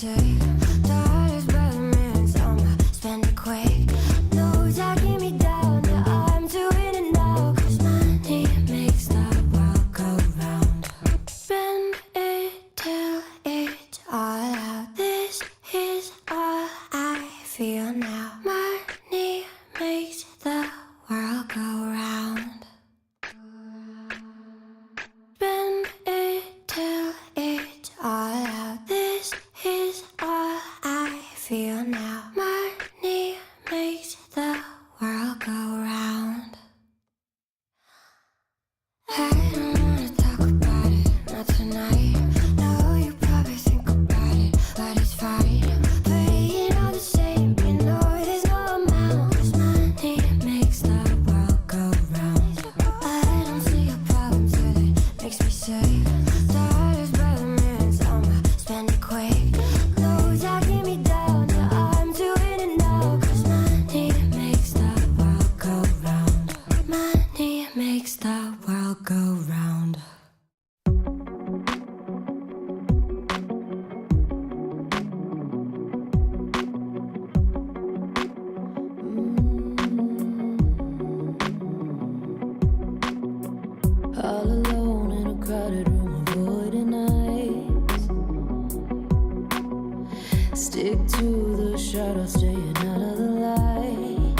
safe. Dollars by the minutes, I'ma spend it quick. No talking me down, now I'm doing it now. 'Cause money makes the world go round. Spend it till it's all out. This is all I feel now. Money makes the world go round. Spend it till it's all out. This is all I feel now. Money makes the world go round. I don't wanna talk about it, not tonight. No, you probably think about it, but it's fine. Playing all the same, you know there's no amount. 'Cause money makes the world go round. I don't see a problem till it makes me safe. Dollars by the minutes, I'ma spend it quick. No talking me down, now I'm doing it now. 'Cause money makes the world go round. Money makes the world go round. All alone in a crowded room, avoiding nights. Stick to the shadows, staying out of the light.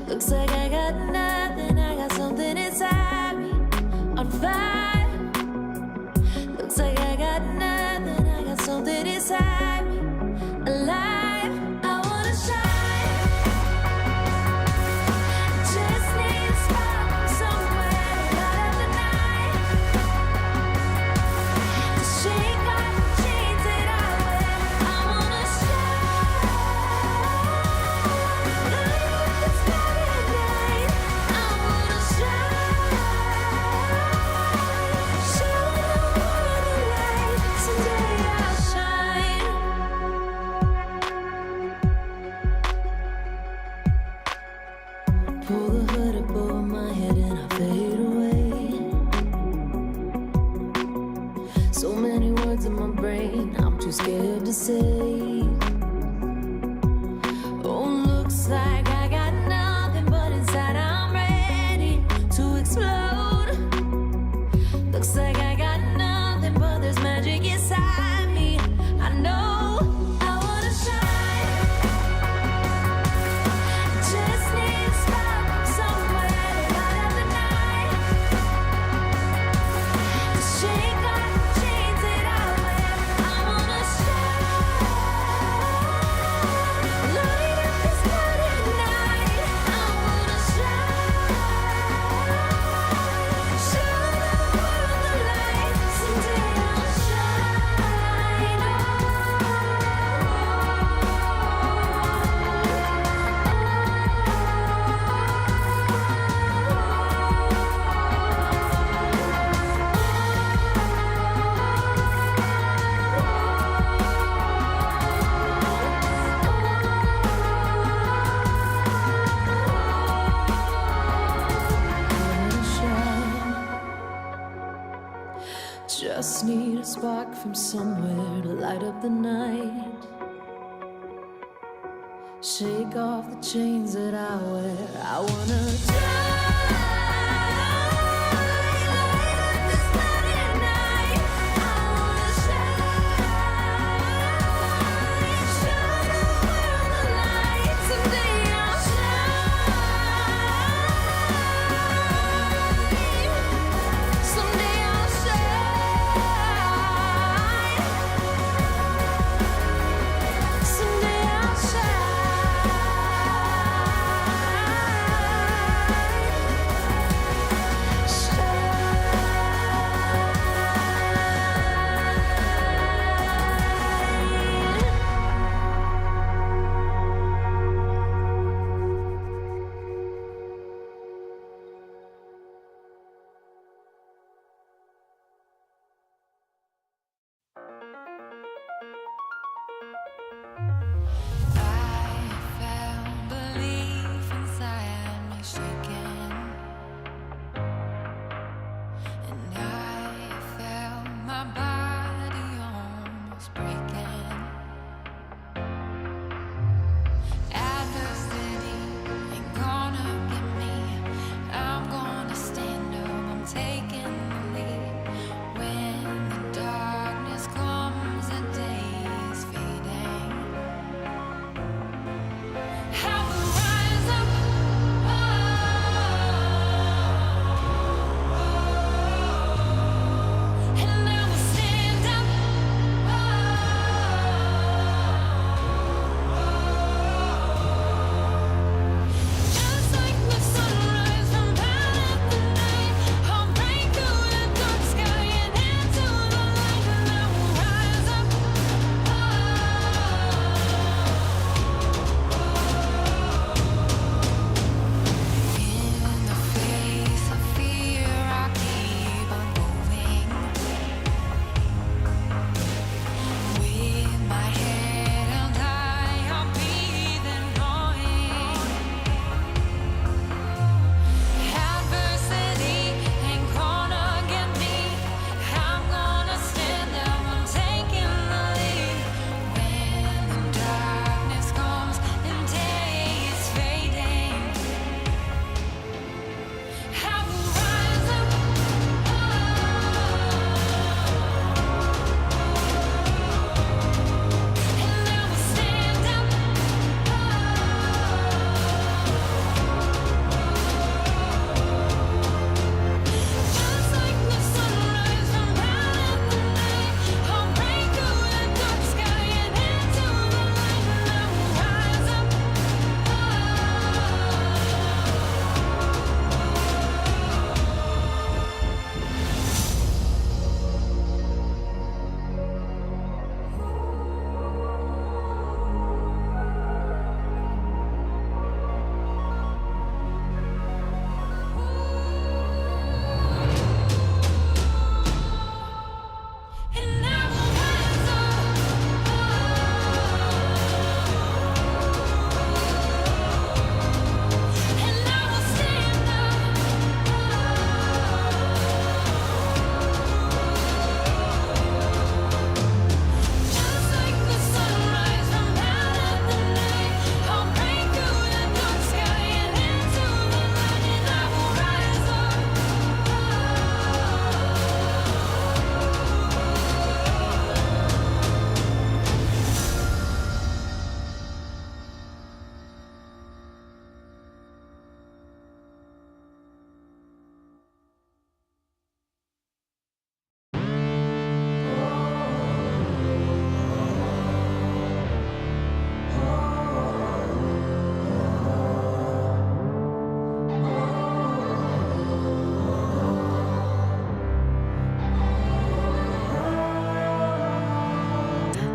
Looks like I got nothing, I got something inside me on fire. Looks like I got nothing, I got something inside me alive. I wanna shine. Just need a spark somewhere to light up the night. To shake off the chains that I wear. I wanna shine. Light up the sky at night. I wanna shine. Show the world the light. Someday I'll shine. Pull the hood up over my head and I fade away. So many words in my brain, I'm too scared to say. Oh, looks like I got nothing, but inside I'm ready to explode. Looks like I got nothing, but there's magic inside me. I know I wanna shine. Just need a spark somewhere to light up the night. To shake off the chains that I wear. I wanna shine. Light up the sky at night. I wanna shine. Show the world the light. Someday I'll shine. Just need a spark from somewhere to light up the night. Shake off the chains that I wear. I wanna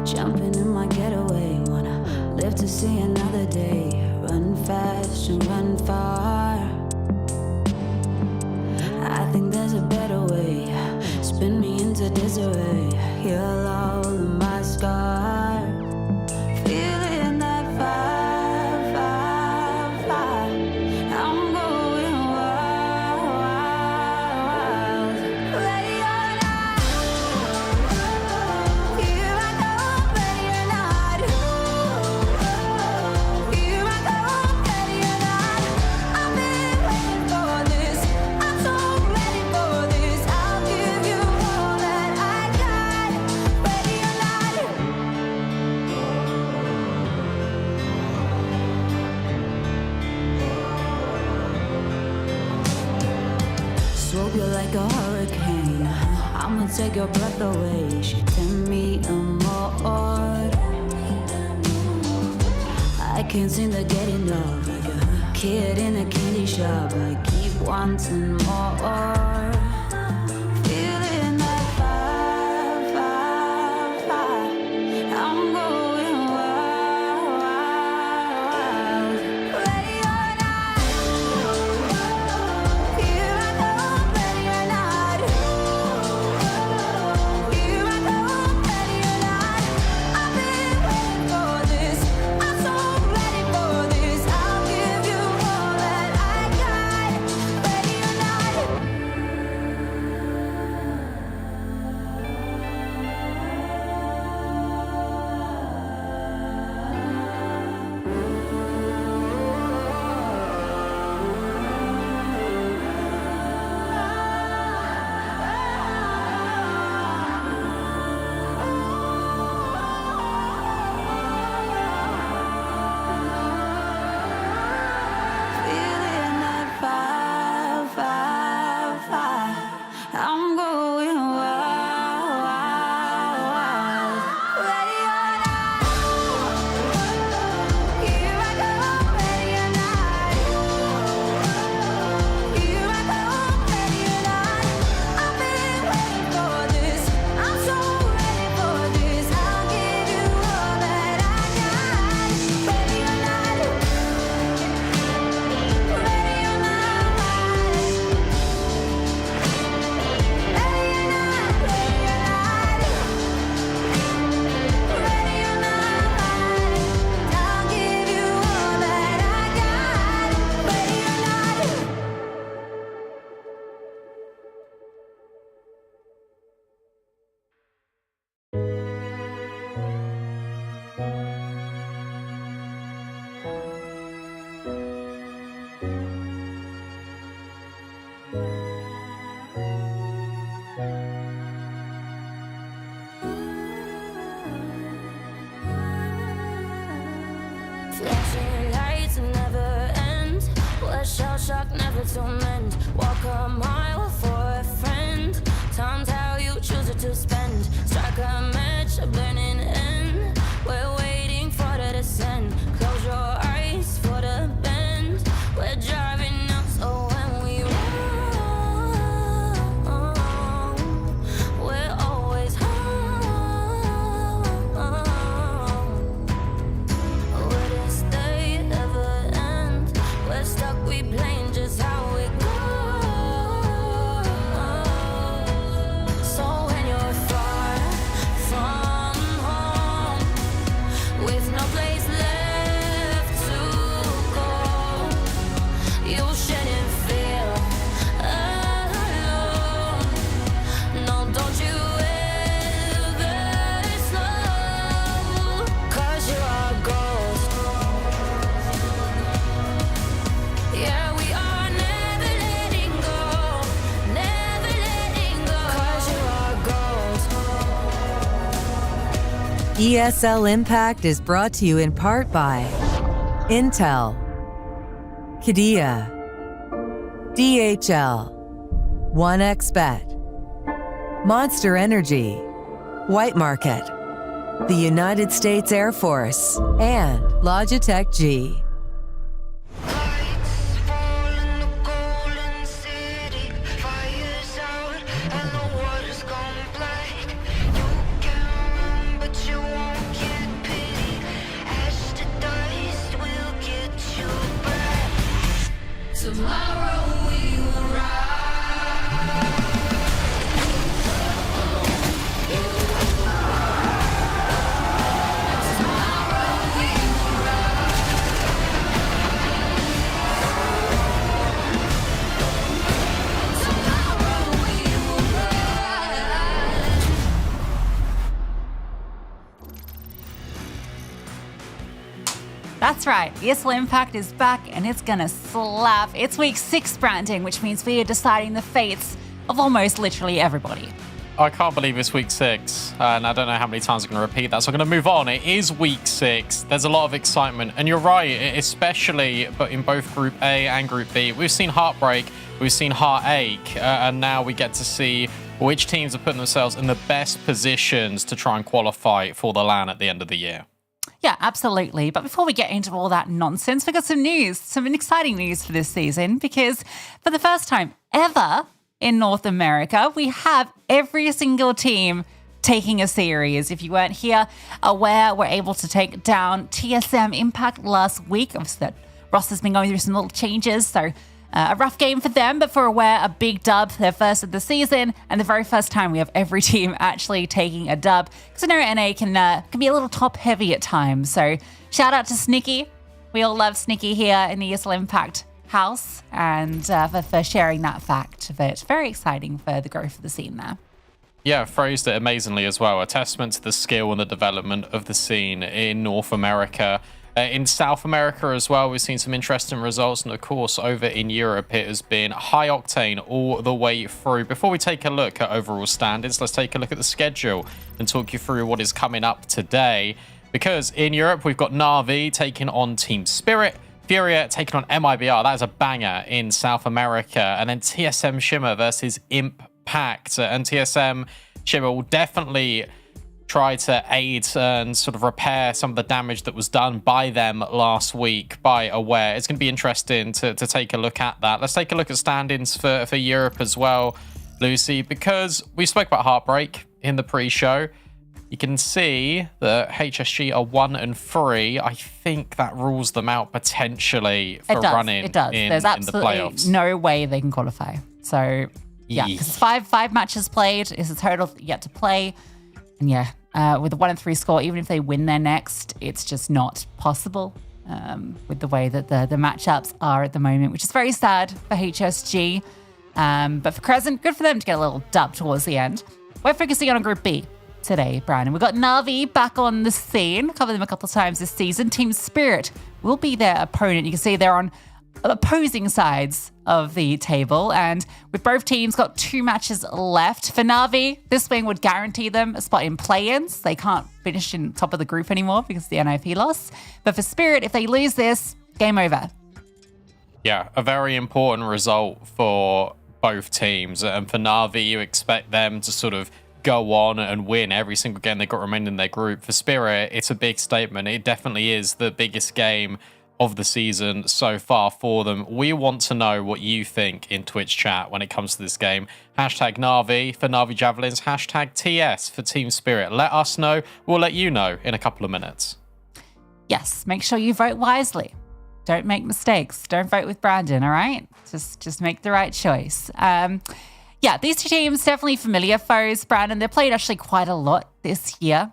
Jumping in my getaway, wanna live to see another day. Run fast and run far. I think there's a better way. Spin me into disarray. Heal all of my scars. Feeling that fire, fire, fire. I'm going wild. Ready or not, here I go. Ready or not, here I go. Ready or not, I've been waiting for this. I'm so ready for this. I'll give you all that I got. Ready or not. Swoop you like a hurricane. I'ma take your breath away. She tell me more. I can't seem to get enough. Like a kid in a candy shop. I keep wanting more. Feeling that fire, fire, fire. I'm going wild. Ready or not, here I go. Ready or not, here I go. Ready or not, I've been waiting for this. I'm so ready for this. I'll give you all that I got. Ready or not. Feeling that fire, fire, fire. I'm going wild. Ready or not, here I go. Ready or not, here I go. Ready or not, I've been waiting for this. I'm so ready for this. I'll give you all that I got. Ready or not, ready or not, ready or not, I'll give you all that I got. Ready or not. Flashing lights never end. What shell shock never to mend. Walk a mile for a friend. Times how you choose it to spend. Strike a match, a burning end. We're waiting for the descent. Close your eyes for the bend. We're driving up, so when we roll, we're always home. Will this day ever end? We're stuck, we playing just how it goes. So when you're far from home, with no place left to go, you shouldn't feel alone. No, don't you ever slow, 'cause you are gold. Yeah, we are never letting go, never letting go, 'cause you are gold. ESL Impact is brought to you in part by Intel, Qiddiya, DHL, 1xBet, Monster Energy, White Market, the United States Air Force, and Logitech G. Lights fall in the golden city. Fire's out and the water's gone black. You can run, but you won't That's right, ESL Impact is back and it's gonna slap. It's week 6 branding, which means we are deciding the fates of almost literally everybody. I can't believe it's week 6, and I don't know how many times I'm going to repeat that, so I'm going to move on. It is week 6. There's a lot of excitement, and you're right, especially but in both Group A and Group B. We've seen heartbreak, we've seen heartache, and now we get to see which teams are putting themselves in the best positions to try and qualify for the LAN at the end of the year. Yeah, absolutely. But before we get into all that nonsense, we've got some news, some exciting news for this season, because for the first time ever in North America, we have every single team taking a series. If you weren't here aware, we're able to take down TSM Impact last week. Obviously, that Ross has been going through some little changes, so a rough game for them, but for Aware, a big dub, their first of the season, and the very first time we have every team actually taking a dub. Because I know NA can be a little top-heavy at times, so shout out to Snicky. We all love Snicky here in the ESL Impact house, and for sharing that fact of it. Very exciting for the growth of the scene there. Yeah, phrased it amazingly as well. A testament to the skill and the development of the scene in North America. In South America as well, we've seen some interesting results. And of course, over in Europe, it has been high octane all the way through. Before we take a look at overall standings, let's take a look at the schedule and talk you through what is coming up today. Because in Europe, we've got Na'Vi taking on Team Spirit. Furia taking on MIBR. That is a banger in South America. And then TSM Shimmer versus Pact. And TSM Shimmer will definitely try to aid and sort of repair some of the damage that was done by them last week by Aware. It's going to be interesting to take a look at that. Let's take a look at standings for Europe as well, Lucy, because we spoke about Heartbreak in the pre-show. You can see that HSG are 1 and 3. I think that rules them out potentially for running it does. There's in the absolutely playoffs. no way they can qualify. So, yeah, because five matches played is a total yet to play. And yeah, with a 1 and 3 score, even if they win their next, it's just not possible with the way that the matchups are at the moment, which is very sad for HSG. But for Crescent, good for them to get a little dub towards the end. We're focusing on Group B today, Brandon. We've got Na'Vi back on the scene. Covered them a couple of times this season. Team Spirit will be their opponent. You can see they're on opposing sides of the table, and with both teams got 2 matches left. For Na'Vi, this win would guarantee them a spot in play-ins. They can't finish in top of the group anymore because of the NIP loss. But for Spirit, if they lose this, game over. Yeah, a very important result for both teams. And for Na'Vi, you expect them to sort of go on and win every single game they've got remaining in their group. For Spirit, it's a big statement. It definitely is the biggest game of the season so far for them. We want to know what you think in Twitch chat when it comes to this game. Hashtag Na'Vi for Na'Vi Javelins. Hashtag TS for Team Spirit. Let us know. We'll let you know in a couple of minutes. Yes, make sure you vote wisely. Don't make mistakes. Don't vote with Brandon, all right? Just make the right choice. Yeah, these two teams, definitely familiar foes, Brandon. They've played actually quite a lot this year.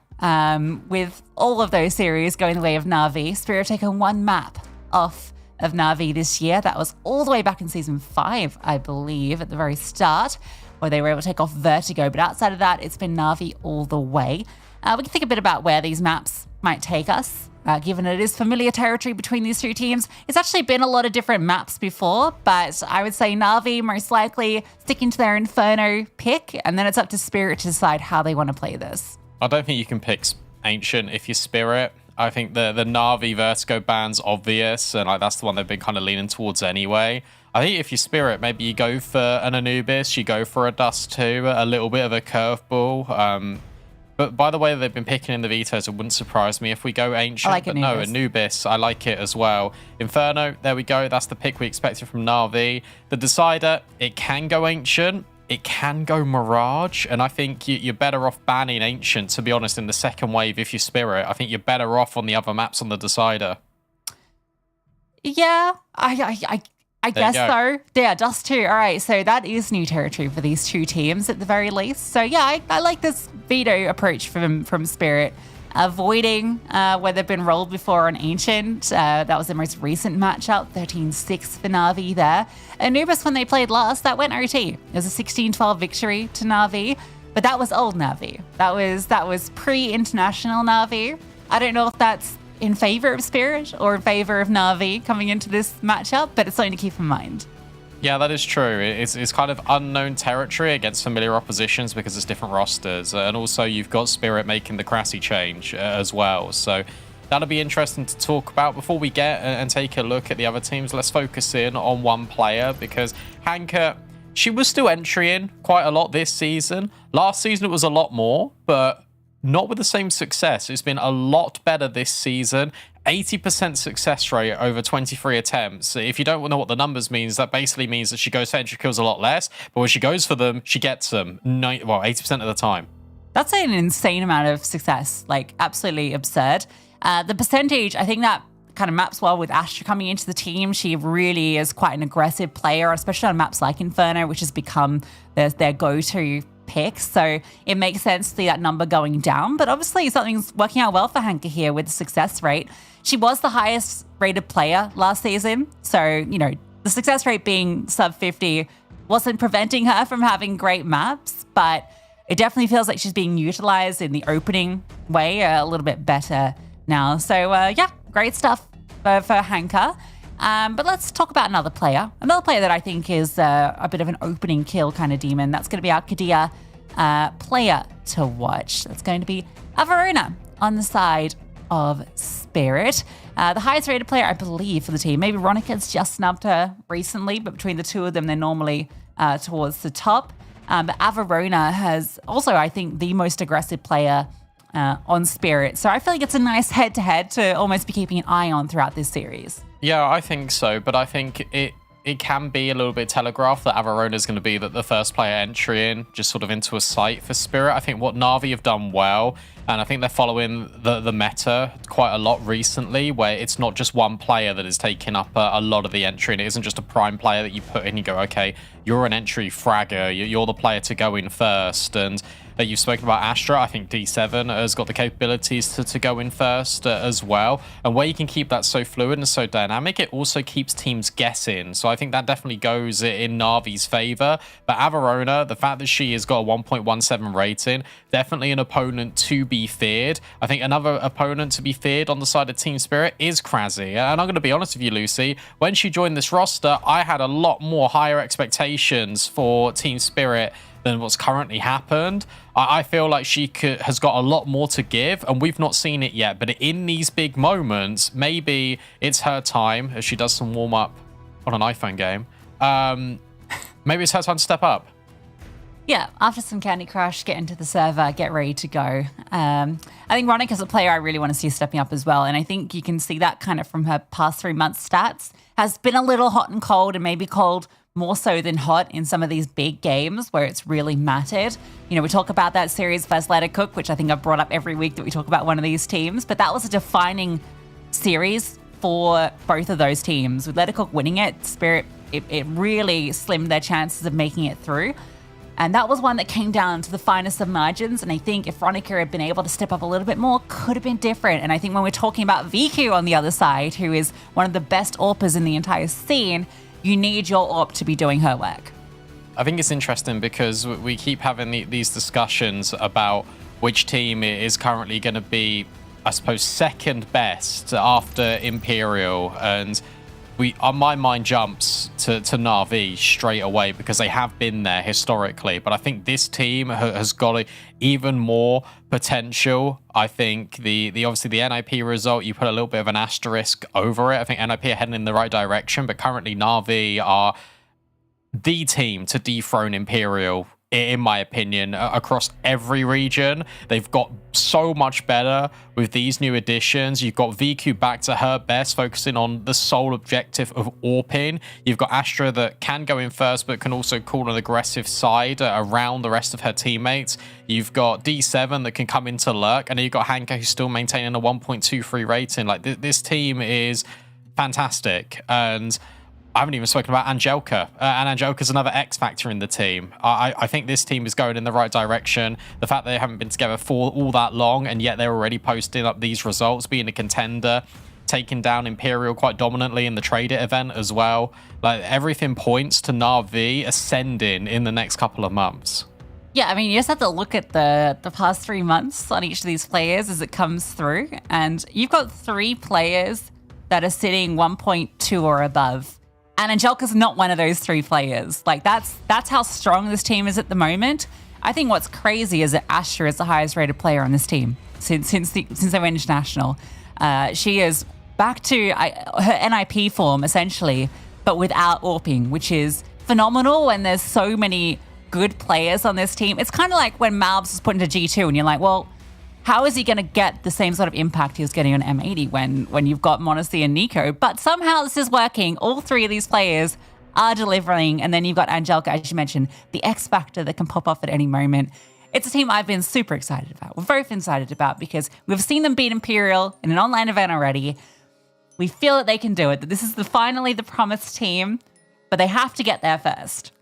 With all of those series going the way of Na'Vi. Spirit have taken 1 map off of Na'Vi this year. That was all the way back in Season 5, I believe, at the very start, where they were able to take off Vertigo. But outside of that, it's been Na'Vi all the way. We can think a bit about where these maps might take us, given it is familiar territory between these two teams. It's actually been a lot of different maps before, but I would say Na'Vi most likely sticking to their Inferno pick, and then it's up to Spirit to decide how they want to play this. I don't think you can pick Ancient if you're Spirit. I think the Na'Vi Vertigo ban's obvious, and that's the one they've been kind of leaning towards anyway. I think if you're Spirit, maybe you go for an Anubis, you go for a Dust 2, a little bit of a curveball. But by the way they've been picking in the vetoes, it wouldn't surprise me if we go Ancient. I like but Anubis. No, Anubis, I like it as well. Inferno, there we go. That's the pick we expected from Na'Vi. The Decider, it can go Ancient. It can go Mirage, and I think you're better off banning Ancient, to be honest, in the second wave if you're Spirit. I think you're better off on the other maps on the Decider. Yeah, I guess so. Yeah, Dust 2. All right, so that is new territory for these two teams at the very least. So yeah, I like this veto approach from Spirit. Avoiding where they've been rolled before on Ancient. That was the most recent matchup, 13-6 for Na'Vi there. Anubis, when they played last, that went OT. It was a 16-12 victory to Na'Vi, but that was old Na'Vi. That was pre-international Na'Vi. I don't know if that's in favor of Spirit or in favor of Na'Vi coming into this matchup, but it's something to keep in mind. Yeah, that is true. It's kind of unknown territory against familiar oppositions because it's different rosters. And also you've got Spirit making the Crassy change as well. So that'll be interesting to talk about. Before we get and take a look at the other teams, let's focus in on one player, because Hanka, she was still entrying quite a lot this season. Last season it was a lot more, but not with the same success. It's been a lot better this season. 80% success rate over 23 attempts. If you don't know what the numbers means, that basically means that she goes for entry kills a lot less, but when she goes for them, she gets them 80% of the time. That's an insane amount of success, like absolutely absurd. The percentage, I think that kind of maps well with Astra coming into the team. She really is quite an aggressive player, especially on maps like Inferno, which has become their go-to pick. So it makes sense to see that number going down. But obviously something's working out well for Hanka here with the success rate. She was the highest rated player last season. So, you know, the success rate being sub 50 wasn't preventing her from having great maps, but it definitely feels like she's being utilized in the opening way a little bit better now. So yeah, great stuff for Hanka. But let's talk about another player that I think is a bit of an opening kill kind of demon. That's going to be our Kadia player to watch. That's going to be Avarona on the side of Spirit. The highest rated player, I believe, for the team. Maybe Veronica's just snubbed her recently, but between the two of them, they're normally towards the top. But Avarona has also, I think, the most aggressive player on Spirit. So I feel like it's a nice head-to-head to almost be keeping an eye on throughout this series. Yeah, I think so, but I think it can be a little bit telegraphed that Avarona is going to be the first player entry in, just sort of into a sight for Spirit. I think what Na'Vi have done well, and I think they're following the meta quite a lot recently, where it's not just one player that is taking up a lot of the entry, and it isn't just a prime player that you put in, you go, okay, you're an entry fragger, you're the player to go in first. And you've spoken about Astra. I think D7 has got the capabilities to go in first as well. And where you can keep that so fluid and so dynamic, it also keeps teams guessing. So I think that definitely goes in Na'Vi's favor. But Avarona, the fact that she has got a 1.17 rating, definitely an opponent to be feared. I think another opponent to be feared on the side of Team Spirit is Crazy. And I'm going to be honest with you, Lucy, when she joined this roster, I had a lot more higher expectations for Team Spirit than what's currently happened. I feel like she has got a lot more to give, and we've not seen it yet. But in these big moments, maybe it's her time as she does some warm-up on an iPhone game. Maybe it's her time to step up. Yeah, after some Candy Crush, get into the server, get ready to go. I think Veronica's a player I really want to see stepping up as well. And I think you can see that kind of from her past 3 months stats. Has been a little hot and cold, and maybe cold more so than hot in some of these big games where it's really mattered. You know, we talk about that series versus Let It Cook, which I think I've brought up every week that we talk about one of these teams, but that was a defining series for both of those teams. With Let It Cook winning it, Spirit, it really slimmed their chances of making it through. And that was one that came down to the finest of margins. And I think if Veronica had been able to step up a little bit more, could have been different. And I think when we're talking about VQ on the other side, who is one of the best AWPers in the entire scene, you need your AWP to be doing her work. I think it's interesting because we keep having these discussions about which team is currently going to be, I suppose, second best after Imperial. And my mind jumps to Na'Vi straight away because they have been there historically. But I think this team has got even more potential. I think obviously the NIP result, you put a little bit of an asterisk over it. I think NIP are heading in the right direction, but currently Na'Vi are the team to dethrone Imperial, in my opinion, across every region. They've got so much better with these new additions. You've got VQ back to her best, focusing on the sole objective of AWPing. You've got Astra that can go in first, but can also call an aggressive side around the rest of her teammates. You've got D7 that can come in to lurk, and then you've got Hanka who's still maintaining a 1.23 rating. Like, this team is fantastic. And I haven't even spoken about Angelka, and Angelka's another X factor in the team. I think this team is going in the right direction. The fact they haven't been together for all that long, and yet they're already posting up these results, being a contender, taking down Imperial quite dominantly in the Trade It event as well. Like, everything points to Na'Vi ascending in the next couple of months. Yeah, I mean, you just have to look at the past 3 months on each of these players as it comes through. And you've got 3 players that are sitting 1.2 or above. And Angelica's not one of those 3 players. Like, that's how strong this team is at the moment. I think what's crazy is that Astra is the highest rated player on this team since they went international. She is back to her NIP form, essentially, but without AWPing, which is phenomenal when there's so many good players on this team. It's kind of like when Malbs was put into G2 and you're like, well, how is he going to get the same sort of impact he was getting on M80 when you've got Monacy and Nico? But somehow this is working. All 3 of these players are delivering. And then you've got Angelica, as you mentioned, the X factor that can pop off at any moment. It's a team I've been super excited about. We're both excited about because we've seen them beat Imperial in an online event already. We feel that they can do it, that this is finally the promised team, but they have to get there first.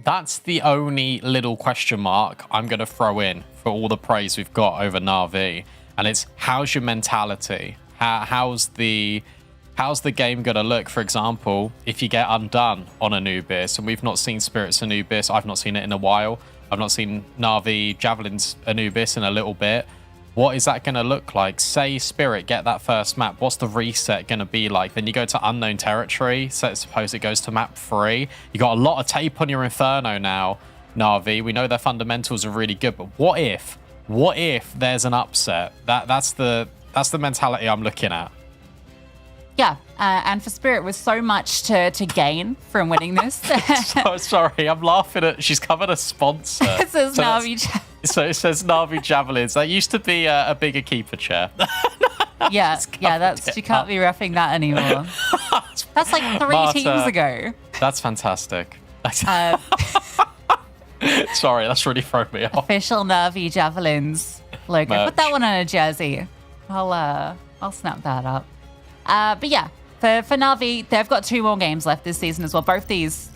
That's the only little question mark I'm going to throw in for all the praise we've got over Na'Vi. And it's, how's your mentality? How's the game going to look, for example, if you get undone on Anubis? And we've not seen Spirits Anubis. I've not seen it in a while. I've not seen Na'Vi Javelin's Anubis in a little bit. What is that going to look like? Say Spirit get that first map. What's the reset going to be like? Then you go to unknown territory. So suppose it goes to map 3. You got a lot of tape on your Inferno now, Na'Vi. We know their fundamentals are really good, but what if there's an upset? That's the mentality I'm looking at. Yeah, and for Spirit, with so much to gain from winning this. So sorry, I'm laughing at. She's covered a sponsor. It says Na'Vi. So it says Na'Vi Javelins. That used to be a bigger keeper chair. Yeah, she can't be roughing that anymore. That's like 3 Marta, teams ago. That's fantastic. Sorry, that's really thrown me off. Official Na'Vi Javelins logo. Merch. Put that one on a jersey. I'll snap that up. But yeah, for Na'Vi, they've got 2 more games left this season as well. Both these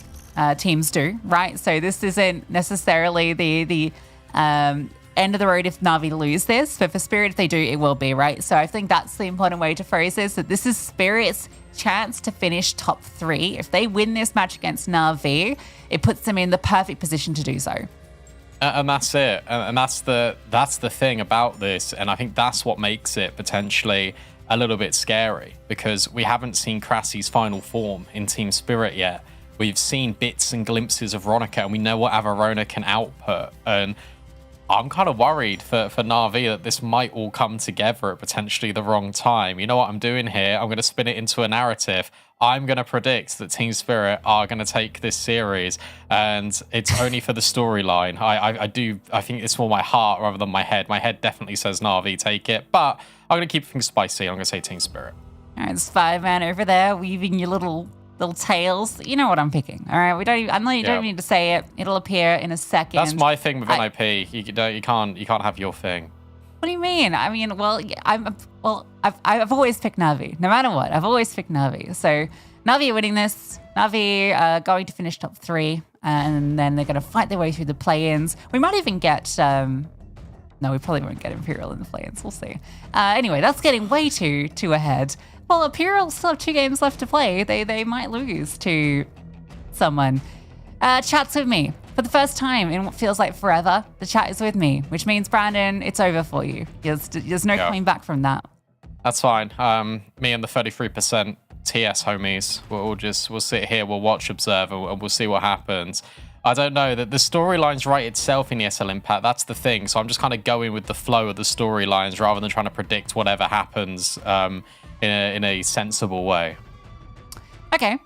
teams do, right? So this isn't necessarily the end of the road if Na'Vi lose this, but for Spirit, if they do, it will be, right? So I think that's the important way to phrase this, that this is Spirit's chance to finish top 3. If they win this match against Na'Vi, it puts them in the perfect position to do so. And that's it. And that's the thing about this. And I think that's what makes it potentially a little bit scary, because we haven't seen Crassie's final form in Team Spirit yet. We've seen bits and glimpses of Ronica, and we know what Averona can output. And I'm kind of worried for Na'Vi that this might all come together at potentially the wrong time. You know what I'm doing here? I'm going to spin it into a narrative. I'm going to predict that Team Spirit are going to take this series, and it's only for the storyline. I think it's more my heart rather than my head. My head definitely says Na'Vi take it, but I'm going to keep things spicy. I'm going to say Team Spirit. All right, it's 5-man over there weaving your little tails. You know what I'm picking. All right, you don't need to say it. It'll appear in a second. That's my thing with NIP. You can't have your thing. What do you mean? I mean, I've always picked Na'Vi. No matter what, I've always picked Na'Vi. So Na'Vi are winning this. Na'Vi are going to finish top 3, and then they're going to fight their way through the play-ins. We might even get. No, we probably won't get Imperial in the play-ins. We'll see. Anyway, that's getting way too ahead. Well, Imperial still have 2 games left to play. They might lose to someone. Chat's with me. For the first time in what feels like forever, the chat is with me, which means, Brandon, it's over for you. There's no coming back from that. That's fine. Me and the 33% TS homies, we'll sit here, we'll watch, observe, and we'll see what happens. I don't know, that the storyline's right itself in ESL Impact. That's the thing. So I'm just kind of going with the flow of the storylines rather than trying to predict whatever happens in a sensible way. Okay.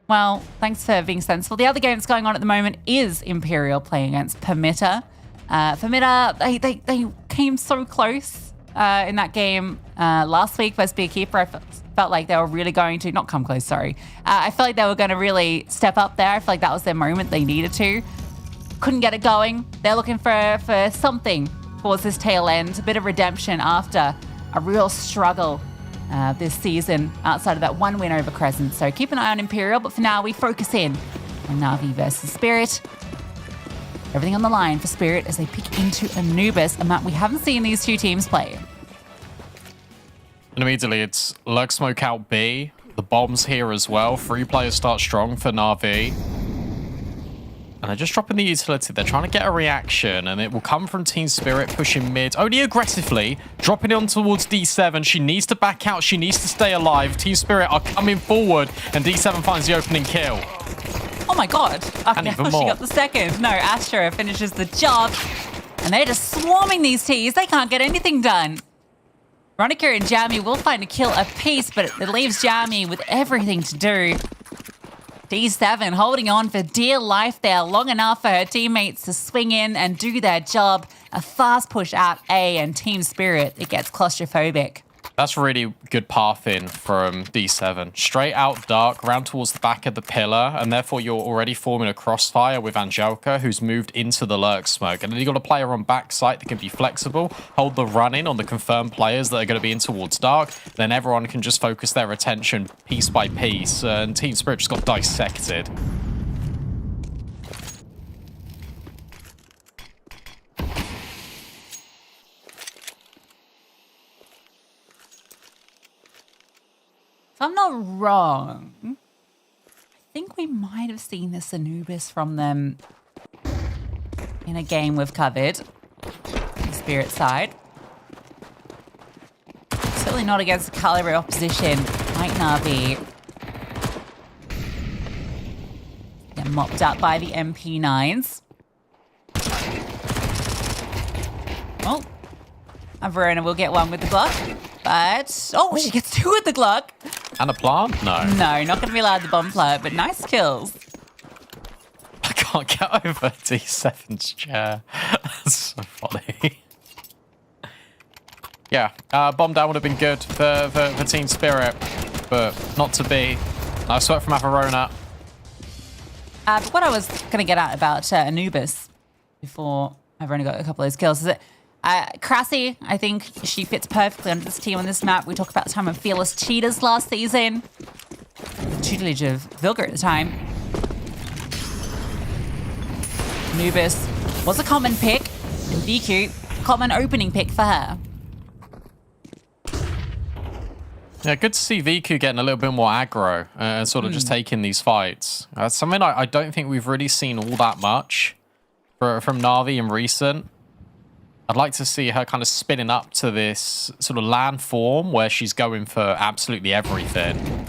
Well, thanks for being sensible. The other game that's going on at the moment is Imperial playing against Permitter. Permitter, they came so close in that game last week versus Beekeeper. I felt like they were really going to, not come close, sorry. I felt like they were going to really step up there. I feel like that was their moment. They needed to. Couldn't get it going. They're looking for something towards this tail end, a bit of redemption after a real struggle this season outside of that 1 win over Crescent. So keep an eye on Imperial, but for now we focus in on Na'Vi versus Spirit. Everything on the line for Spirit as they pick into Anubis, a map we haven't seen these 2 teams play. And immediately it's Lurk Smoke out B. The bomb's here as well. 3 players start strong for Na'Vi. And they're just dropping the utility. They're trying to get a reaction, and it will come from Team Spirit pushing mid, only aggressively, dropping it on towards D7. She needs to back out. She needs to stay alive. Team Spirit are coming forward, and D7 finds the opening kill. Oh my god. And Okay, even she more. got the second. No, Astra finishes the job. And they're just swarming these T's. They can't get anything done. Veronica and Jamie will find a kill apiece, but it leaves Jamie with everything to do. D7 holding on for dear life there long enough for her teammates to swing in and do their job. A fast push out A, and Team Spirit, it gets claustrophobic. That's really good pathing from D7. Straight out dark, round towards the back of the pillar, and therefore you're already forming a crossfire with Angelica, who's moved into the lurk smoke. And then you've got a player on backside that can be flexible, hold the run-in on the confirmed players that are going to be in towards dark. Then everyone can just focus their attention piece by piece, and Team Spirit just got dissected. If I'm not wrong, I think we might have seen this Anubis from them in a game we've covered. The Spirit side. Certainly not against a caliber opposition like Na'Vi. Get mopped up by the MP9s. Oh, Verona will get one with the Glock. But, oh, she gets two with the Glock. And a plant? No. No, not going to be allowed the bomb plant, but nice kills. I can't get over D7's chair. That's so funny. Yeah, bomb down would have been good for Team Spirit, but not to be. Nice work from Averona. But what I was going to get at about Anubis before I've only got a couple of those kills is that Krassi, I think she fits perfectly under this team on this map. We talked about the time of Fearless Cheaters last season. The tutelage of Vilger at the time. Anubis was a common pick, and VQ, common opening pick for her. Yeah, good to see VQ getting a little bit more aggro and sort of just taking these fights. That's something I don't think we've really seen all that much from Na'Vi in recent. I'd like to see her kind of spinning up to this sort of land form where she's going for absolutely everything.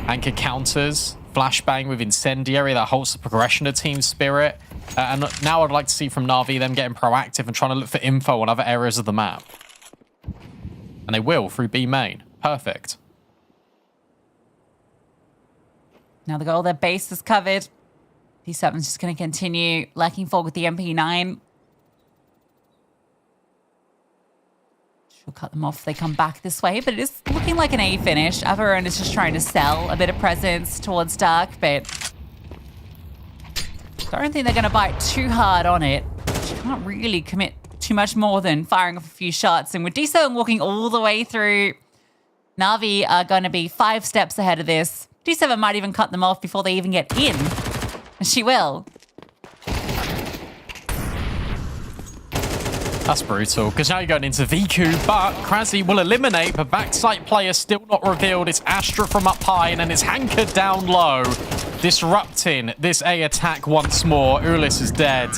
Anchor counters, flashbang with Incendiary that holds the progression of Team Spirit. And now I'd like to see from Na'Vi them getting proactive and trying to look for info on other areas of the map. And they will through B main. Perfect. Now they got all their bases covered. D7's just going to continue lacking forward with the MP9. She'll cut them off if they come back this way, but it is looking like an A finish. Averone is just trying to sell a bit of presence towards dark, but I don't think they're going to bite too hard on it. She can't really commit too much more than firing off a few shots. And with D7 walking all the way through, Na'Vi are going to be 5 steps ahead of this. D7 might even cut them off before they even get in. And she will. That's brutal, because now you're going into VQ, but Krassi will eliminate, but backside player still not revealed. It's Astra from up high, and then it's Hanker down low, disrupting this A attack once more. Ulis is dead.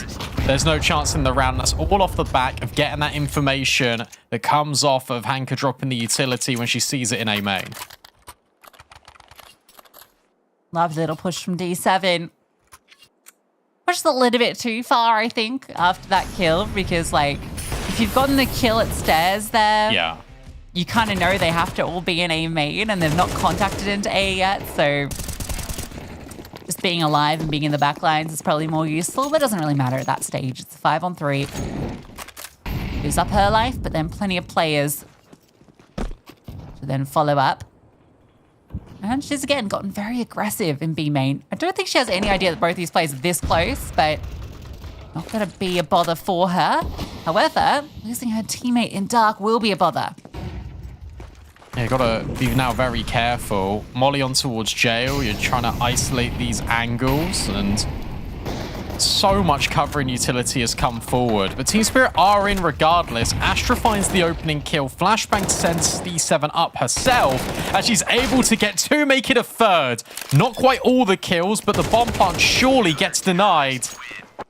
There's no chance in the round. That's all off the back of getting that information that comes off of Hanker dropping the utility when she sees it in A main. Lovely little push from D7. Pushed a little bit too far, I think, after that kill, because, like, if you've gotten the kill at stairs there, yeah, you kind of know they have to all be in A main, and they've not contacted into A yet, so just being alive and being in the back lines is probably more useful, but it doesn't really matter at that stage. It's a 5-on-3. Gives up her life, but then plenty of players to then follow up. And she's, again, gotten very aggressive in B main. I don't think she has any idea that both these players are this close, but not going to be a bother for her. However, losing her teammate in dark will be a bother. Yeah, you got to be now very careful. Molly on towards jail. You're trying to isolate these angles, and So much covering utility has come forward, but Team Spirit are in regardless. Astra finds the opening kill. Flashbang sends D7 up herself, and she's able to get 2, make it a 3rd. Not quite all the kills, but the bomb plant surely gets denied.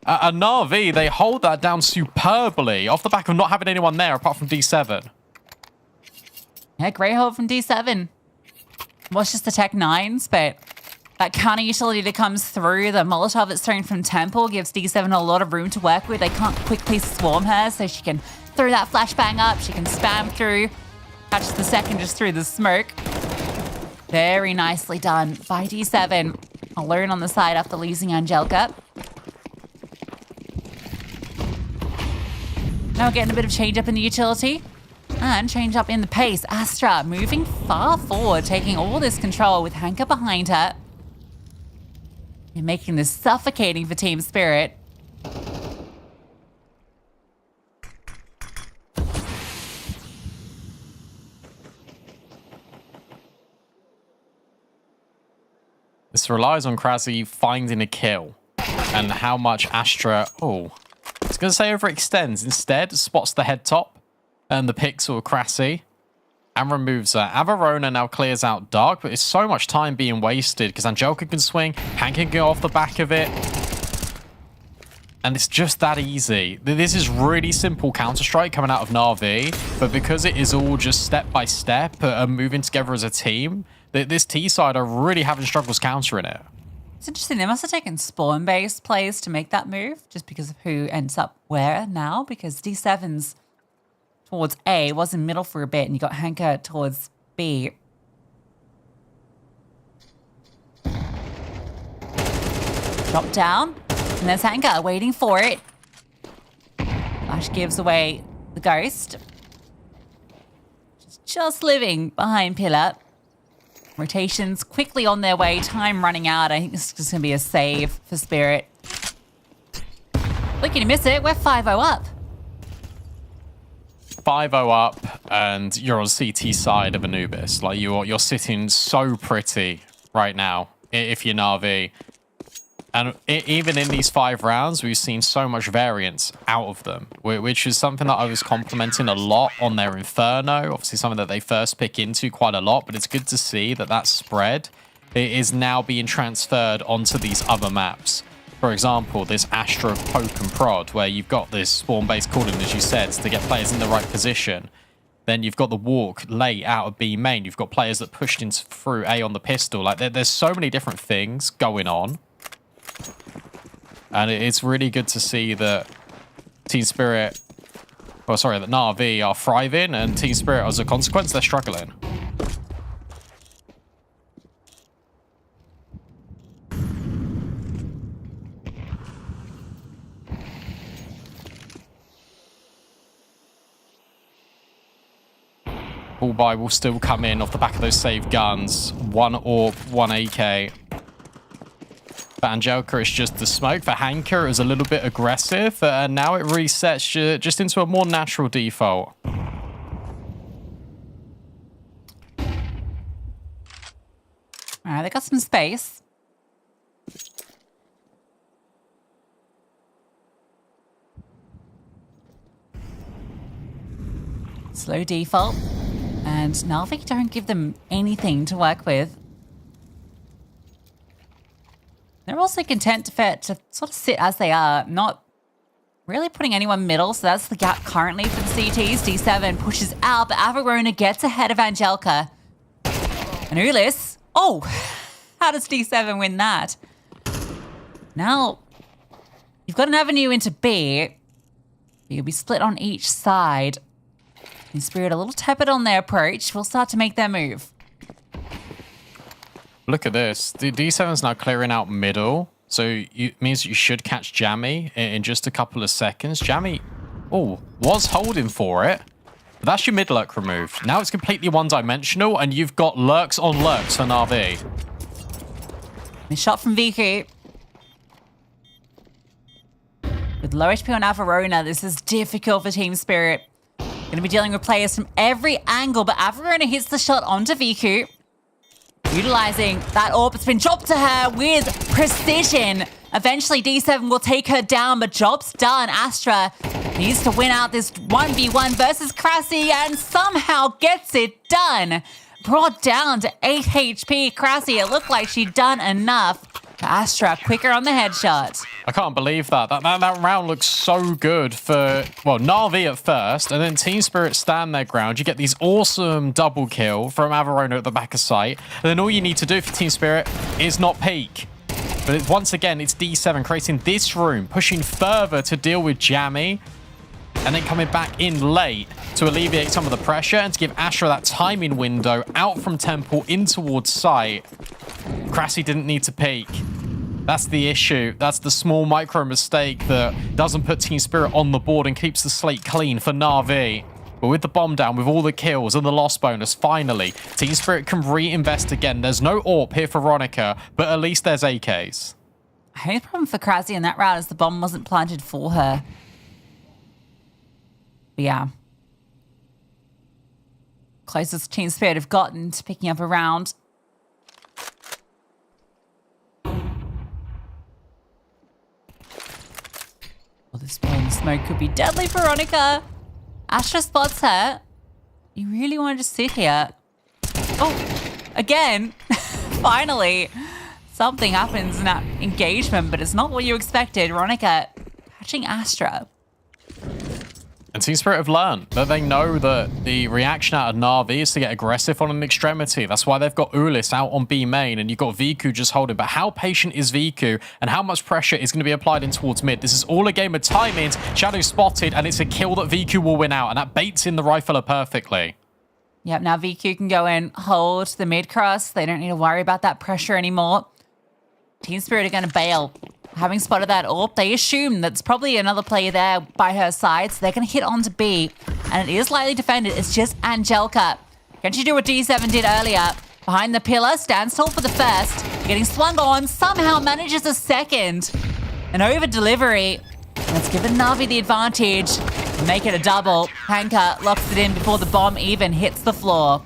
And Na'Vi, they hold that down superbly off the back of not having anyone there apart from D7. Yeah, great hold from D7. Was just the Tech 9s, but that counter utility that comes through, the Molotov that's thrown from Temple gives D7 a lot of room to work with. They can't quickly swarm her, so she can throw that flashbang up. She can spam through, catches the second just through the smoke. Very nicely done by D7. Alone on the side after losing Angelica. Now we're getting a bit of change up in the utility. And change up in the pace. Astra moving far forward, taking all this control with Hanka behind her. And making this suffocating for Team Spirit. This relies on Krasi finding a kill. And how much Astra... Oh, I was going to say overextends. Instead, spots the head top and the pixel of Krasi. And removes her. Avarona now clears out Dark, but it's so much time being wasted because Angelica can swing, Hank can go off the back of it. And it's just that easy. This is really simple Counter-Strike coming out of Na'Vi, but because it is all just step by step and moving together as a team, this T side are really having struggles countering it. It's interesting. They must have taken spawn-based plays to make that move, just because of who ends up where now, because D7's towards A, was in middle for a bit, and you got Hanka towards B. Drop down, and there's Hanka waiting for it. Flash gives away the ghost. Just living behind Pillar. Rotations quickly on their way, time running out. I think this is just going to be a save for Spirit. Looking to miss it, we're 5-0 up. 5-0 up, and you're on CT side of Anubis. Like, you're sitting so pretty right now if you're Na'Vi. And even in these 5 rounds, we've seen so much variance out of them, which is something that I was complimenting a lot on their Inferno. Obviously, something that they first pick into quite a lot, but it's good to see that that spread is now being transferred onto these other maps. For example, this Astra poke and prod, where you've got this spawn-based calling, as you said, to get players in the right position. Then you've got the walk late out of B main. You've got players that pushed into through A on the pistol. Like, there's so many different things going on. And it's really good to see that Team Spirit, that Na'Vi are thriving, and Team Spirit, as a consequence, they're struggling. Ball buy will still come in off the back of those saved guns. 1 AWP, 1 AK. For Angelica, it's just the smoke. For Hanka, it was a little bit aggressive. And now it resets just into a more natural default. All right, they got some space. Slow default. And Na'Vi don't give them anything to work with. They're also content to sort of sit as they are, not really putting anyone middle. So that's the gap currently for the CTs. D7 pushes out, but Avarona gets ahead of Angelica. And Ulyss, oh, how does D7 win that? Now, you've got an avenue into B. You'll be split on each side. In Spirit, a little tepid on their approach. We'll start to make their move. Look at this. The D7's now clearing out middle. So it means you should catch Jammy in just a couple of seconds. Jammy, was holding for it. But that's your mid lurk removed. Now it's completely one-dimensional, and you've got lurks on lurks for Na'Vi. The shot from Viku. With low HP on Avarona, this is difficult for Team Spirit. Going to be dealing with players from every angle, but Avarona hits the shot onto Viku. Utilizing that AWP, it's been dropped to her with precision. Eventually, D7 will take her down, but job's done. Astra needs to win out this 1v1 versus Krasi and somehow gets it done. Brought down to 8 HP. Krasi, it looked like she'd done enough. Astra quicker on the headshot. I can't believe that. That round looks so good for, well, Na'Vi at first, and then Team Spirit stand their ground. You get these awesome double kill from Averona at the back of site. And then all you need to do for Team Spirit is not peek. But once again, it's D7 creating this room, pushing further to deal with Jammy, and then coming back in late to alleviate some of the pressure and to give Astra that timing window out from Temple in towards site. Krasi didn't need to peek. That's the issue. That's the small micro mistake that doesn't put Team Spirit on the board and keeps the slate clean for Na'Vi. But with the bomb down, with all the kills and the loss bonus, finally, Team Spirit can reinvest again. There's no AWP here for Veronica, but at least there's AKs. I think the problem for Krasi in that round is the bomb wasn't planted for her. But yeah. Closest Team Spirit have gotten to picking up a round. Well, this boy in the smoke could be deadly, Veronica. Astra spots her. You really want to just sit here? Oh, again. Finally. Something happens in that engagement, but it's not what you expected. Veronica catching Astra. And Team Spirit have learned that they know that the reaction out of Na'Vi is to get aggressive on an extremity. That's why they've got Ulis out on B main and you've got Viku just holding. But how patient is Viku and how much pressure is going to be applied in towards mid? This is all a game of timings. Shadow spotted and it's a kill that Viku will win out. And that baits in the rifler perfectly. Yep, now VQ can go in, hold the mid cross. They don't need to worry about that pressure anymore. Team Spirit are going to bail. Having spotted that AWP, they assume that's probably another player there by her side, so they're going to hit onto B. And it is lightly defended. It's just Angelica. Can she do what D7 did earlier? Behind the pillar, stands tall for the first. Getting swung on, somehow manages a second. An over delivery. Let's give Na'Vi the advantage. Make it a double. Hanka locks it in before the bomb even hits the floor.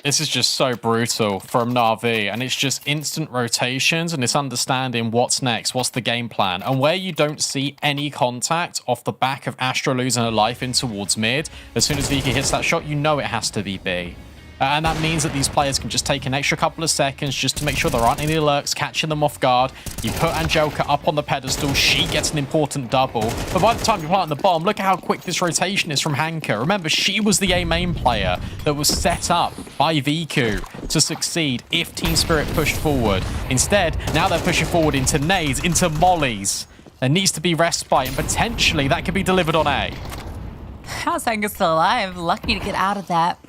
This is just so brutal from Na'Vi, and it's just instant rotations and it's understanding what's next, what's the game plan. And where you don't see any contact off the back of Astra losing her life in towards mid, as soon as Vika hits that shot, you know it has to be B. And that means that these players can just take an extra couple of seconds just to make sure there aren't any lurks catching them off guard. You put Angelica up on the pedestal. She gets an important double. But by the time you plant the bomb, look at how quick this rotation is from Hanka. Remember, she was the A main player that was set up by Viku to succeed if Team Spirit pushed forward. Instead, now they're pushing forward into nades, into mollies. There needs to be respite, and potentially that could be delivered on A. How's Hanka still alive? Lucky to get out of that.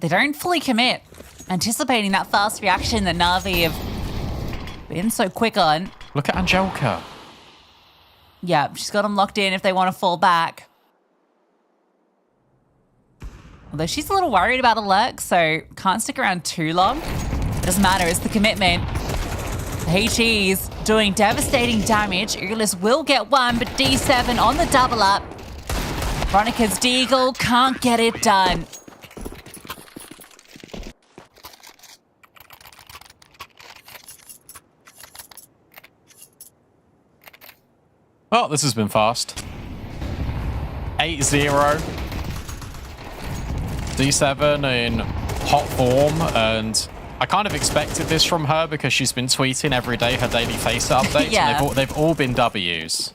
They don't fully commit, anticipating that fast reaction that Na'Vi have been so quick on. Look at Angelica. Yeah, she's got them locked in if they want to fall back. Although she's a little worried about a lurk, so can't stick around too long. It doesn't matter, it's the commitment. The HE's doing devastating damage. Ulis will get one, but D7 on the double up. Veronica's Deagle can't get it done. Well, this has been fast. 8-0. D7 in hot form, and I kind of expected this from her because she's been tweeting every day her daily face updates. Yeah. And they've all been W's.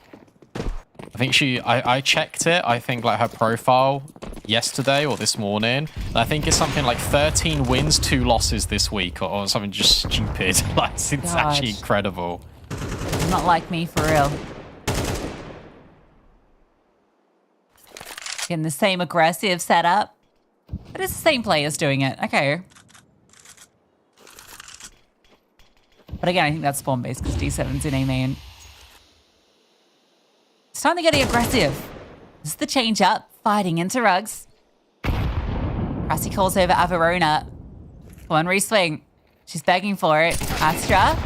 I think I checked it, I think like her profile yesterday or this morning. And I think it's something like 13 wins, 2 losses this week or something just stupid. Like, it's actually incredible. Not like me, for real. Getting the same aggressive setup. But it's the same players doing it. Okay. But again, I think that's spawn-based because D7's in A main. It's time to get aggressive. This is the change-up. Fighting into rugs. Krasi calls over Averona. Come on, re-swing. She's begging for it. Astra.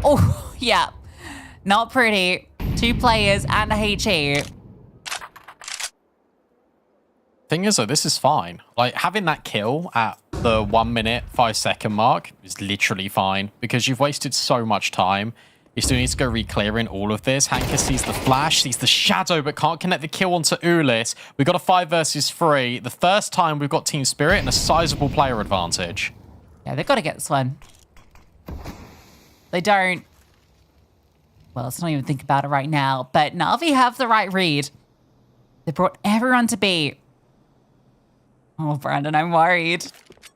Oh, yeah. Not pretty. 2 players and a HE. Thing is, though, this is fine. Like, having that kill at the 1 minute, 5 second mark is literally fine because you've wasted so much time. He still needs to go re-clearing all of this. Hanker sees the flash, sees the shadow, but can't connect the kill onto Ulis. We've got a 5 versus 3. The first time we've got Team Spirit and a sizable player advantage. Yeah, they've got to get this one. They don't. Well, let's not even think about it right now. But Na'Vi have the right read. They brought everyone to B. Oh, Brandon, I'm worried.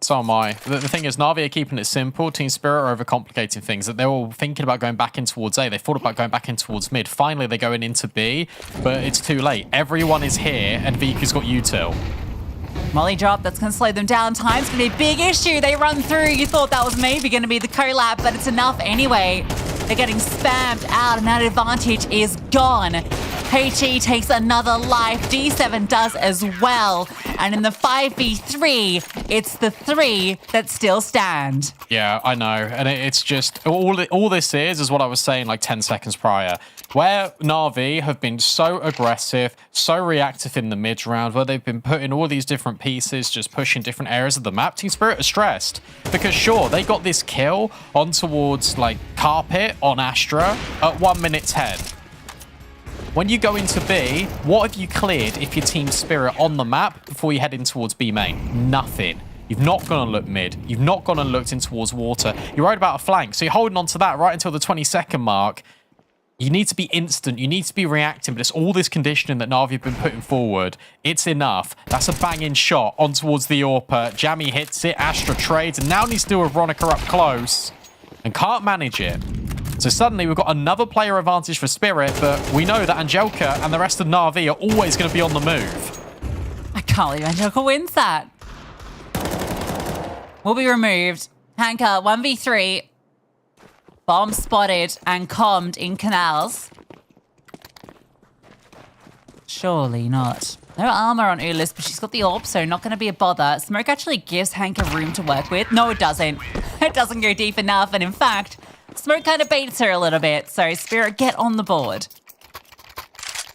So am I. The thing is, Na'Vi are keeping it simple. Team Spirit are overcomplicating things. That they're all thinking about going back in towards A. They thought about going back in towards mid. Finally, they're going into B, but it's too late. Everyone is here, and Viku's got util. Molly drop, that's going to slow them down. Time's going to be a big issue. They run through. You thought that was maybe going to be the collab, but it's enough anyway. They're getting spammed out, and that advantage is gone. HE takes another life. D7 does as well. And in the 5v3, it's the 3 that still stand. Yeah, I know. And it's just, all this is what I was saying like 10 seconds prior. Where Na'Vi have been so aggressive, so reactive in the mid round, where they've been putting all these different pieces, just pushing different areas of the map, Team Spirit are stressed. Because sure, they got this kill on towards like Carpet on Astra at 1 minute 10. When you go into B, what have you cleared if you're Team Spirit on the map before you head in towards B main? Nothing. You've not gone and looked mid. You've not gone and looked in towards water. You're worried about a flank, so you're holding on to that right until the 20-second mark. You need to be instant. You need to be reacting, but it's all this conditioning that Na'Vi have been putting forward. It's enough. That's a banging shot on towards the AWP. Jammy hits it. Astra trades, and now needs to deal with Veronica up close and can't manage it. So suddenly we've got another player advantage for Spirit, but we know that Angelica and the rest of Na'Vi are always going to be on the move. I can't believe Angelica wins that. Will be removed. Hanker, 1v3. Bomb spotted and commed in canals. Surely not. No armor on Ulis, but she's got the AWP, so not going to be a bother. Smoke actually gives Hanker room to work with. No, it doesn't. It doesn't go deep enough, and in fact, Smoke kind of baits her a little bit, so Spirit get on the board.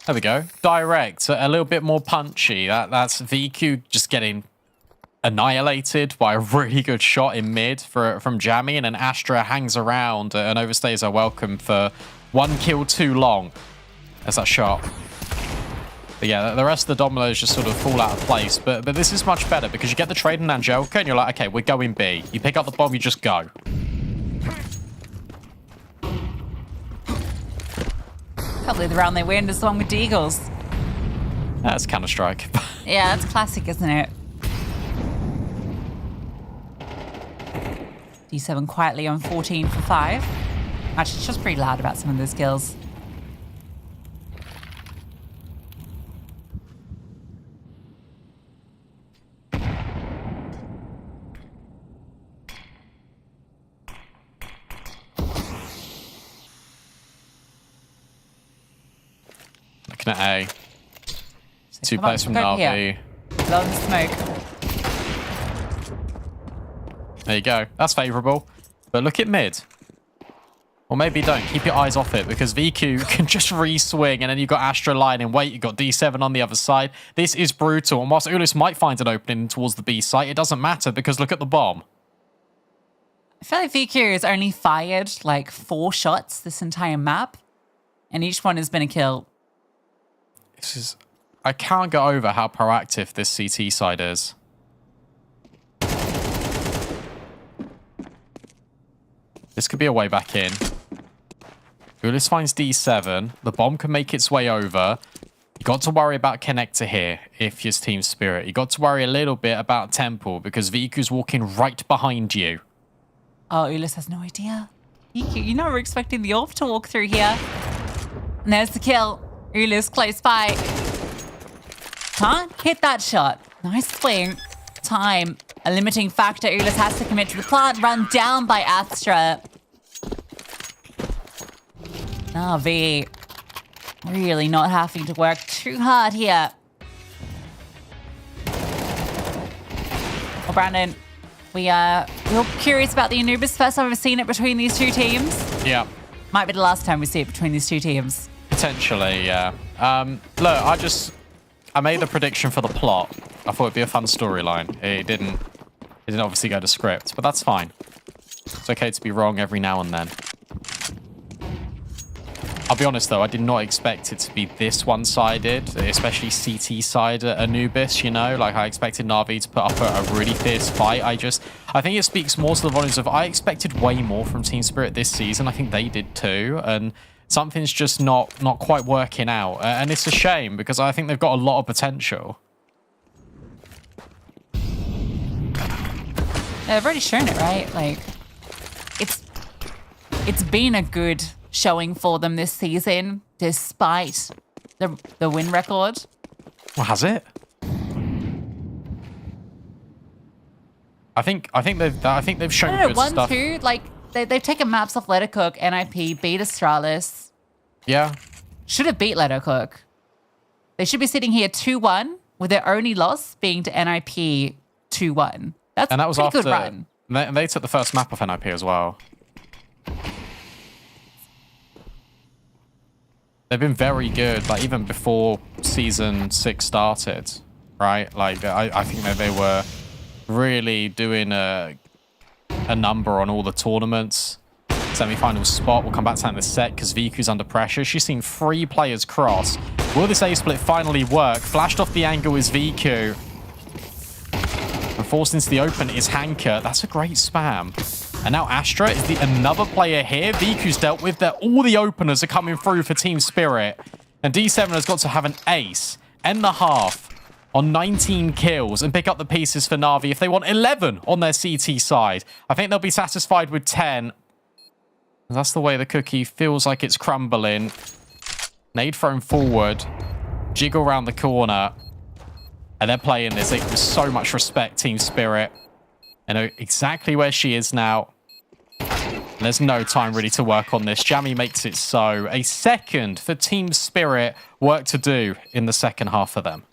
There we go. Direct, a little bit more punchy. That's VQ just getting annihilated by a really good shot in mid from Jammy, and then Astra hangs around and overstays her welcome for 1 kill too long. There's that shot. But yeah, the rest of the dominoes just sort of fall out of place. But this is much better because you get the trade in Angelica and you're like, okay, we're going B. You pick up the bomb, you just go. Probably the round they win is the one with Deagles. That's Counter-Strike. Yeah, that's classic, isn't it? D7 quietly on 14 for 5. Actually, it's just pretty loud about some of those kills. Looking at A. So 2 come on, players from go here. Na'Vi. Blow in the smoke. There you go. That's favourable. But look at mid. Or maybe don't. Keep your eyes off it because VQ can just re-swing and then you've got Astra lying in wait. You've got D7 on the other side. This is brutal. And whilst Ulis might find an opening towards the B site, it doesn't matter because look at the bomb. I feel like VQ has only fired like 4 shots this entire map. And each one has been a kill. This is... I can't get over how proactive this CT side is. This could be a way back in. Ulis finds D7. The bomb can make its way over. You got to worry about connector here if you're Team Spirit. You got to worry a little bit about Temple because VQ's walking right behind you. Oh, Ulis has no idea. You know we're expecting the AWP to walk through here. And there's the kill. Ulis close by. Can't hit that shot. Nice swing. Time. A limiting factor. Ulis has to commit to the plant. Run down by Astra. Na'Vi really not having to work too hard here. Well, Brandon, we're curious about the Anubis. First time we've seen it between these two teams. Yeah. Might be the last time we see it between these two teams. Potentially, yeah. Look, I made the prediction for the plot. I thought it'd be a fun storyline. It didn't obviously go to script, but that's fine. It's okay to be wrong every now and then. I'll be honest though, I did not expect it to be this one-sided, especially CT side at Anubis, you know? Like, I expected Na'Vi to put up a really fierce fight. I think it speaks more to the volumes of, I expected way more from Team Spirit this season. I think they did too, and something's just not quite working out. And it's a shame, because I think they've got a lot of potential. They've already shown it, right? Like, it's been a good showing for them this season, despite the win record. Well, has it? I think they've shown good stuff. 1-2, like they've taken maps off Lettercook, NIP, beat Astralis. Yeah. Should have beat Lettercook. They should be sitting here 2-1 with their only loss being to NIP 2-1. That's And that was a after good run. They took the first map off NIP as well. They've been very good, like even before Season 6 started, right? Like I think that they were really doing a number on all the tournaments. Semi-final spot. We'll come back to that in a sec because Viku's under pressure. She's seen 3 players cross. Will this A-split finally work? Flashed off the angle is Viku. And forced into the open is Hanker. That's a great spam. And now Astra is another player here. Viku's dealt with. All the openers are coming through for Team Spirit. And D7 has got to have an ace. End the half on 19 kills and pick up the pieces for Na'Vi if they want 11 on their CT side. I think they'll be satisfied with 10. That's the way the cookie feels like it's crumbling. Nade thrown forward. Jiggle around the corner. And they're playing this with so much respect, Team Spirit. They know exactly where she is now. And there's no time really to work on this. Jammy makes it so. A second for Team Spirit. Work to do in the second half for them.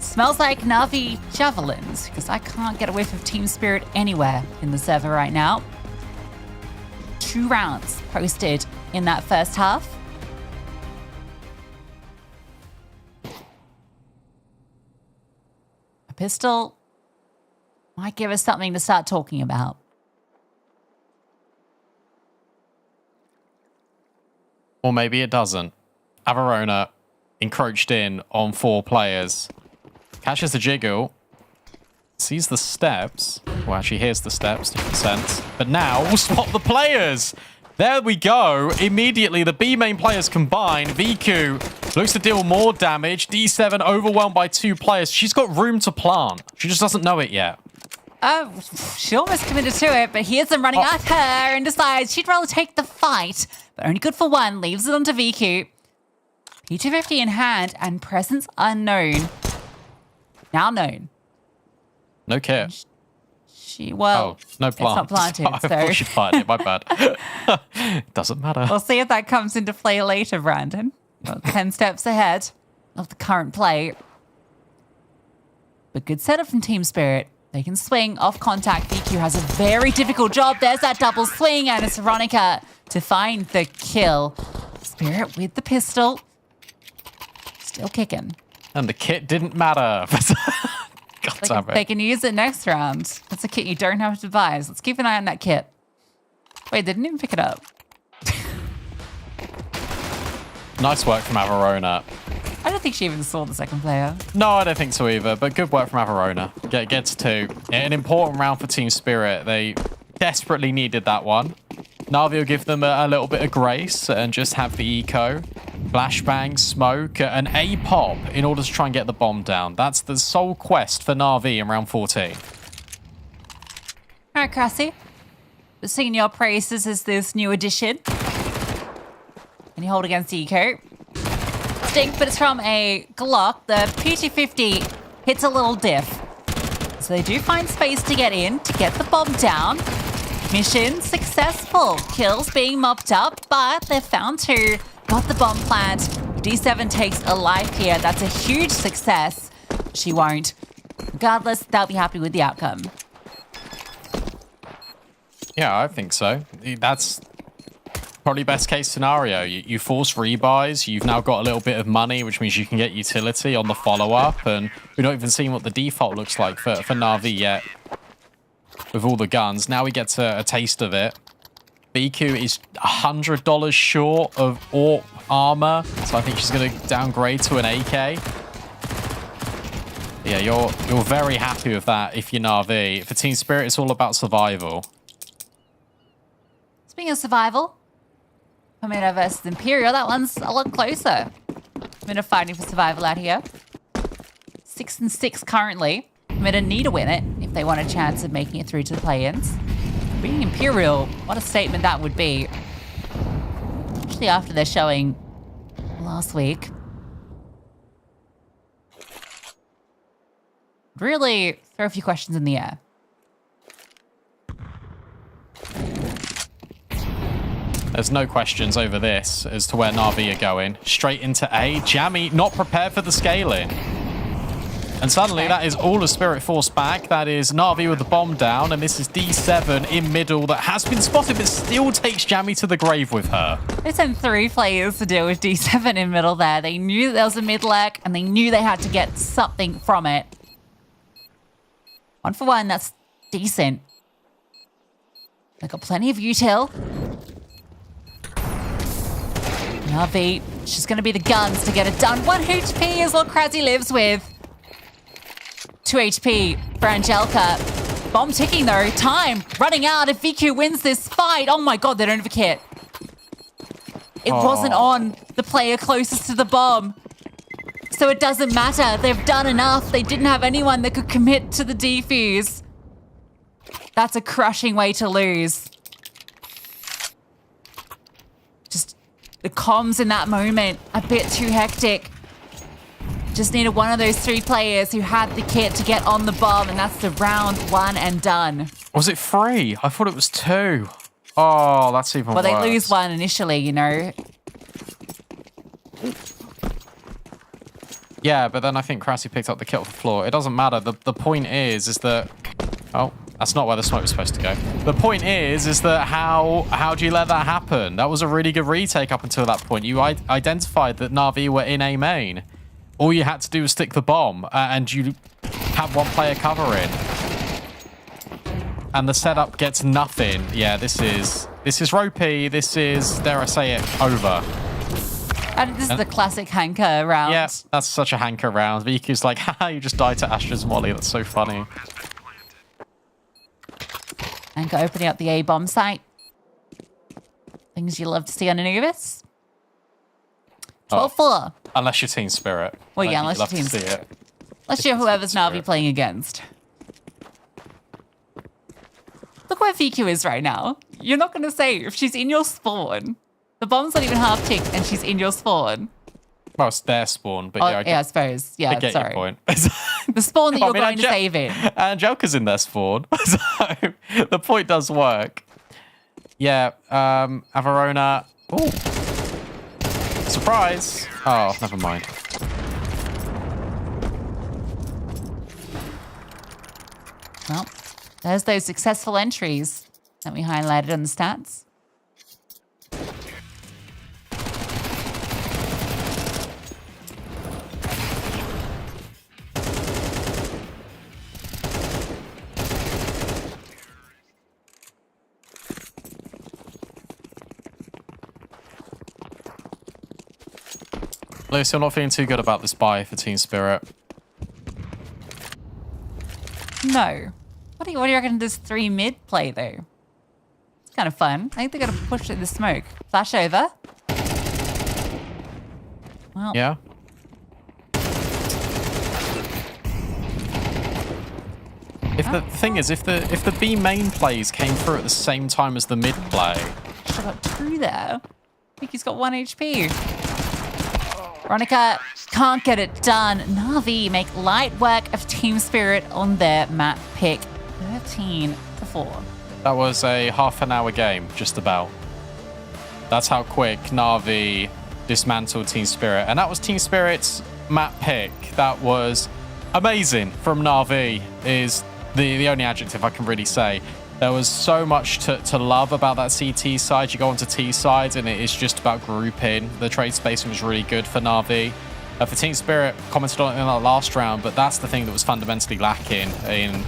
Smells like Na'Vi javelins, because I can't get a whiff of Team Spirit anywhere in the server right now. 2 rounds posted in that first half. A pistol might give us something to start talking about. Or maybe it doesn't. Averona encroached in on 4 players. Catches the jiggle. Sees the steps. Well, actually hears the steps, different sense. But now we'll spot the players. There we go. Immediately, the B main players combine. VQ looks to deal more damage. D7 overwhelmed by 2 players. She's got room to plant. She just doesn't know it yet. She almost committed to it, but here's them running at her and decides she'd rather take the fight. But only good for 1. Leaves it onto VQ. P250 in hand and presence unknown. Now known. No kit. Well, no it's plant. not planted, I so. thought she planted it. My bad. Doesn't matter. We'll see if that comes into play later, Brandon. About 10 steps ahead of the current play. But good setup from Team Spirit. They can swing off contact. VQ has a very difficult job. There's that double swing, and it's Veronica to find the kill. Spirit with the pistol. Still kicking. And the kit didn't matter. God damn it. They can use it next round. That's a kit you don't have to buy. So let's keep an eye on that kit. Wait, they didn't even pick it up. Nice work from Averona. I don't think she even saw the second player. No, I don't think so either, but good work from Averona. Gets 2. An important round for Team Spirit. They desperately needed that one. Na'Vi will give them a little bit of grace and just have the eco. Flashbang, smoke, and a pop in order to try and get the bomb down. That's the sole quest for Na'Vi in round 14. All right, Cressy. We're singing your praises as this new addition. And you hold against the eco. Stink, but it's from a Glock. The P250 hits a little diff. So they do find space to get in, to get the bomb down. Mission successful. Kills being mopped up, but they're found to. Got the bomb plant. D7 takes a life here. That's a huge success. She won't. Regardless, they'll be happy with the outcome. Yeah, I think so. That's probably best case scenario. You force rebuys. You've now got a little bit of money, which means you can get utility on the follow-up. And we're not even seeing what the default looks like for Na'Vi yet. With all the guns. Now we get a taste of it. BQ is $100 short of AWP armor, so I think she's going to downgrade to an AK. Yeah, you're very happy with that if you're Na'Vi. For Team Spirit, it's all about survival. Speaking of survival, Pomino versus Imperial, that one's a lot closer. Pomino fighting for survival out here. 6-6 currently. Pomino need to win it if they want a chance of making it through to the play-ins. Being Imperial, what a statement that would be. Especially after their showing last week. Really throw a few questions in the air. There's no questions over this as to where Na'Vi are going. Straight into A. Jammy not prepared for the scaling. And suddenly that is all of Spirit Force back. That is Na'Vi with the bomb down. And this is D7 in middle that has been spotted but still takes Jammy to the grave with her. They sent 3 players to deal with D7 in middle there. They knew that there was a mid-lurk and they knew they had to get something from it. 1 for 1, that's decent. They got plenty of util. Na'Vi, she's going to be the guns to get it done. 1 HP is what Krasy lives with. 2 HP for Angelica. Bomb ticking though. Time running out if VQ wins this fight. Oh my god, they don't have a kit. It wasn't on the player closest to the bomb. So it doesn't matter. They've done enough. They didn't have anyone that could commit to the defuse. That's a crushing way to lose. Just the comms in that moment, a bit too hectic. Just needed one of those 3 players who had the kit to get on the bomb, and that's the round 1 and done. Was it 3? I thought it was 2. Oh, that's even worse. Well, they lose 1 initially, you know. Yeah, but then I think Krasi picked up the kill off the floor. It doesn't matter. The point is that... Oh, that's not where the smoke was supposed to go. The point is that how do you let that happen? That was a really good retake up until that point. You identified that Na'Vi were in A main. All you had to do was stick the bomb, and you have one player covering. And the setup gets nothing. Yeah, this is ropey. This is, dare I say it, over. And this is the classic Hanker round. Yeah, that's such a Hanker round. Viku's like, haha, you just died to Astra's molly. That's so funny. Hanker opening up the A bomb site. Things you love to see on Anubis. 12-4. Unless you're Team Spirit. Well, yeah, unless you'd love you're to Team see it. Unless you're whoever's Na'Vi playing against. Look where VQ is right now. You're not going to save. She's in your spawn. The bomb's not even half ticked and she's in your spawn. Well, it's their spawn, but yeah, I suppose. Yeah, I get sorry. your point. The spawn that you're going to save in. And Joker's in their spawn, so the point does work. Yeah, Averona. Ooh. Surprise. Oh, never mind. Well, there's those successful entries that we highlighted on the stats. Lucy, I'm not feeling too good about this buy for Team Spirit. No. What do you reckon this 3 mid play, though? It's kind of fun. I think they're going to push it in the smoke. Flash over. Well. Yeah. If the thing is, if the B main plays came through at the same time as the mid play. Should have got 2 there. I think he's got 1 HP. Veronica can't get it done. Na'Vi make light work of Team Spirit on their map pick. 13-4. That was a half an hour game, just about. That's how quick Na'Vi dismantled Team Spirit. And that was Team Spirit's map pick. That was amazing from Na'Vi is the only adjective I can really say. There was so much to love about that CT side. You go onto T sides and it is just about grouping. The trade spacing was really good for Na'Vi. For Team Spirit, commented on it in that last round, but that's the thing that was fundamentally lacking in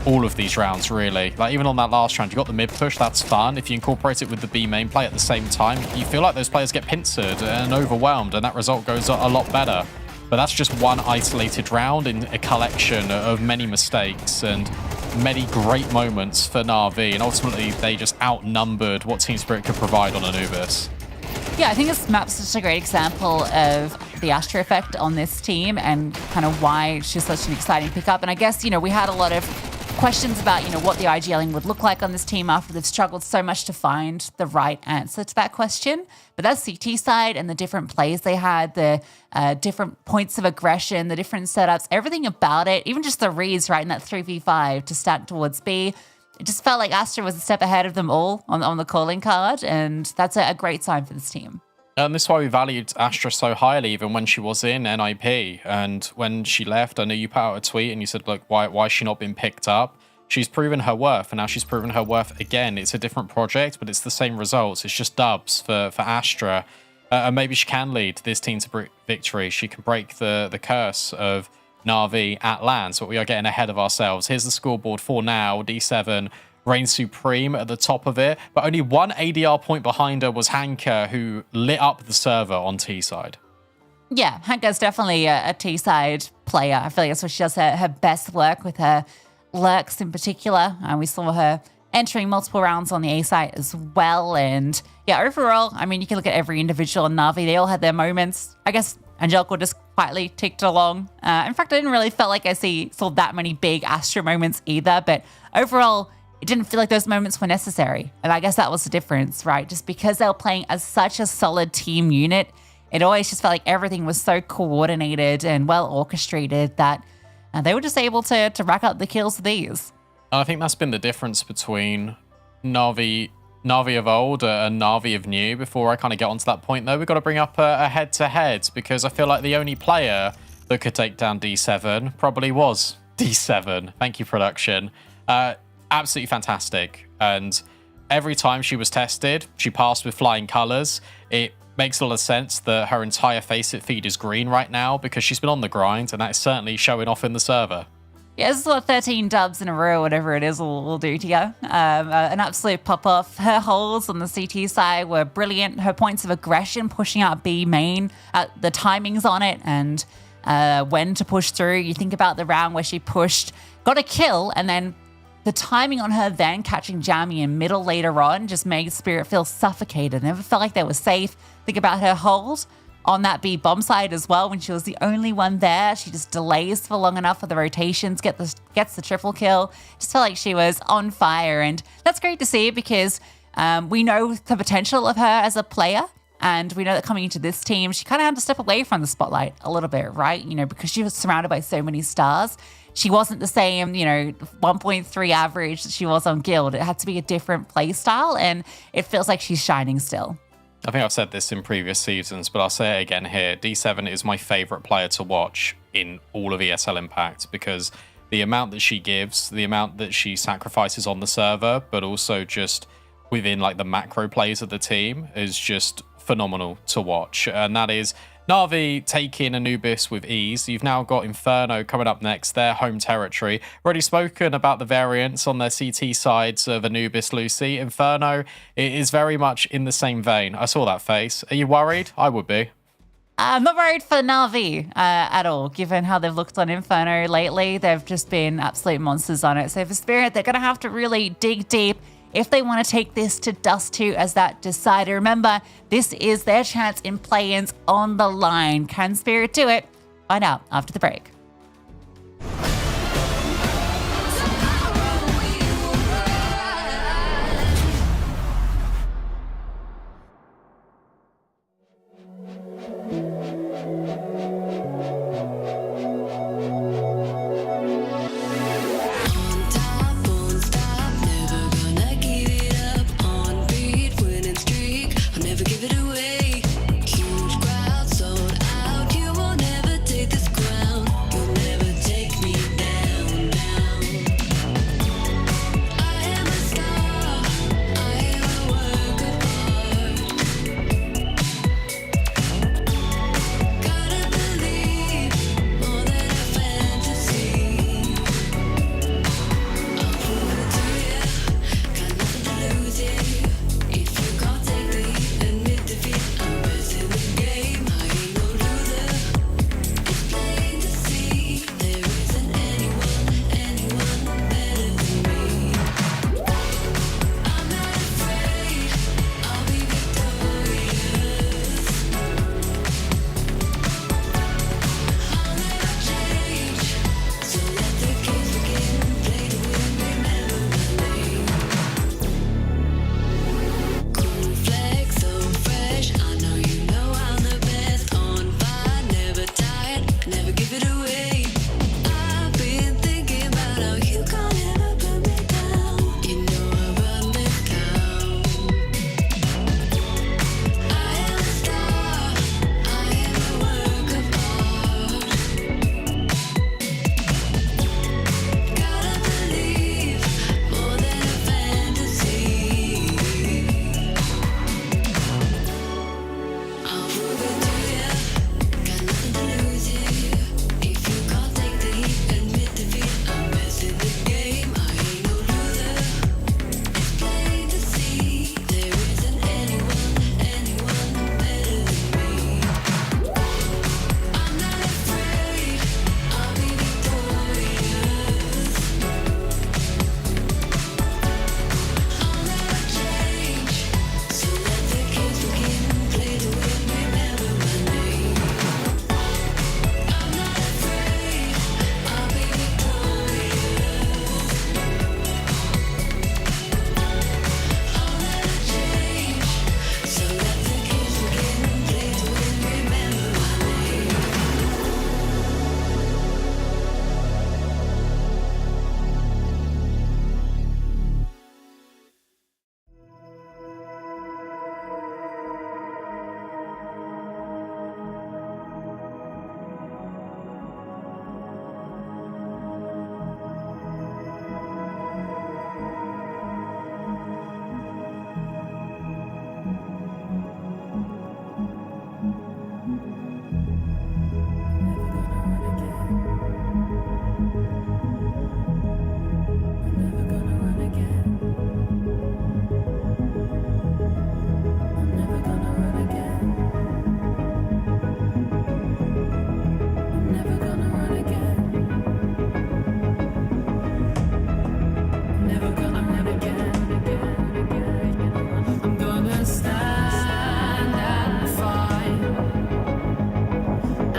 all of these rounds, really. Like, even on that last round, you got the mid push, that's fun. If you incorporate it with the B main play at the same time, you feel like those players get pincered and overwhelmed, and that result goes a lot better. But that's just one isolated round in a collection of many mistakes and many great moments for Na'Vi, and ultimately they just outnumbered what Team Spirit could provide on Anubis. Yeah, I think this map's just a great example of the Astra effect on this team and kind of why she's such an exciting pickup. And I guess, we had a lot of questions about, what the IGLing would look like on this team after they've struggled so much to find the right answer to that question. But that CT side and the different plays they had, the different points of aggression, the different setups, everything about it, even just the reads right in that 3v5 to start towards B, it just felt like Astra was a step ahead of them all on the calling card, and that's a great sign for this team. And this is why we valued Astra so highly, even when she was in NIP. And when she left, I know you put out a tweet and you said, look, why has she not been picked up? She's proven her worth, and now she's proven her worth again. It's a different project, but it's the same results. It's just dubs for Astra. And maybe she can lead this team to victory. She can break the curse of Na'Vi at LAN, but we are getting ahead of ourselves. Here's the scoreboard for now. D7 reigns supreme at the top of it, but only one ADR point behind her was Hanker, who lit up the server on T side. Yeah, Hanker's definitely a T side player. I feel like that's where she does her best work with her lurks in particular. We saw her entering multiple rounds on the A side as well. And yeah, overall, I mean, you can look at every individual in Na'Vi. They all had their moments. I guess Angelical just quietly ticked along. In fact, I didn't really feel like I saw that many big Astra moments either. But overall, it didn't feel like those moments were necessary. And I guess that was the difference, right? Just because they were playing as such a solid team unit, it always just felt like everything was so coordinated and well orchestrated that they were just able to rack up the kills with these. I think that's been the difference between Na'Vi of old and Na'Vi of new. Before I kind of get onto that point, though, we've got to bring up a head-to-head, because I feel like the only player that could take down D7 probably was D7. Thank you, production. Absolutely fantastic. And every time she was tested, she passed with flying colors. It makes a lot of sense that her entire Faceit feed is green right now because she's been on the grind, and that is certainly showing off in the server. Yeah, this is what 13 dubs in a row, whatever it is, will do to you. An absolute pop-off. Her holds on the CT side were brilliant. Her points of aggression, pushing out B main, the timings on it, and when to push through. You think about the round where she pushed, got a kill, and then the timing on her then catching Jamie in middle later on just made Spirit feel suffocated. Never felt like they were safe. Think about her hold on that B bomb side as well when she was the only one there. She just delays for long enough for the rotations, gets the triple kill. Just felt like she was on fire, and that's great to see because we know the potential of her as a player. And we know that coming into this team, she kind of had to step away from the spotlight a little bit, right? You know, because she was surrounded by so many stars. She wasn't the same, 1.3 average that she was on Guild. It had to be a different play style, and it feels like she's shining still. I think I've said this in previous seasons, but I'll say it again here. D7 is my favorite player to watch in all of ESL Impact because the amount that she gives, the amount that she sacrifices on the server, but also just within like the macro plays of the team is just phenomenal to watch. And that is Na'Vi taking Anubis with ease. You've now got Inferno coming up next, their home territory. Already spoken about the variants on their CT sides of Anubis, Lucy. Inferno is very much in the same vein. I saw that face. Are you worried? I would be. I'm not worried for Na'Vi at all, given how they've looked on Inferno lately. They've just been absolute monsters on it. So for Spirit, they're going to have to really dig deep if they want to take this to Dust 2 as that decider. Remember, this is their chance in play-ins on the line. Can Spirit do it? Find out after the break.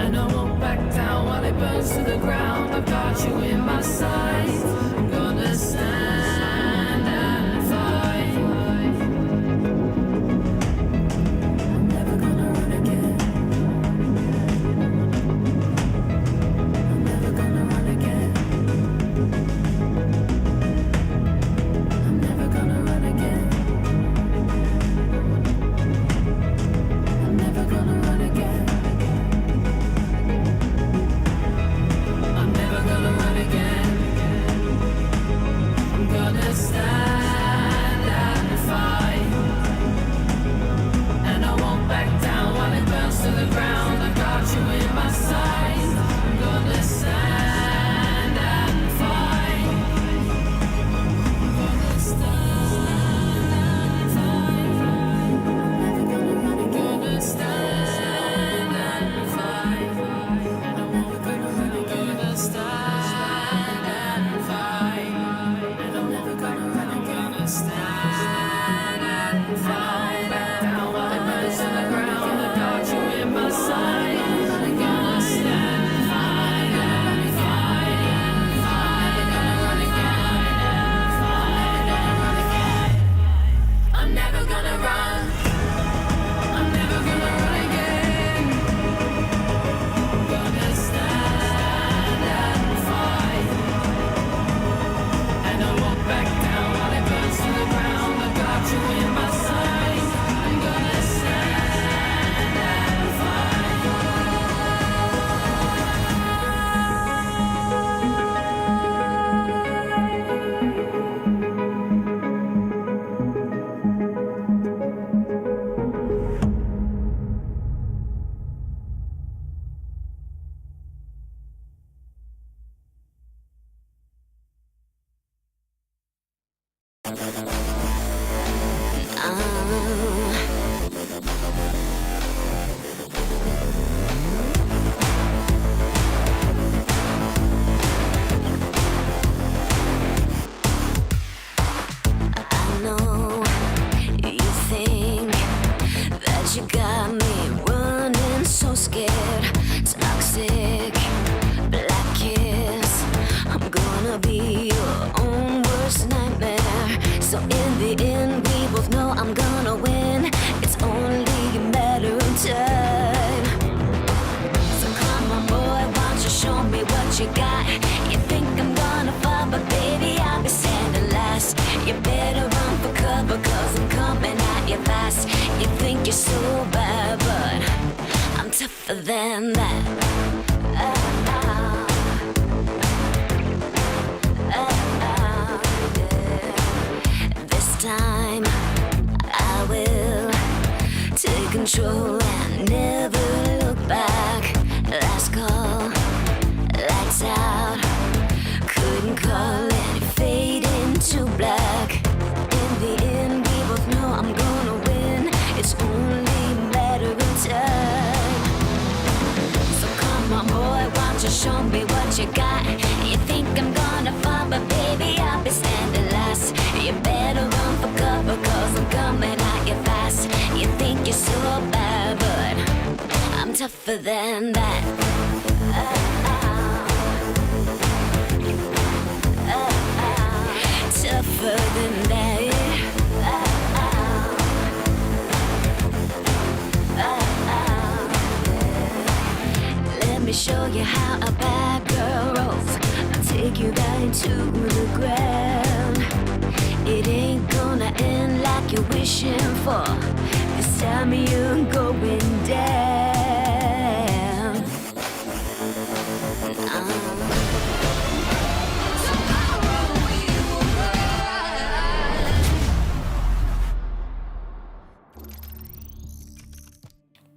And I won't back down while it burns to the ground. I've got you in my sights. I'm gonna stand and fight. I'm never gonna run again. I'm never gonna run again. I'm never gonna run again. I'm never gonna run again. I'm never gonna run again. I'm gonna stand and fight. And I won't back down while it burns to the ground. I've got you in my sights. I'm gonna stand and fight. I'm gonna stand and fight. I'm never gonna run again. Gonna stand and fight. I'm never gonna run again. Gonna stand and fight. And I'm never gonna run again. Gonna stand and fight. Back down while it burns to the ground. I've got you in my sight. I'm gonna stand and fight. And fight and fight. I'm never gonna run again. Fight and run again. I'm never gonna run. I'm never gonna run again. I'm gonna stand and fight. And I won't back down while it burns to the ground. I've got you in my sights. I'm gonna stand and fight. I know you think that you got me running so scared. Toxic, black kiss. I'm gonna be your own worst nightmare. So in the end, we both know I'm gonna win. It's only a matter of time. So come on, boy, why don't you show me what you got? You think I'm gonna fall, but baby, I'll be standing last. You better run for cover, cause I'm coming at you fast. You think you're so bad, but I'm tougher than that. Yeah. This time I will take control and never look back. Last call, lights out. Couldn't call it fade into black. In the end, we both know I'm gonna win. It's only a matter of time. So come on, boy, why don't you show me what you got? You think I'm gonna fall, but baby, I'll be standing last. You better run for cover, cause I'm coming at you fast. You think you're so bad, but I'm tougher than that. Tougher than that. Let me show you how a bad girl rolls. I'll take you right to the ground. It ain't gonna end like you're wishing for. This time you're going down.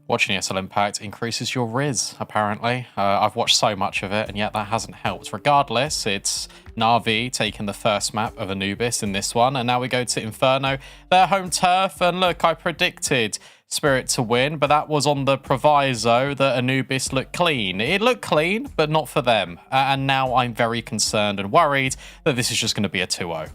Watching ESL Impact increases your Riz, apparently. I've watched so much of it, and yet that hasn't helped. Regardless, it's Na'Vi taking the first map of Anubis in this one, and now we go to Inferno, their home turf. And look, I predicted Spirit to win, but that was on the proviso that Anubis looked clean. It looked clean, but not for them. And now I'm very concerned and worried that this is just going to be a 2-0.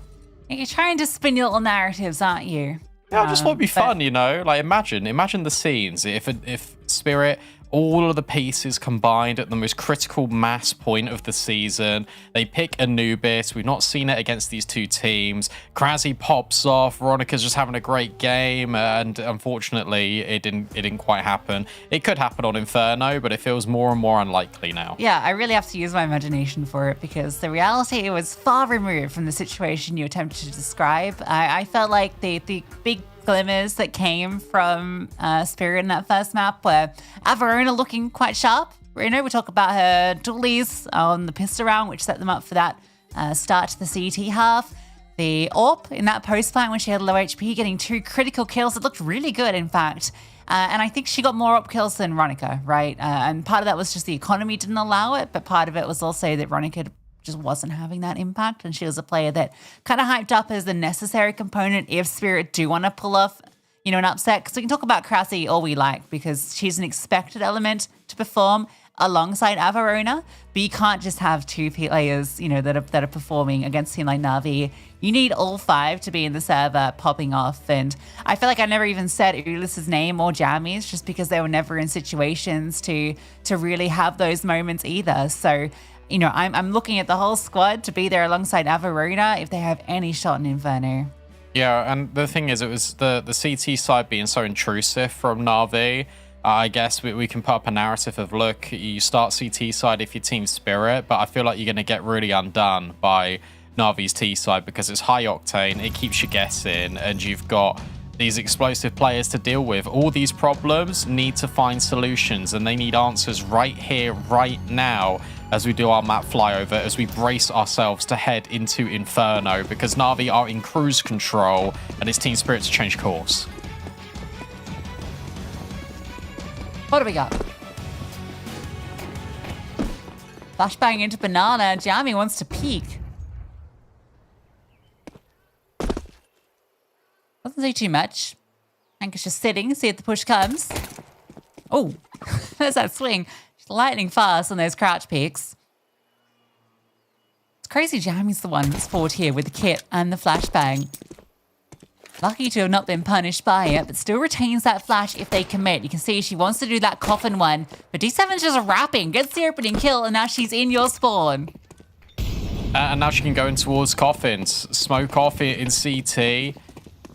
You're trying to spin your little narratives, aren't you? Yeah, I just thought it'd be fun, you know? Like, imagine the scenes. If Spirit all of the pieces combined at the most critical mass point of the season. They pick Anubis. We've not seen it against these two teams. Krasi pops off. Veronica's just having a great game, and unfortunately, it didn't quite happen. It could happen on Inferno, but it feels more and more unlikely now. Yeah, I really have to use my imagination for it because the reality was far removed from the situation you attempted to describe. I felt like the big glimmers that came from Spirit in that first map were Averona looking quite sharp. You know, we talk about her dualies on the pistol round, which set them up for that start to the CT half. The AWP in that post fight when she had low HP, getting 2 critical kills. It looked really good, in fact. And I think she got more AWP kills than Ronica, right? And part of that was just the economy didn't allow it, but part of it was also that Ronica just wasn't having that impact, and she was a player that kind of hyped up as the necessary component if Spirit do want to pull off, you know, an upset. Because we can talk about Krasi all we like because she's an expected element to perform alongside Averona, but you can't just have 2 players, you know, that are performing against a team like Na'Vi. You need all 5 to be in the server popping off, and I feel like I never even said Ulis's name or Jammy's just because they were never in situations to really have those moments either. So, you know, I'm looking at the whole squad to be there alongside Averona if they have any shot in Inferno. Yeah, and the thing is, it was the CT side being so intrusive from Na'Vi. I guess we can put up a narrative of, look, you start CT side if you're Team Spirit, but I feel like you're going to get really undone by Na'Vi's T side because it's high octane, it keeps you guessing, and you've got these explosive players to deal with. All these problems need to find solutions, and they need answers right here, right now, as we do our map flyover, as we brace ourselves to head into Inferno, because Na'Vi are in cruise control, and it's Team Spirit to change course. What do we got? Flashbang into Banana. Jamie wants to peek. Doesn't say too much. Hank is just sitting, see if the push comes. Oh, there's that swing. She's lightning fast on those crouch peeks. It's crazy Jamie's the one that's forward here with the kit and the flashbang. Lucky to have not been punished by it, but still retains that flash if they commit. You can see she wants to do that coffin one, but D7's just wrapping, gets the opening kill, and now she's in your spawn. And now she can go in towards coffins. Smoke off in CT.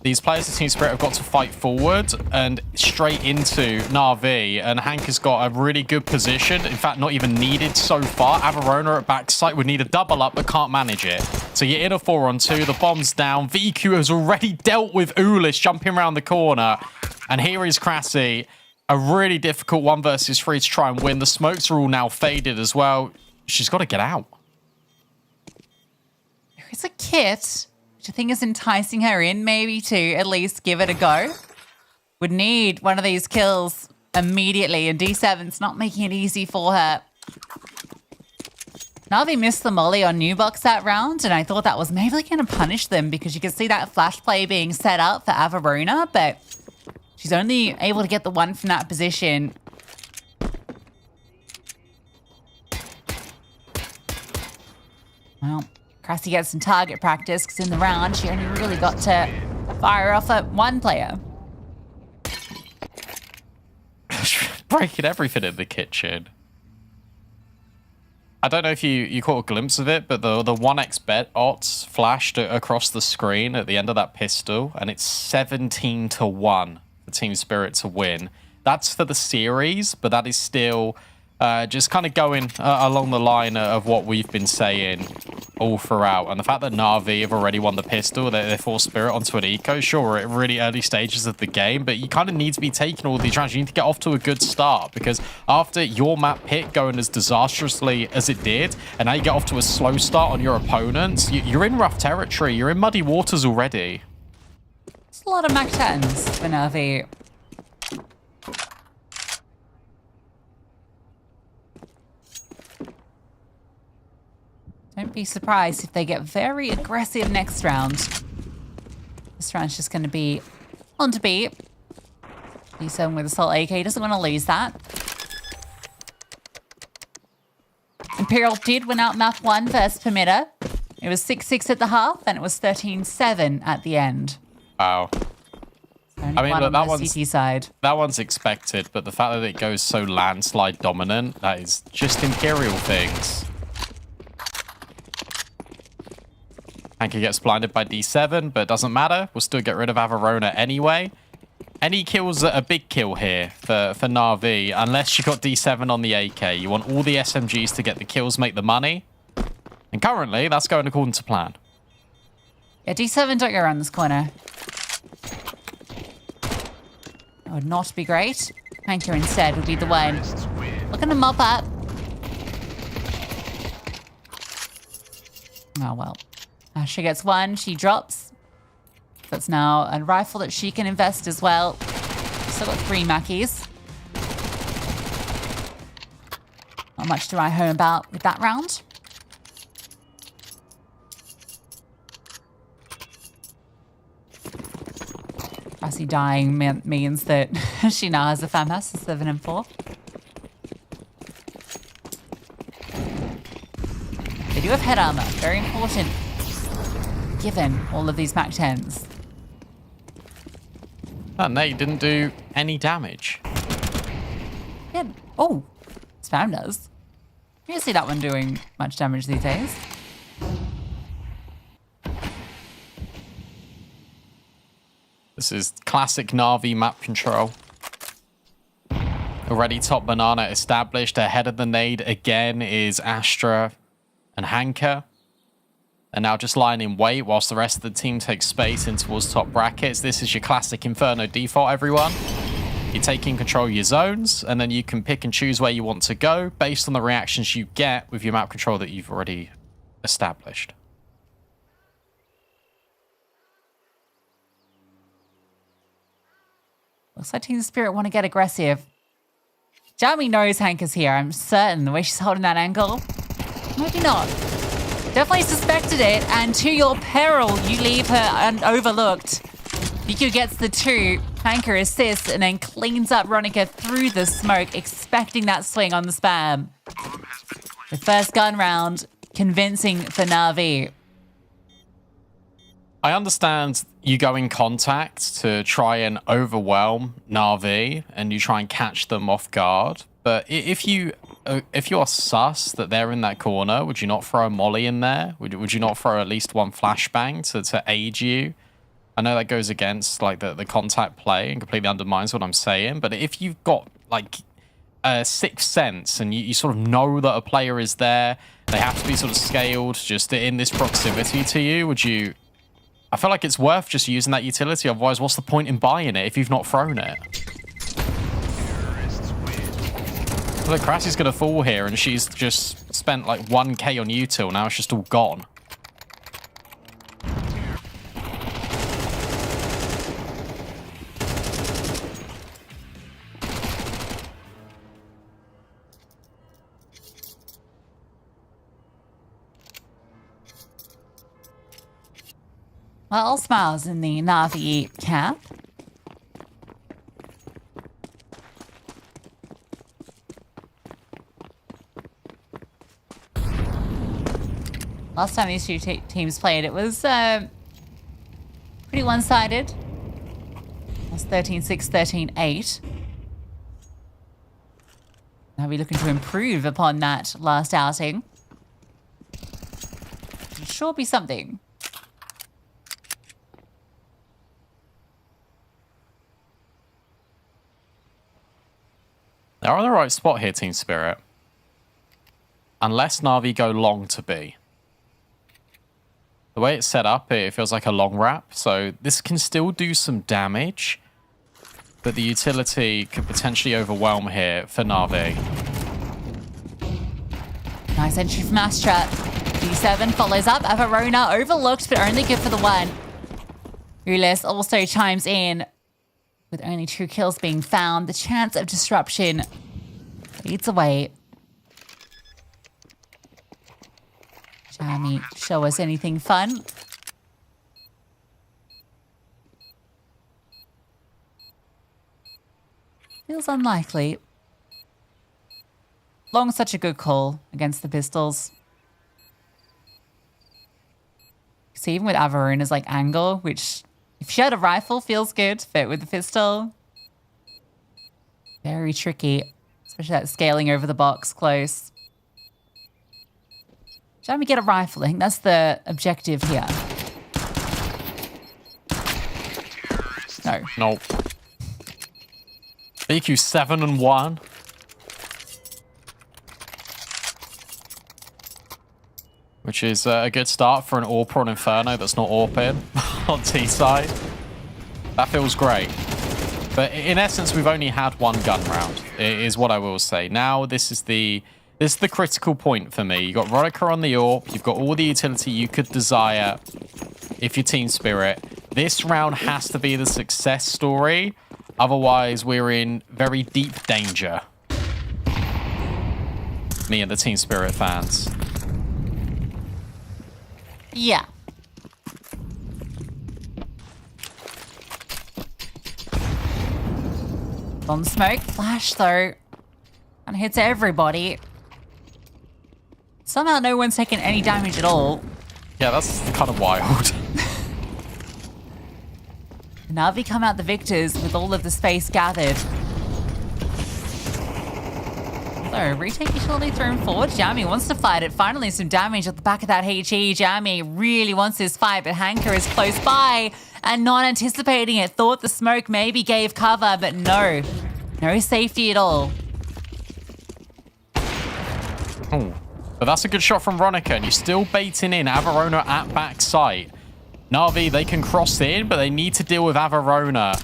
These players of Team Spirit have got to fight forward and straight into Na'Vi, and Hank has got a really good position. In fact, not even needed so far. Averona at backside would need a double up, but can't manage it. So you're in a 4-on-2. The bomb's down. VQ has already dealt with Ulis jumping around the corner. And here is Krasi. A really difficult 1 versus 3 to try and win. The smokes are all now faded as well. She's got to get out. There is a kit, which I think is enticing her in maybe to at least give it a go. Would need one of these kills immediately, and D7's not making it easy for her. Na'Vi missed the molly on New Box that round, and I thought that was maybe going to punish them because you could see that flash play being set up for Averona, but she's only able to get the one from that position. Well, Krasi gets some target practice because in the round, she only really got to fire off at one player. Breaking everything in the kitchen. I don't know if you caught a glimpse of it, but the 1x bet odds flashed across the screen at the end of that pistol, and it's 17-1 for Team Spirit to win. That's for the series, but that is still just kind of going along the line of what we've been saying all throughout. And the fact that Na'Vi have already won the pistol, they forced Spirit onto an eco, sure, we're at really early stages of the game, but you kind of need to be taking all these rounds. You need to get off to a good start, because after your map pick going as disastrously as it did, and now you get off to a slow start on your opponents, you're in rough territory. You're in muddy waters already. It's a lot of Mac 10s for Na'Vi. Don't be surprised if they get very aggressive next round. This round's just going to be on to beat. D7 with Assault AK doesn't want to lose that. Imperial did win out map 1 versus Permitter. It was 6-6 at the half, and it was 13-7 at the end. Wow. Only I mean, one look, on the CT side. that one's expected, but the fact that it goes so landslide dominant, that is just Imperial things. Hanky gets blinded by D7, but it doesn't matter. We'll still get rid of Averona anyway. Any kills are a big kill here for Na'Vi, unless you got D7 on the AK. You want all the SMGs to get the kills, make the money. And currently, that's going according to plan. Yeah, D7, don't go around this corner. That would not be great. Hanker instead would be the one looking to mop up. Oh, well. She gets one. She drops. That's now a rifle that she can invest as well. Still got 3 Mackies. Not much to write home about with that round. Assy dying means that she now has a FAMAS, 7 and 4. They do have head armor, very important given all of these Mac 10s. That nade didn't do any damage. Yeah. Oh, Spam does. You don't see that one doing much damage these days. This is classic Na'Vi map control. Already top banana established. Ahead of the nade again is Astra and Hanker. And now just lying in wait whilst the rest of the team takes space in towards top brackets. This is your classic Inferno default, everyone. You're taking control of your zones, and then you can pick and choose where you want to go based on the reactions you get with your map control that you've already established. Looks like Team Spirit want to get aggressive. Jamie knows Hank is here. I'm certain the way she's holding that angle. Maybe not. Definitely suspected it, and to your peril, you leave her overlooked. Biku gets the 2, Hanker assists, and then cleans up Ronica through the smoke, expecting that swing on the spam. The first gun round, convincing for Na'Vi. I understand you go in contact to try and overwhelm Na'Vi, and you try and catch them off guard, but if you're sus that they're in that corner, would you not throw a molly in there? Would you not throw at least one flashbang to aid you? I know that goes against like the contact play and completely undermines what I'm saying, but if you've got like a sixth sense and you sort of know that a player is there, they have to be sort of scaled just in this proximity to you, would you... I feel like it's worth just using that utility, otherwise what's the point in buying it if you've not thrown it? Look, Crassy's going to fall here, and she's just spent like 1k on util. Now it's just all gone. Well, all smiles in the Na'Vi camp. Last time these two teams played, it was pretty one-sided. It was 13-6, 13-8. Now we're looking to improve upon that last outing. It'll sure be something. They're on the right spot here, Team Spirit. Unless Na'Vi go long to B. The way it's set up, it feels like a long wrap, so this can still do some damage, but the utility could potentially overwhelm here for Na'Vi. Nice entry from Astra. D7 follows up. Averona overlooked, but only good for the 1. Ulis also chimes in. With only 2 kills being found, the chance of disruption leads away. Jamie, show us anything fun. Feels unlikely. Long's such a good call against the pistols. See, even with Averona's like angle, which If she had a rifle, feels good. Fit with the pistol. Very tricky. Especially that scaling over the box close. Jamie get a rifle. I think that's the objective here. No. Nope. BQ 7-1. Which is a good start for an AWP or an Inferno that's not AWPing on T side. That feels great. But in essence, we've only had one gun round, is what I will say. Now, this is the critical point for me. You've got Ronica on the AWP. You've got all the utility you could desire if you're Team Spirit. This round has to be the success story. Otherwise, we're in very deep danger. Me and the Team Spirit fans. Yeah. On smoke, flash though. And hits everybody. Somehow no one's taken any damage at all. Yeah, that's kind of wild. Na'Vi come out the victors with all of the space gathered. So, retake utility thrown forward. Jamie wants to fight it. Finally, some damage at the back of that HE. Jamie really wants this fight, but Hanker is close by and not anticipating it. Thought the smoke maybe gave cover, but no. No safety at all. Oh, but that's a good shot from Ronica, and you're still baiting in Averona at back site. Na'Vi, they can cross in, but they need to deal with Averona.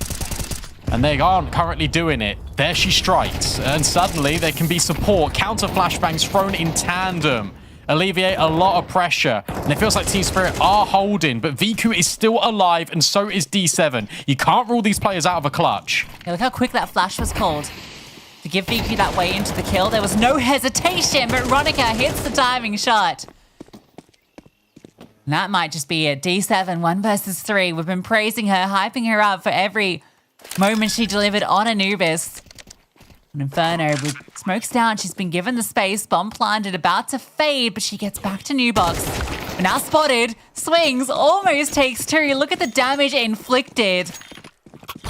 And they aren't currently doing it. There she strikes. And suddenly there can be support. Counter flashbangs thrown in tandem. Alleviate a lot of pressure. And it feels like Team Spirit are holding, but VQ is still alive, and so is D7. You can't rule these players out of a clutch. Yeah, look how quick that flash was called. To give VQ that way into the kill, there was no hesitation, but Ronica hits the timing shot. And that might just be it. D7, 1 versus 3. We've been praising her, hyping her up for every moment she delivered on Anubis. An Inferno with smokes down. She's been given the space. Bomb planted, about to fade, but she gets back to new box. But now spotted. Swings, almost takes 2. Look at the damage inflicted.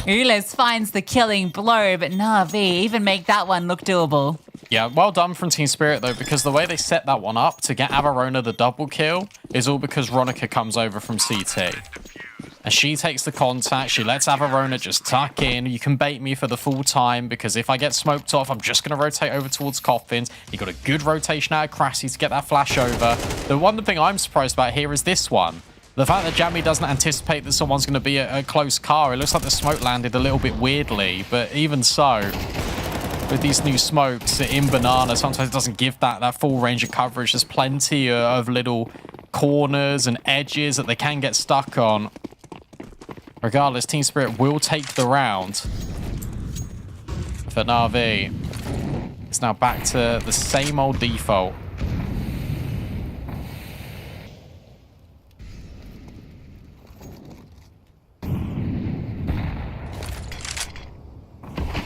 Ules finds the killing blow, but Na'Vi even make that one look doable. Yeah, well done from Team Spirit, though, because the way they set that one up to get Averona the double kill is all because Ronica comes over from CT. And she takes the contact. She lets Averona just tuck in. You can bait me for the full time, because if I get smoked off, I'm just going to rotate over towards Coffins. You got a good rotation out of Crassi to get that flash over. The one thing I'm surprised about here is this one. The fact that Jamie doesn't anticipate that someone's going to be a close car. It looks like the smoke landed a little bit weirdly, but even so, with these new smokes in Banana, sometimes it doesn't give that full range of coverage. There's plenty of little corners and edges that they can get stuck on. Regardless, Team Spirit will take the round. For Na'Vi, it's now back to the same old default.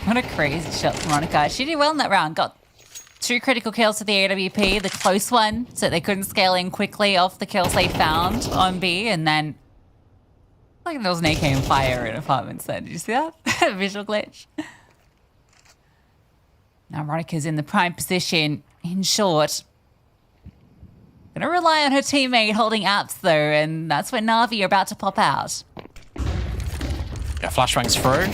What a crazy shot from Ronica. She did well in that round. Got 2 critical kills to the AWP, the close one, so they couldn't scale in quickly off the kills they found on B, and then like there was an AK on fire in apartments there. Did you see that? Visual glitch. Now Ronica's in the prime position, in short. Gonna rely on her teammate holding apps though, and that's when Na'Vi are about to pop out. Yeah, flashbangs through.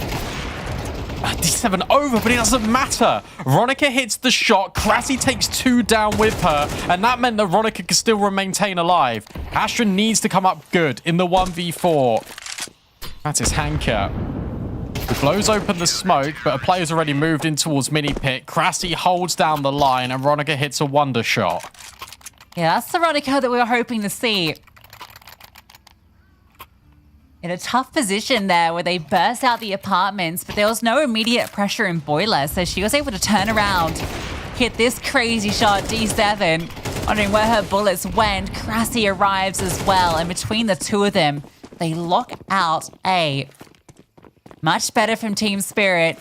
D7 over, but it doesn't matter. Ronica hits the shot. Crassi takes 2 down with her, and that meant that Ronica could still maintain alive. Astra needs to come up good in the 1v4. That is Hanker. He blows open the smoke, but a player's already moved in towards mini pit. Crassi holds down the line, and Ronica hits a wonder shot. Yeah, that's the Ronica that we were hoping to see. In a tough position there where they burst out the apartments, but there was no immediate pressure in Boiler, so she was able to turn around, hit this crazy shot, D7, wondering where her bullets went. Crassi arrives as well, and between the two of them, they lock out A. Much better from Team Spirit.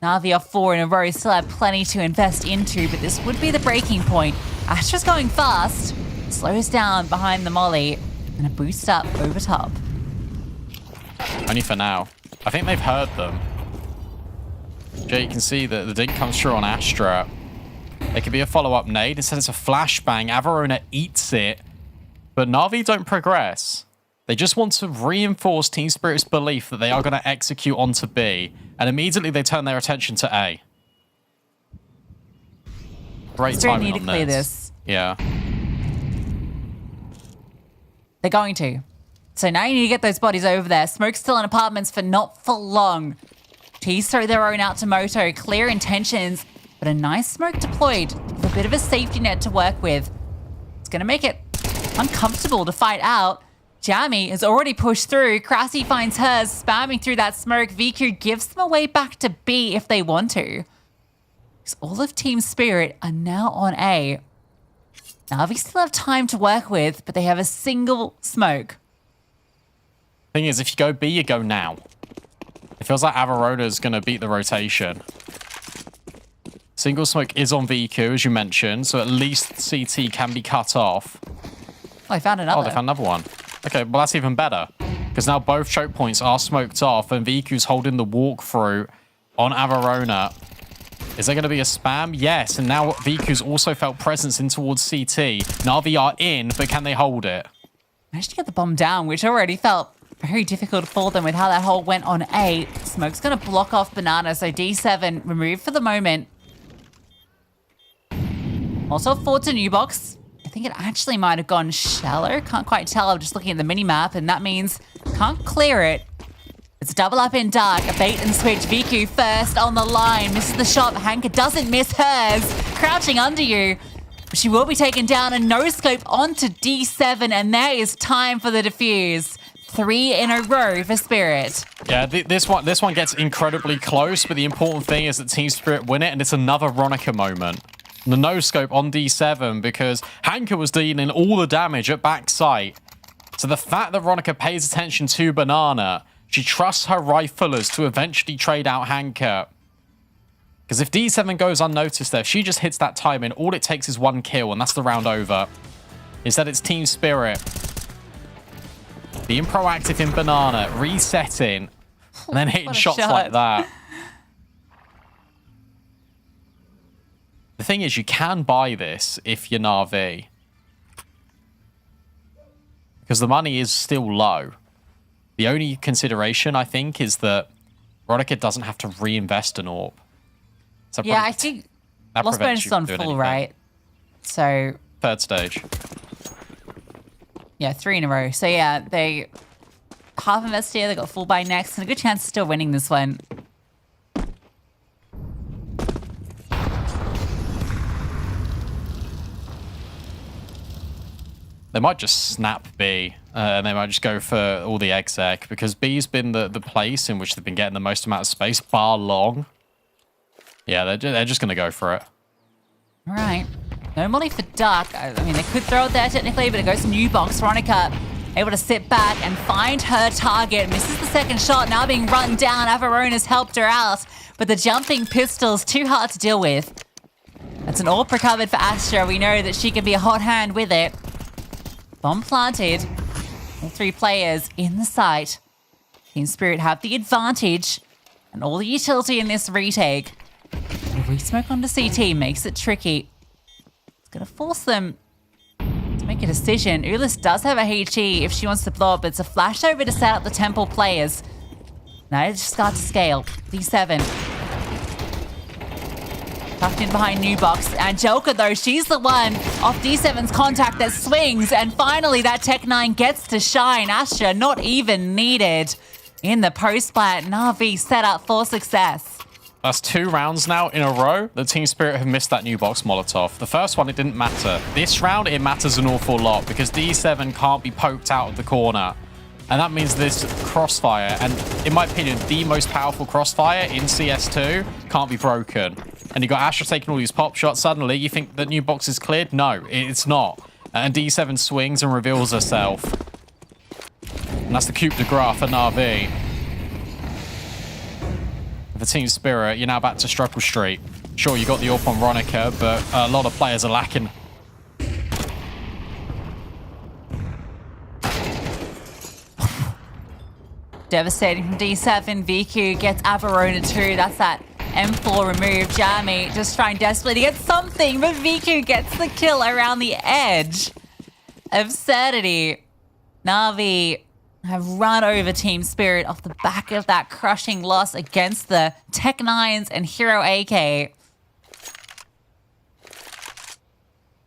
Na'Vi are 4 in a row, still have plenty to invest into, but this would be the breaking point. Astra's going fast, slows down behind the molly, and a boost up over top. Only for now. I think they've heard them. Jay, you can see that the dink comes through on Astra. It could be a follow-up nade. Instead, it's a flashbang. Averona eats it. But Na'Vi don't progress. They just want to reinforce Team Spirit's belief that they are going to execute onto B. And immediately they turn their attention to A. Great timing on clear this. Yeah. They're going to. So now you need to get those bodies over there. Smoke's still in apartments for not for long. Tees throw their own out to Moto. Clear intentions, but a nice smoke deployed with a bit of a safety net to work with. It's going to make it uncomfortable to fight out. Jammy has already pushed through. Krasi finds hers, spamming through that smoke. VQ gives them a way back to B if they want to. Because all of Team Spirit are now on A. Na'Vi still have time to work with, but they have a single smoke. Thing is, if you go B, you go now. It feels like Avarona's going to beat the rotation. Single smoke is on VQ, as you mentioned, so at least CT can be cut off. Oh, I found another. Oh, they found another one. Okay, well, that's even better. Because now both choke points are smoked off, and VQ's holding the walkthrough on Avarona. Is there going to be a spam? Yes, and now VQ's also felt presence in towards CT. Na'Vi are in, but can they hold it? Managed to get the bomb down, which already felt very difficult for them with how that hole went on A. Smoke's going to block off Banana, so D7 removed for the moment. Also forward to new box. I think it actually might have gone shallow. Can't quite tell. I'm just looking at the mini-map, and that means can't clear it. It's a double up in dark. A bait and switch. VQ first on the line. Misses the shot. Hanka doesn't miss hers. Crouching under you. She will be taken down. A no-scope onto D7, and there is time for the defuse. 3 in a row for Spirit. Yeah, this one gets incredibly close, but the important thing is that Team Spirit win it, and it's another Ronica moment. The no-scope on D7 because Hanka was dealing all the damage at backside. So the fact that Ronica pays attention to Banana, she trusts her riflers to eventually trade out Hanka. Because if D7 goes unnoticed there, if she just hits that timing, all it takes is 1 kill, and that's the round over. Instead, it's Team Spirit being proactive in Banana, resetting, and then hitting shots like that. The thing is, you can buy this if you're Na'Vi. Because the money is still low. The only consideration, I think, is that Ronica doesn't have to reinvest an AWP. So yeah, I think Lost Bonus is on full, right? So... Third stage. Yeah, 3 in a row. So yeah, they half invest here, they got full buy next, and a good chance of still winning this one. They might just snap B, and they might just go for all the exec, because B's been the place in which they've been getting the most amount of space, bar long. Yeah, they're just going to go for it. All right. No molly for Duck. I mean, they could throw it there technically, but it goes to new box. Veronica able to sit back and find her target. Misses the second shot, now being run down. Avarona's helped her out, but the jumping pistol's too hard to deal with. That's an AWP recovered for Astra. We know that she can be a hot hand with it. Bomb planted. All 3 players in the site. Team Spirit have the advantage and all the utility in this retake. The resmoke onto CT makes it tricky. It's going to force them to make a decision. Ulyss does have a HE if she wants to blow up. It's a flash over to set up the temple players. Now it's just start to scale. D7. Tucked in behind new box. Angelka, though, she's the one off D7's contact that swings. And finally, that Tech-9 gets to shine. Astra not even needed. In the post-plant, Na'Vi set up for success. That's 2 rounds now in a row that Team Spirit have missed that new box Molotov. The first one, it didn't matter. This round, it matters an awful lot because D7 can't be poked out of the corner. And that means this crossfire, and in my opinion, the most powerful crossfire in CS2 can't be broken. And you got Astra taking all these pop shots. Suddenly, you think the new box is cleared? No, it's not. And D7 swings and reveals herself. And that's the coup de grace for Na'Vi. For Team Spirit, you're now back to Struggle Street. Sure, you got the AWP on Ronica, but a lot of players are lacking. Devastating from D7. VQ gets Averona too. That's that M4 remove. Jammy just trying desperately to get something, but VQ gets the kill around the edge. Absurdity. Na'Vi have run over Team Spirit off the back of that crushing loss against the Tech9s and Hero AK.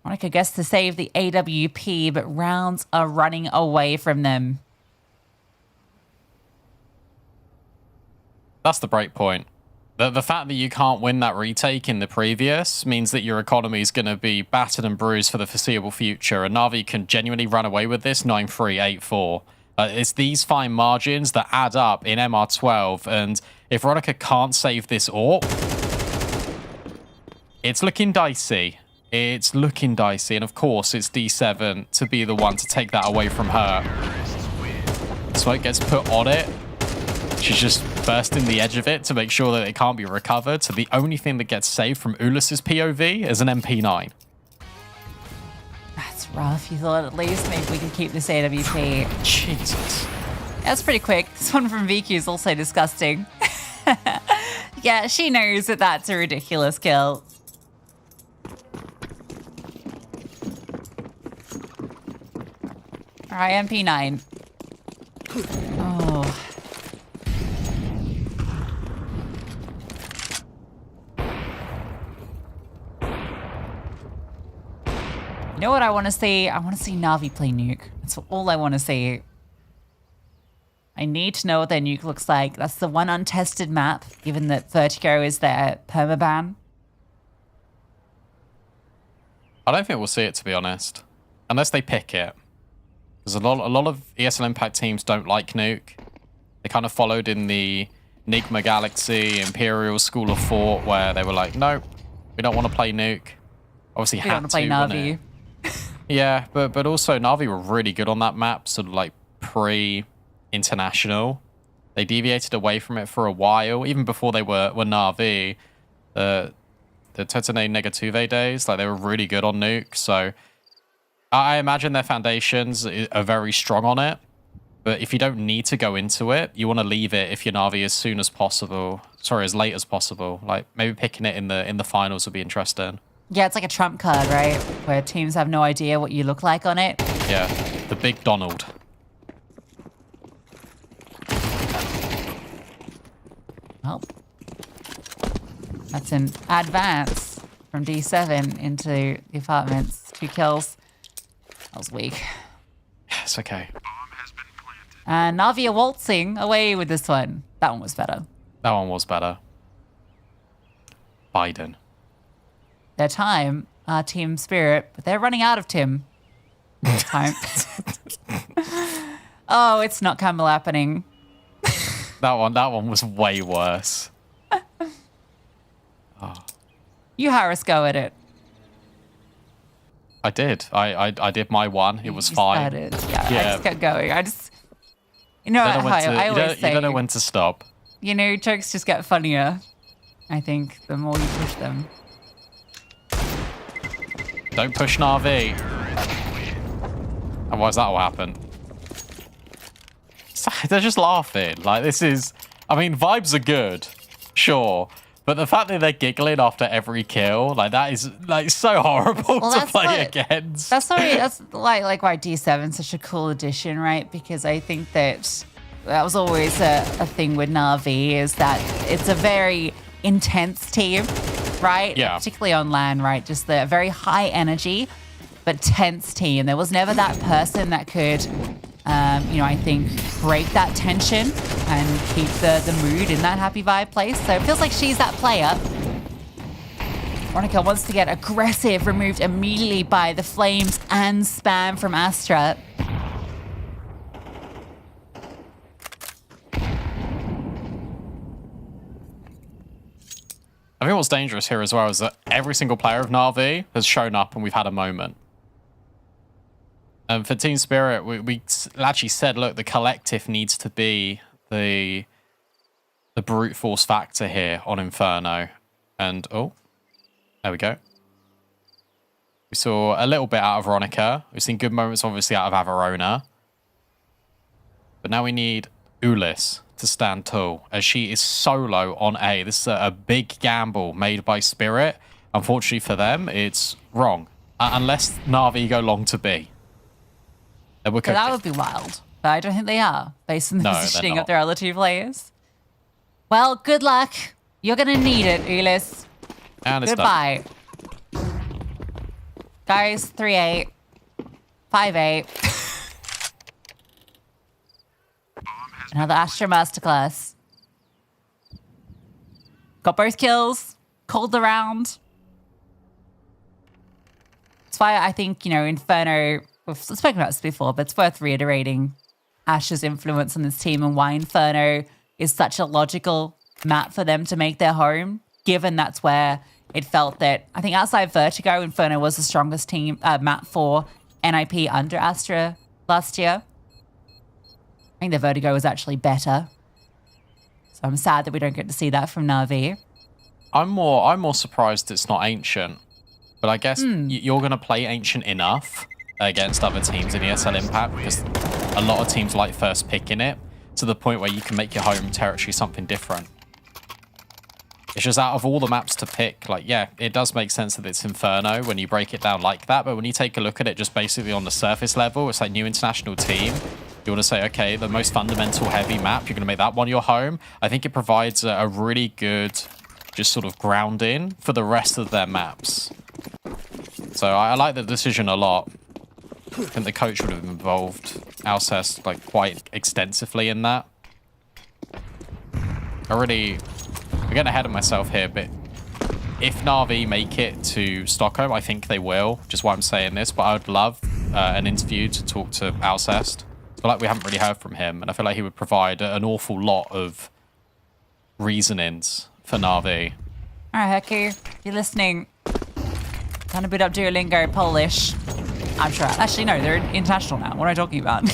Veronica gets to save the AWP, but rounds are running away from them. That's the break point. The fact that you can't win that retake in the previous means that your economy is going to be battered and bruised for the foreseeable future, and Na'Vi can genuinely run away with this 9-3, 8-4. It's these fine margins that add up in MR12, and if Veronica can't save this AWP, it's looking dicey. It's looking dicey, and of course it's D7 to be the one to take that away from her. Smoke gets put on it. She's just bursting the edge of it to make sure that it can't be recovered. So the only thing that gets saved from Ulis's POV is an MP9. That's rough. You thought at least maybe we could keep this AWP. Jesus. That's pretty quick. This one from VQ is also disgusting. Yeah, she knows that that's a ridiculous kill. All right, MP9. Oh. You know what I want to see? I want to see Na'Vi play nuke. That's all I want to see. I need to know what their nuke looks like. That's the one untested map, given that Vertigo is their permaban. I don't think we'll see it, to be honest. Unless they pick it. Because a lot of ESL Impact teams don't like nuke. They kind of followed in the Enigma Galaxy, Imperial School of Thought, where they were like, no, we don't want to play nuke. Obviously, We had want to play to, wouldn't Na'Vi. it? Yeah, but also Na'Vi were really good on that map, sort of like pre-international. They deviated away from it for a while, even before they were Na'Vi. The Tetane Negatuve days, like they were really good on nuke. So I imagine their foundations are very strong on it. But if you don't need to go into it, you want to leave it if you're Na'Vi as soon as possible. Sorry, as late as possible. Like maybe picking it in the finals would be interesting. Yeah, it's like a trump card, right? Where teams have no idea what you look like on it. Yeah, the big Donald. Well, that's an advance from D7 into the apartments. 2 kills. That was weak. It's okay. And Na'Vi are waltzing away with this one. That one was better. That one was better. Biden. Their time, Team Spirit, but they're running out of Tim. Time. Oh, it's not Campbell happening. That one was way worse. You Harris go at it. I did. I did my one. It was You fine. started. Yeah, I just kept going. You know how I always say, you don't know when to stop. you know, jokes just get funnier, I think, the more you push them. Don't push Na'Vi. Otherwise that'll happen. They're just laughing. Like, this is... I mean, vibes are good. Sure. But the fact that they're giggling after every kill, like, that is, like, so horrible to play against. That's like why D7's such a cool addition, right? Because I think that was always a thing with Na'Vi, is that it's a very intense team, right? Yeah. Particularly on LAN, right? Just the very high energy, but tense team. There was never that person that could, I think, break that tension and keep the mood in that happy vibe place. So it feels like she's that player. Veronica wants to get aggressive, removed immediately by the flames and spam from Astra. I think what's dangerous here as well is that every single player of Na'Vi has shown up and we've had a moment. And for Team Spirit, we actually said, look, the collective needs to be the brute force factor here on Inferno. And, oh, there we go. We saw a little bit out of Veronica. We've seen good moments, obviously, out of Averona. But now we need Ulis to stand tall, as she is solo on A. This is a big gamble made by Spirit. Unfortunately for them, it's wrong. Unless Na'Vi go long to B. Then we're So that cooking. would be wild. But I don't think they are, based on the No, they're positioning not. of their other two players. Well, good luck. You're going to need it, Ulis. And it's done. Goodbye. Guys, 3-8. 5-8. Another Astra Masterclass. Got both kills. Called the round. That's why I think, Inferno, we've spoken about this before, but it's worth reiterating Ash's influence on this team and why Inferno is such a logical map for them to make their home, given that's where it felt that, I think outside Vertigo, Inferno was the strongest team map for NIP under Astra last year. I think the Vertigo was actually better. So I'm sad that we don't get to see that from Na'Vi. I'm more surprised it's not Ancient. But I guess you're going to play Ancient enough against other teams in ESL Impact because a lot of teams like first picking it to the point where you can make your home territory something different. It's just out of all the maps to pick, like, yeah, it does make sense that it's Inferno when you break it down like that. But when you take a look at it just basically on the surface level, it's like new international team. You want to say, okay, the most fundamental heavy map, you're going to make that one your home. I think it provides a really good just sort of grounding for the rest of their maps. So I like the decision a lot. I think the coach would have involved Alcest like quite extensively in that. I'm getting ahead of myself here, but if Na'Vi make it to Stockholm, I think they will, just why I'm saying this, but I would love an interview to talk to Alcest. I feel like we haven't really heard from him, and I feel like he would provide an awful lot of reasonings for Na'Vi. All right, Heku, you're listening. Kind of boot up Duolingo Polish. I'm sure. Actually, no, they're international now. What am I talking about?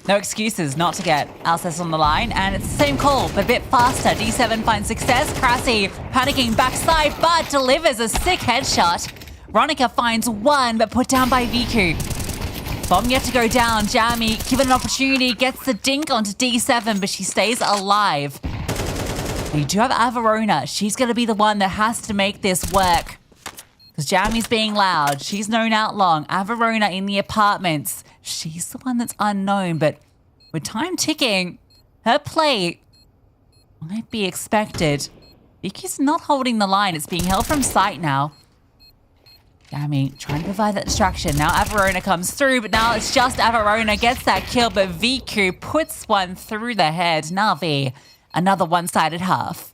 No excuses not to get Alcest on the line, and it's the same call, but a bit faster. D7 finds success. Krasi panicking backside, but delivers a sick headshot. Ronica finds one, but put down by Viku. Bomb yet to go down. Jamie, given an opportunity, gets the dink onto D7, but she stays alive. You do have Averona. She's going to be the one that has to make this work. Because Jamie's being loud. She's known out long. Averona in the apartments. She's the one that's unknown. But with time ticking, her play might be expected. Vicky's not holding the line. It's being held from sight now. Jamie trying to provide that distraction. Now Averona comes through, but now it's just Averona gets that kill. But Viku puts one through the head. Na'Vi, another one-sided half.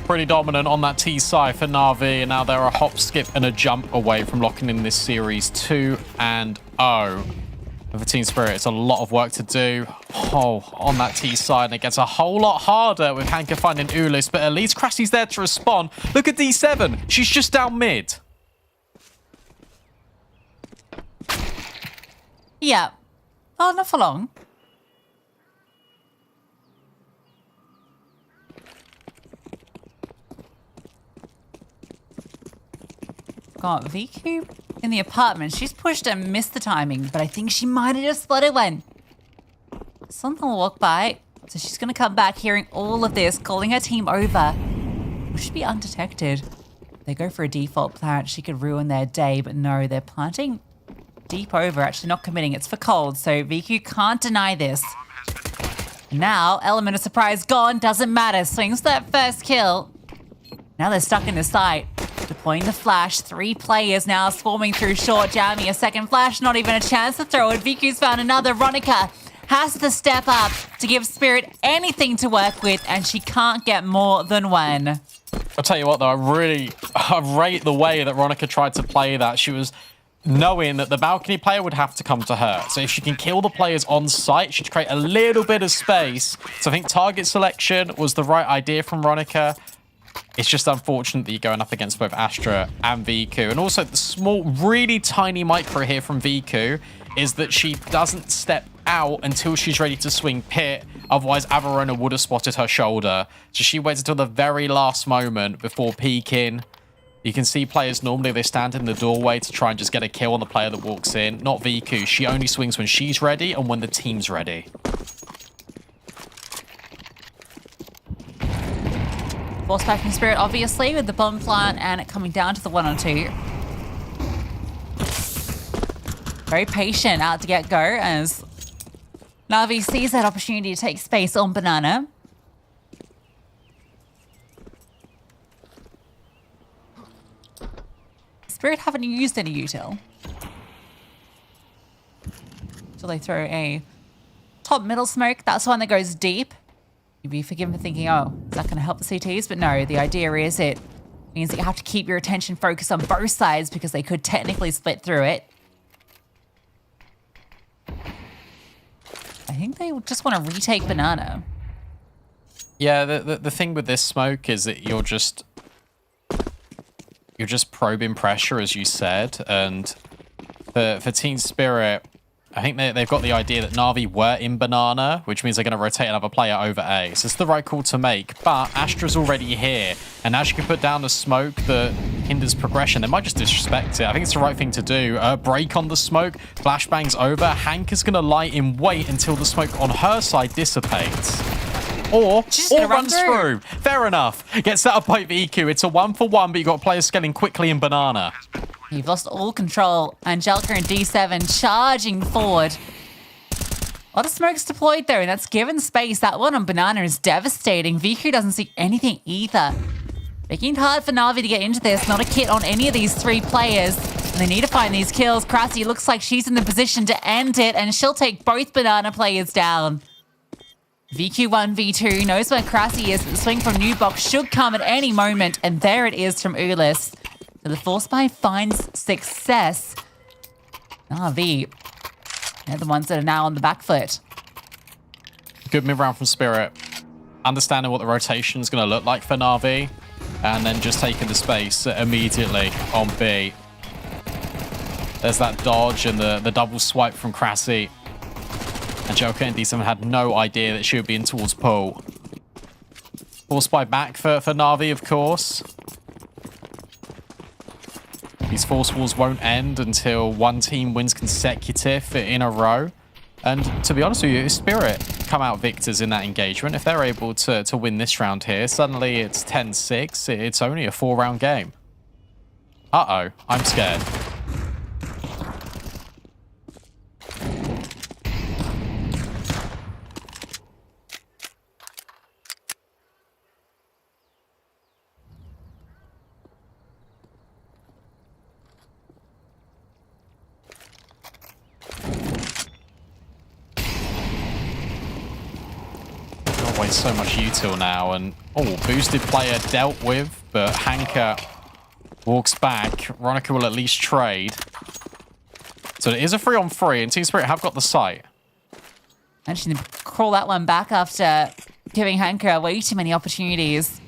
pretty dominant on that T side for Na'Vi, and now they're a hop, skip, and a jump away from locking in this series 2-0. For Team Spirit, it's a lot of work to do. Oh, on that T side, and it gets a whole lot harder with Hanka finding Ulis, but at least Crassie's there to respond. Look at D7. She's just down mid. Yeah. Oh, not for long. Got VQ in the apartment. She's pushed and missed the timing, but I think she might have just spotted one. Something will walk by, so she's going to come back hearing all of this, calling her team over. We should be undetected. They go for a default plant. She could ruin their day, but no, they're planting deep over, actually not committing. It's for cold, so VQ can't deny this. Now, element of surprise gone, doesn't matter. Swings for that first kill. Now they're stuck in the site. Deploying the flash. 3 players now swarming through short. Jamming a second flash. Not even a chance to throw it. VQ's found another. Ronica has to step up to give Spirit anything to work with, and she can't get more than one. I'll tell you what, though, I rate the way that Ronica tried to play that. She was knowing that the balcony player would have to come to her. So if she can kill the players on site, she'd create a little bit of space. So I think target selection was the right idea from Ronica. It's just unfortunate that you're going up against both Astra and Viku. And also the small, really tiny micro here from Viku is that she doesn't step out until she's ready to swing pit. Otherwise, Averona would have spotted her shoulder. So she waits until the very last moment before peeking. You can see players normally, they stand in the doorway to try and just get a kill on the player that walks in. Not Viku. She only swings when she's ready and when the team's ready. Force back from Spirit, obviously, with the bomb plant and it coming down to the 1-on-2. Very patient out to get go as Na'Vi sees that opportunity to take space on Banana. Spirit haven't used any util. So they throw a top middle smoke. That's one that goes deep. You'd be forgiven for thinking, oh, is that going to help the CTs? But no, the idea is it means that you have to keep your attention focused on both sides because they could technically split through it. I think they just want to retake Banana. Yeah, the thing with this smoke is that you're just probing pressure, as you said, and for Team Spirit, I think they've got the idea that Na'Vi were in Banana, which means they're going to rotate another player over A. So it's the right call to make, but Astra's already here, and as you can put down the smoke that hinders progression, they might just disrespect it. I think it's the right thing to do. Break on the smoke, flashbangs over. Hank is going to lie in wait until the smoke on her side dissipates. Or runs through. Fair enough. Gets set up by VQ. It's a 1-for-1, but you've got players scaling quickly in Banana. You've lost all control. Angelica and D7 charging forward. A lot of smokes deployed though, and that's given space. That one on Banana is devastating. VQ doesn't see anything either. Making it hard for Na'Vi to get into this. Not a kit on any of these 3 players. And they need to find these kills. Krasi looks like she's in the position to end it, and she'll take both Banana players down. VQ 1v2 knows where Krasi is, but the swing from New Box should come at any moment, and there it is from Ulis. So the Force Spy finds success. Na'Vi, they're the ones that are now on the back foot. Good move round from Spirit. Understanding what the rotation is going to look like for Na'Vi, and then just taking the space immediately on B. There's that dodge and the double swipe from Krasi. Angelica and D7 had no idea that she would be in towards pool. Force Spy back for Na'Vi, of course. These force walls won't end until one team wins consecutive in a row. And to be honest with you, Spirit come out victors in that engagement. If they're able to win this round here, suddenly it's 10-6. It's only a 4-round game. Uh-oh, I'm scared. that way so much util now. And, oh, boosted player dealt with, but Hanker walks back. Ronica will at least trade. So it is a 3-on-3, and Team Spirit have got the site. Managing to crawl that one back after giving Hanker way too many opportunities.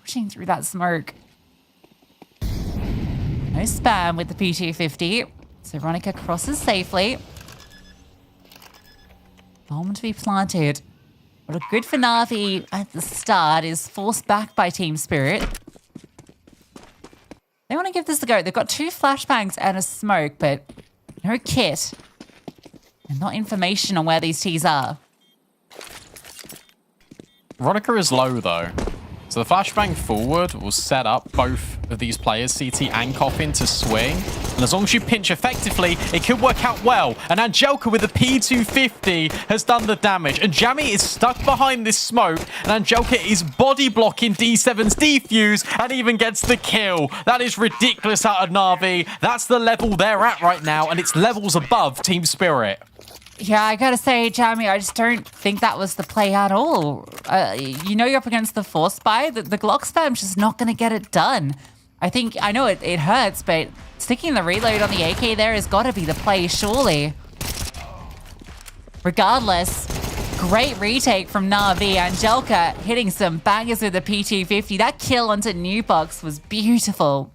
Pushing through that smoke. No spam with the P250. So Ronica crosses safely. Bomb to be planted. What looked good for Na'Vi at the start is forced back by Team Spirit. They want to give this a go. They've got 2 flashbangs and a smoke, but no kit. And not information on where these T's are. Ronica is low, though. So the flashbang forward will set up both of these players, CT and Coffin, to swing. And as long as you pinch effectively, it could work out well. And Angelka with the P250 has done the damage. And Jammy is stuck behind this smoke. And Angelka is body blocking D7's defuse and even gets the kill. That is ridiculous out of Na'Vi. That's the level they're at right now. And it's levels above Team Spirit. Yeah, I gotta say, Jamie, I just don't think that was the play at all. You know you're up against the Force Spy. The Glock spam's just not gonna get it done. I know it hurts, but sticking the reload on the AK there has gotta be the play, surely. Regardless, great retake from Na'Vi. Angelka hitting some bangers with the P250. That kill onto New Box was beautiful.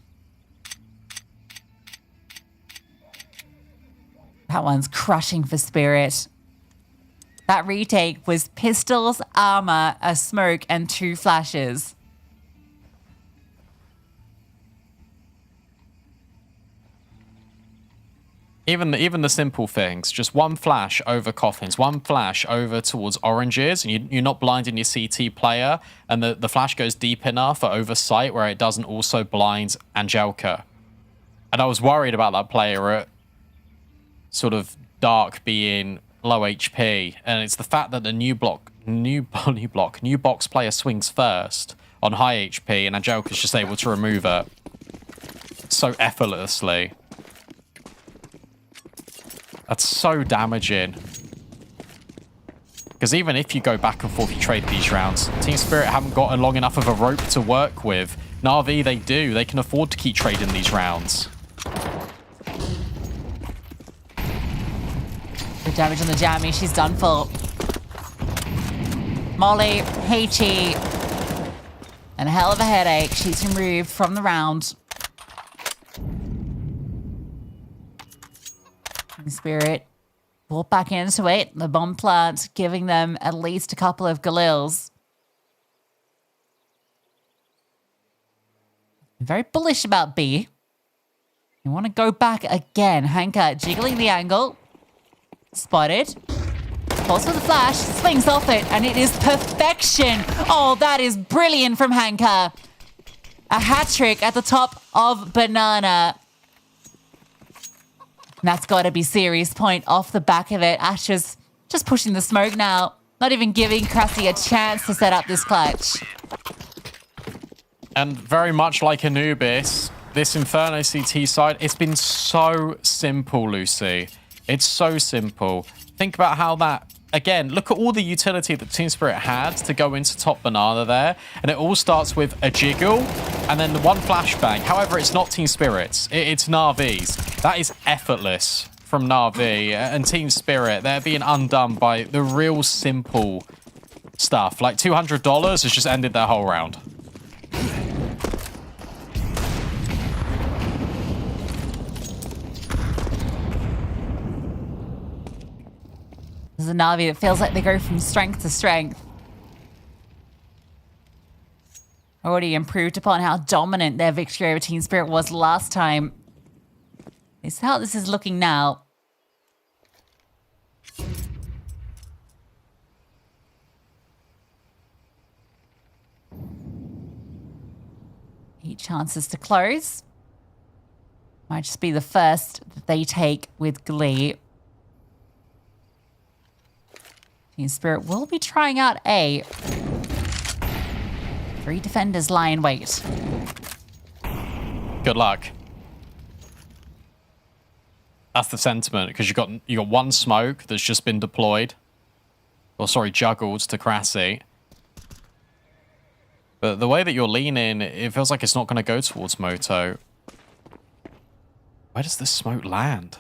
That one's crushing for Spirit. That retake was pistols, armor, a smoke, and 2 flashes. Even the simple things, just 1 flash over coffins, 1 flash over towards oranges, and you're not blinding your CT player, and the flash goes deep enough for oversight where it doesn't also blind Angelka. And I was worried about that player at sort of dark being low HP, and it's the fact that the new box player swings first on high HP, and Angelka's just able to remove it so effortlessly. That's so damaging. Because even if you go back and forth, you trade these rounds, Team Spirit haven't got long enough of a rope to work with. Na'Vi, they do. They can afford to keep trading these rounds. Good damage on the Jammy. She's done for. Molly, Heichi, and a hell of a headache. She's removed from the round. Spirit brought back into it. The bomb plant giving them at least a couple of Galils. Very bullish about B. You want to go back again. Hanker jiggling the angle. Spotted. Pulls with the flash. Swings off it. And it is perfection. Oh, that is brilliant from Hanker. A hat trick at the top of Banana. And that's got to be serious point off the back of it. Ashes just pushing the smoke now. Not even giving Krusty a chance to set up this clutch. And very much like Anubis, this Inferno CT side, it's been so simple, Lucy. It's so simple. Think about how that, again, look at all the utility that Team Spirit had to go into top Banana there. And it all starts with a jiggle and then the 1 flashbang. However, it's not Team Spirit's. It's Na'Vi's. That is effortless from Na'Vi. And Team Spirit, they're being undone by the real simple stuff. Like $200 has just ended their whole round. This is a Na'Vi that feels like they go from strength to strength. Already improved upon how dominant their victory over Team Spirit was last time. This is how this is looking now. Eight chances to close. Might just be the first that they take with glee. Team Spirit will be trying out A. 3 defenders lie in wait. Good luck. That's the sentiment, because you got 1 smoke that's just been deployed. juggled to Krasi. But the way that you're leaning, it feels like it's not going to go towards Moto. Where does this smoke land?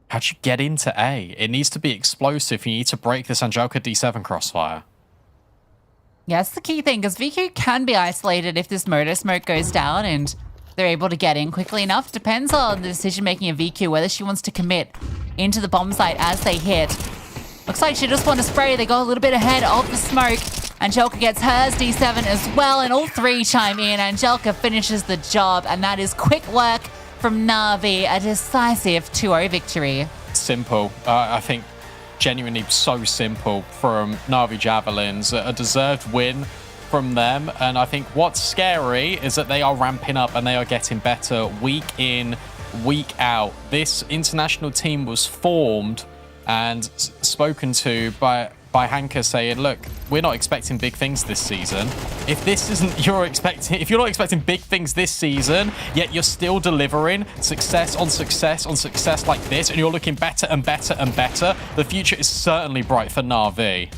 How'd you get into A? It needs to be explosive. You need to break this Angelica D7 crossfire. Yeah, that's the key thing, because VQ can be isolated if this motor smoke goes down and they're able to get in quickly enough. Depends on the decision-making of VQ, whether she wants to commit into the bomb site as they hit. Looks like she just want to spray. They go a little bit ahead of the smoke. Angelica gets hers D7 as well, and all three chime in. Angelica finishes the job, and that is quick work from Na'Vi, a decisive 2-0 victory. Simple. I think genuinely so simple from Na'Vi Javelins. A deserved win from them. And I think what's scary is that they are ramping up and they are getting better week in, week out. This international team was formed and spoken to by Hanka saying, look, we're not expecting big things this season. If this isn't if you're not expecting big things this season, yet you're still delivering success on success on success like this, and you're looking better and better and better, the future is certainly bright for Na'Vi.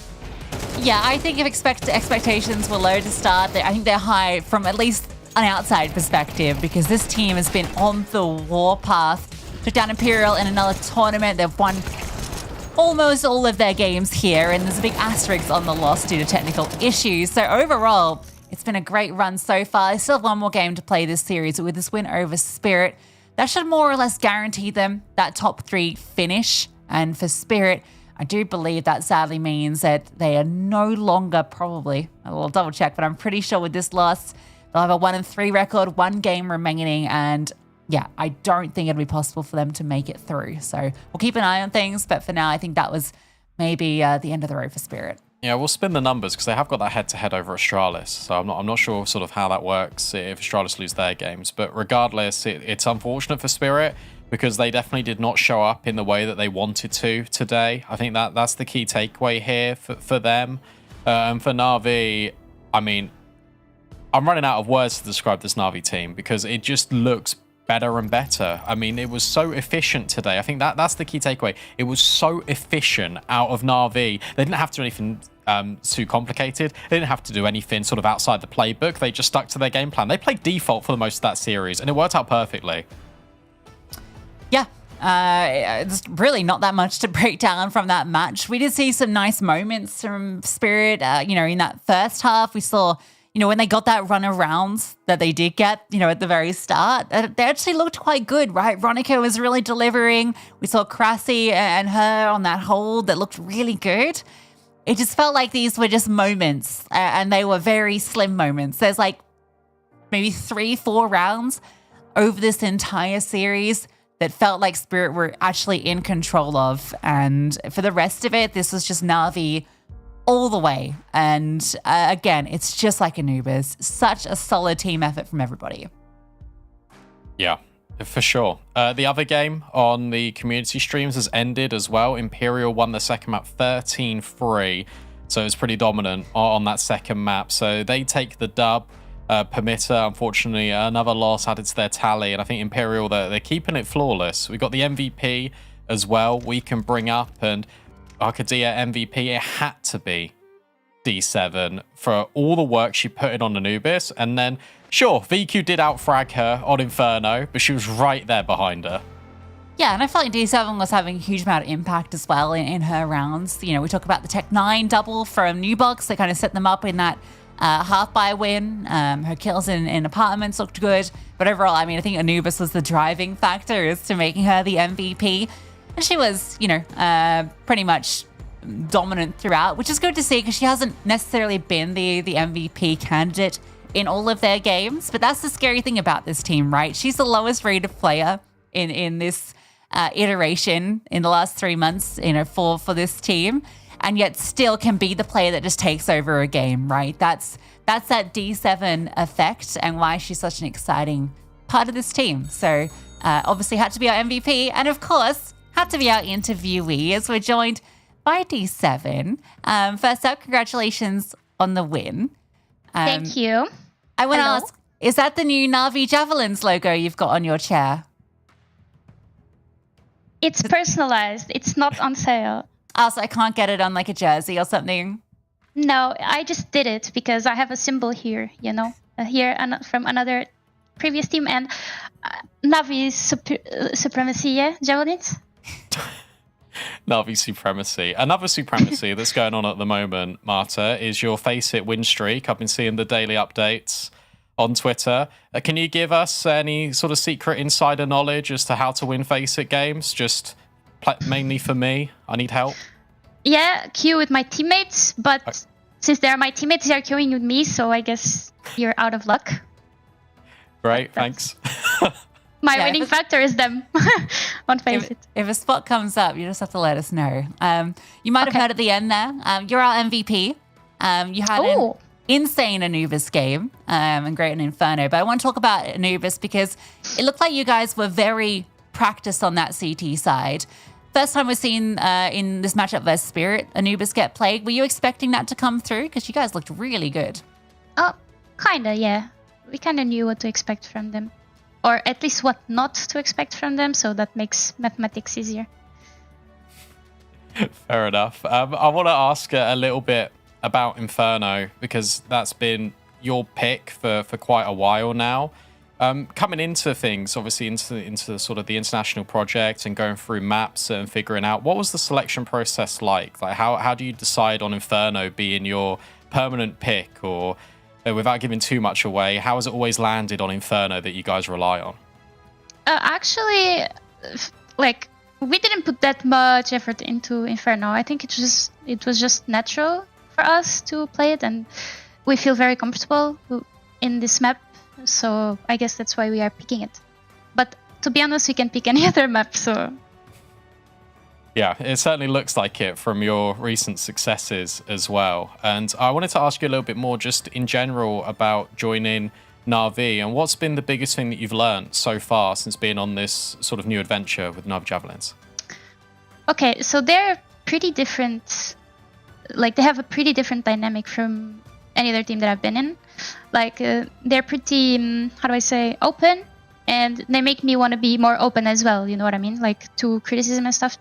Yeah, I think if expectations were low to start, I think they're high from at least an outside perspective, because this team has been on the warpath. Took down Imperial in another tournament. They've won almost all of their games here, and there's a big asterisk on the loss due to technical issues. So overall, it's been a great run so far. They still have one more game to play this series, but with this win over Spirit, that should more or less guarantee them that top 3 finish. And for Spirit, I do believe that sadly means that they are no longer probably, I will double check, but I'm pretty sure with this loss, they'll have a 1-3 record, 1 game remaining, and yeah, I don't think it'll be possible for them to make it through. So we'll keep an eye on things, but for now, I think that was maybe the end of the road for Spirit. Yeah, we'll spin the numbers because they have got that head-to-head over Astralis. So I'm not sure sort of how that works if Astralis lose their games. But regardless, it's unfortunate for Spirit because they definitely did not show up in the way that they wanted to today. I think that's the key takeaway here for them. And for Na'Vi, I mean, I'm running out of words to describe this Na'Vi team because it just looks better and better. I mean, it was so efficient today. I think that's the key takeaway. It was so efficient out of Na'Vi. They didn't have to do anything too complicated. They didn't have to do anything sort of outside the playbook. They just stuck to their game plan. They played default for the most of that series, and it worked out perfectly. Yeah, there's really not that much to break down from that match. We did see some nice moments from Spirit. In that first half, we saw, when they got that run arounds that they did get, at the very start, they actually looked quite good, right? Ronica was really delivering. We saw Krasi and her on that hold that looked really good. It just felt like these were just moments, and they were very slim moments. There's like maybe 3-4 rounds over this entire series that felt like Spirit were actually in control of. And for the rest of it, this was just Na'Vi all the way. And again, it's just like Anubis. Such a solid team effort from everybody. Yeah, for sure. The other game on the community streams has ended as well. Imperial won the second map 13-3. So it's pretty dominant on that second map. So they take the dub. Permitter, unfortunately, another loss added to their tally. And I think Imperial, they're keeping it flawless. We got the MVP as well we can bring up. And Arcadia MVP, it had to be D7 for all the work she put in on Anubis. And then, sure, VQ did outfrag her on Inferno, but she was right there behind her. Yeah, and I felt like D7 was having a huge amount of impact as well in her rounds. We talk about the Tech 9 double from Newbox. They kind of set them up in that half-buy win. Her kills in apartments looked good. But overall, I think Anubis was the driving factor as to making her the MVP. And she was, pretty much dominant throughout, which is good to see because she hasn't necessarily been the MVP candidate in all of their games. But that's the scary thing about this team, right? She's the lowest rated player in this iteration in the last 3 months, for this team, and yet still can be the player that just takes over a game, right? That's that D7 effect and why she's such an exciting part of this team. So obviously had to be our MVP, and of course had to be our interviewee as we're joined by D7. First up, congratulations on the win. Thank you. I want to Hello? ask, is that the new Na'Vi Javelins logo you've got on your chair? It's personalized. It's not on sale. Oh, so I can't get it on like a jersey or something? No, I just did it because I have a symbol here, from another previous team, and Navi supremacy, yeah, javelins. Navi supremacy. Another supremacy that's going on at the moment, Marta, is your Face It win streak. I've been seeing the daily updates on Twitter. Can you give us any sort of secret insider knowledge as to how to win Face It games? Just mainly for me. I need help. Yeah, queue with my teammates, but since they're my teammates, they're queuing with me, so I guess you're out of luck. Great, thanks. My winning factor is them on Face It. If a spot comes up, you just have to let us know. You might have heard at the end there, you're our MVP. You had an insane Anubis game and great in Inferno. But I want to talk about Anubis because it looked like you guys were very practiced on that CT side. First time we've seen in this matchup versus Spirit, Anubis get played. Were you expecting that to come through? Because you guys looked really good. Oh, kinda, yeah. We kinda knew what to expect from them. Or at least what not to expect from them, so that makes mathematics easier. Fair enough. I want to ask a little bit about Inferno, because that's been your pick for quite a while now. Coming into things, obviously into sort of the international project and going through maps and figuring out, what was the selection process like? Like how do you decide on Inferno being your permanent pick, or without giving too much away, how has it always landed on Inferno that you guys rely on? Actually, like, we didn't put that much effort into Inferno. I think it was just natural for us to play it, and we feel very comfortable in this map. So I guess that's why we are picking it. But to be honest, we can pick any other map, so... Yeah, it certainly looks like it from your recent successes as well. And I wanted to ask you a little bit more just in general about joining Na'Vi, and what's been the biggest thing that you've learned so far since being on this sort of new adventure with Na'Vi Javelins? Okay, so they're pretty different. Like, they have a pretty different dynamic from any other team that I've been in. Like, they're pretty, how do I say, open. And they make me want to be more open as well, you know what I mean? Like, to criticism and stuff.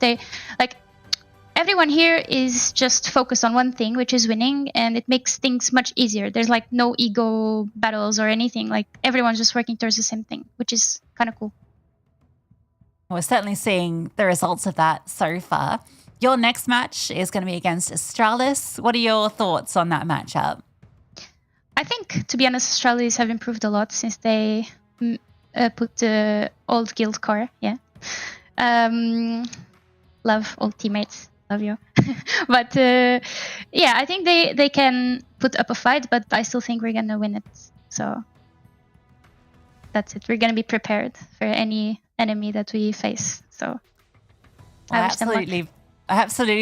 Everyone here is just focused on one thing, which is winning, and it makes things much easier. There's, like, no ego battles or anything. Like, everyone's just working towards the same thing, which is kind of cool. We're certainly seeing the results of that so far. Your next match is going to be against Astralis. What are your thoughts on that matchup? I think, to be honest, Astralis have improved a lot since they... put the old guild core, yeah. Love old teammates, love you. But yeah, I think they can put up a fight, but I still think we're gonna win it. So that's it. We're gonna be prepared for any enemy that we face. So I absolutely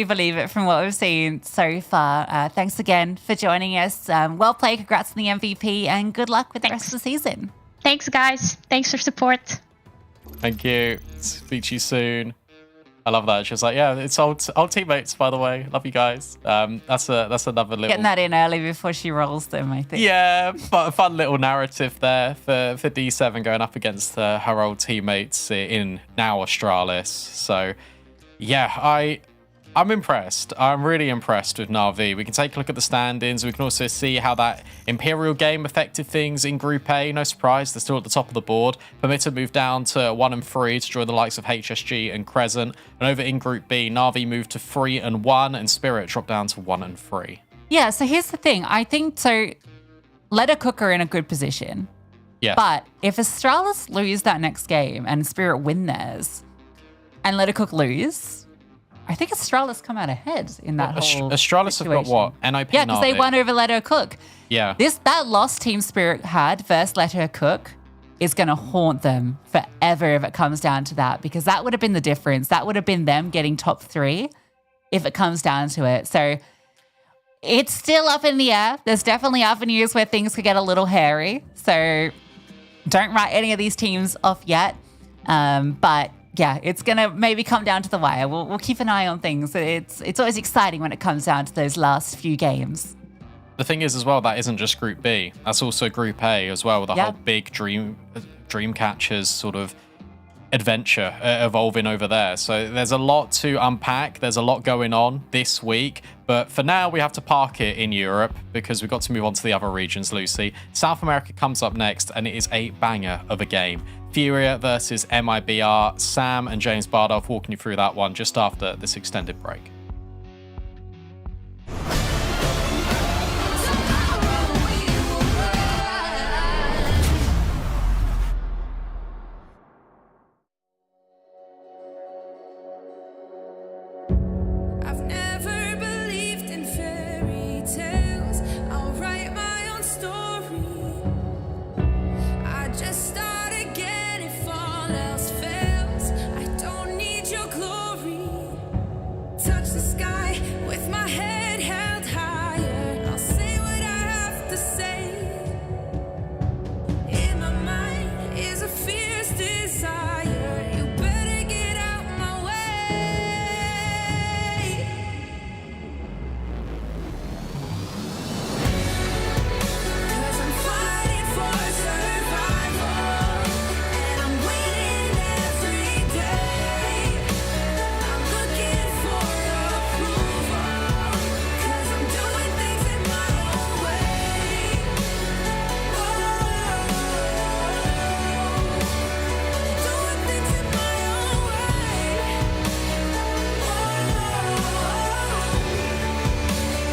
believe it from what we've seen so far. Thanks again for joining us. Well played, congrats on the MVP, and good luck with the rest of the season. Thanks, guys. Thanks for support. Thank you. Speak to you soon. I love that. She was like, yeah, it's old teammates, by the way. Love you guys. That's another little... Getting that in early before she rolls them, I think. Yeah, but a fun little narrative there for D7 going up against her old teammates in now Astralis. So, yeah, I'm impressed. I'm really impressed with Na'Vi. We can take a look at the standings. We can also see how that Imperial game affected things in Group A. No surprise, they're still at the top of the board. Permitted moved down to 1 and 3 to join the likes of HSG and Crescent. And over in Group B, Na'Vi moved to 3 and 1, and Spirit dropped down to 1 and 3. Yeah, so here's the thing. I think so. Let a Cook are in a good position. Yeah. But if Astralis lose that next game and Spirit win theirs, and Let a Cook lose, I think Astralis come out ahead in that whole Astralis situation. have got what? NIP Yeah, because they won over Let Her Cook. Yeah. That loss Team Spirit had versus Let Her Cook is going to haunt them forever if it comes down to that, because that would have been the difference. That would have been them getting top 3 if it comes down to it. So it's still up in the air. There's definitely avenues where things could get a little hairy. So don't write any of these teams off yet. But yeah, it's going to maybe come down to the wire. We'll keep an eye on things. It's always exciting when it comes down to those last few games. The thing is as well, that isn't just Group B. That's also Group A as well, with the whole big Dreamcatchers sort of adventure evolving over there. So there's a lot to unpack. There's a lot going on this week. But for now, we have to park it in Europe because we've got to move on to the other regions, Lucy. South America comes up next, and it is a banger of a game. Furia versus MIBR. Sam and James Bardolph walking you through that one just after this extended break. I've never believed in fairy tales. I'll write my own story. I just start again if all else fails. I don't need your glory. Touch the sky with my head held higher. I'll say what I have to say. In my mind is a fierce desire. You better get out my way. 'Cause I'm fighting for survival, and I'm waiting every day. I'm looking for approval, 'cause I'm doing things in my own way. Doing things in my own way.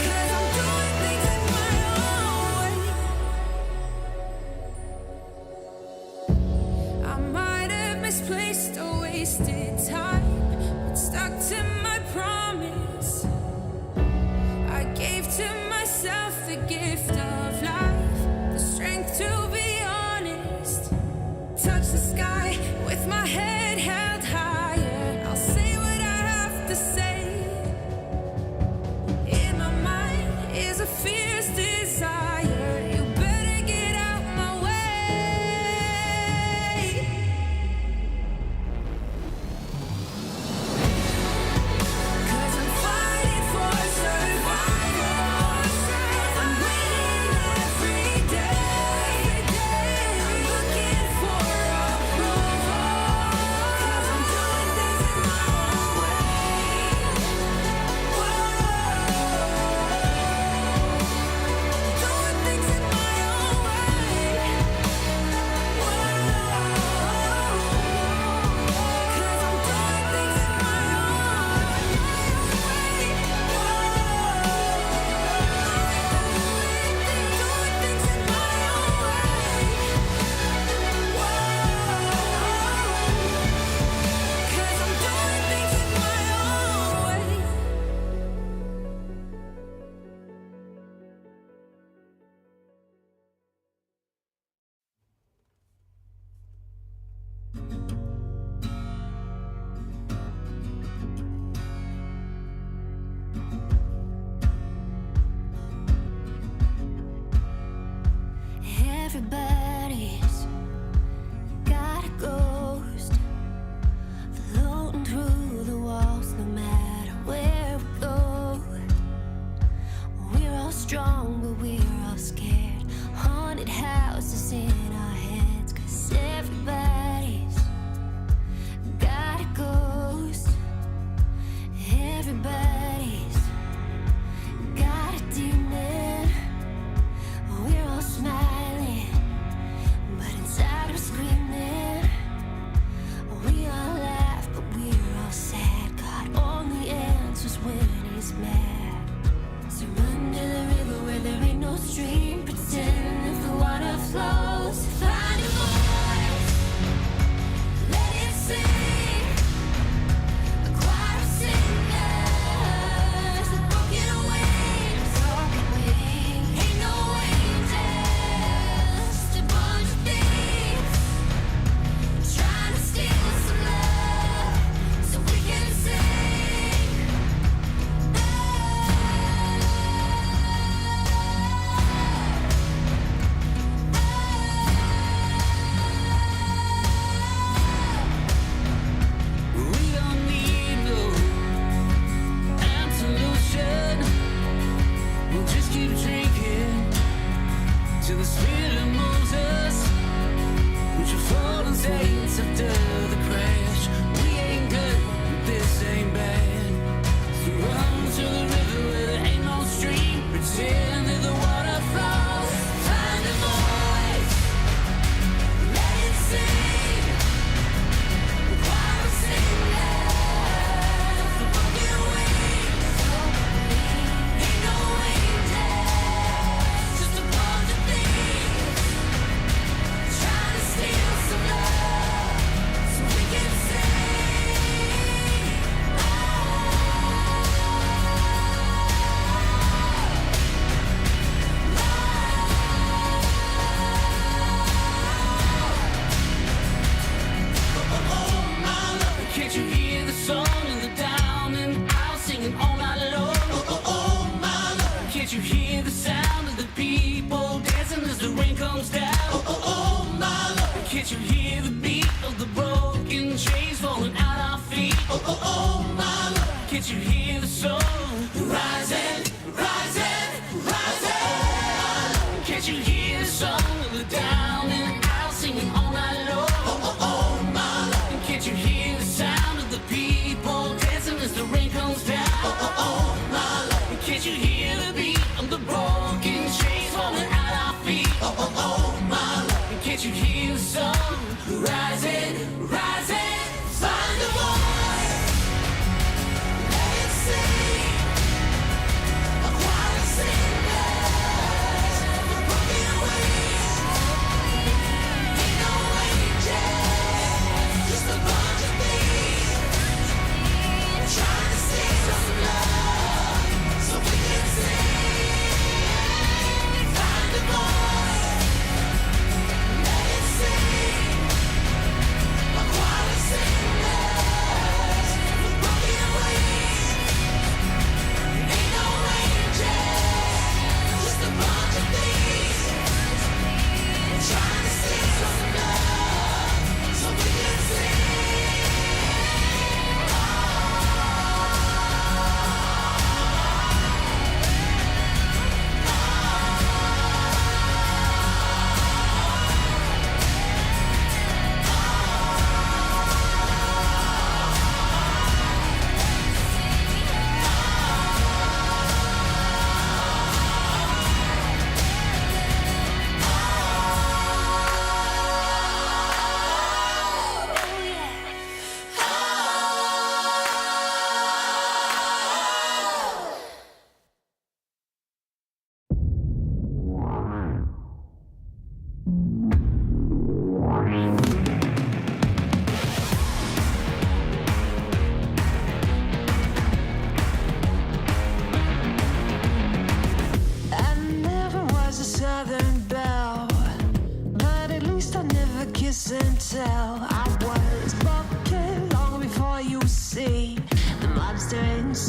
'Cause I'm doing things in my own way. I might have misplaced or wasted time, but stuck to my promise. I gave to myself the gift of life, the strength to be honest. Touch the sky with my head held higher. I'll say what I have to say. In my mind is a fierce desire. You better get out my way. 'Cause I'm fighting for survival. I'm waiting every day. I'm looking for approval, 'cause I'm doing things in my own way. Doing things in my own way. 'Cause I'm doing things in my Everybody's got a ghost floating through the walls, no matter where we go. We're all strong, but we're all scared. Haunted houses in our heads, 'cause everybody's got a ghost. Everybody's got a demon. We're all smiling, but inside we're screaming. We all laugh, but we're all sad. God only answers when he's mad. So run to the river where there ain't no stream. Pretend if the water flows. Find a voice, let it sing. A choir of singers, a broken wings. Ain't no angels, just a bunch of thieves trying to steal some love so we can sing.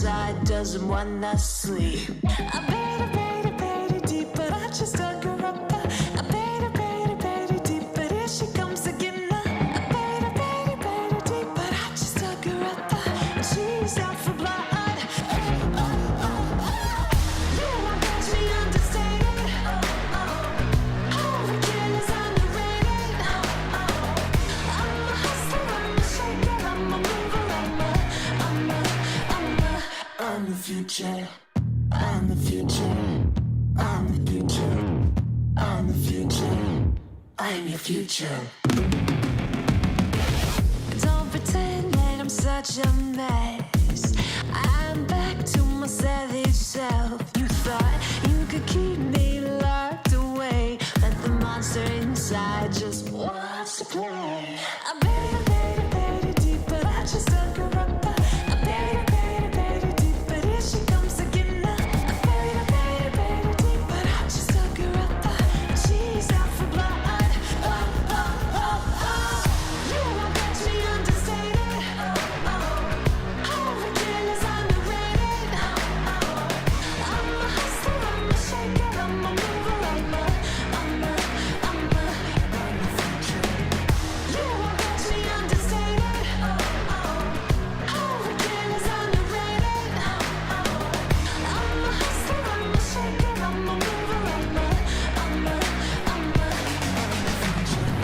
inside doesn't wanna sleep. I bait deep, but I just dug her up. I bait deep, but here she comes again. I bait deep, but I just dug her up. She's out for blood. You are catch me understated. Overkill is underrated. I'm a hustler, I'm a shaker, I'm a mover, I'm the future. I'm the future. I'm the future. I'm the future. I'm your future. Don't pretend that I'm such a mess. I'm back to my savage self. You thought you could keep me locked away, but the monster inside just wants to play. I bait deep, but I just dug her up. I bait deep, but here she comes again. I bait deep, but I just dug her up. She's out for blood. You won't catch me understated. Overkill is underrated. I'm a hustler, I'm a shaker, I'm a mover, I'm the future. You won't catch me understated. Overkill is underrated. I'm a hustler, I'm a shaker, I'm a mover, I'm the future.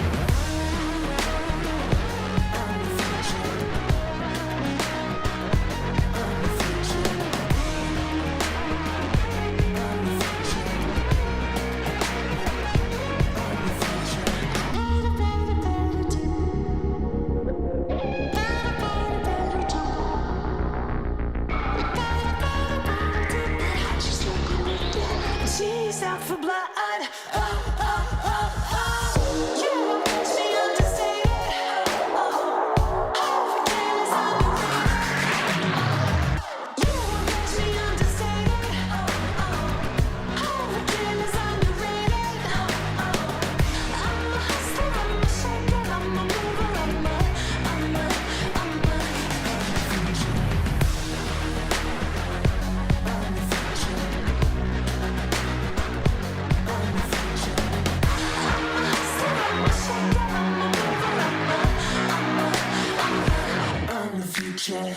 She's out for blood. You won't catch me understated. Overkill is underrated. You won't catch me understated. Overkill is underrated. I'm a hustler, I'm a shaker, I'm a mover, I'm the future. I'm the future.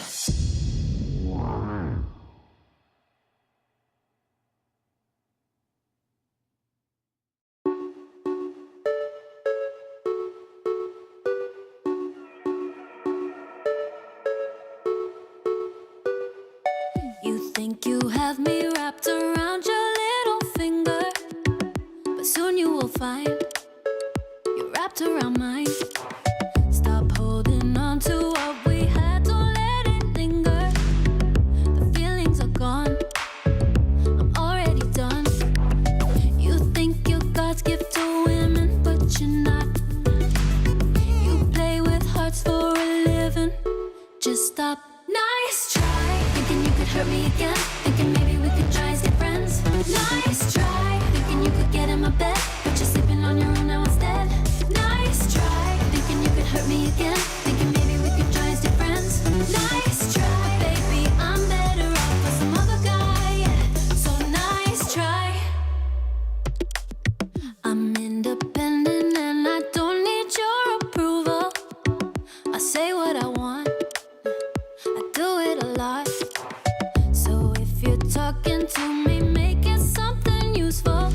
You think you have me wrapped around your little finger, but soon you will find you're wrapped around mine. Stop holding on to what we had, don't let it linger. The feelings are gone, I'm already done. You think you're God's gift to women, but you're not. You play with hearts for a living, just stop. Nice try, thinking you could hurt me again, thinking maybe we could try and stay friends. Nice try, thinking you could get in my bed, but you're sleeping on your own now instead. Nice try, thinking you could hurt me again, thinking maybe we could try and stay friends. Nice try, baby, I'm better off with some other guy, so nice try. I'm independent and I don't need your approval. I say what I want, I do it a lot. So if you're talking to me, make it something useful,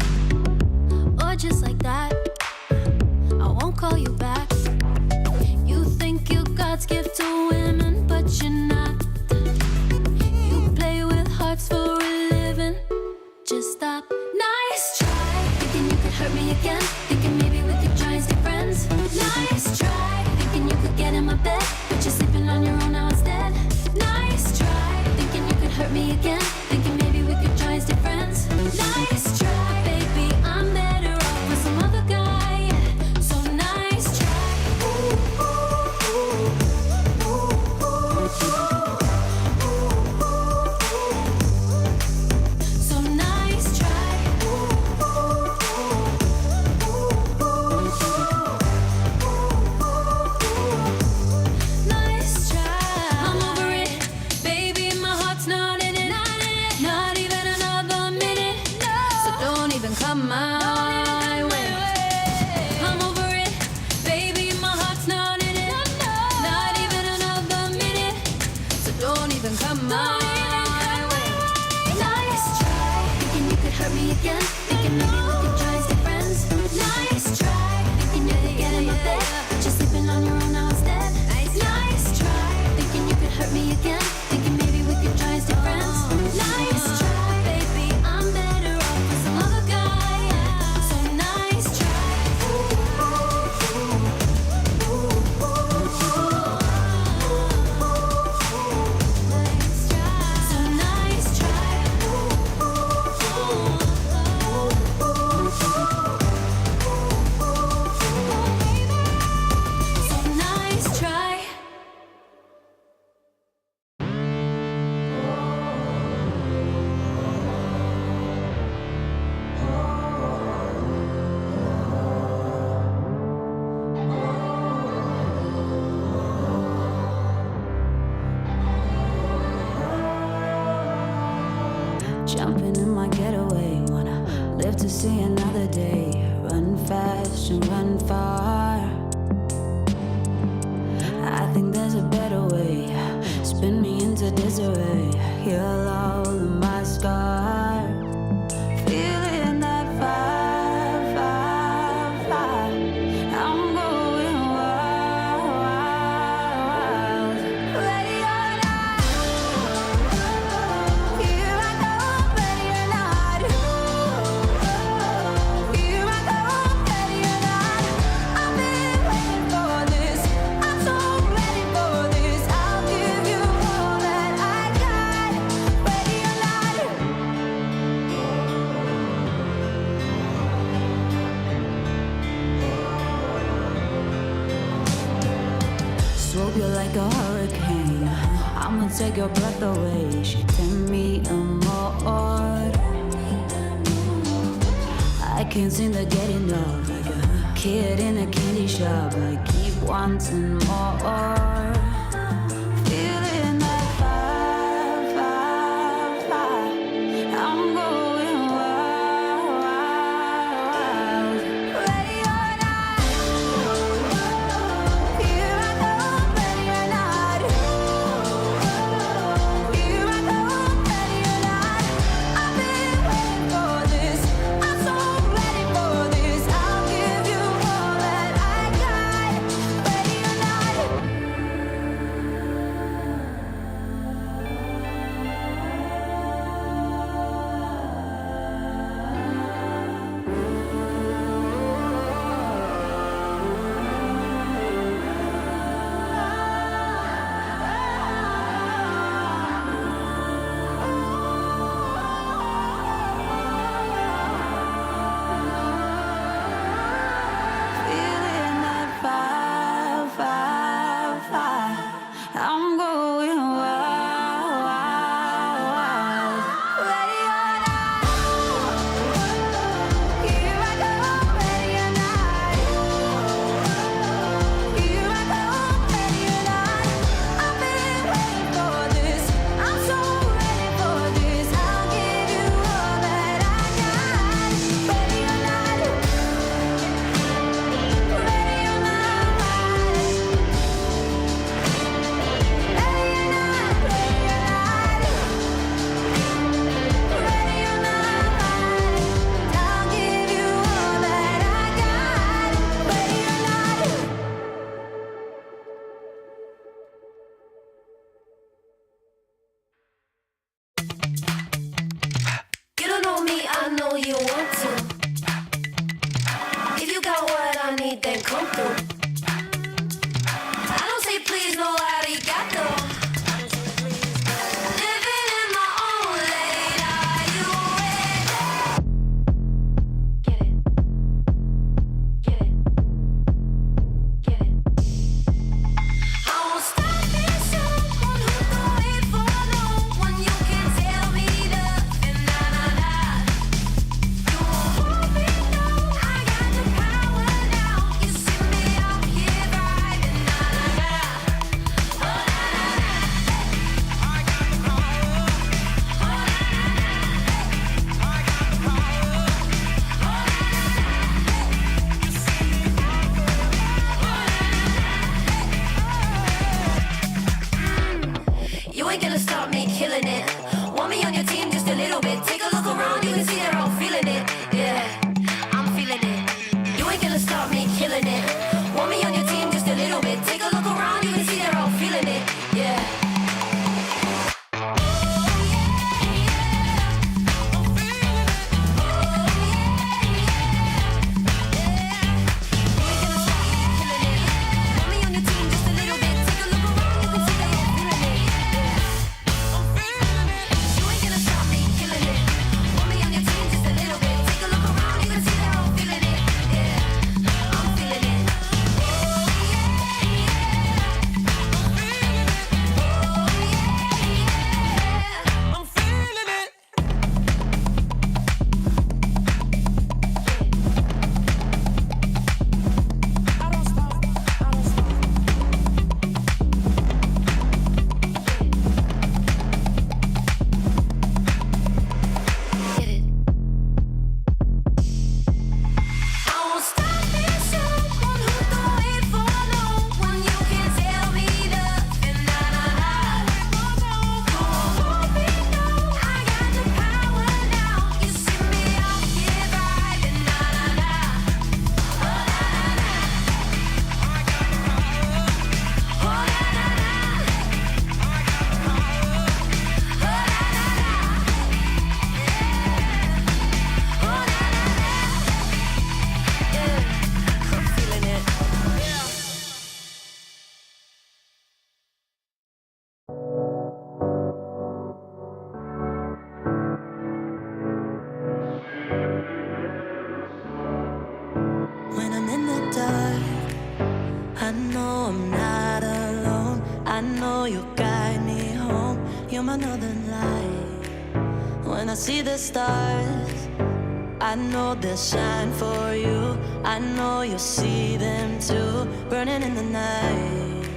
or just like that, I won't call you back. You think you're God's gift to women, but you're not. You play with hearts for a living, just stop. Nice try, thinking you could hurt me again, thinking maybe we could try and stay friends. Nice try, thinking you could get in my bed, but you're sleeping on your own now instead. Nice try, thinking you could hurt me again, thinking maybe we could try and stay friends. come my way. I'm over it, baby, my heart's not in it. Not even another minute, so don't even come my way. Nice try, thinking you could hurt me again. Thinking maybe we could try and stay friends. Nice try, thinking you could get in my bed, but you're sleeping on your own now instead. Nice try, thinking you could hurt me again. Thinking maybe we could try and stay friends. Nice try, baby, I'm better off with some other guy. So nice try. So nice try. So nice try. Jumping in my getaway, wanna live to see another day. Run fast and run far. I think there's a better way. Spin me into disarray. Heal all of my scars. Feeling that fire, fire, fire. I'm going wild. Ready or not, here I go. Ready or not, here I go. Ready or not, I've been waiting for this. I'm so ready for this. I'll give you all that I got. Ready or not. Swoop you like a hurricane. I'ma take your breath away. She tell me more. I can't seem to get enough. Like a kid in a candy shop. I keep wanting more. Feeling that fire, fire, fire. I'm going wild. Ready or not, here I go. Ready or not, here I go. Ready or not, I've been waiting for this. I'm so ready for this. I'll give you all that I got. Ready or not. Feeling that fire, fire, fire. I'm going wild, wild. Ready or not, here I go. Ready or not, here I go. Ready or not, I've been waiting for this. I'm so ready for this. I'll give you all that I got. Ready or not. Ready or not, I'll give you all that I got. Ready or not. You don't know me, I know you want to. If you got what I need, then come through. I don't say please, no arigato. Living in my own lane, are you ready? Get it. Get it. Get it. I won't stop being someone who don't wait for no one. You can tell me nothing, nah, nah, nah. You won't hold me, no. I got the power now. You see me another light. When I see the stars, I know they'll shine for you. I know you'll see them too, burning in the night.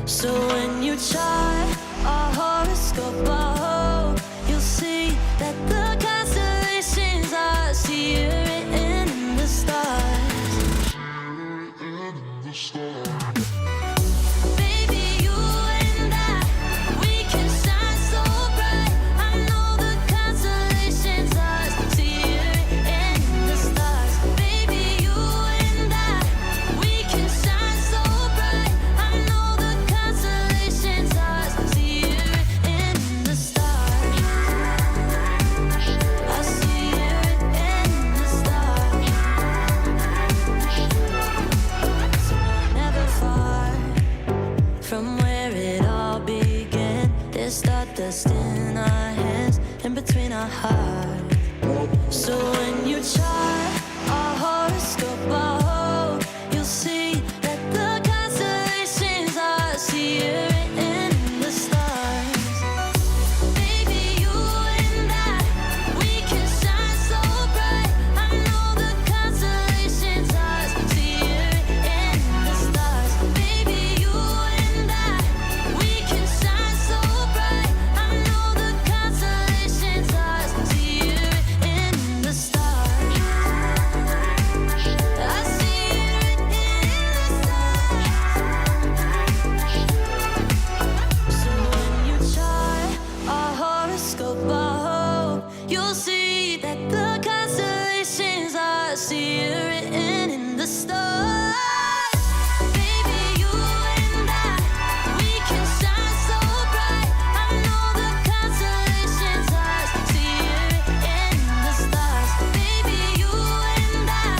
So when you try a horoscope, I hope you'll see that the constellations are searing in the stars. Baby, you and I, we can shine so bright. I know the constellations are searing in the stars. Baby, you and I, we can shine so bright. I know the constellations are searing in the stars. I see it in the stars. So never far from where it all began. There's stardust in our hands, in between our hearts. So when you try a horoscope, I hope you'll see that the constellations are searing in the stars. Baby, you and I, we can shine so bright. I know the constellations are searing in the stars. Baby, you and I, we can shine so bright. I know the constellations are searing in the stars. I see it in the stars. So when you try a horoscope, I hope you'll see that the constellations are searing in the stars. Baby, you and I, we can shine so bright. I know the constellations are searing in the stars. Baby, you and I,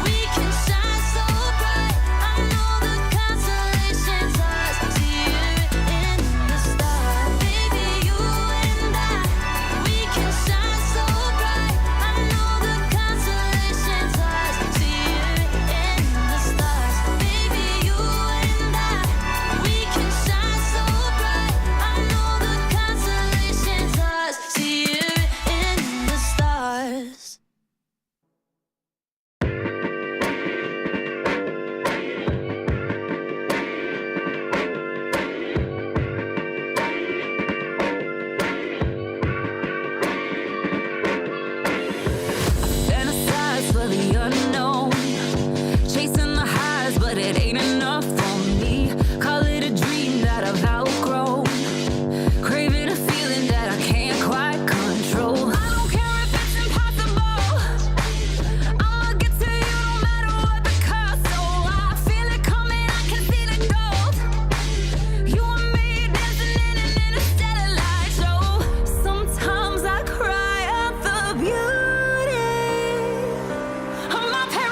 we can shine so bright. I know the constellations are searing in the stars. Baby, you and I, we can shine so bright. I know the constellations are searing in the stars. Baby, you and I, we can shine so bright. I know the constellations are searing in the stars. Fantasize for the unknown, chasing the highs, but it ain't enough for me. Call it a dream that I've outgrown, craving a feeling that I can't quite control. I don't care if it's impossible, I'ma get to you no matter what the cost. So I feel it coming, I can see the gold. You and me dancing in an interstellar light show. Sometimes I cry at the beauty of my parents.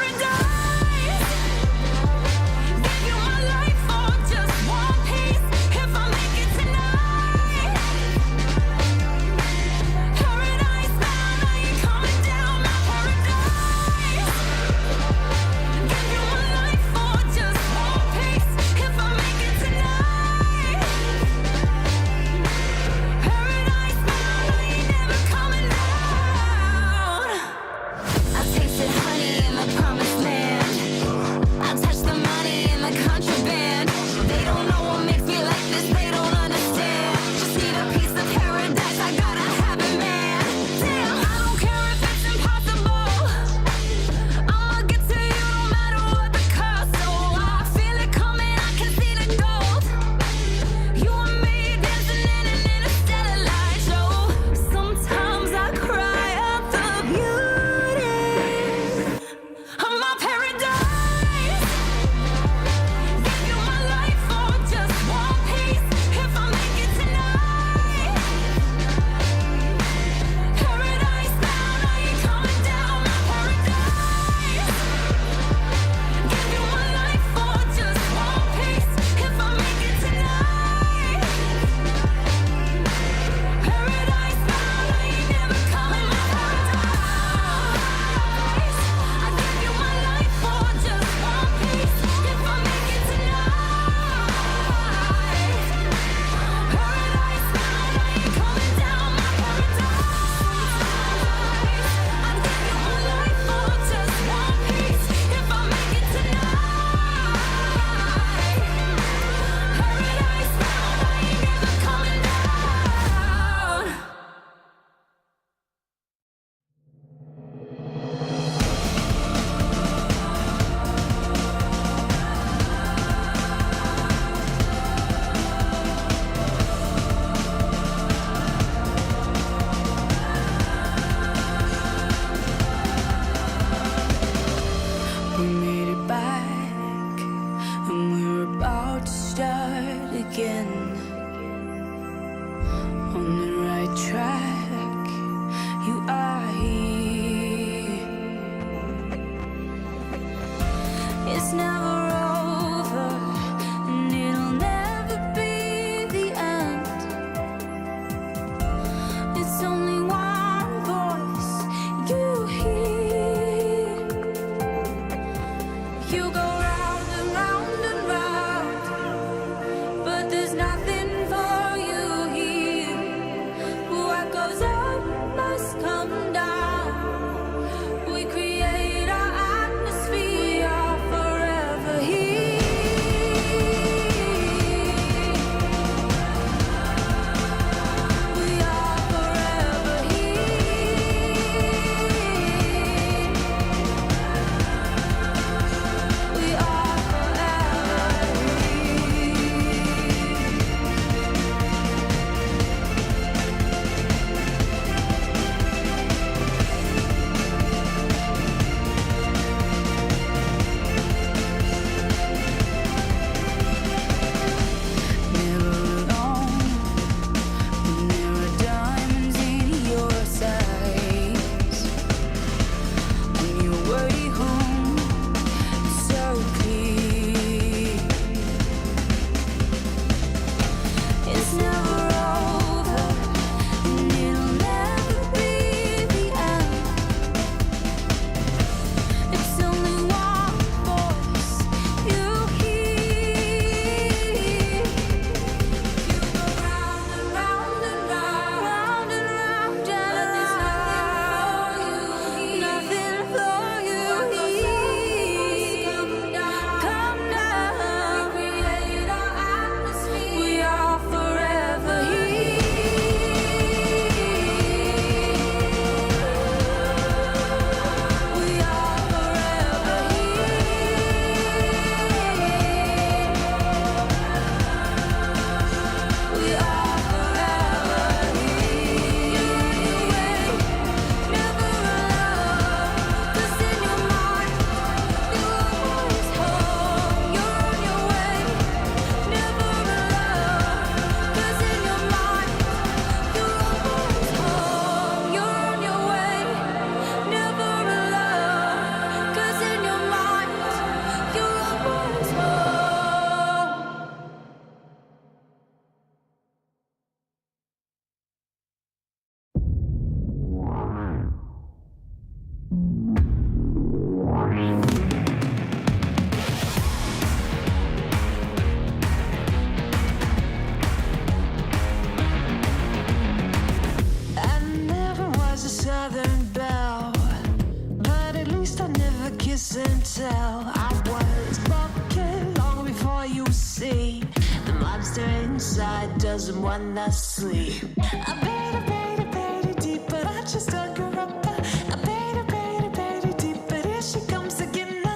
listen till I was broken long before you see the monster inside doesn't wanna sleep. I baited deep, but I just dug her up. I baited deep, but here she comes again. I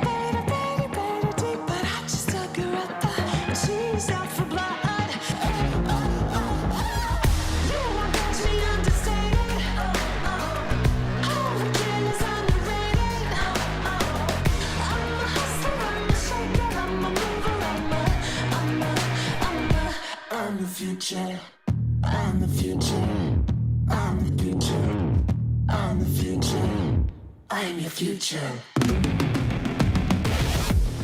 baited deep, but I just dug her up. She's out for blood. You won't catch me understated. Everything is underrated. I'm a hustler, I'm a shaker, I'm a mover, I'm the future. I'm the future. I'm the future. I'm the future. I'm your future.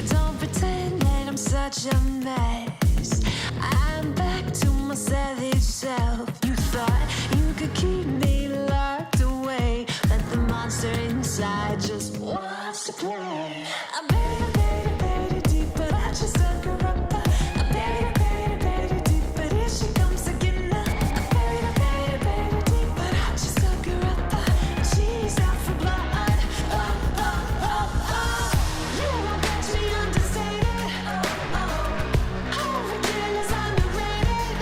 Don't pretend that I'm such a mess. I'm back to my savage self. You thought you could keep me locked away, but the monster inside just wants to play. I baited deep, but I just dug her up. I baited deep, but here she comes again. I baited deep, but I just dug her up. She's out for blood. You won't catch me understated. Everything is underrated.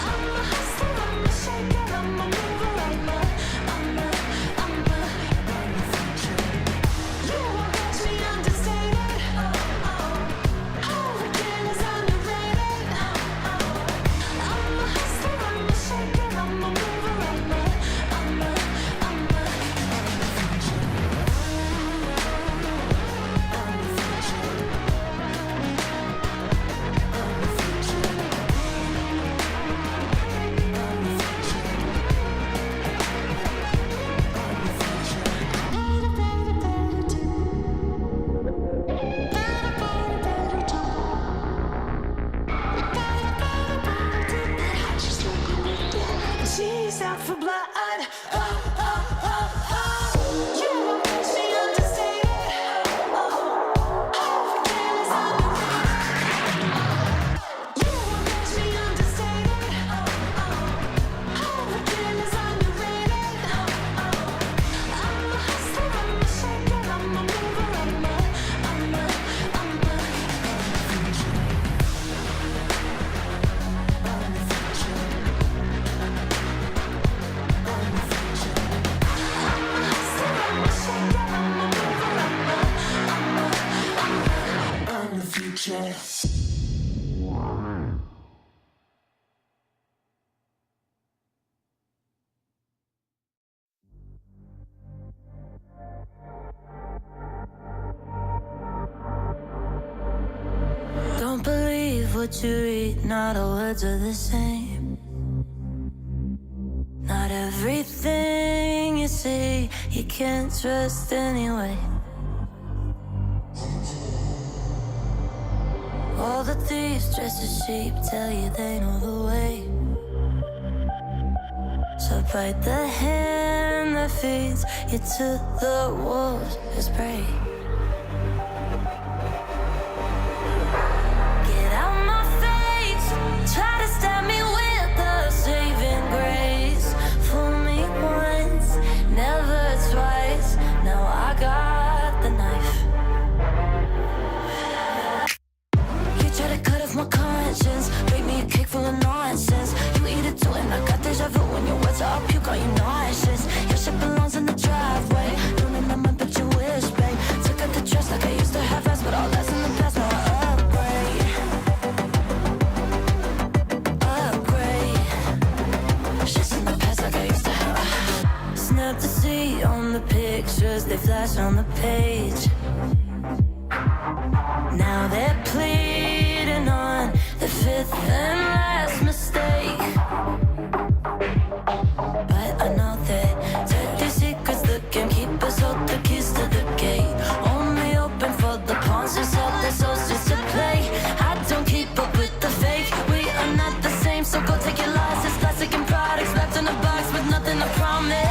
I'm a hustler, I'm a shaker, I'm a mover, I'm the future. You won't catch me understated. Everything is underrated. I'm a hustler, I'm a shaker, I'm a mover, I'm the future. She's out for blood. You won't catch me understated. Everything is underrated. You won't catch me understated. Everything is underrated. I'm a hustler, I'm a shaker, I'm a mover, I'm the future. I'm the future. Don't believe what you read, not all words are the same. Not everything you see, you can't trust anyway. All the thieves dressed as sheep tell you they know the way. So bite the hand that feeds you to the wolves as prey. Get out my face, try to stab me with a saving grace. Fool me once, never twice, now I got the knife. You try to cut off my conscience, bake me a cake full of nonsense. You eat it too and I got deja vu when your words are up, you got you nauseous. Your shit belongs in the driveway, don't in my mind but you wish, babe. Took out the trust like I used to have us, but all that's in the past, now I upgrade. Shit's in the past like I used to have. Snap the C on the pictures, they flash on the page. Now they're pleading on the fifth and last mistake. But I know that dirty secrets, the gamekeepers hold the keys to the gate. Only open for the pawns who sell their souls just to play. I don't keep up with the fake, we are not the same, so go take your loss. It's plastic and products wrapped in a box with nothing to promise.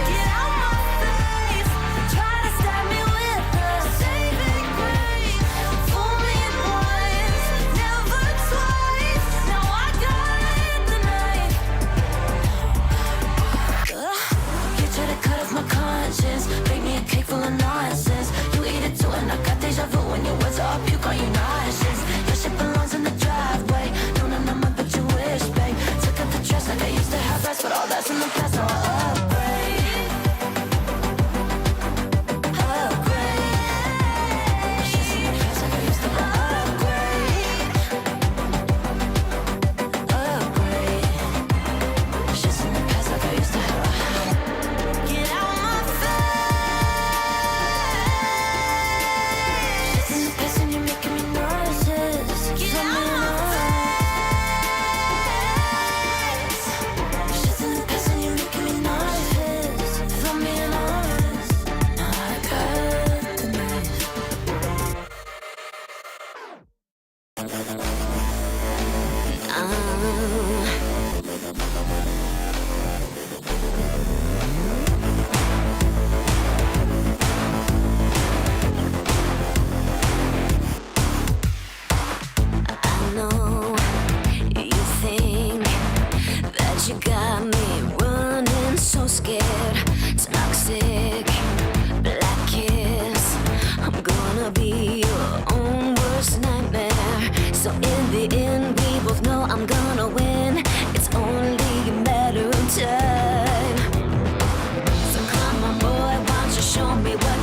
Get out my face, try to stab me with a saving grace. Fool me once, never twice, now I got the knife. You try to cut off my conscience, bake me a cake full of nonsense.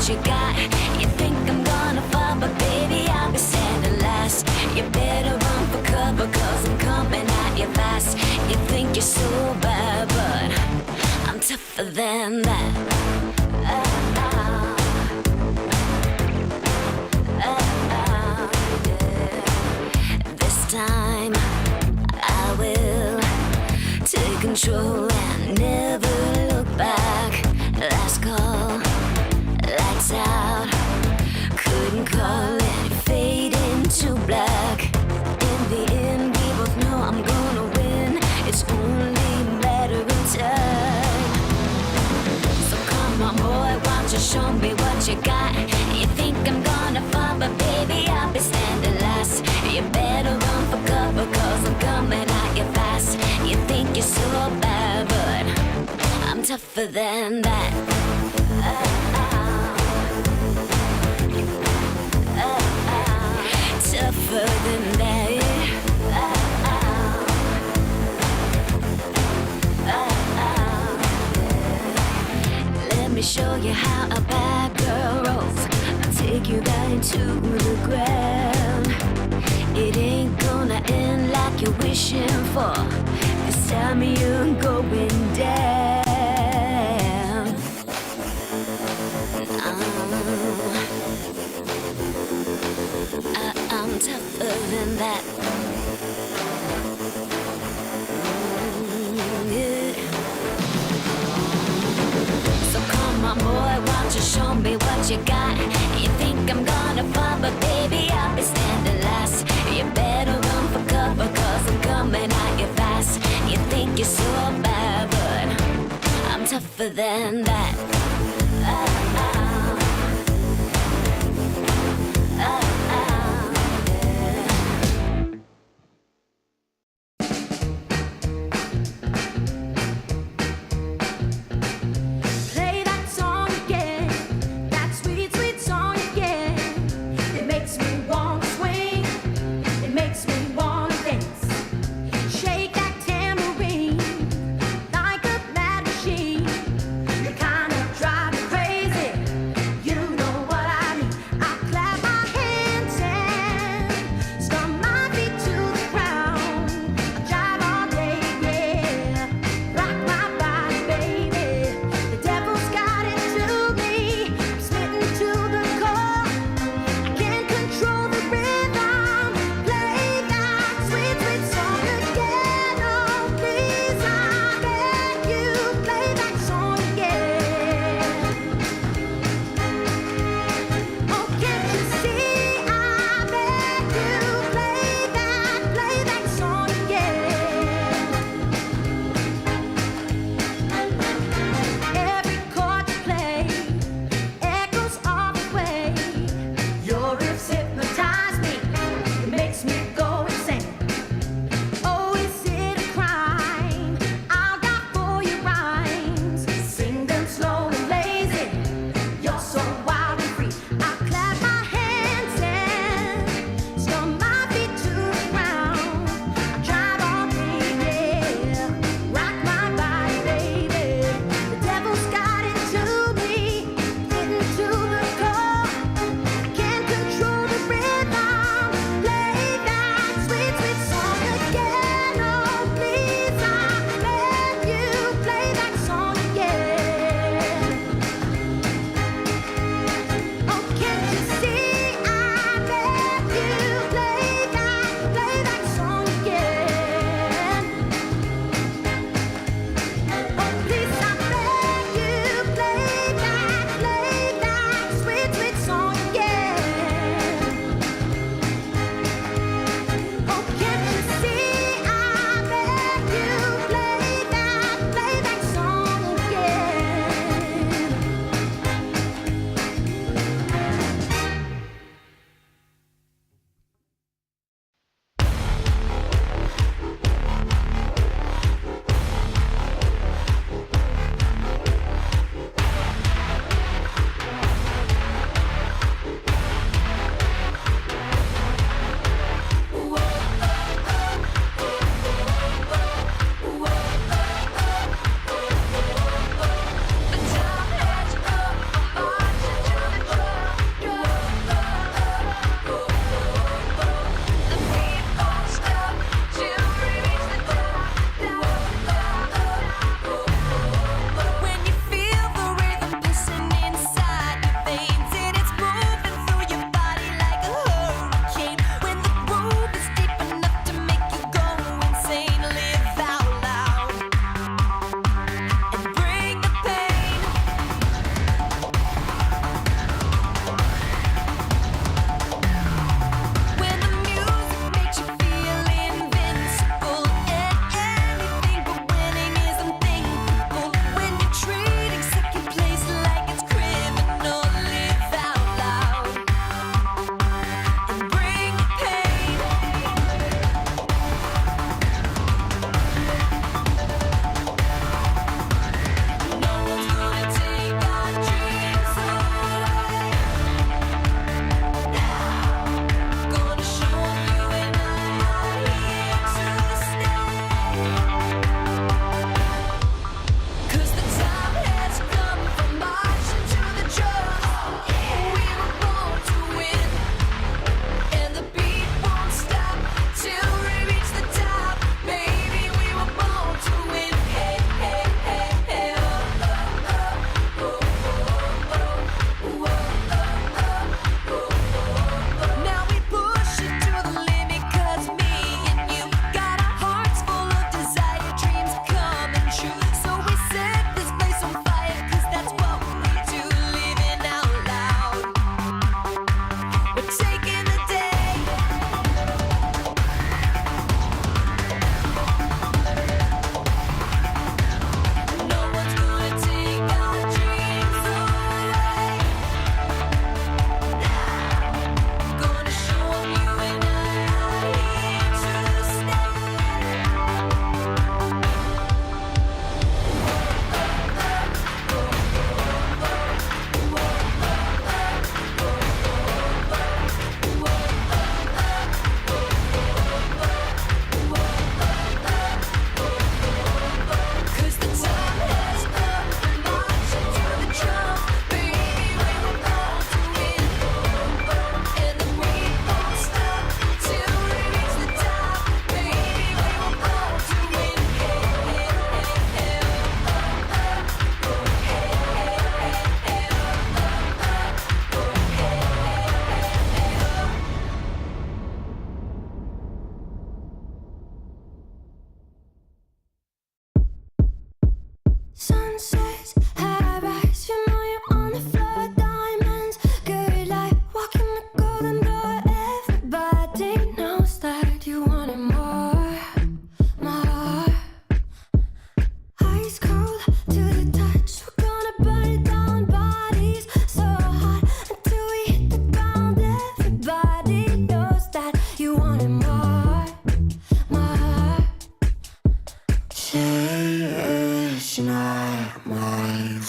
what you got. You think I'm gonna fall, but baby, I'll be standing last. You better run for cover, cause I'm coming at you fast. You think you're so bad, but I'm tougher than that. This time I will take control and never look back. Last call, lights out. Couldn't call it, fade into black. In the end, we both know I'm gonna win. It's only a matter of time. So come on, boy, why don't you show me what you got? You think I'm gonna fall, but baby, I'll be standing last. You better run for cover, cause I'm coming at you fast. You think you're so bad, but I'm tougher than that. Tougher than that. Let me show you how a bad girl rolls. I'll take you down to the ground. It ain't gonna end like you're wishing for. This time you're going down. I'm tougher than that. Yeah. So come on, boy, why don't you show me what you got? You think I'm gonna fall, but baby, I'll be standing last. You better run for cover, cause I'm coming at you fast. You think you're so bad, but I'm tougher than that. Play that song again, that sweet, sweet song again. It makes me want to swing, it makes me want to dance. Shake that tambourine like a mad machine. You kind of drive me crazy.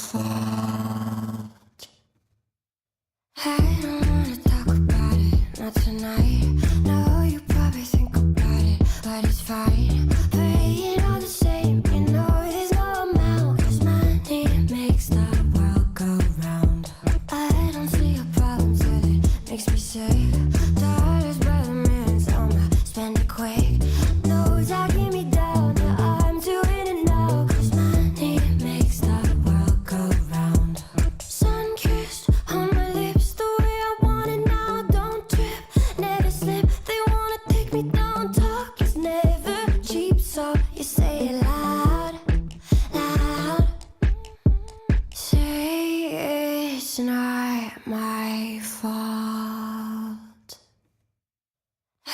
fault. I don't wanna talk about it, not tonight. No, you probably think about it, but it's fine. Playing all the same, you know there's no amount. 'Cause money makes the world go round. I don't see a problem till it makes me sick. Dollars by the minutes, I'ma spend it quick. No talking me down, yeah, I'm doing it now. 'Cause money makes the world go round. Sun kissed on my lips, the way I want it now. Don't trip, never slip. They wanna take me down. Talk is never cheap, so you say it loud, loud. Say it's not my fault.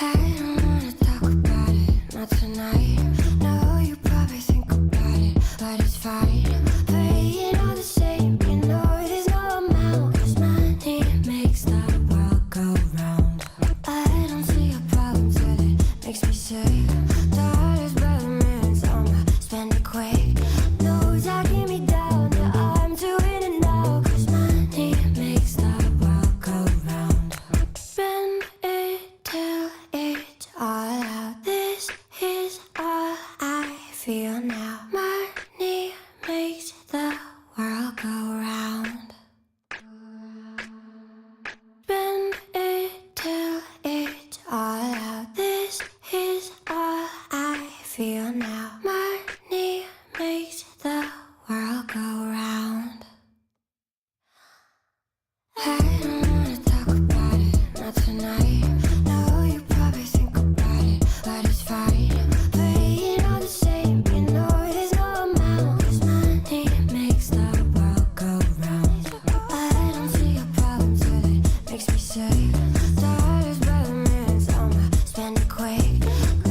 I don't wanna talk about it, not tonight. No, you probably think about it, but it's fine. Playing all the same, you know there's no amount. 'Cause money makes the world go round. I don't see a problem till it makes me sick. Dollars by the minutes, I'ma spend it quick. No talking me down, yeah, I'm doing it now. 'Cause money makes the world go round. Spend it till it's all out. This is all I feel now. Money makes the world go round. Spend it till it's all out. This is all I feel now. Money makes the world go round. I don't wanna talk about it, not tonight. No, you probably think about it, but it's fine. Playing all the same, you know there's no amount. 'Cause money makes the world go round. I don't see a problem till it makes me sick. Dollars by the minutes, I'ma spend it quick.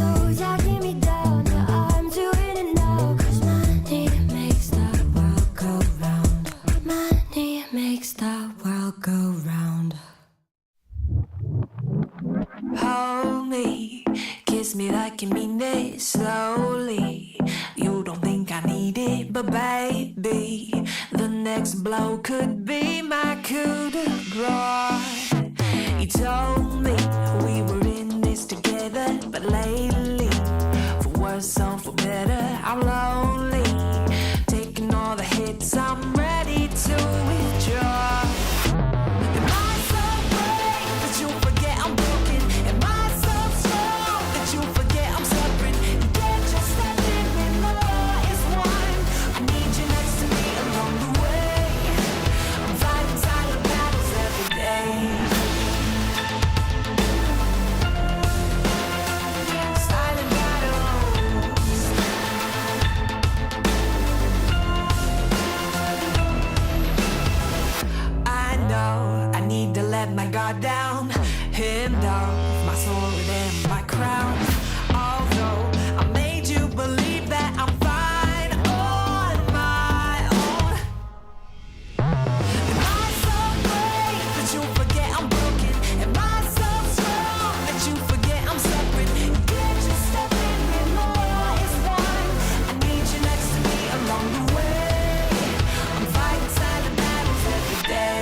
No talking me down, yeah, I'm doing it now. 'Cause money makes the world go round. Money makes the world go round. Hold me, kiss me like you mean it slowly. You don't think I need it, but baby, the next blow could be my coup de grace. You told me we were in this together, but lately, for worse or for better, I'm lonely. Taking all the hits, I'm ready to withdraw. Am I so great that you forget I'm broken? Am I so strong that you forget I'm suffering? You can't just step in when the war is won. I need you next to me along the way. I'm fighting silent battles every day. Silent battles. I know I need to let my guard down, him down, my sword and my crown. Although I made you believe that I'm fine on my own. Am I so great that you forget I'm broken? Am I so strong that you forget I'm suffering? You can't just step in when the war is won. I need you next to me along the way. I'm fighting silent battles every day.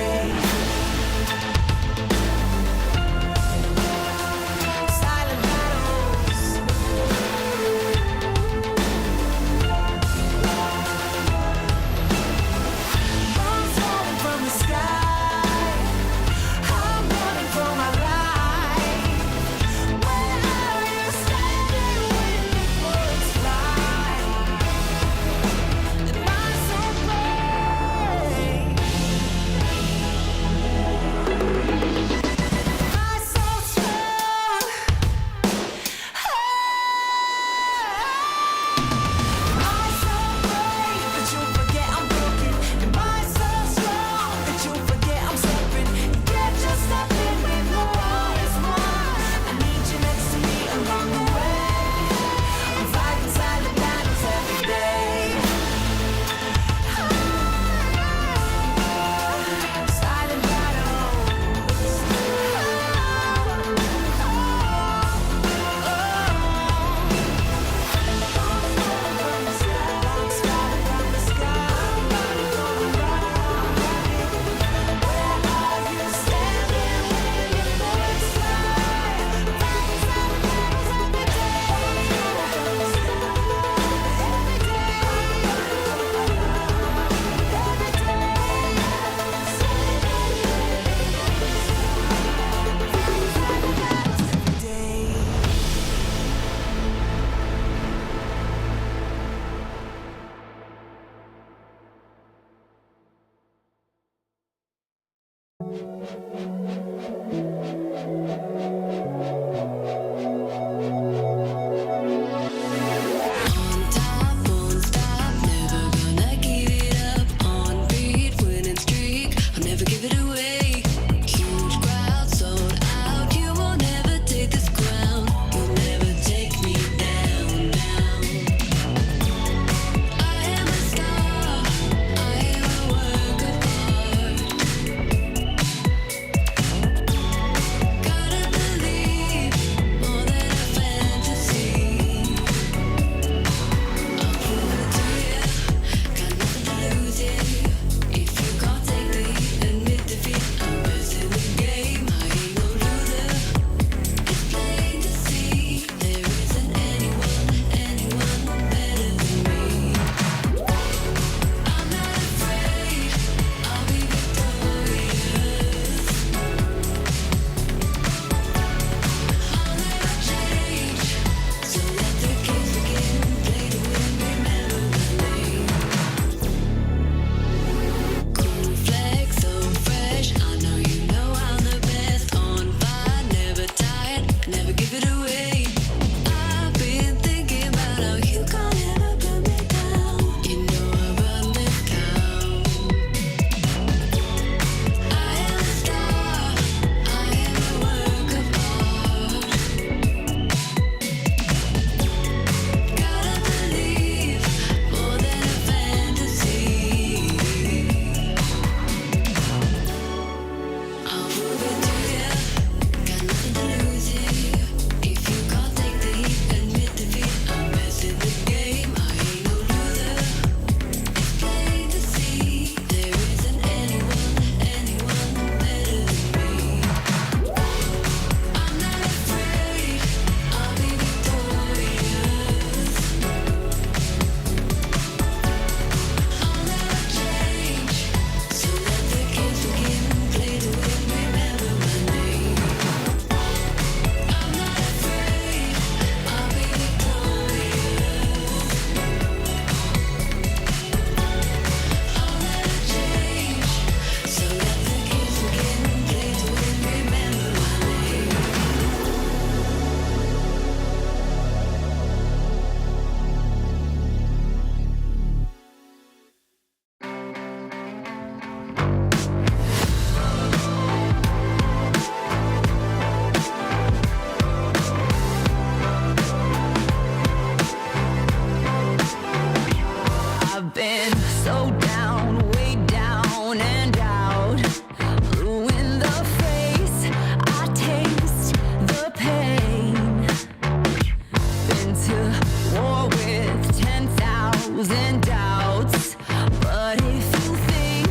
thousand doubts. But if you think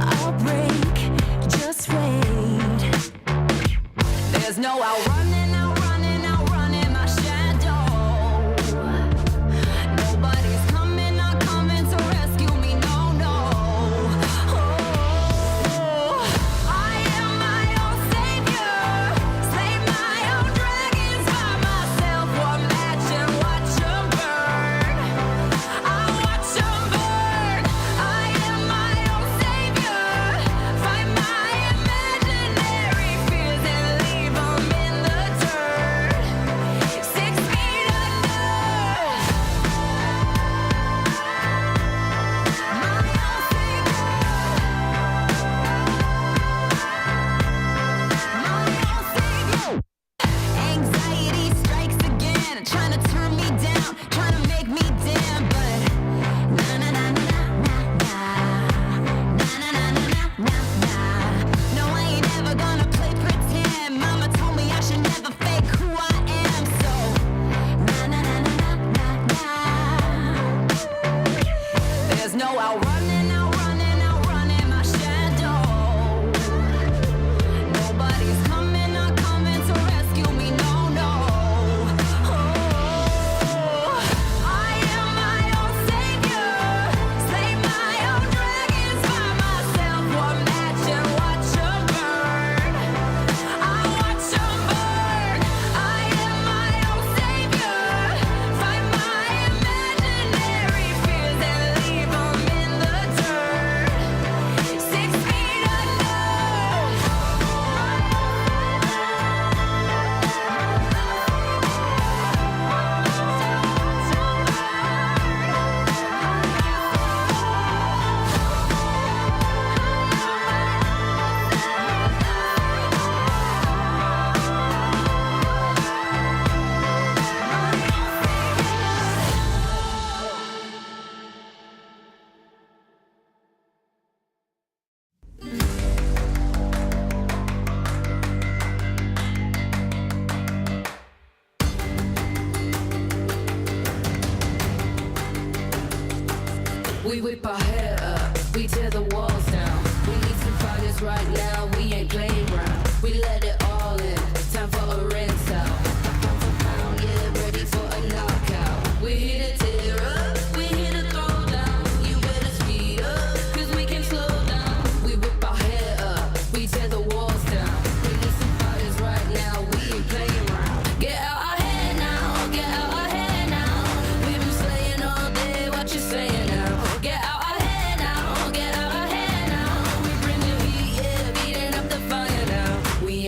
I'll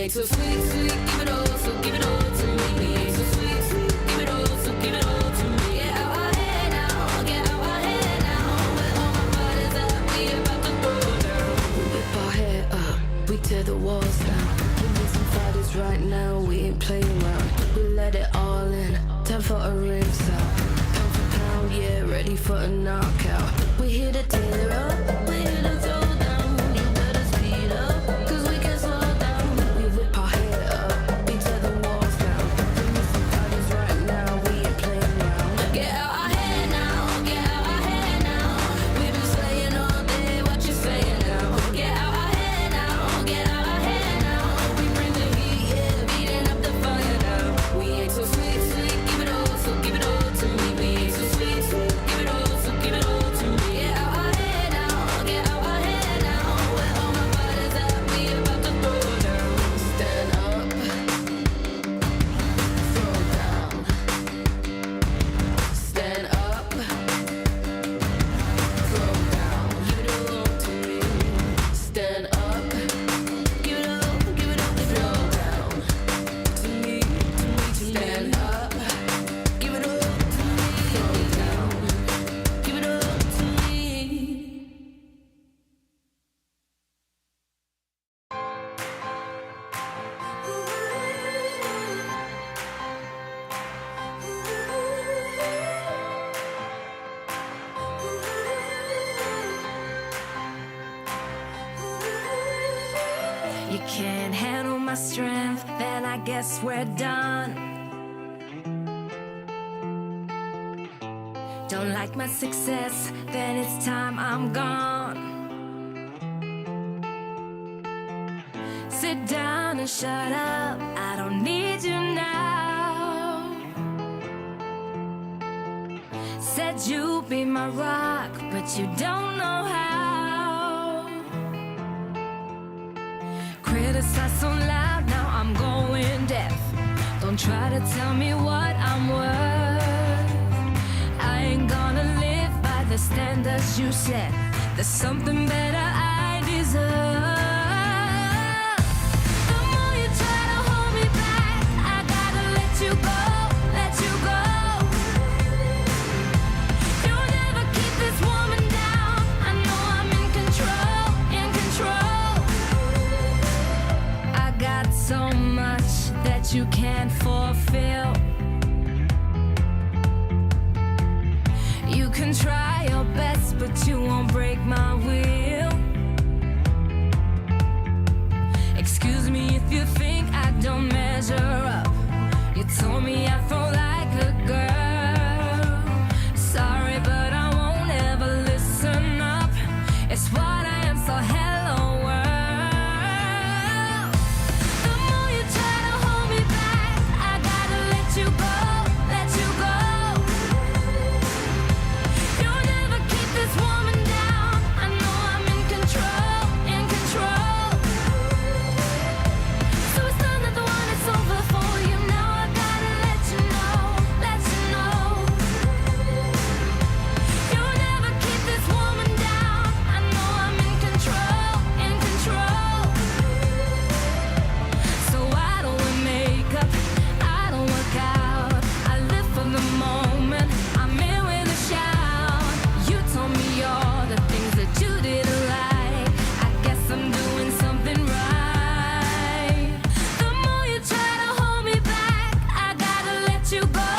ain't so sweet, sweet, give it all, so give it all to me. We ain't so sweet, sweet, give it all, so give it all to me. Get out our head now, get out our head now. Where all my brothers at, we about to go down. We whip our hair up, we tear the walls down. We need some fighters right now, we ain't playing around. We let it all in, time for a ring sound. Pound for pound, yeah, ready for a knockout. We here to tear up, we here to throw down. You better speed up, cause we can't slow down. We whip our hair up, we tear the walls down. We need some fighters right now, we ain't playing around. Get out our head now, get out our head now. We've been slaying all day, what you saying now? Get out our head now, get out our head now. We bring the heat, yeah, beating up the fire now. We ain't so sweet, sweet, give it all, so give it all to me. We ain't so sweet, sweet, give it all, so give it all to me. Get out our head now, get out our head now. Where all my brothers at, we about to throw down. Stand up, throw down. Stand up, throw down. Give it all to me. Stand up, give it all, give it all, throw down. To me, to me, to me. Stand up, give it all to me. Throw down, give it all to me. You can't handle my strength, then I guess we're done. Don't like my success, then it's time I'm gone. Sit down and shut up, I don't need you now. Said you'd be my rock, but you don't know how. Criticize so loud, now I'm going deaf. Don't try to tell me what I'm worth. I ain't gonna live by the standards you set. There's something better I deserve. The more you try to hold me back, I gotta let you go, let you go. You'll never keep this woman down. I know I'm in control, in control. I got so much that you can't fulfill. You can try your best, but you won't break my will. Excuse me if you think I don't measure up. You told me I throw like a girl. Sorry, but I won't ever listen up. It's what I am, so hello world. The more you try to hold me back, I gotta let you go, let you go. You'll never keep this woman down. I know I'm in control, in control. So it's done at the one, it's over for you now. I gotta let you know, let you know. You'll never keep this woman down. I know I'm in control, in control. So why don't we make up? I don't work out. I live for the moment. I'm in with a shout. You told me all the things that you didn't like. I guess I'm doing something right. The more you try to hold me back, I gotta let you go,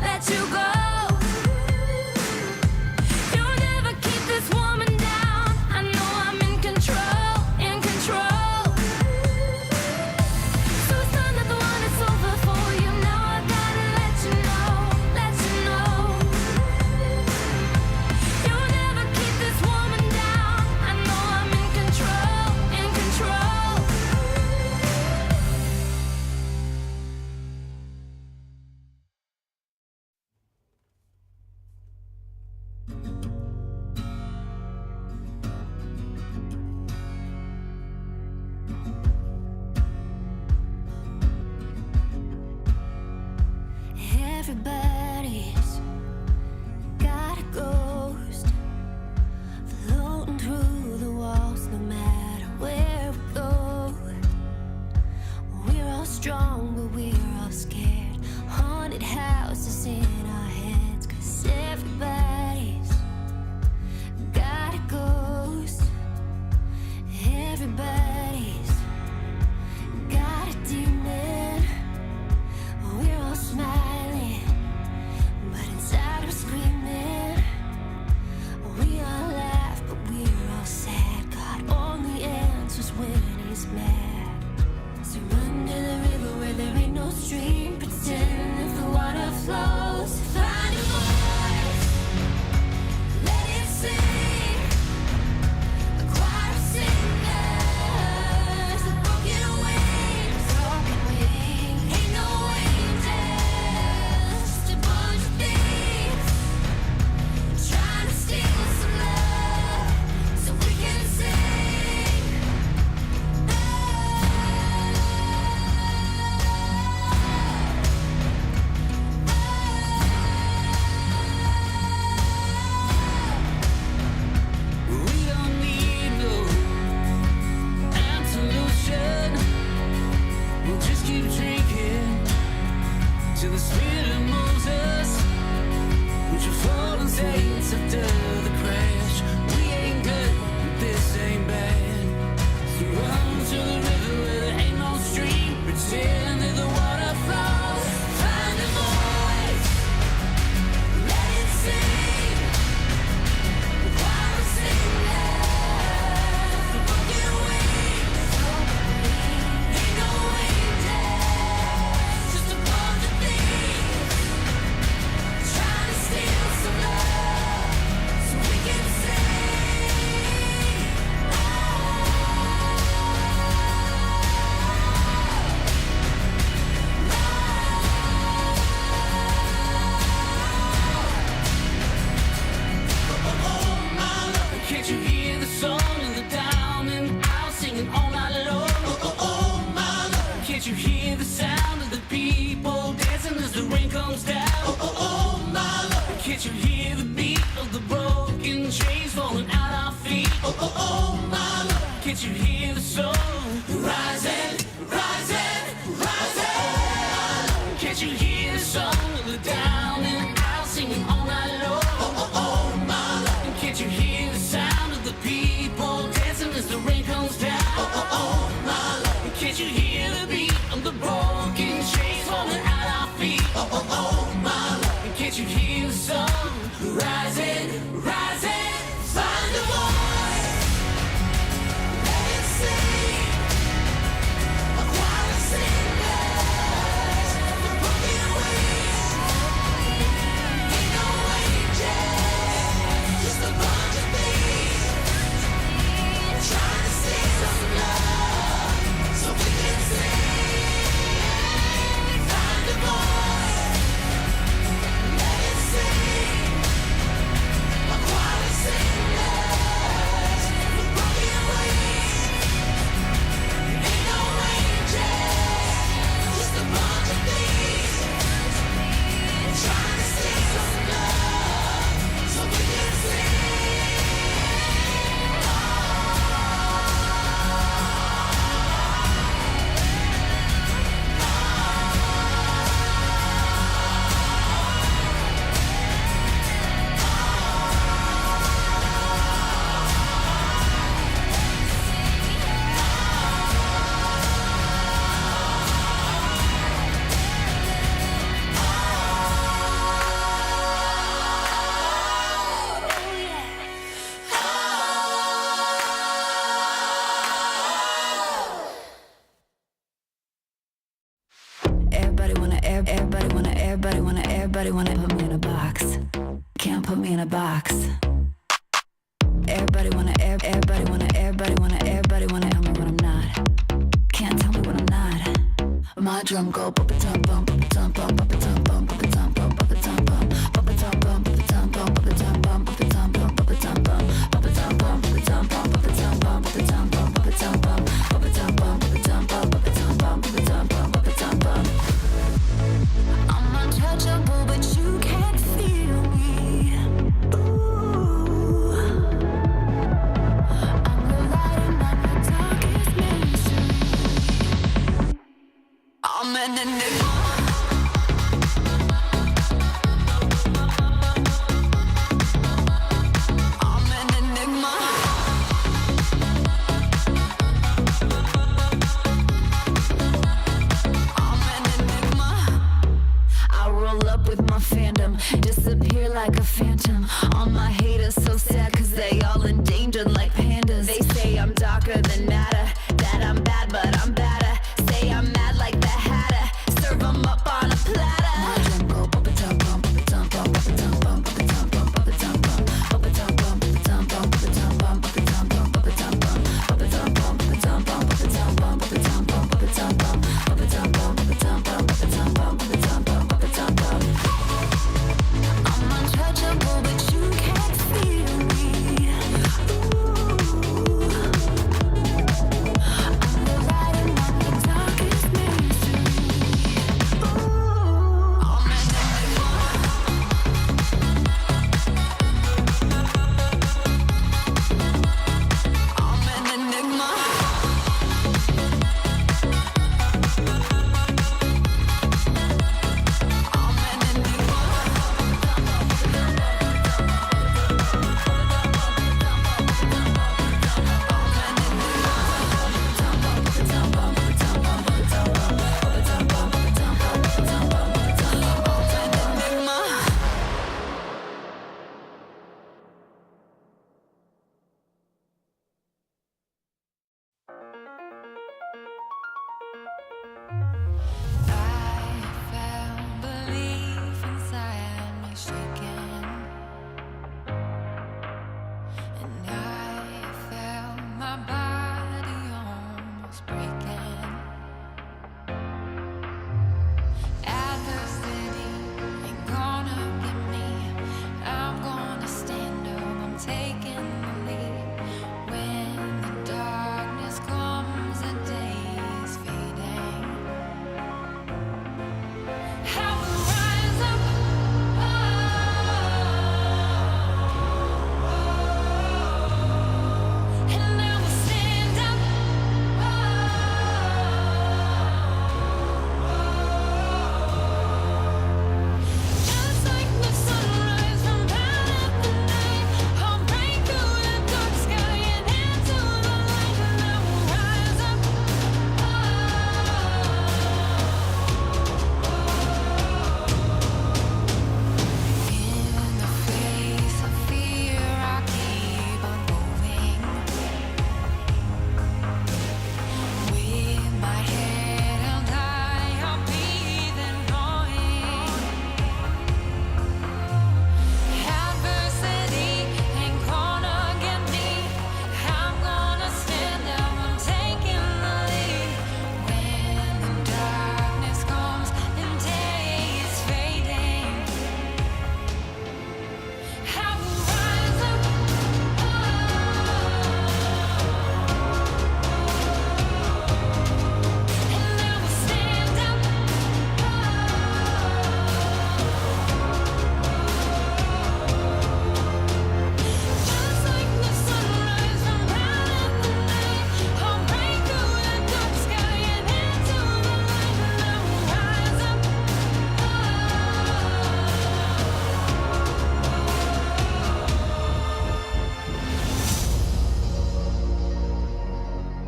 let you go. You'll never keep this woman down. I know I'm in control, in control. So it's done at the one, it's over for you now. I gotta let you know, let you know. You'll never keep this woman down. I know I'm in control, in control. Everybody's got a ghost floating through the walls, no matter where we go. is mad. So run to the river where there ain't no stream. Pretend if the water flows. Find a voice, let it sing. A choir of singers, with broken wings. Ain't no angels, just a bunch of thieves trying to steal some love so we can sing. We don't need no absolution. We'll just keep drinking till the spirit moves us. We should fall and saints after the crash. We ain't good, but this ain't bad. So run to the river where there ain't no stream. Pretend that the water flows. Find a voice, let it sing. The choir of singers, with broken wings. Ain't no angels, just a bunch of thieves trying to steal some love so we can sing. Can't you hear the song of the down and out singing all night long? Oh, my love. Can't you hear the sound of the people dancing as the rain comes down? Oh, my love. Can't you hear the beat of the broken chains falling at our feet? Oh, my love. Can't you hear the song rising, rising, rising? Can't you hear the song of the down and out singing all night long? Oh, my love. Can't you hear the sound of the people dancing as the rain comes down? Oh, my love. Can't you hear the beat of the broken chains falling at our feet? Oh, my love. Can't you hear the song rising, rising? Find a voice, Let it sing. A choir of singers, with broken wings. Ain't no angels, just a bunch of thieves trying to steal some love so we can sing. Find a voice, let it sing. A choir of singers, with broken wings. Ain't no angels, just a bunch of thieves trying to steal some love so we can sing. Everybody wanna put me in a box. Can't put me in a box. Everybody wanna tell me what I'm not. Can't tell me what I'm not. My drum go bump it tum bump it tum bump bump it tum bump bump it tum bump bump it tum bump bump it tum bump bump it tum bump bump it tum bump bump it tum bump bump it tum bump bump it tum bump bump it tum bump bump it tum bump bump it tum bump bump it tum bump bump it tum bump bump it tum bump bump it tum bump bump it tum bump bump it tum bump. I'm untouchable, but you can't feel me. Ooh, I'm the light and I'm the darkest mystery. I'm an enigma.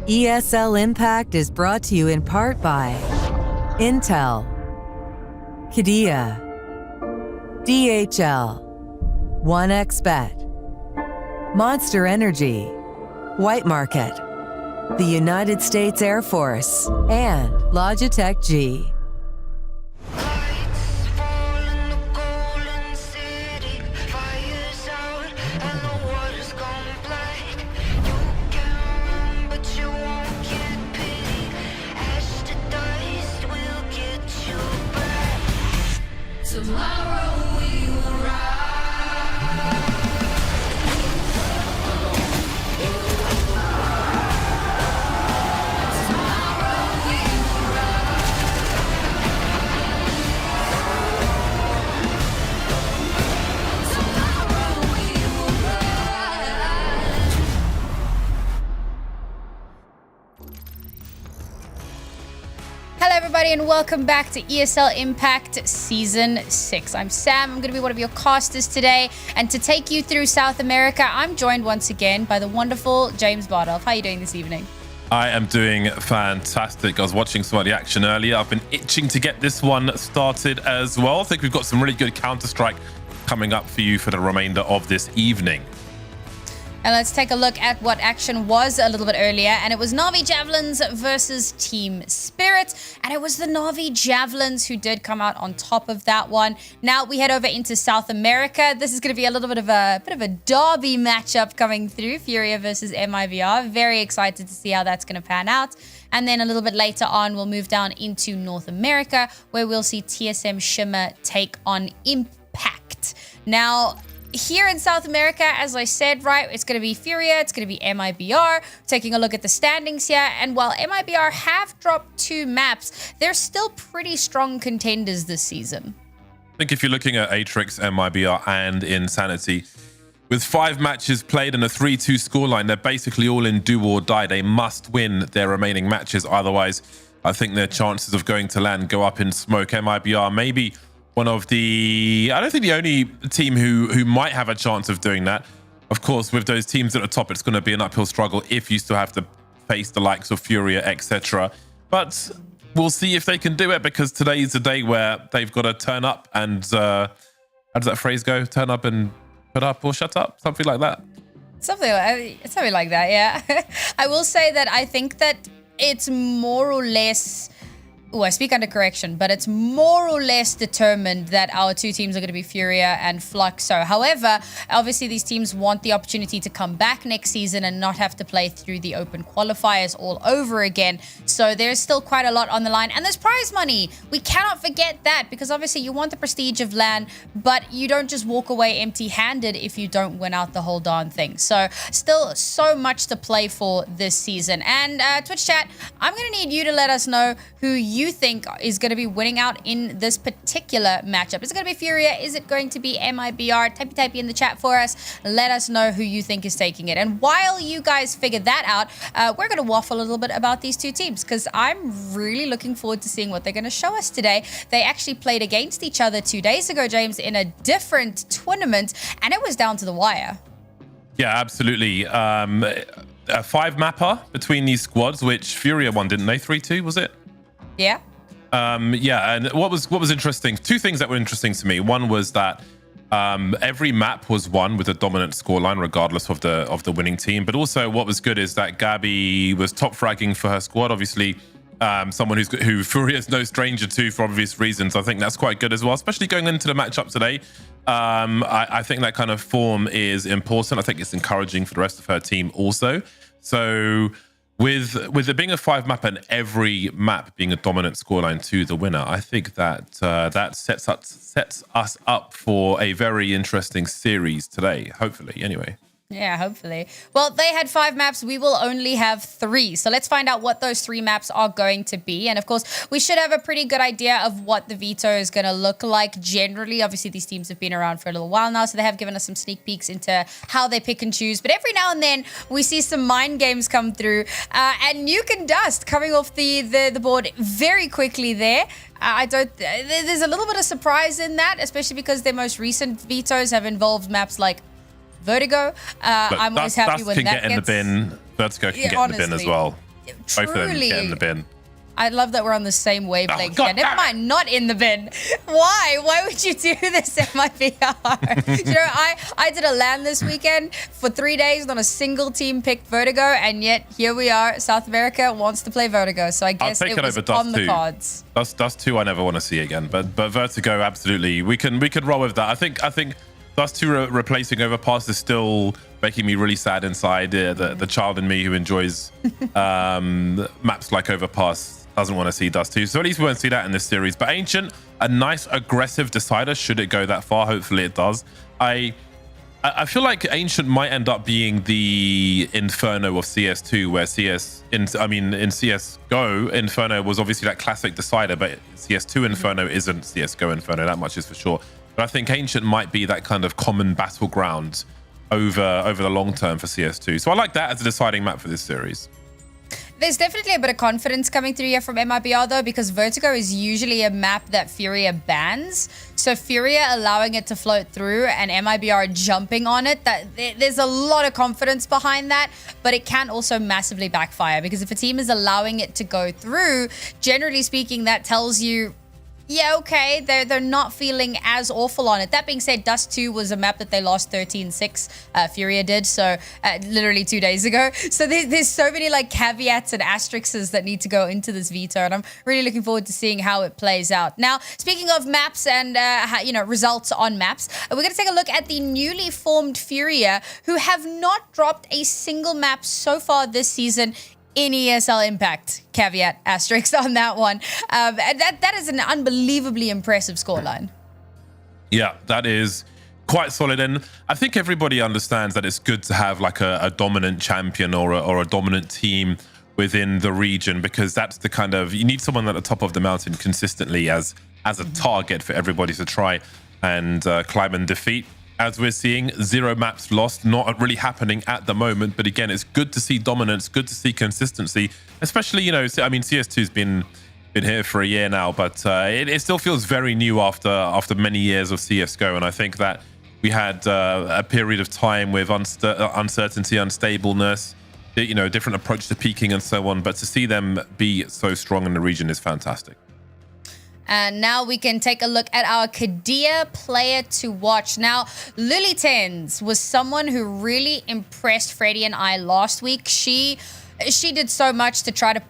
ESL Impact is brought to you in part by Intel, Kadia, DHL, 1xBet, Monster Energy, White Market, the United States Air Force, and Logitech G. Lights fall in the golden city. Fire's out and the water's gone black. You can run, but you won't get pity. Ash to dust will get you back. Tomorrow we will rise. Hello everybody and welcome back to ESL Impact Season 6. I'm Sam, I'm going to be one of your casters today, and to take you through South America, I'm joined once again by the wonderful James Bardolph. How are you doing this evening? I am doing fantastic. I was watching some of the action earlier. I've been itching to get this one started as well. I think we've got some really good Counter-Strike coming up for you for the remainder of this evening. And let's take a look at what action was a little bit earlier. And it was Na'Vi Javelins versus Team Spirit. And it was the Na'Vi Javelins who did come out on top of that one. Now we head over into South America. This is going to be a little bit of a derby matchup coming through. Furia versus MIBR. Very excited to see how that's going to pan out. And then a little bit later on, we'll move down into North America, where we'll see TSM Shimmer take on Pact. Now, here in South America, as I said, right, it's going to be Furia, it's going to be MIBR. Taking a look at the standings here, and while MIBR have dropped 2 maps, they're still pretty strong contenders this season. I think if you're looking at Atrix, MIBR, and Insanity, with 5 matches played and a 3-2 scoreline, they're basically all in do or die. They must win their remaining matches. Otherwise, I think their chances of going to land go up in smoke. MIBR maybe one of the, I don't think the only team who might have a chance of doing that. Of course, with those teams at the top, it's going to be an uphill struggle if you still have to face the likes of Furia, etc. But we'll see if they can do it, because today is the day where they've got to turn up and, how does that phrase go? Turn up and put up or shut up? Something like that. Something like that, yeah. I will say that I think that it's more or less, I speak under correction, but it's more or less determined that our 2 teams are going to be Furia and Fluxo. However, obviously these teams want the opportunity to come back next season and not have to play through the open qualifiers all over again. So there's still quite a lot on the line. And there's prize money. We cannot forget that, because obviously you want the prestige of LAN, but you don't just walk away empty-handed if you don't win out the whole darn thing. So still so much to play for this season. And Twitch chat, I'm going to need you to let us know who you think is going to be winning out in this particular matchup. Is it going to be Furia? Is it going to be MIBR? Typey in the chat for us. Let us know who you think is taking it. And while you guys figure that out, we're going to waffle a little bit about these 2 teams, because I'm really looking forward to seeing what they're going to show us today. They actually played against each other 2 days ago, James, in a different tournament, and it was down to the wire. Yeah, absolutely. A 5-mapper between these squads, which Furia won, didn't they? 3-2, was it? Yeah. Yeah, and what was interesting, 2 things that were interesting to me. One was that every map was won with a dominant scoreline, regardless of the winning team. But also, what was good is that Gabby was top fragging for her squad. Obviously, someone who Furia is no stranger to for obvious reasons. I think that's quite good as well, especially going into the matchup today. I think that kind of form is important. I think it's encouraging for the rest of her team also. So with it being a 5 map and every map being a dominant scoreline to the winner, I think that that sets us up for a very interesting series today, hopefully, anyway. Yeah, hopefully. Well, they had 5 maps. We will only have 3. So let's find out what those 3 maps are going to be. And of course, we should have a pretty good idea of what the veto is going to look like generally. Obviously, these teams have been around for a little while now, so they have given us some sneak peeks into how they pick and choose. But every now and then, we see some mind games come through. And Nuke and Dust coming off the board very quickly there. There's a little bit of surprise in that, especially because their most recent vetoes have involved maps like Vertigo. I'm always happy when that get in the bin. Vertigo can get in the bin as well. Both of them Truly. get in the bin. I love that we're on the same wavelength. God Yeah, never damn it. mind, not in the bin. Why? Why would you do this in my VR? You know, I did a LAN this weekend for 3 days. Not a single team picked Vertigo, and yet here we are. South America wants to play Vertigo, so I guess take it it was over Dust on the 2. cards. Dust 2 I never want to see again, but Vertigo absolutely. We could roll with that. I think Dust 2 replacing Overpass is still making me really sad inside. The child in me who enjoys maps like Overpass doesn't want to see Dust 2. So at least we won't see that in this series. But Ancient, a nice aggressive decider should it go that far. Hopefully it does. I feel like Ancient might end up being the Inferno of CS2, where in CSGO, Inferno was obviously that classic decider, but CS2 Inferno isn't CSGO Inferno, that much is for sure. But I think Ancient might be that kind of common battleground over the long term for CS2. So I like that as a deciding map for this series. There's definitely a bit of confidence coming through here from MIBR though, because Vertigo is usually a map that Furia bans. So Furia allowing it to float through and MIBR jumping on it, there's a lot of confidence behind that, but it can also massively backfire, because if a team is allowing it to go through, generally speaking, that tells you, yeah, okay, they're not feeling as awful on it. That being said, Dust 2 was a map that they lost 13-6. Furia did, so literally 2 days ago. So there's so many like caveats and asterisks that need to go into this veto, and I'm really looking forward to seeing how it plays out. Now, speaking of maps and results on maps, we're going to take a look at the newly formed Furia, who have not dropped a single map so far this season in ESL Impact. Caveat, asterisk on that one. And that is an unbelievably impressive scoreline. Yeah, that is quite solid. And I think everybody understands that it's good to have like a dominant champion or a dominant team within the region, because that's the kind of, you need someone at the top of the mountain consistently as a target for everybody to try and climb and defeat. As we're seeing, 0 maps lost, not really happening at the moment. But again, it's good to see dominance, good to see consistency, especially, CS2's been here for a year now, but it still feels very new after many years of CSGO. And I think that we had a period of time with uncertainty, unstableness, a different approach to peaking and so on. But to see them be so strong in the region is fantastic. And now we can take a look at our Kadia player to watch. Now, Lily10s was someone who really impressed Freddie and I last week. She did so much to try to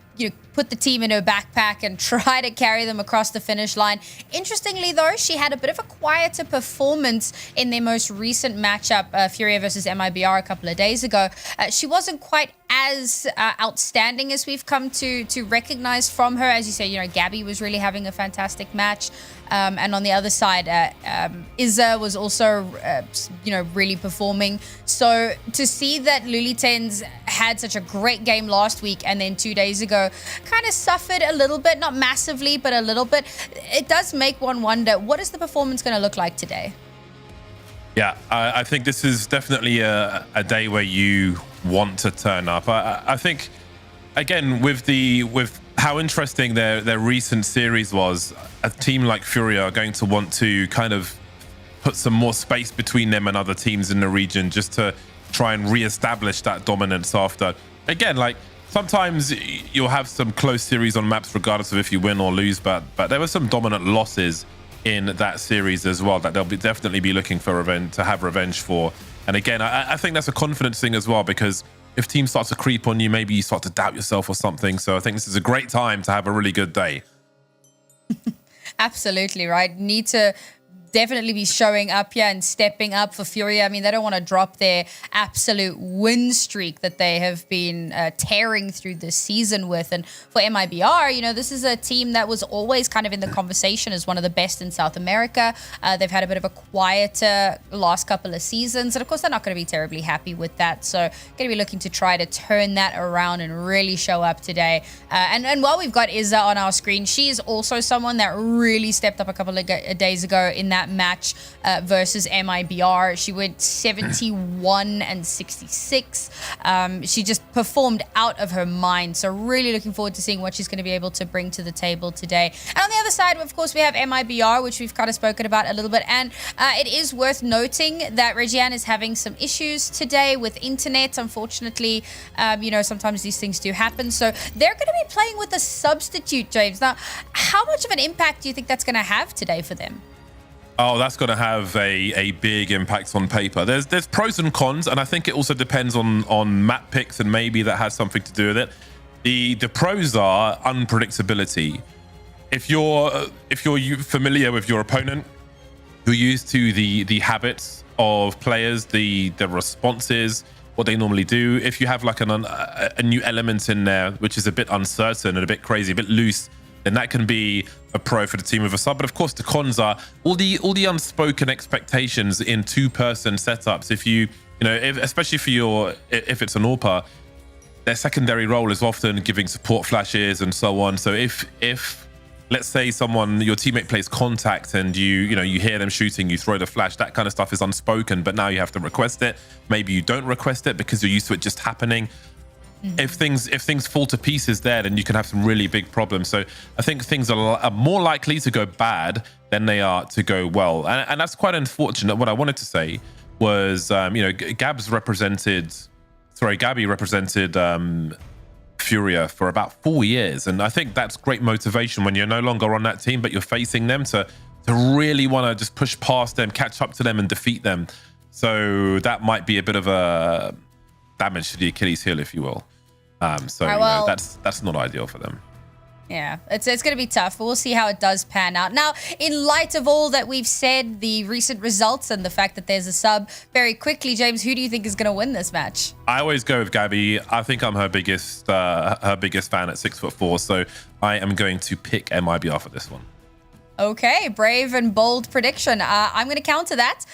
put the team in her backpack and try to carry them across the finish line. Interestingly, though, she had a bit of a quieter performance in their most recent matchup, Furia versus MIBR a couple of days ago. She wasn't quite as outstanding as we've come to recognize from her. As you say, Gabby was really having a fantastic match. And on the other side, Izza was also, really performing. So to see that Lily10s had such a great game last week and then 2 days ago kind of suffered a little bit, not massively, but a little bit, it does make one wonder, what is the performance going to look like today? Yeah, I think this is definitely a day where you want to turn up. I think, again, with how interesting their recent series was, a team like Furia are going to want to kind of put some more space between them and other teams in the region, just to try and re-establish that dominance after. Again, like, sometimes you'll have some close series on maps regardless of if you win or lose, but there were some dominant losses in that series as well that they'll definitely be looking for revenge for. And again, I think that's a confidence thing as well, because if teams start to creep on you, maybe you start to doubt yourself or something. So I think this is a great time to have a really good day. Absolutely, right? Need to definitely be showing up here and stepping up for Furia. I mean, they don't want to drop their absolute win streak that they have been tearing through this season with. And for MIBR, this is a team that was always kind of in the conversation as one of the best in South America. They've had a bit of a quieter last couple of seasons. And of course, they're not going to be terribly happy with that. So going to be looking to try to turn that around and really show up today. And while we've got Izza on our screen, she is also someone that really stepped up a couple of days ago in that that match versus MIBR. She went 71 and 66. She just performed out of her mind. So really looking forward to seeing what she's going to be able to bring to the table today. And on the other side, of course, we have MIBR, which we've kind of spoken about a little bit. And it is worth noting that Reggiane is having some issues today with internet. Unfortunately, you know, sometimes these things do happen. So they're going to be playing with a substitute, James. Now, how much of an impact do you think that's going to have today for them? Oh, that's going to have a big impact on paper. There's pros and cons, and I think it also depends on map picks, and maybe that has something to do with it. The pros are unpredictability. If you're familiar with your opponent, you're used to the habits of players, the responses, what they normally do. If you have like a new element in there, which is a bit uncertain and a bit crazy, a bit loose, then that can be a pro for the team with a sub. But of course, the cons are all the unspoken expectations in two-person setups. If you know, especially for if it's an AWPer, their secondary role is often giving support flashes and so on. So if let's say your teammate plays contact and you hear them shooting, you throw the flash, that kind of stuff is unspoken, but now you have to request it. Maybe you don't request it because you're used to it just happening. If things fall to pieces there, then you can have some really big problems. So I think things are more likely to go bad than they are to go well, and that's quite unfortunate. What I wanted to say was, Gabby represented Furia for about 4 years, and I think that's great motivation when you're no longer on that team, but you're facing them to really want to just push past them, catch up to them, and defeat them. So that might be a bit of a damage to the Achilles heel, if you will. That's not ideal for them. Yeah, it's going to be tough, but we'll see how it does pan out. Now, in light of all that we've said, the recent results and the fact that there's a sub, very quickly, James, who do you think is going to win this match? I always go with Gabby. I think I'm her biggest fan at 6'4", so I am going to pick MIBR for this one. Okay, brave and bold prediction. I'm going to counter that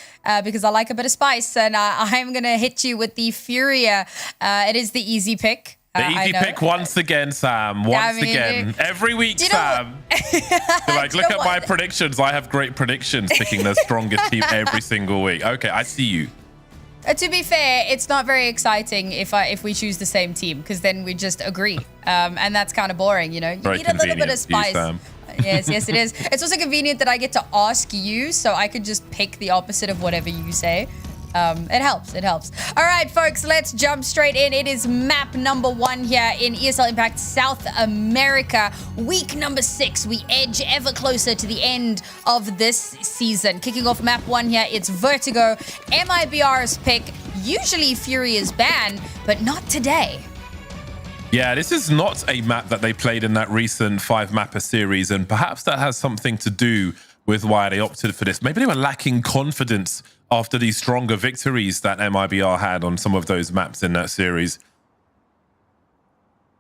because I like a bit of spice, and I'm going to hit you with the Furia. It is the easy pick. The easy pick once again, Sam. Again. Every week, Sam. Look at my predictions. I have great predictions, picking the strongest team every single week. Okay, I see you. To be fair, it's not very exciting if we choose the same team, because then we just agree. And that's kind of boring, you know? You need a little bit of spice. Yes, it is. It's also convenient that I get to ask you, so I could just pick the opposite of whatever you say. It helps. All right, folks, let's jump straight in. It is map number 1 here in ESL Impact South America. Week number 6. We edge ever closer to the end of this season. Kicking off map 1 here, it's Vertigo. MIBR's pick. Usually Furia's ban, but not today. Yeah, this is not a map that they played in that recent 5-mapper series, and perhaps that has something to do with why they opted for this. Maybe they were lacking confidence after these stronger victories that MIBR had on some of those maps in that series.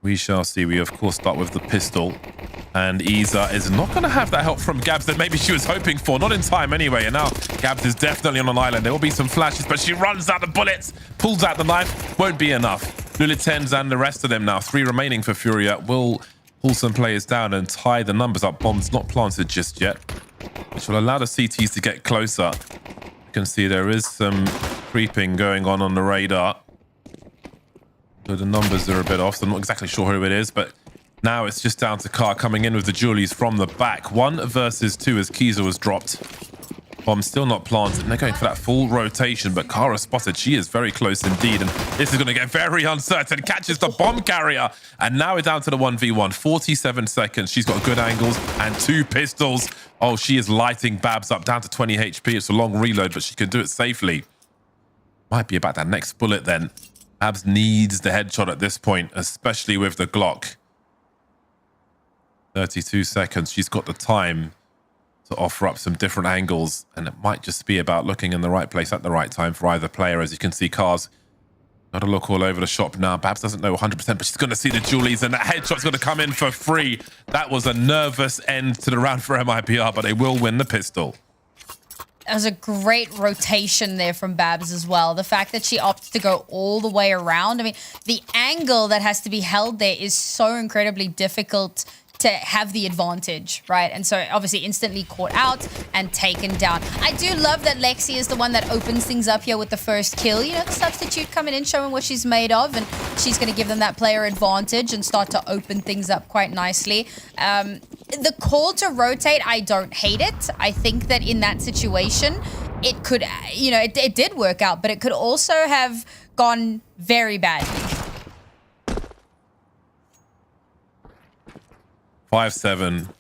We shall see. We, of course, start with the pistol. And Isa is not going to have that help from Gabs that maybe she was hoping for. Not in time anyway. And now Gabs is definitely on an island. There will be some flashes, but she runs out the bullets, pulls out the knife. Won't be enough. Lulitens and the rest of them now. 3 remaining for Furia. Will pull some players down and tie the numbers up. Bombs not planted just yet, which will allow the CTs to get closer. You can see there is some creeping going on the radar. So the numbers are a bit off, so I'm not exactly sure who it is, but now it's just down to Car coming in with the Julies from the back. 1 versus 2 as Kiza was dropped. Bomb still not planted, and they're going for that full rotation, but Kara spotted. She is very close indeed, and this is going to get very uncertain. Catches the bomb carrier, and now we're down to the 1v1. 47 seconds. She's got good angles and 2 pistols. Oh, she is lighting Babs up down to 20 HP. It's a long reload, but she can do it safely. Might be about that next bullet then. Babs needs the headshot at this point, especially with the Glock. 32 seconds. She's got the time to offer up some different angles, and it might just be about looking in the right place at the right time for either player. As you can see, Cars got to look all over the shop now. Babs doesn't know 100%, but she's going to see the Julies, and that headshot's going to come in for free. That was a nervous end to the round for MIBR, but they will win the pistol. That was a great rotation there from Babs as well. The fact that she opted to go all the way around. I mean, the angle that has to be held there is so incredibly difficult to have the advantage, right? And so obviously instantly caught out and taken down. I do love that Lexi is the one that opens things up here with the first kill. You know, the substitute coming in, showing what she's made of, and she's going to give them that player advantage and start to open things up quite nicely. The call to rotate, I don't hate it. I think that in that situation, it could, you know, it did work out, but it could also have gone very badly. 5.7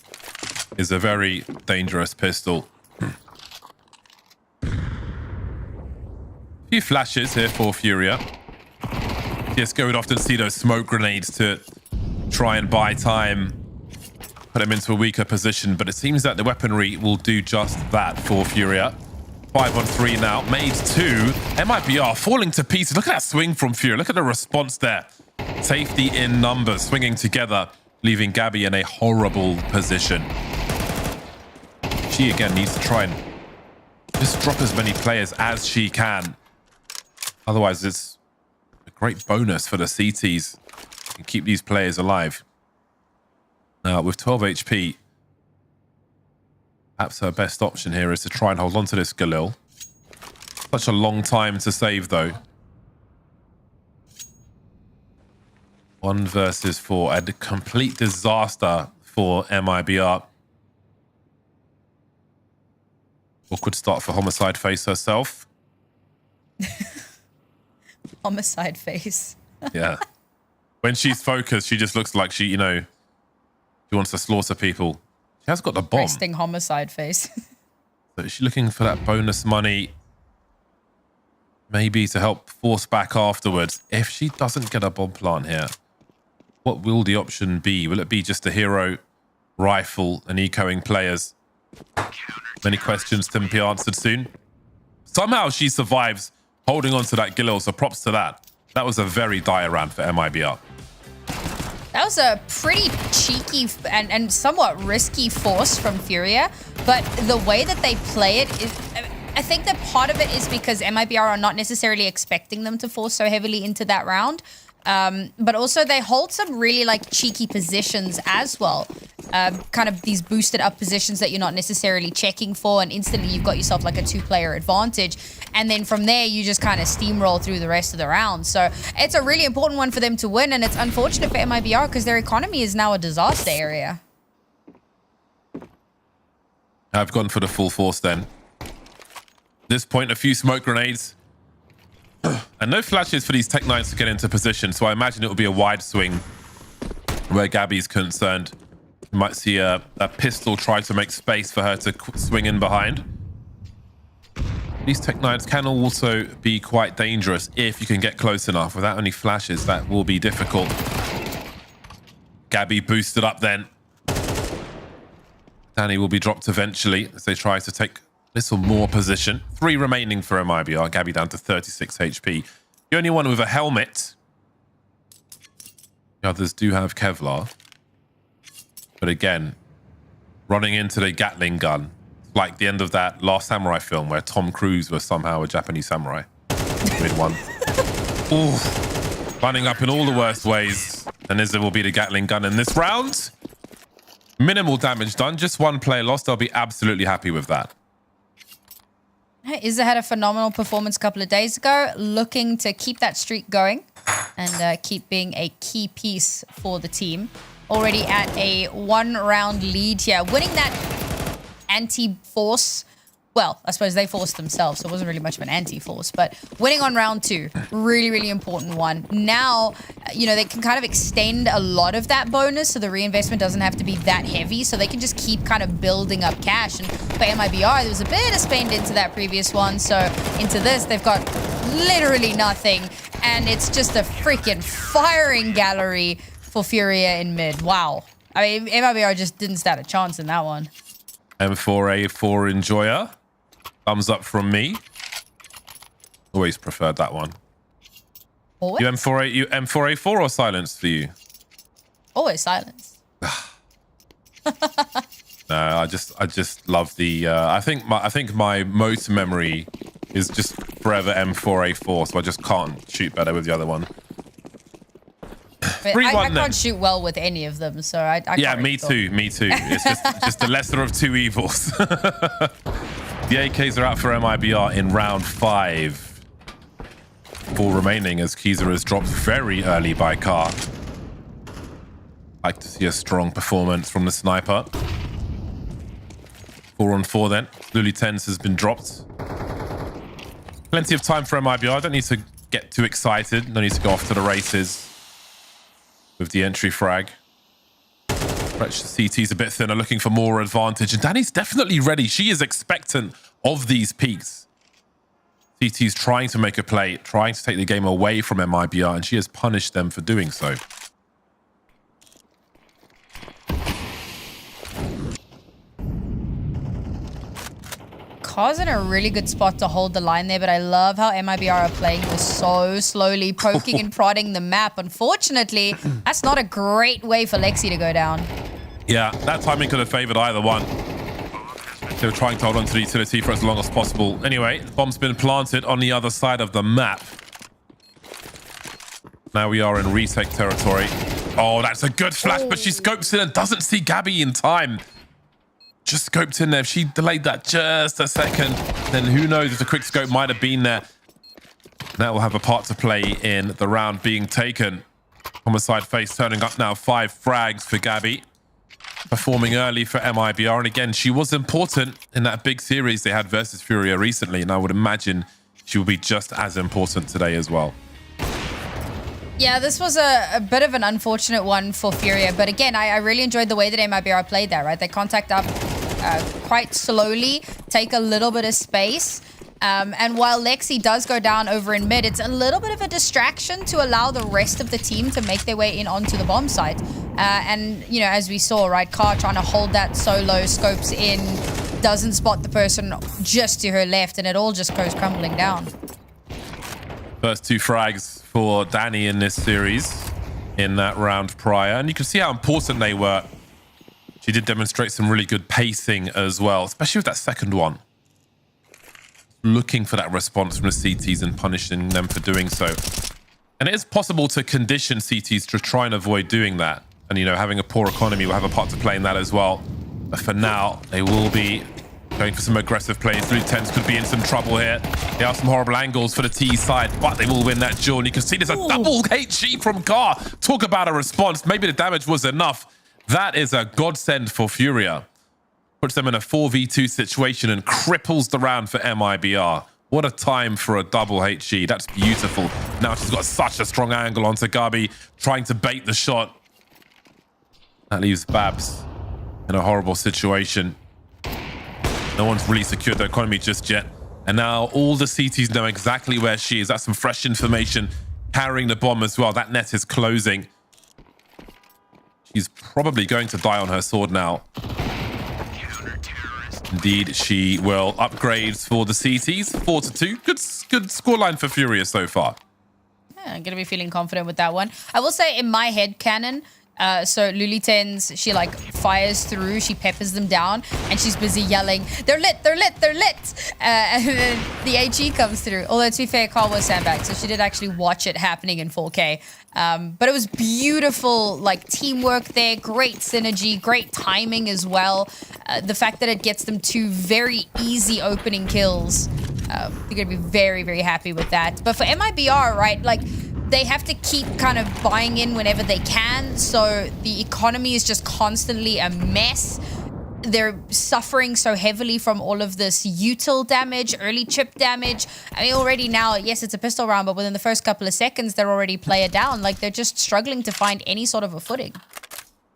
is a very dangerous pistol. Few flashes here for Furia. CSGO would often see those smoke grenades to try and buy time, put him into a weaker position, but it seems that the weaponry will do just that for Furia. 5 on 3 now, made 2. MIBR falling to pieces. Look at that swing from Furia. Look at the response there. Safety in numbers, swinging together, leaving Gabby in a horrible position. She again needs to try and just drop as many players as she can. Otherwise, it's a great bonus for the CTs to keep these players alive. Now, with 12 HP, perhaps her best option here is to try and hold on to this Galil. Such a long time to save, though. 1 versus 4. A complete disaster for MIBR. Awkward start for Homicide Face herself. Homicide Face. Yeah. When she's focused, she just looks like she, you know, she wants to slaughter people. She has got the bomb. Resting Homicide Face. So she's looking for that bonus money. Maybe to help force back afterwards. If she doesn't get a bomb plant here, what will the option be? Will it be just a hero, rifle, and ecoing players? Many questions to be answered soon. Somehow she survives holding on to that Galil, so props to that. That was a very dire round for MIBR. That was a pretty cheeky and somewhat risky force from Furia, but the way that they play it is... I think that part of it is because MIBR are not necessarily expecting them to force so heavily into that round. But also they hold some really like cheeky positions as well. Kind of these boosted up positions that you're not necessarily checking for, and instantly you've got yourself like a 2-player advantage. And then from there, you just kind of steamroll through the rest of the round. So it's a really important one for them to win, and it's unfortunate for MIBR because their economy is now a disaster area. I've gone for the full force then. This point, a few smoke grenades. And no flashes for these Tech-9s to get into position, so I imagine it will be a wide swing where Gabby's concerned. You might see a pistol try to make space for her to swing in behind. These Tech-9s can also be quite dangerous if you can get close enough. Without any flashes, that will be difficult. Gabby boosted up then. Danny will be dropped eventually as they try to take little more position. 3 remaining for MIBR. Gabby down to 36 HP. The only one with a helmet. The others do have Kevlar. But again, running into the Gatling gun. Like the end of that Last Samurai film where Tom Cruise was somehow a Japanese samurai. Mid one. Ooh. Lining up in all the worst ways. And Izza will be the Gatling gun in this round. Minimal damage done. Just 1 player lost. I'll be absolutely happy with that. Izza had a phenomenal performance a couple of days ago, looking to keep that streak going and keep being a key piece for the team. Already at a 1-round lead here, winning that anti-force. Well, I suppose they forced themselves, so it wasn't really much of an anti-force, but winning on round 2, really, really important one. Now, you know, they can kind of extend a lot of that bonus, so the reinvestment doesn't have to be that heavy, so they can just keep kind of building up cash. And for MIBR, there was a bit of spend into that previous one, so into this, they've got literally nothing, and it's just a freaking firing gallery for Furia in mid. Wow. I mean, MIBR just didn't stand a chance in that one. M4A4 Enjoyer. Thumbs up from me. Always preferred that one. Always? You M4A4 or silence for you? Always silence. No, I just love the. I think my motor memory is just forever M4A4, so I just can't shoot better with the other one. But 3-1 I then. can't shoot well with any of them, so I Yeah, can't me really talk. too. Me too. It's just the lesser of two evils. The AKs are out for MIBR in round 5. 4 remaining as Kiza is dropped very early by Car. Like to see a strong performance from the sniper. 4-on-4 then. Lulitens has been dropped. Plenty of time for MIBR. Don't need to get too excited. No need to go off to the races with the entry frag. Stretch the CT's a bit thinner, looking for more advantage. And Danny's definitely ready. She is expectant of these peaks. CT's trying to make a play, trying to take the game away from MIBR, and she has punished them for doing so. Car's in a really good spot to hold the line there, but I love how MIBR are playing this so slowly, poking and prodding the map. Unfortunately, that's not a great way for Lexi to go down. Yeah, that timing could have favored either one. They were trying to hold on to the utility for as long as possible. Anyway, the bomb's been planted on the other side of the map. Now we are in retake territory. Oh, that's a good flash, but she scopes in and doesn't see Gabby in time. Just scoped in there. If she delayed that just a second, then who knows if the quick scope might have been there. That will have a part to play in the round being taken. Homicide face turning up now. 5 frags for Gabby. Performing early for MIBR. And again, she was important in that big series they had versus Furia recently. And I would imagine she will be just as important today as well. Yeah, this was a bit of an unfortunate one for Furia. But again, I really enjoyed the way that MIBR played that, right? They contact up quite slowly, take a little bit of space. And while Lexi does go down over in mid, it's a little bit of a distraction to allow the rest of the team to make their way in onto the bomb site. And, you know, as we saw, right, Car trying to hold that solo, scopes in, doesn't spot the person just to her left, and it all just goes crumbling down. First 2 frags for Danny in this series in that round prior. And you can see how important they were. She did demonstrate some really good pacing as well, especially with that second one. Looking for that response from the CTs and punishing them for doing so. And it is possible to condition CTs to try and avoid doing that. And, you know, having a poor economy will have a part to play in that as well. But for now, they will be going for some aggressive plays. Lutens could be in some trouble here. There are some horrible angles for the T side, but they will win that duel. And you can see there's a double HG from Car. Talk about a response. Maybe the damage was enough. That is a godsend for Furia. Puts them in a 4v2 situation and cripples the round for MIBR. What a time for a double HG. That's beautiful. Now she's got such a strong angle onto Gabi, trying to bait the shot. That leaves Babs in a horrible situation. No one's really secured the economy just yet. And now all the CTs know exactly where she is. That's some fresh information. Carrying the bomb as well. That net is closing. She's probably going to die on her sword now. Indeed, she will. Upgrades for the CTs. 4-2. Good scoreline for Furia so far. Yeah, I'm going to be feeling confident with that one. I will say in my head canon, so Lulitens, she like fires through, she peppers them down, and she's busy yelling, "They're lit, they're lit, they're lit!" And then the HE comes through. Although to be fair, Carl was sandbagged, so she did actually watch it happening in 4K. But it was beautiful, like teamwork there, great synergy, great timing as well. The fact that it gets them 2 very easy opening kills, they're gonna be very, very happy with that. But for MIBR, right, like, they have to keep kind of buying in whenever they can. So the economy is just constantly a mess. They're suffering so heavily from all of this util damage, early chip damage. I mean, already now, yes, it's a pistol round, but within the first couple of seconds, they're already player down. Like, they're just struggling to find any sort of a footing.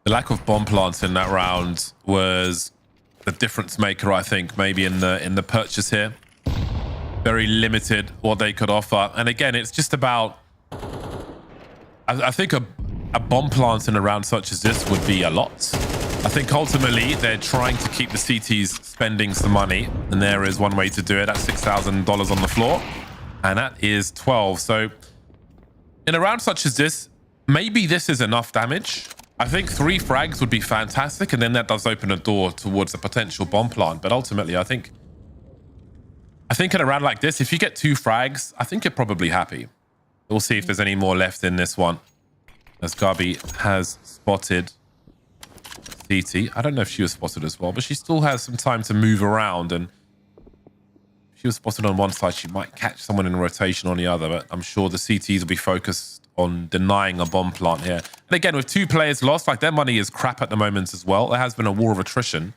The lack of bomb plants in that round was the difference maker, I think, maybe in the purchase here. Very limited what they could offer. And again, it's just about... I think a bomb plant in a round such as this would be a lot. I think ultimately they're trying to keep the CTs spending some money, and there is one way to do it. That's $6,000 on the floor, and that is 12. So in a round such as this, maybe this is enough damage. I think 3 frags would be fantastic, and then that does open a door towards a potential bomb plant. But ultimately, I think in a round like this, if you get 2 frags, I think you're probably happy. We'll see if there's any more left in this one. as Gabi has spotted CT. I don't know if she was spotted as well, but she still has some time to move around, and if she was spotted on one side, she might catch someone in rotation on the other, but I'm sure the CTs will be focused on denying a bomb plant here. And again, with 2 players lost, like their money is crap at the moment as well. There has been a war of attrition.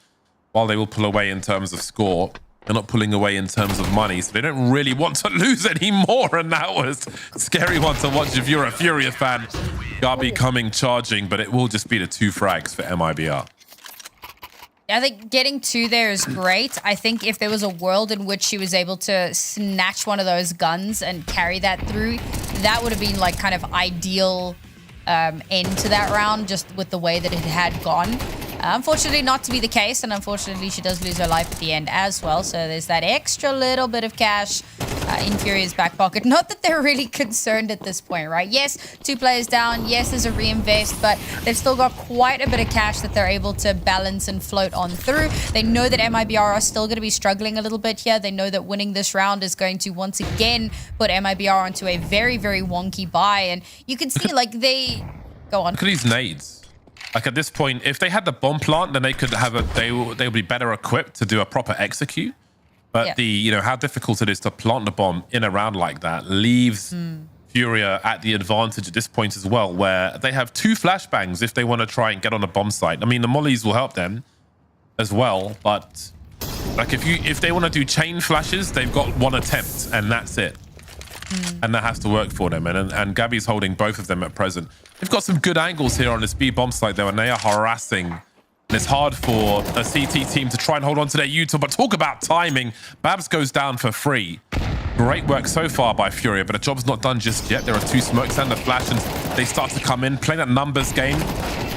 While they will pull away in terms of score, they're not pulling away in terms of money, so they don't really want to lose anymore, and that was a scary one to watch if you're a Furia fan. Gabi coming charging, but it will just be the 2 frags for MIBR. I think getting 2 there is great. I think if there was a world in which she was able to snatch one of those guns and carry that through, that would have been like kind of ideal end to that round, just with the way that it had gone. Unfortunately, not to be the case, and unfortunately, she does lose her life at the end as well. So there's that extra little bit of cash in Furia's back pocket. Not that they're really concerned at this point, right? Yes, 2 players down. Yes, there's a reinvest, but they've still got quite a bit of cash that they're able to balance and float on through. They know that MIBR are still going to be struggling a little bit here. They know that winning this round is going to once again put MIBR onto a very, very wonky buy. And you can see, like, they... Go on. Look at these nades. Like at this point, if they had the bomb plant, then they could have they would be better equipped to do a proper execute. But yeah, how difficult it is to plant the bomb in a round like that leaves Furia at the advantage at this point as well, where they have 2 flashbangs if they want to try and get on a bomb site. I mean, the mollies will help them as well, but like if they want to do chain flashes, they've got 1 attempt and that's it. And that has to work for them. And Gabi's holding both of them at present. They've got some good angles here on this B bomb site though, and they are harassing. And it's hard for a CT team to try and hold on to their util. But talk about timing. Babs goes down for free. Great work so far by Furia, but the job's not done just yet. There are 2 smokes and the flash, and they start to come in, playing that numbers game.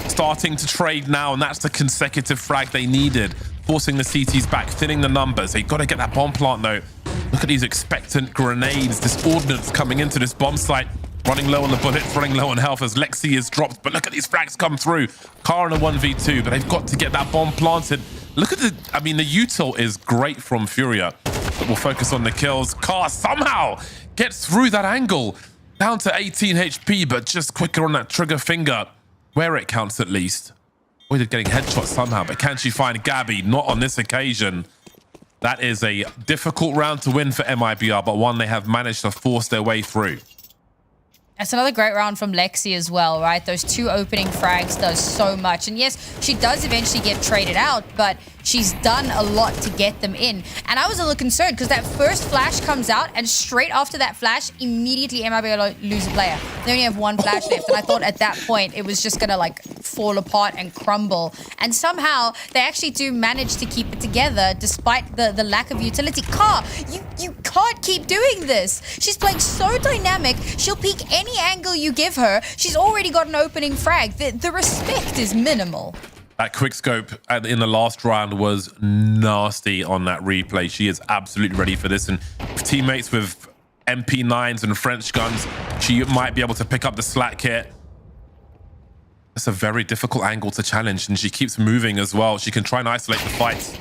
Starting to trade now, and that's the consecutive frag they needed. Forcing the CTs back, thinning the numbers. They've got to get that bomb plant though. Look at these expectant grenades, this ordnance coming into this bomb site. Running low on the bullets, running low on health as Lexi is dropped. But look at these frags come through. Car in a 1v2, but they've got to get that bomb planted. Look at the util is great from Furia. But we'll focus on the kills. Car somehow gets through that angle. Down to 18 HP, but just quicker on that trigger finger. Where it counts at least. Avoided getting headshots somehow, but can she find Gabi? Not on this occasion. That is a difficult round to win for MIBR, but one they have managed to force their way through. That's another great round from Lexi as well, right? Those 2 opening frags does so much. And yes, she does eventually get traded out, but she's done a lot to get them in. And I was a little concerned because that first flash comes out, and straight after that flash, immediately MIBR lose a player. They only have 1 flash left. And I thought at that point, it was just going to like fall apart and crumble. And somehow they actually do manage to keep it together despite the lack of utility. Car, you can't keep doing this. She's playing so dynamic. She'll peek any angle you give her. She's already got an opening frag. The respect is minimal. That quick scope in the last round was nasty on that replay. She is absolutely ready for this. And teammates with MP9s and French guns, she might be able to pick up the slack here. It's a very difficult angle to challenge, and she keeps moving as well. She can try and isolate the fight.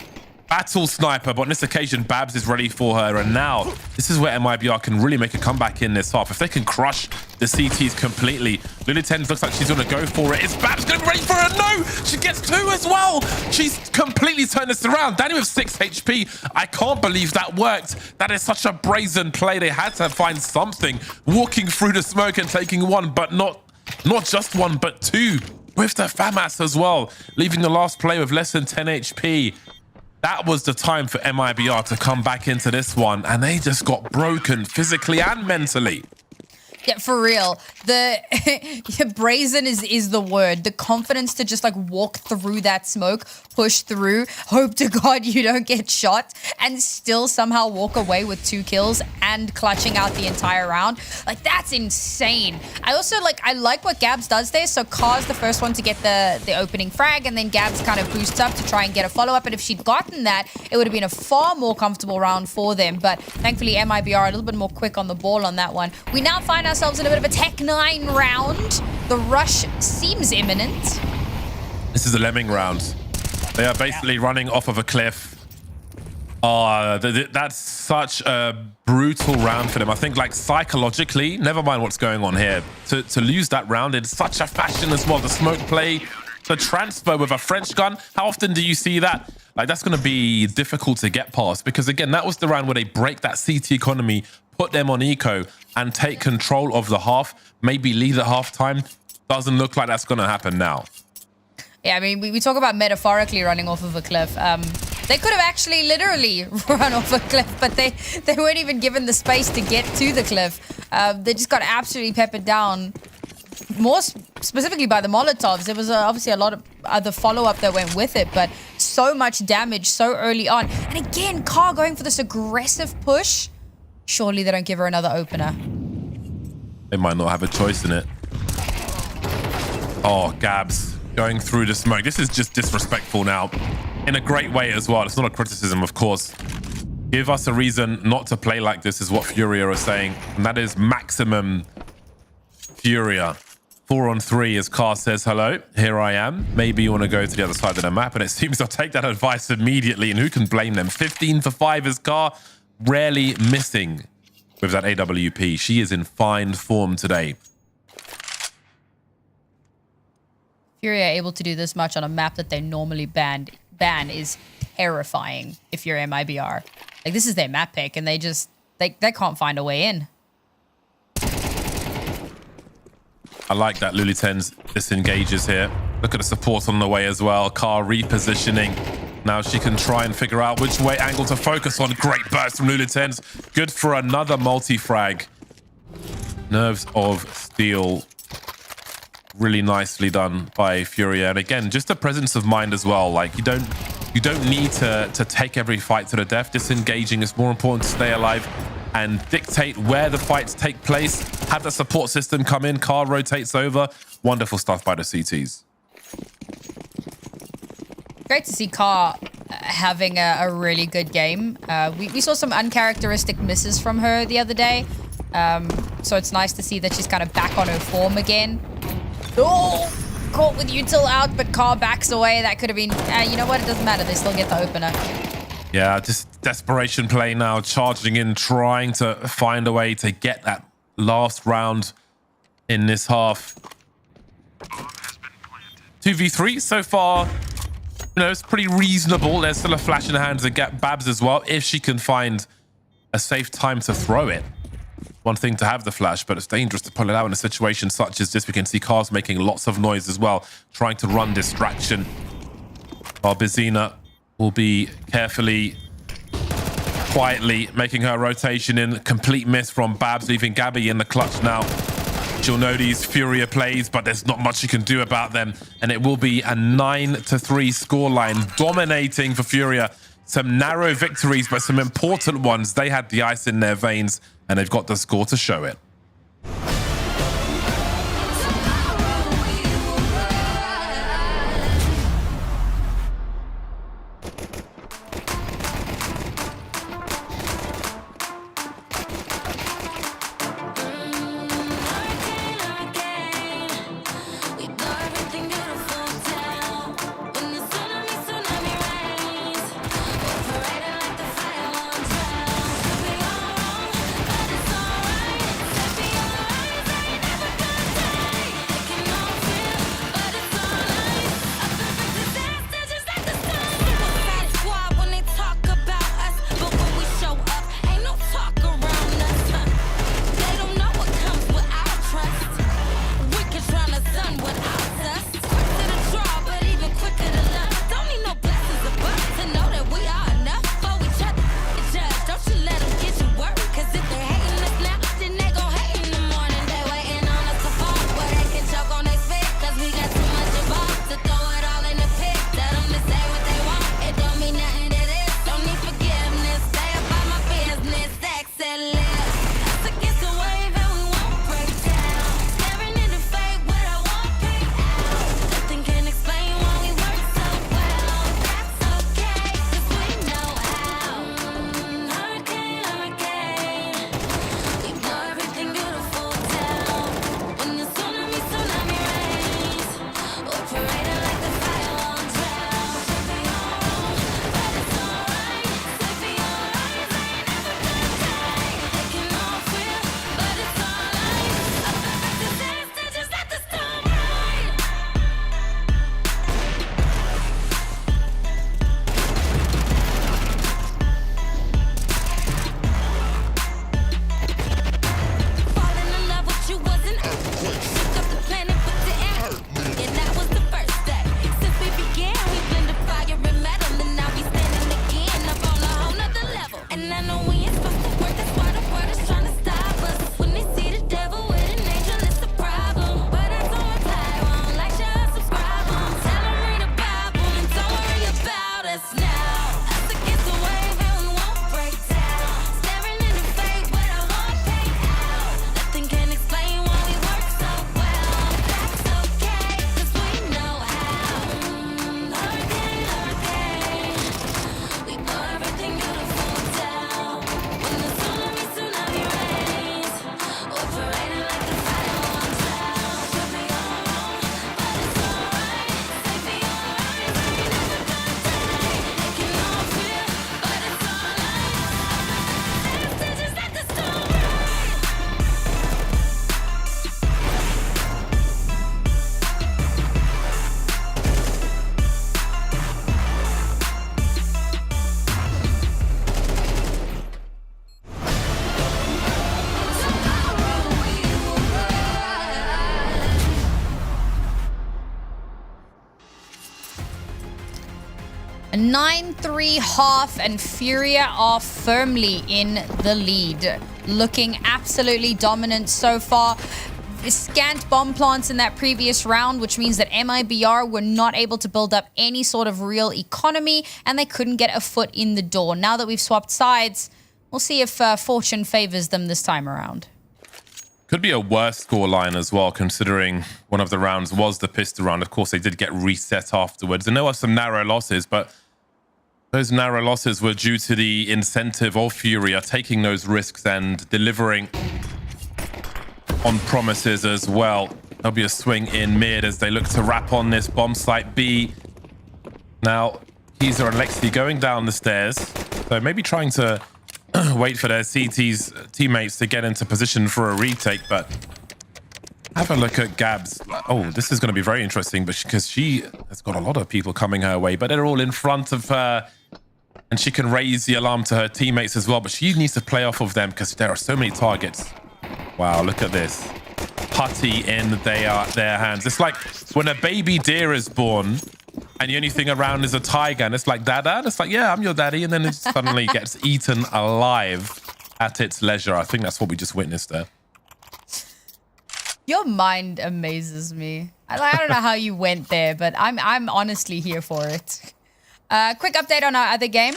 Battle sniper, but on this occasion, Babs is ready for her. And now, this is where MIBR can really make a comeback in this half. If they can crush the CTs completely, Lulitens looks like she's going to go for it. Is Babs going to be ready for her? No! She gets 2 as well! She's completely turned this around. Danny with 6 HP. I can't believe that worked. That is such a brazen play. They had to find something. Walking through the smoke and taking 1, but not just 1, but 2. With the FAMAS as well. Leaving the last player with less than 10 HP. That was the time for MIBR to come back into this one, and they just got broken physically and mentally. Yeah, for real. The brazen is the word. The confidence to just like walk through that smoke, push through, hope to God you don't get shot, and still somehow walk away with 2 kills and clutching out the entire round. Like, that's insane. I like what Gabs does there. So Car's the first one to get the opening frag, and then Gabs kind of boosts up to try and get a follow-up. And if she'd gotten that, it would have been a far more comfortable round for them. But thankfully, MIBR a little bit more quick on the ball on that one. We now find ourselves in a bit of a Tech 9 round. The rush seems imminent. This is the lemming round. They are basically running off of a cliff Oh, that's such a brutal round for them. I think, like, psychologically, never mind what's going on here, to lose that round in such a fashion as well. The smoke play, the transfer with a French gun. How often do you see that? Like, that's going to be difficult to get past because, again, that was the round where they break that CT economy, put them on eco, and take control of the half, maybe lead at halftime. Doesn't look like that's going to happen now. Yeah, I mean, we talk about metaphorically running off of a cliff. They could have actually literally run off a cliff, but they weren't even given the space to get to the cliff. They just got absolutely peppered down, more specifically by the Molotovs. There was obviously a lot of other follow-up that went with it, but so much damage so early on. And again, Car going for this aggressive push. Surely they don't give her another opener. They might not have a choice in it. Oh, Gabs going through the smoke. This is just disrespectful now. In a great way as well. It's not a criticism, of course. Give us a reason not to play like this is what Furia are saying. And that is maximum Furia. 4-on-3 as Car says, hello, here I am. Maybe you want to go to the other side of the map. And it seems they'll take that advice immediately. And who can blame them? 15 for 5 as Car, rarely missing with that AWP. She is in fine form today. Furia able to do this much on a map that they normally ban is terrifying if you're MIBR. Like, this is their map pick, and they can't find a way in. I like that Luliten's disengages here. Look at the support on the way as well. Car repositioning. Now she can try and figure out which way angle to focus on. Great burst from Luliten's. Good for another multi-frag. Nerves of steel. Really nicely done by Furia. And again, just a presence of mind as well. Like, you don't need to take every fight to the death. Disengaging is more important to stay alive and dictate where the fights take place. Have the support system come in. Car rotates over. Wonderful stuff by the CTs. Great to see Car having a really good game. We saw some uncharacteristic misses from her the other day. So it's nice to see that she's kind of back on her form again. Oh, caught with util out, but Car backs away. That could have been, you know what? It doesn't matter. They still get the opener. Yeah, just desperation play now, charging in, trying to find a way to get that last round in this half. 2v3 so far. You know, it's pretty reasonable. There's still a flash in the hands of Babs as well, if she can find a safe time to throw it. One thing to have the flash, but it's dangerous to pull it out in a situation such as this. We can see Cars making lots of noise as well, trying to run distraction. While Bizina will be carefully, quietly making her rotation in. Complete miss from Babs, leaving Gabby in the clutch now. She'll know these Furia plays, but there's not much you can do about them. And it will be a 9-3 scoreline, dominating for Furia. Some narrow victories, but some important ones. They had the ice in their veins, and they've got the score to show it. A 9-3 half, and Furia are firmly in the lead. Looking absolutely dominant so far. Scant bomb plants in that previous round, which means that MIBR were not able to build up any sort of real economy, and they couldn't get a foot in the door. Now that we've swapped sides, we'll see if fortune favors them this time around. Could be a worse scoreline as well, considering one of the rounds was the pistol round. Of course, they did get reset afterwards, and there were some narrow losses, but those narrow losses were due to the incentive of Furia taking those risks and delivering on promises as well. There'll be a swing in mid as they look to wrap on this bomb site B. Now, Keezer and Lexi going down the stairs, so maybe trying to wait for their CT's teammates to get into position for a retake, but have a look at Gabs. Oh, this is going to be very interesting, but because she has got a lot of people coming her way, but they're all in front of her, and she can raise the alarm to her teammates as well, but she needs to play off of them because there are so many targets. Wow, look at this. Putty in their hands. It's like when a baby deer is born and the only thing around is a tiger, and it's like, Dada? And it's like, yeah, I'm your daddy. And then it suddenly gets eaten alive at its leisure. I think that's what we just witnessed there. Your mind amazes me. I don't know how you went there, but I'm honestly here for it. Quick update on our other game.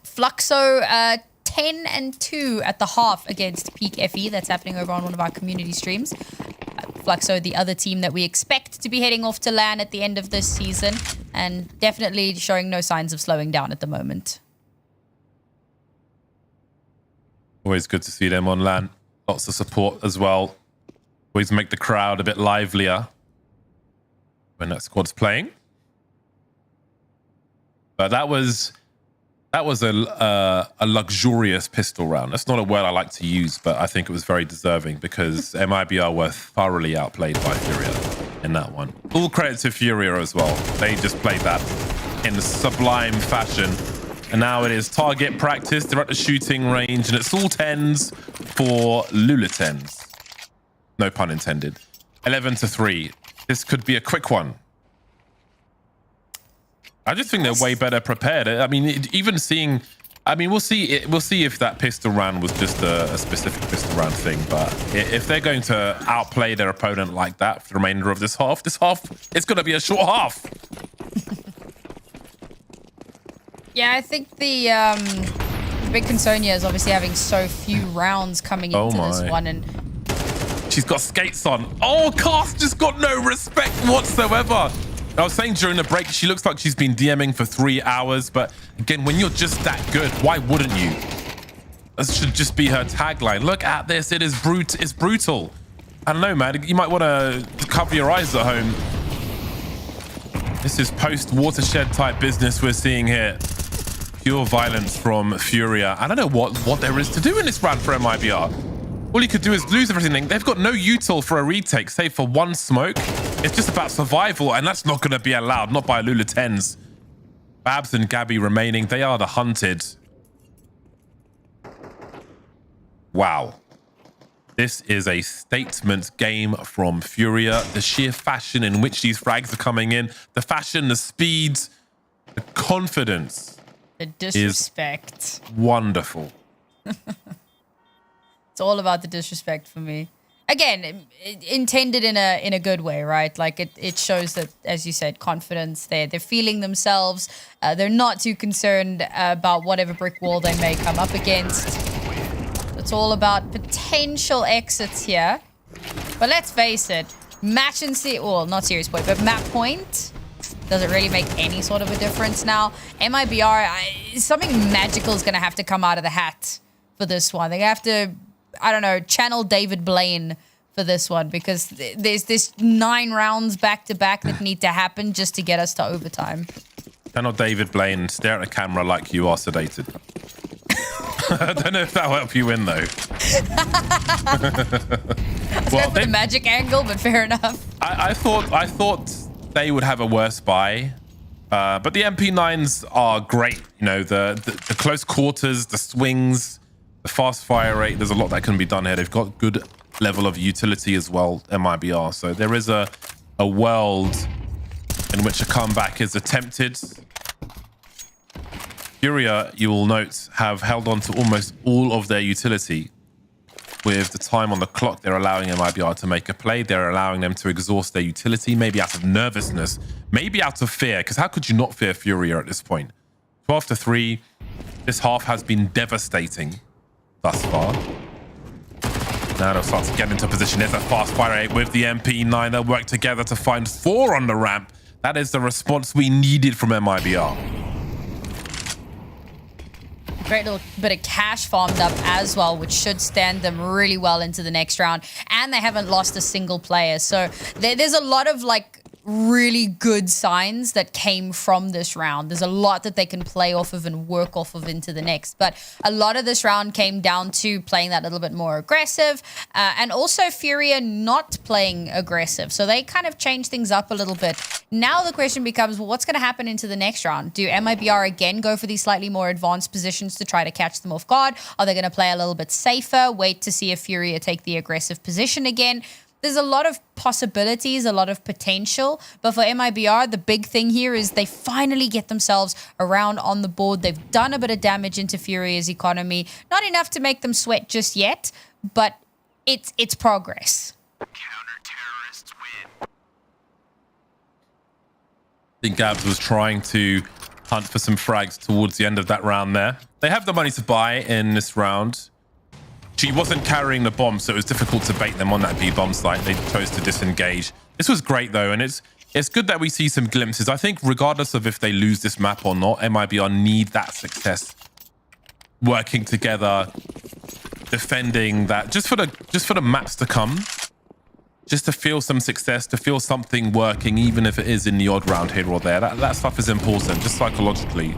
Fluxo 10-2 at the half against Peak FE. That's happening over on one of our community streams. Fluxo, the other team that we expect to be heading off to LAN at the end of this season, and definitely showing no signs of slowing down at the moment. Always good to see them on LAN. Lots of support as well. Always make the crowd a bit livelier when that squad's playing. But that was a luxurious pistol round. That's not a word I like to use, but I think it was very deserving because MIBR were thoroughly outplayed by Furia in that one. All credit to Furia as well. They just played that in sublime fashion. And now it is target practice. They're at the shooting range, and it's all 10s for Lulatens. No pun intended. 11-3. This could be a quick one. I just think they're way better prepared. I mean, even seeing, I mean, we'll see. We'll see if that pistol round was just a specific pistol round thing. But if they're going to outplay their opponent like that for the remainder of this half, it's going to be a short half. Yeah, I think the big concern here is obviously having so few rounds coming into this one, and she's got skates on. Oh, Cast just got no respect whatsoever. I was saying during the break, she looks like she's been DMing for 3 hours. But again, when you're just that good, why wouldn't you? That should just be her tagline. Look at this. It is it's brutal. I don't know, man. You might want to cover your eyes at home. This is post-watershed type business we're seeing here. Pure violence from Furia. I don't know what there is to do in this round for MIBR. All you could do is lose everything. They've got no util for a retake, save for one smoke. It's just about survival, and that's not going to be allowed, not by Lulatens. Babs and Gabby remaining. They are the hunted. Wow. This is a statement game from Furia. The sheer fashion in which these frags are coming in, the fashion, the speed, the confidence. The disrespect. Is wonderful. It's all about the disrespect for me. Again, intended in a good way, right? Like it shows that, as you said, confidence. They're feeling themselves. They're not too concerned about whatever brick wall they may come up against. It's all about potential exits here. But let's face it, match and see. Well, not serious point, but map point. Does it really make any sort of a difference now? MIBR, something magical is going to have to come out of the hat for this one. They have to, I don't know, channel David Blaine for this one, because there's this 9 rounds back to back that need to happen just to get us to overtime. Channel David Blaine, stare at the camera like you are sedated. I don't know if that'll help you win, though. Well, for the magic angle, but fair enough. I thought they would have a worse buy, but the MP9s are great. You know, the close quarters, the swings, the fast fire rate. There's a lot that can be done here. They've got good level of utility as well, MIBR. So there is a world in which a comeback is attempted. Furia, you will note, have held on to almost all of their utility. With the time on the clock, they're allowing MIBR to make a play. They're allowing them to exhaust their utility, maybe out of nervousness, maybe out of fear, because how could you not fear Furia at this point? 12-3. This half has been devastating thus far. Now they'll start to get into position. There's a fast fire 8 with the MP9. They'll work together to find 4 on the ramp. That is the response we needed from MIBR. Great little bit of cash farmed up as well, which should stand them really well into the next round. And they haven't lost a single player. So there's a lot of like really good signs that came from this round. There's a lot that they can play off of and work off of into the next. But a lot of this round came down to playing that little bit more aggressive and also Furia not playing aggressive. So they kind of changed things up a little bit. Now the question becomes, well, what's going to happen into the next round? Do MIBR again go for these slightly more advanced positions to try to catch them off guard? Are they going to play a little bit safer, wait to see if Furia take the aggressive position again? There's a lot of possibilities, a lot of potential. But for MIBR, the big thing here is they finally get themselves around on the board. They've done a bit of damage into Furia's economy. Not enough to make them sweat just yet, but it's progress. Counter-terrorists win. I think Gabs was trying to hunt for some frags towards the end of that round there. They have the money to buy in this round. She wasn't carrying the bomb, so it was difficult to bait them on that B-bomb site. They chose to disengage. This was great, though, and it's good that we see some glimpses. I think regardless of if they lose this map or not, MIBR need that success. Working together, defending that, just for the maps to come. Just to feel some success, to feel something working, even if it is in the odd round here or there. That stuff is important, just psychologically.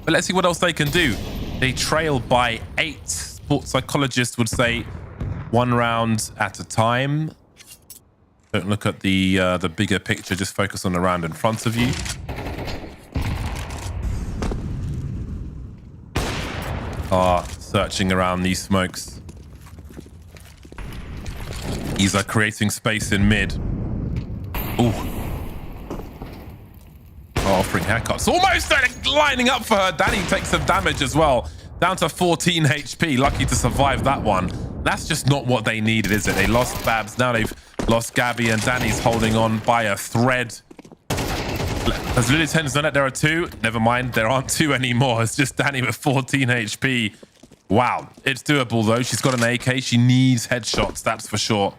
But let's see what else they can do. They trail by 8. Sports psychologists would say 1 round at a time. Don't look at the bigger picture, just focus on the round in front of you. Searching around these smokes. These are creating space in mid. Ooh. Offering haircuts. Almost lining up for her. Danny takes some damage as well. Down to 14 HP. Lucky to survive that one. That's just not what they needed, is it? They lost Babs. Now they've lost Gabby, and Danny's holding on by a thread. Has Lily 10's done it? There are 2. Never mind. There aren't 2 anymore. It's just Danny with 14 HP. Wow. It's doable, though. She's got an AK. She needs headshots. That's for sure.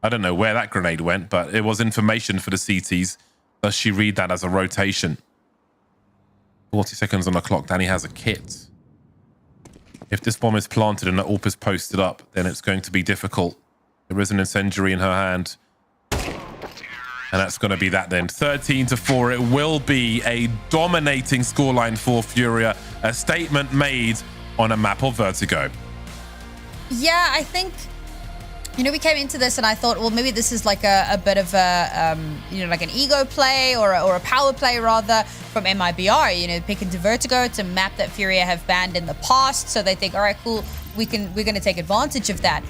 I don't know where that grenade went, but it was information for the CTs. Does she read that as a rotation? 40 seconds on the clock. Danny has a kit. If this bomb is planted and the AWP is posted up, then it's going to be difficult. There is an incendiary in her hand. And that's going to be that then. 13-4. It will be a dominating scoreline for Furia. A statement made on a map of Vertigo. Yeah, I think... You know, we came into this and I thought, well, maybe this is like a bit of a, like an ego play or a power play rather from MIBR. You know, pick into Vertigo. It's a map that Furia have banned in the past. So they think, all right, cool, we're going to take advantage of that.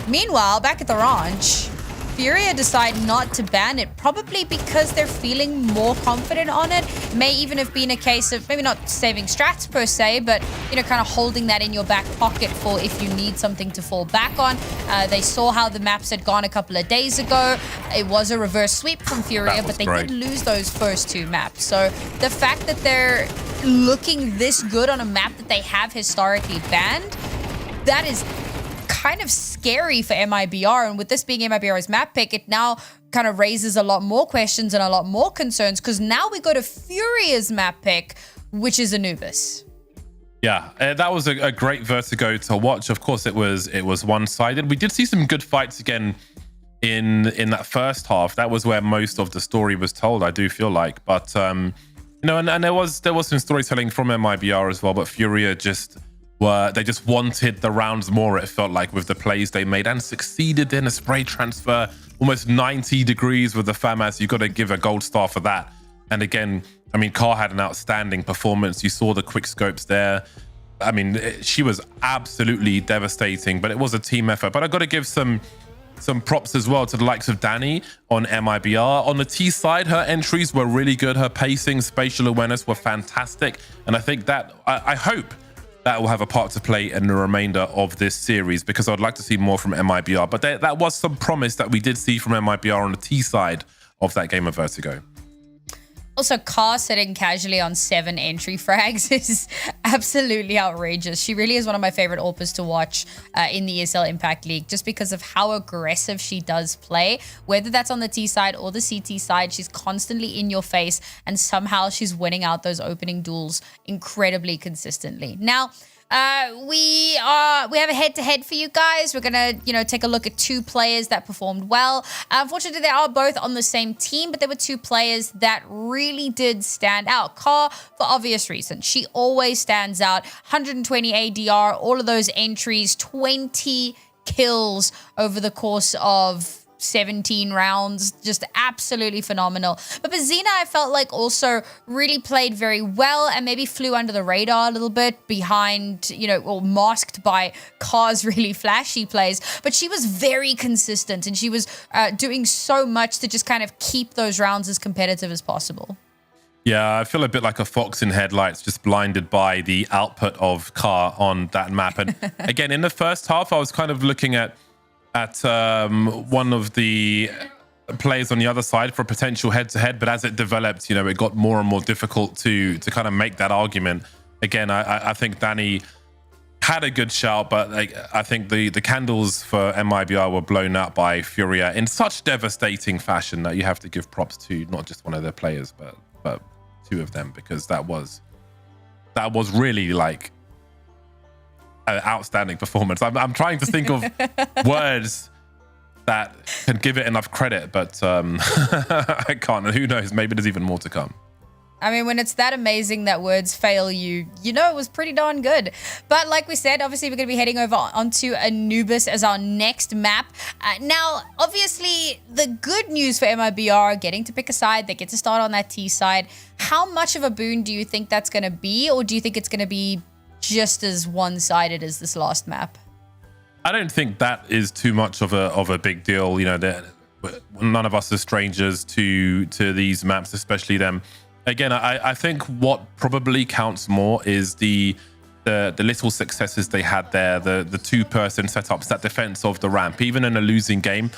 Meanwhile, back at the ranch, Furia decide not to ban it, probably because they're feeling more confident on it. May even have been a case of maybe not saving strats per se, but, kind of holding that in your back pocket for if you need something to fall back on. They saw how the maps had gone a couple of days ago. It was a reverse sweep from Furia, but they did lose those first 2 maps. So the fact that they're looking this good on a map that they have historically banned, that is kind of scary for MIBR, and with this being MIBR's map pick, it now kind of raises a lot more questions and a lot more concerns, because now we go to Furia's map pick, which is Anubis. Yeah, that was a great Vertigo to watch. Of course, it was one-sided. We did see some good fights again in that first half. That was where most of the story was told, I do feel like. But and there was some storytelling from MIBR as well, but Furia just wanted the rounds more, it felt like, with the plays they made, and succeeded in a spray transfer almost 90 degrees with the FAMAS. You've got to give a gold star for that. And again, I mean, Car had an outstanding performance. You saw the quick scopes there. I mean, she was absolutely devastating, but it was a team effort. But I've got to give some some props as well to the likes of Danny on MIBR. On the T side, her entries were really good. Her pacing, spatial awareness were fantastic. And I think that, I hope that will have a part to play in the remainder of this series, because I'd like to see more from MIBR. But that was some promise that we did see from MIBR on the T side of that game of Vertigo. Also, Car sitting casually on 7 entry frags is absolutely outrageous. She really is one of my favorite AWPers to watch in the ESL Impact League, just because of how aggressive she does play. Whether that's on the T side or the CT side, she's constantly in your face, and somehow she's winning out those opening duels incredibly consistently. Now, we have a head-to-head for you guys. We're gonna, take a look at 2 players that performed well. Unfortunately, they are both on the same team, but there were 2 players that really did stand out. Car, for obvious reasons, she always stands out. 120 ADR, all of those entries, 20 kills over the course of 17 rounds, just absolutely phenomenal. But Bazina, I felt like also really played very well and maybe flew under the radar a little bit behind, or masked by Car's really flashy plays. But she was very consistent, and she was doing so much to just kind of keep those rounds as competitive as possible. Yeah, I feel a bit like a fox in headlights, just blinded by the output of Car on that map. And again, in the first half, I was kind of looking at one of the players on the other side for a potential head-to-head, but as it developed, it got more and more difficult to kind of make that argument. Again, I think Danny had a good shout, but I think the candles for MIBR were blown out by Furia in such devastating fashion that you have to give props to not just one of their players, but 2 of them, because that was really like an outstanding performance. I'm trying to think of words that can give it enough credit, but I can't. And who knows? Maybe there's even more to come. I mean, when it's that amazing that words fail you, it was pretty darn good. But like we said, obviously we're going to be heading over onto Anubis as our next map. Now, obviously, the good news for MIBR, getting to pick a side, they get to start on that T side. How much of a boon do you think that's going to be? Or do you think it's going to be just as one-sided as this last map? I don't think that is too much of a big deal. None of us are strangers to these maps, especially them. Again, I think what probably counts more is the little successes they had there, the 2-person setups, that defense of the ramp. Even in a losing game,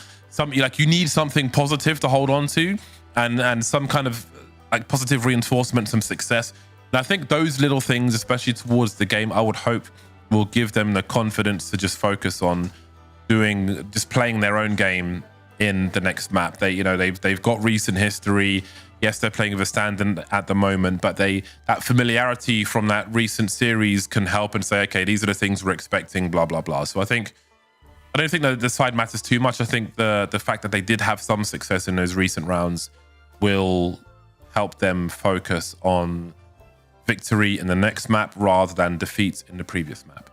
you need something positive to hold on to, and some kind of positive reinforcement, some success. And I think those little things, especially towards the game, I would hope will give them the confidence to just focus on just playing their own game in the next map. They've got recent history. Yes, they're playing with a stand at the moment, but that familiarity from that recent series can help and say, okay, these are the things we're expecting, blah, blah, blah. So I don't think that the side matters too much. I think the fact that they did have some success in those recent rounds will help them focus on victory in the next map rather than defeat in the previous map.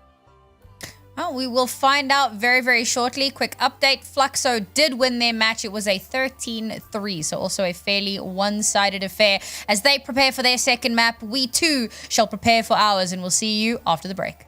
Oh, we will find out very, very shortly. Quick update. Fluxo did win their match. It was a 13-3, so also a fairly one-sided affair. As they prepare for their second map, we too shall prepare for ours, and we'll see you after the break.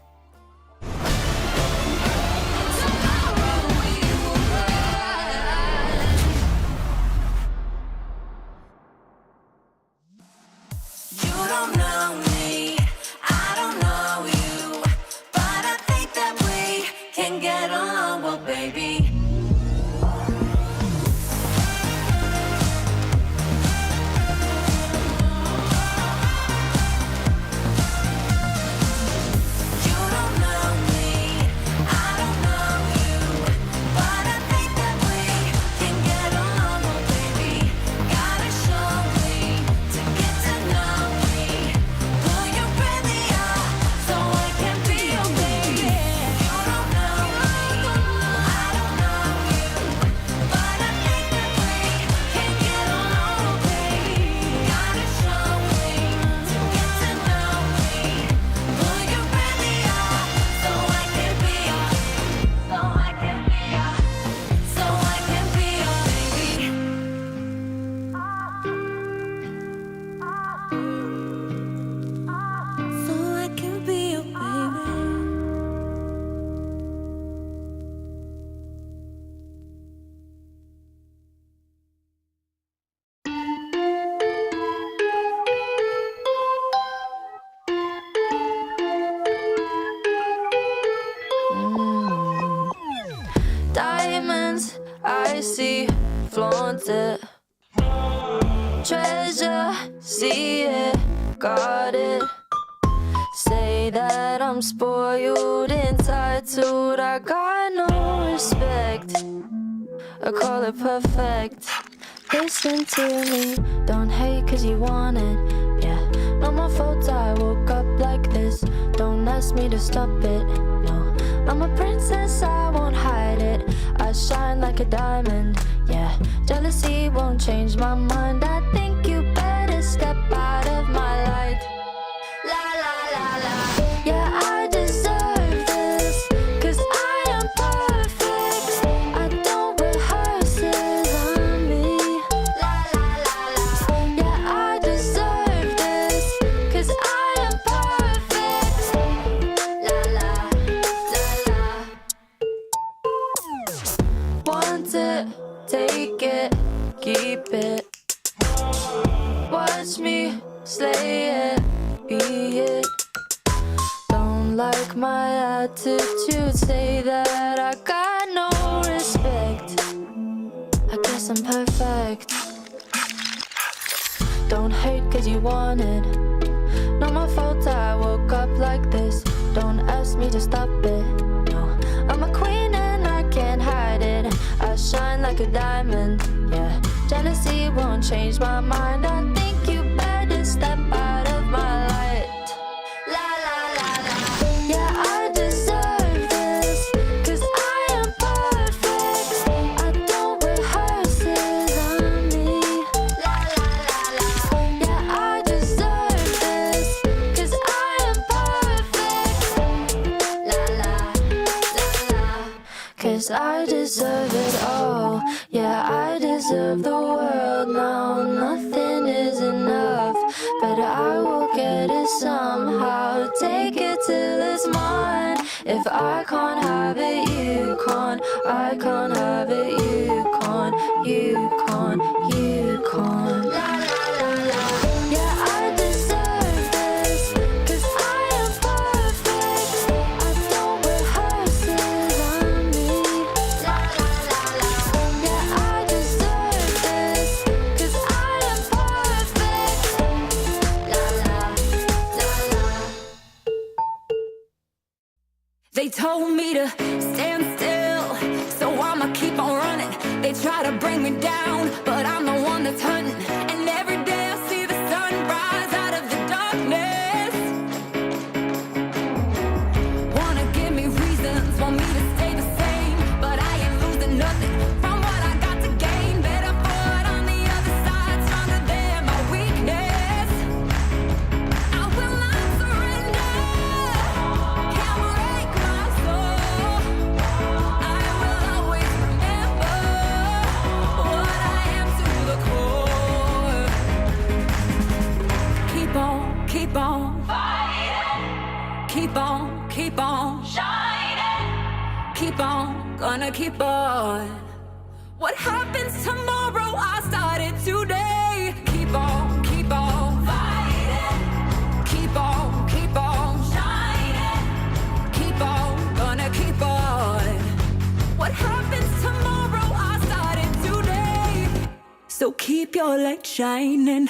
want it. Treasure, see it, got it. Say that I'm spoiled, entitled, I got no respect. I call it perfect. Listen to me, don't hate cause you want it. Yeah, no more fault, I woke up like this. Don't ask me to stop it, no. I'm a princess, I won't hide it. I shine like a diamond, yeah. Jealousy won't change my mind. I think you better step out of my light. La la la la. Yeah, I deserve this, cause I am perfect. I don't rehearse it on me. La la la la. Yeah, I deserve this, cause I am perfect. La la la la. Want it, take it, keep it. Watch me slay it, be it. Don't like my attitude, say that I got no respect. I guess I'm perfect. Don't hate cause you want it. Not my fault, I woke up like this. Don't ask me to stop it, no. I'm a queen and I can't hide it. I shine like a diamond, yeah. Jealousy won't change my mind. I think you better step out of my light. La la la la. Yeah, I deserve this, cause I am perfect. I don't rehearse it on me. La la la la. Yeah, I deserve this, cause I am perfect. La la la la. Cause I deserve it all. Yeah, I deserve the world now. Nothing is enough, but I will get it somehow. Take it till it's mine. If I can't have it, you can't. I can't have it, you can't. You can't, you can't. La la la la. Yeah, I deserve this, cause I am perfect. I don't rehearse it on me. La la la la. Yeah, I deserve this, cause I am perfect. La la la la. They told me to stand still, so I'ma keep on running. They try to bring me down, but I'm the one that's hunting. And every day I see the sun rise out of the darkness. Wanna give me reasons, want me to stay the same, but I ain't losing nothing from what I got to gain. Better forward on the other side, stronger than my weakness. I will not surrender, can't break my soul. I will always remember what I am to the core. Keep on fighting. Keep on shining. Keep on, gonna keep on. What happens tomorrow, I started today. Keep on fighting. Keep on shining. Keep on, gonna keep on. What happens tomorrow, I started today. So keep your light shining.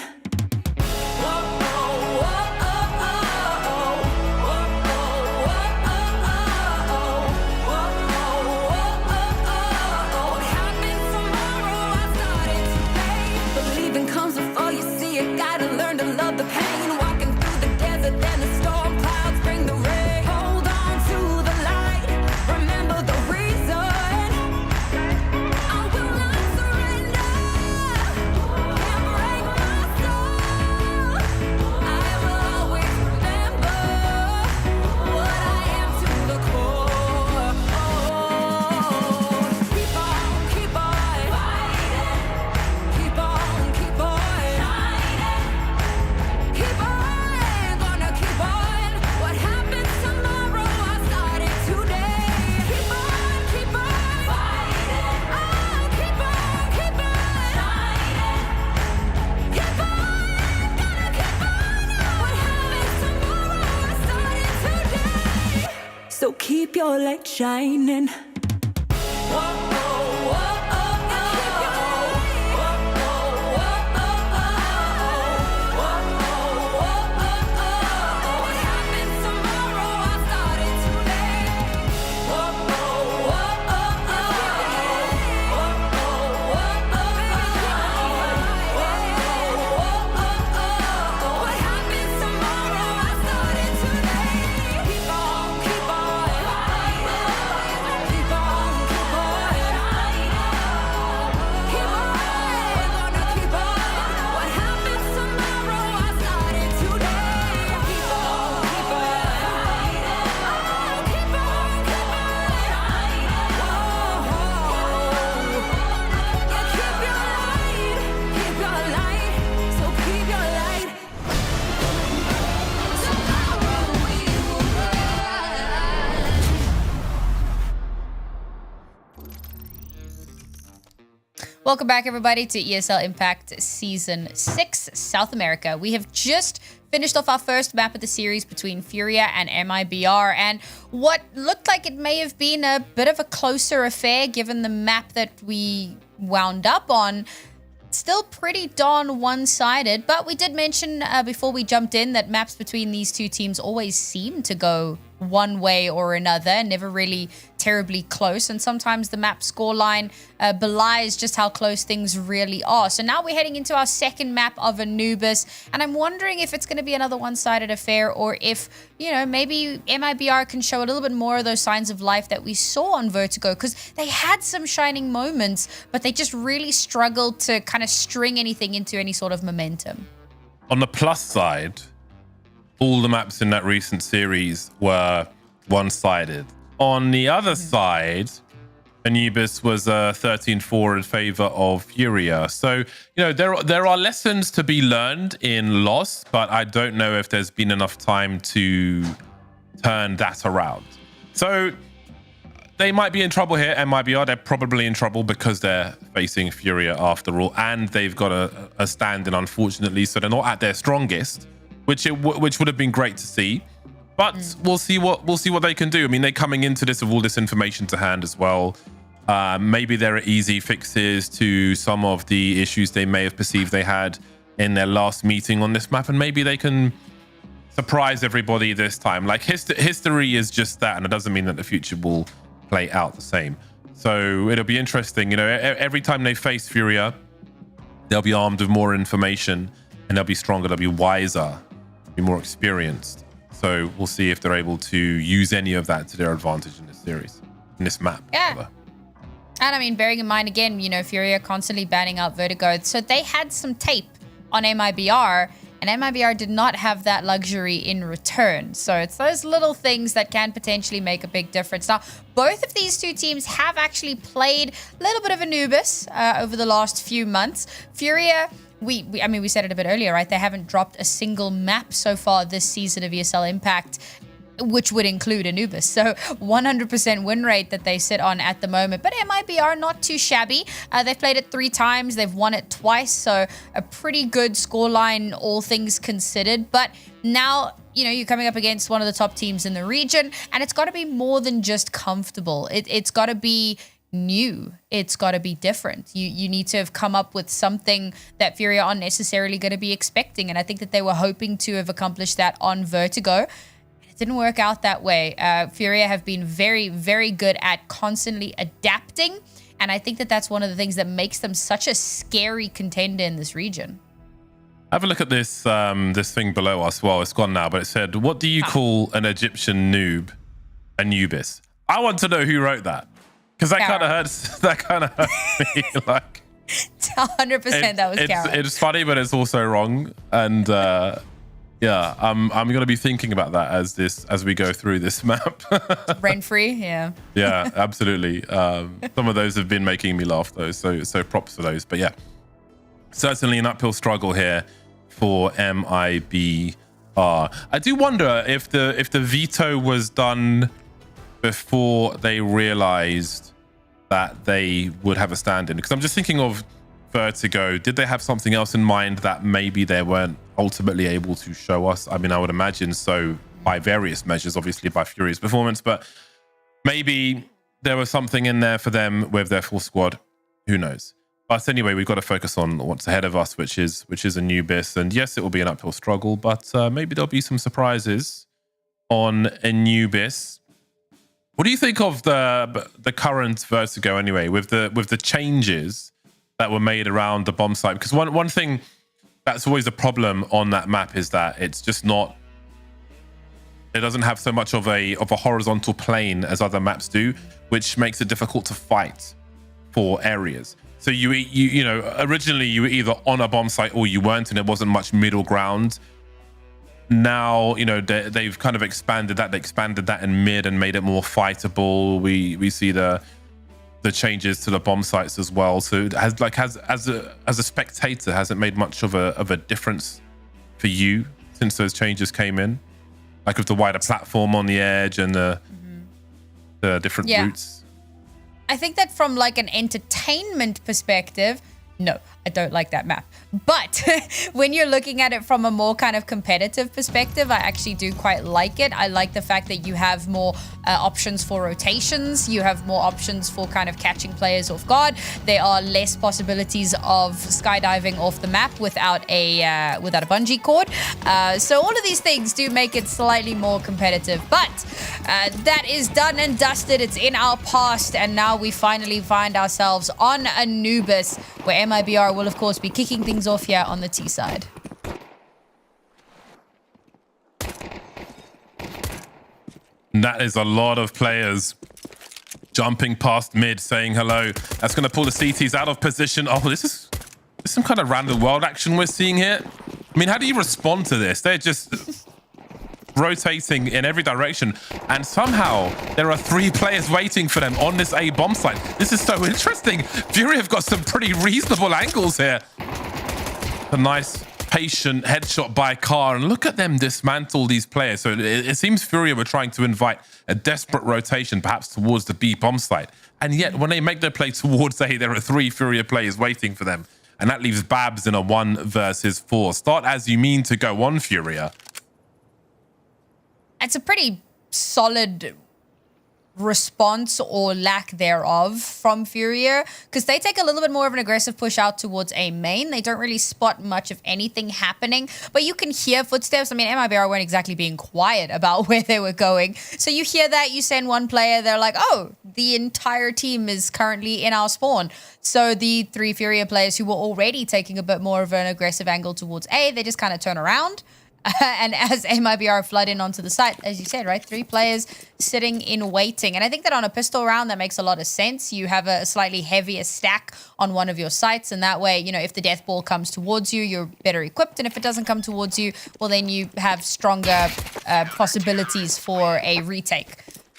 Believing comes before you see it. Gotta learn to love the pain. Walking through the desert, then the storm clouds bring the rain. Hold on to the light. Remember the reason. I will not surrender. Can't break my soul. I will always remember what I am to the core. Keep on fighting. Keep on shining. Keep on, gonna keep on. What happens tomorrow, I started today. Keep on fighting. Oh, keep on shining. Keep on, gonna keep on. What happens tomorrow, I started today. So keep your light shining. Whoa, whoa, whoa, oh, oh, oh. Welcome back, everybody, to ESL Impact Season 6, South America. We have just finished off our first map of the series between Furia and MIBR, and what looked like it may have been a bit of a closer affair given the map that we wound up on. Still pretty darn one-sided, but we did mention before we jumped in that maps between these two teams always seem to go one way or another, never really terribly close, and sometimes the map scoreline belies just how close things really are. So now we're heading into our second map of Anubis, and I'm wondering if it's going to be another one-sided affair, or if, you know, maybe MIBR can show a little bit more of those signs of life that we saw on Vertigo, because they had some shining moments, but they just really struggled to kind of string anything into any sort of momentum. On the plus side, all the maps in that recent series were one-sided. On the other side, Anubis was 13-4 in favor of Furia. So, you know, there are lessons to be learned in loss, but I don't know if there's been enough time to turn that around. So they might be in trouble here, MIBR. They're probably in trouble because they're facing Furia after all, and they've got a stand-in, unfortunately, so they're not at their strongest, which would have been great to see. But we'll see what they can do. I mean, they're coming into this with all this information to hand as well. Maybe there are easy fixes to some of the issues they may have perceived they had in their last meeting on this map, and maybe they can surprise everybody this time. Like, history is just that, and it doesn't mean that the future will play out the same. So it'll be interesting. You know, every time they face Furia, they'll be armed with more information, and they'll be stronger, they'll be wiser, be more experienced. So we'll see if they're able to use any of that to their advantage in this series, in this map. Yeah. Rather. And I mean, bearing in mind, again, you know, Furia constantly banning out Vertigo. So they had some tape on MIBR, and MIBR did not have that luxury in return. So it's those little things that can potentially make a big difference. Now, both of these two teams have actually played a little bit of Anubis over the last few months. Furia, I mean, we said it a bit earlier, right? They haven't dropped a single map so far this season of ESL Impact, which would include Anubis. So 100% win rate that they sit on at the moment. But MIBR not too shabby. They've played it 3 times. They've won it twice. So a pretty good scoreline, all things considered. But now, you know, you're coming up against one of the top teams in the region, and it's got to be more than just comfortable. It's got to be new. It's got to be different. You need to have come up with something that Furia aren't necessarily going to be expecting, and I think that they were hoping to have accomplished that on Vertigo. It didn't work out that way. Furia have been very, very good at constantly adapting, and I think that that's one of the things that makes them such a scary contender in this region. Have a look at this this thing below us. Well, it's gone now, but it said, "What do you call an Egyptian noob? Anubis." I want to know who wrote that. Because that kind of hurts. That kind of hurts me. Like, 100% that was Kara. It's funny, but it's also wrong. And yeah, I'm gonna be thinking about that as we go through this map. Rent free, yeah. Yeah, absolutely. Some of those have been making me laugh though. So props for those. But yeah, certainly an uphill struggle here for MIBR. I do wonder if the veto was done before they realized that they would have a stand-in, because I'm just thinking of Vertigo. Did they have something else in mind that maybe they weren't ultimately able to show us? I mean, I would imagine so by various measures, obviously by Furia's performance, but maybe there was something in there for them with their full squad. Who knows? But anyway, we've got to focus on what's ahead of us, which is Anubis. And yes, it will be an uphill struggle, but maybe there'll be some surprises on Anubis. What do you think of the current Vertigo anyway, with the changes that were made around the bomb site? Because one thing that's always a problem on that map is that it's just not. It doesn't have so much of a horizontal plane as other maps do, which makes it difficult to fight for areas. So you know, originally you were either on a bomb site or you weren't, and it wasn't much middle ground. Now, you know, they've kind of expanded that. They expanded that in mid and made it more fightable. We see the changes to the bomb sites as well. So it has, like, as a spectator, has it made much of a difference for you since those changes came in? Like with the wider platform on the edge and the different routes. I think that from like an entertainment perspective, no, I don't like that map. But when you're looking at it from a more kind of competitive perspective, I actually do quite like it. I like the fact that you have more options for rotations. You have more options for kind of catching players off guard. There are less possibilities of skydiving off the map without a bungee cord. So all of these things do make it slightly more competitive. But that is done and dusted. It's in our past. And now we finally find ourselves on Anubis, where MIBR will, of course, be kicking things off here on the T side. That is a lot of players jumping past mid, saying hello. That's going to pull the CTs out of position. Oh, this is some kind of random world action we're seeing here. I mean, how do you respond to this? They're just rotating in every direction, and somehow there are 3 players waiting for them on this A bomb site. This is so interesting. Fury have got some pretty reasonable angles here. A nice patient headshot by Car, and look at them dismantle these players. So it seems Fury were trying to invite a desperate rotation, perhaps towards the B bomb site, and yet when they make their play towards A, there are 3 Fury players waiting for them, and that leaves Babs in a 1 versus 4. Start as you mean to go on, Furia. It's a pretty solid response or lack thereof from Furia, because they take a little bit more of an aggressive push out towards A main. They don't really spot much of anything happening, but you can hear footsteps. I mean, MIBR weren't exactly being quiet about where they were going. So you hear that, you send one player, they're like, oh, the entire team is currently in our spawn. So the 3 Furia players who were already taking a bit more of an aggressive angle towards A, they just kind of turn around. And as MIBR flood in onto the site, as you said, right, 3 players sitting in waiting. And I think that on a pistol round, that makes a lot of sense. You have a slightly heavier stack on one of your sites, and that way, you know, if the death ball comes towards you, you're better equipped. And if it doesn't come towards you, well, then you have stronger possibilities for a retake.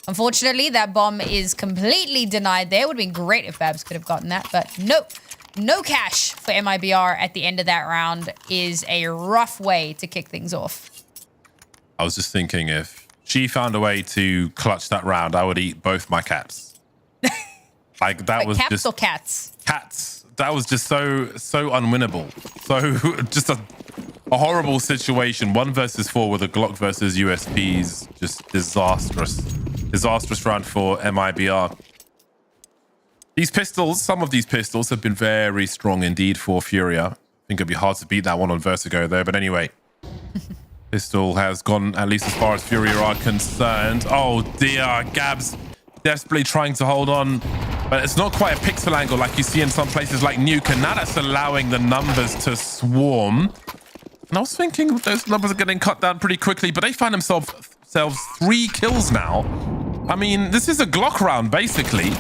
Unfortunately, that bomb is completely denied there. Would have been great if Babs could have gotten that, but nope. No cash for MIBR at the end of that round is a rough way to kick things off. I was just thinking, if she found a way to clutch that round, I would eat both my cats. Like, that was cats just... or cats? Cats. That was just so unwinnable. So just a horrible situation. 1 versus 4 with a Glock versus USPs. Just disastrous. Disastrous round for MIBR. These pistols, some of these pistols have been very strong indeed for Furia. I think it'd be hard to beat that one on Vertigo there. But anyway, pistol has gone at least as far as Furia are concerned. Oh dear, Gabs desperately trying to hold on. But it's not quite a pixel angle like you see in some places like Nuke. And now that's allowing the numbers to swarm. And I was thinking those numbers are getting cut down pretty quickly. But they find themselves 3 kills now. I mean, this is a Glock round, basically.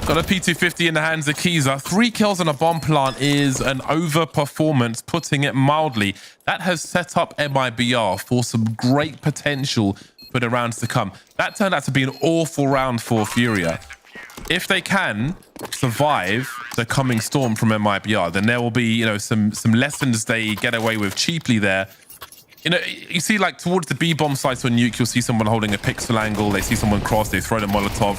Got a P250 in the hands of Kiza. 3 kills on a bomb plant is an overperformance, putting it mildly. That has set up MIBR for some great potential for the rounds to come. That turned out to be an awful round for Furia. If they can survive the coming storm from MIBR, then there will be, you know, some lessons they get away with cheaply there. You know, you see, like, towards the B-bomb sites on Nuke, you'll see someone holding a pixel angle. They see someone cross, they throw the Molotov.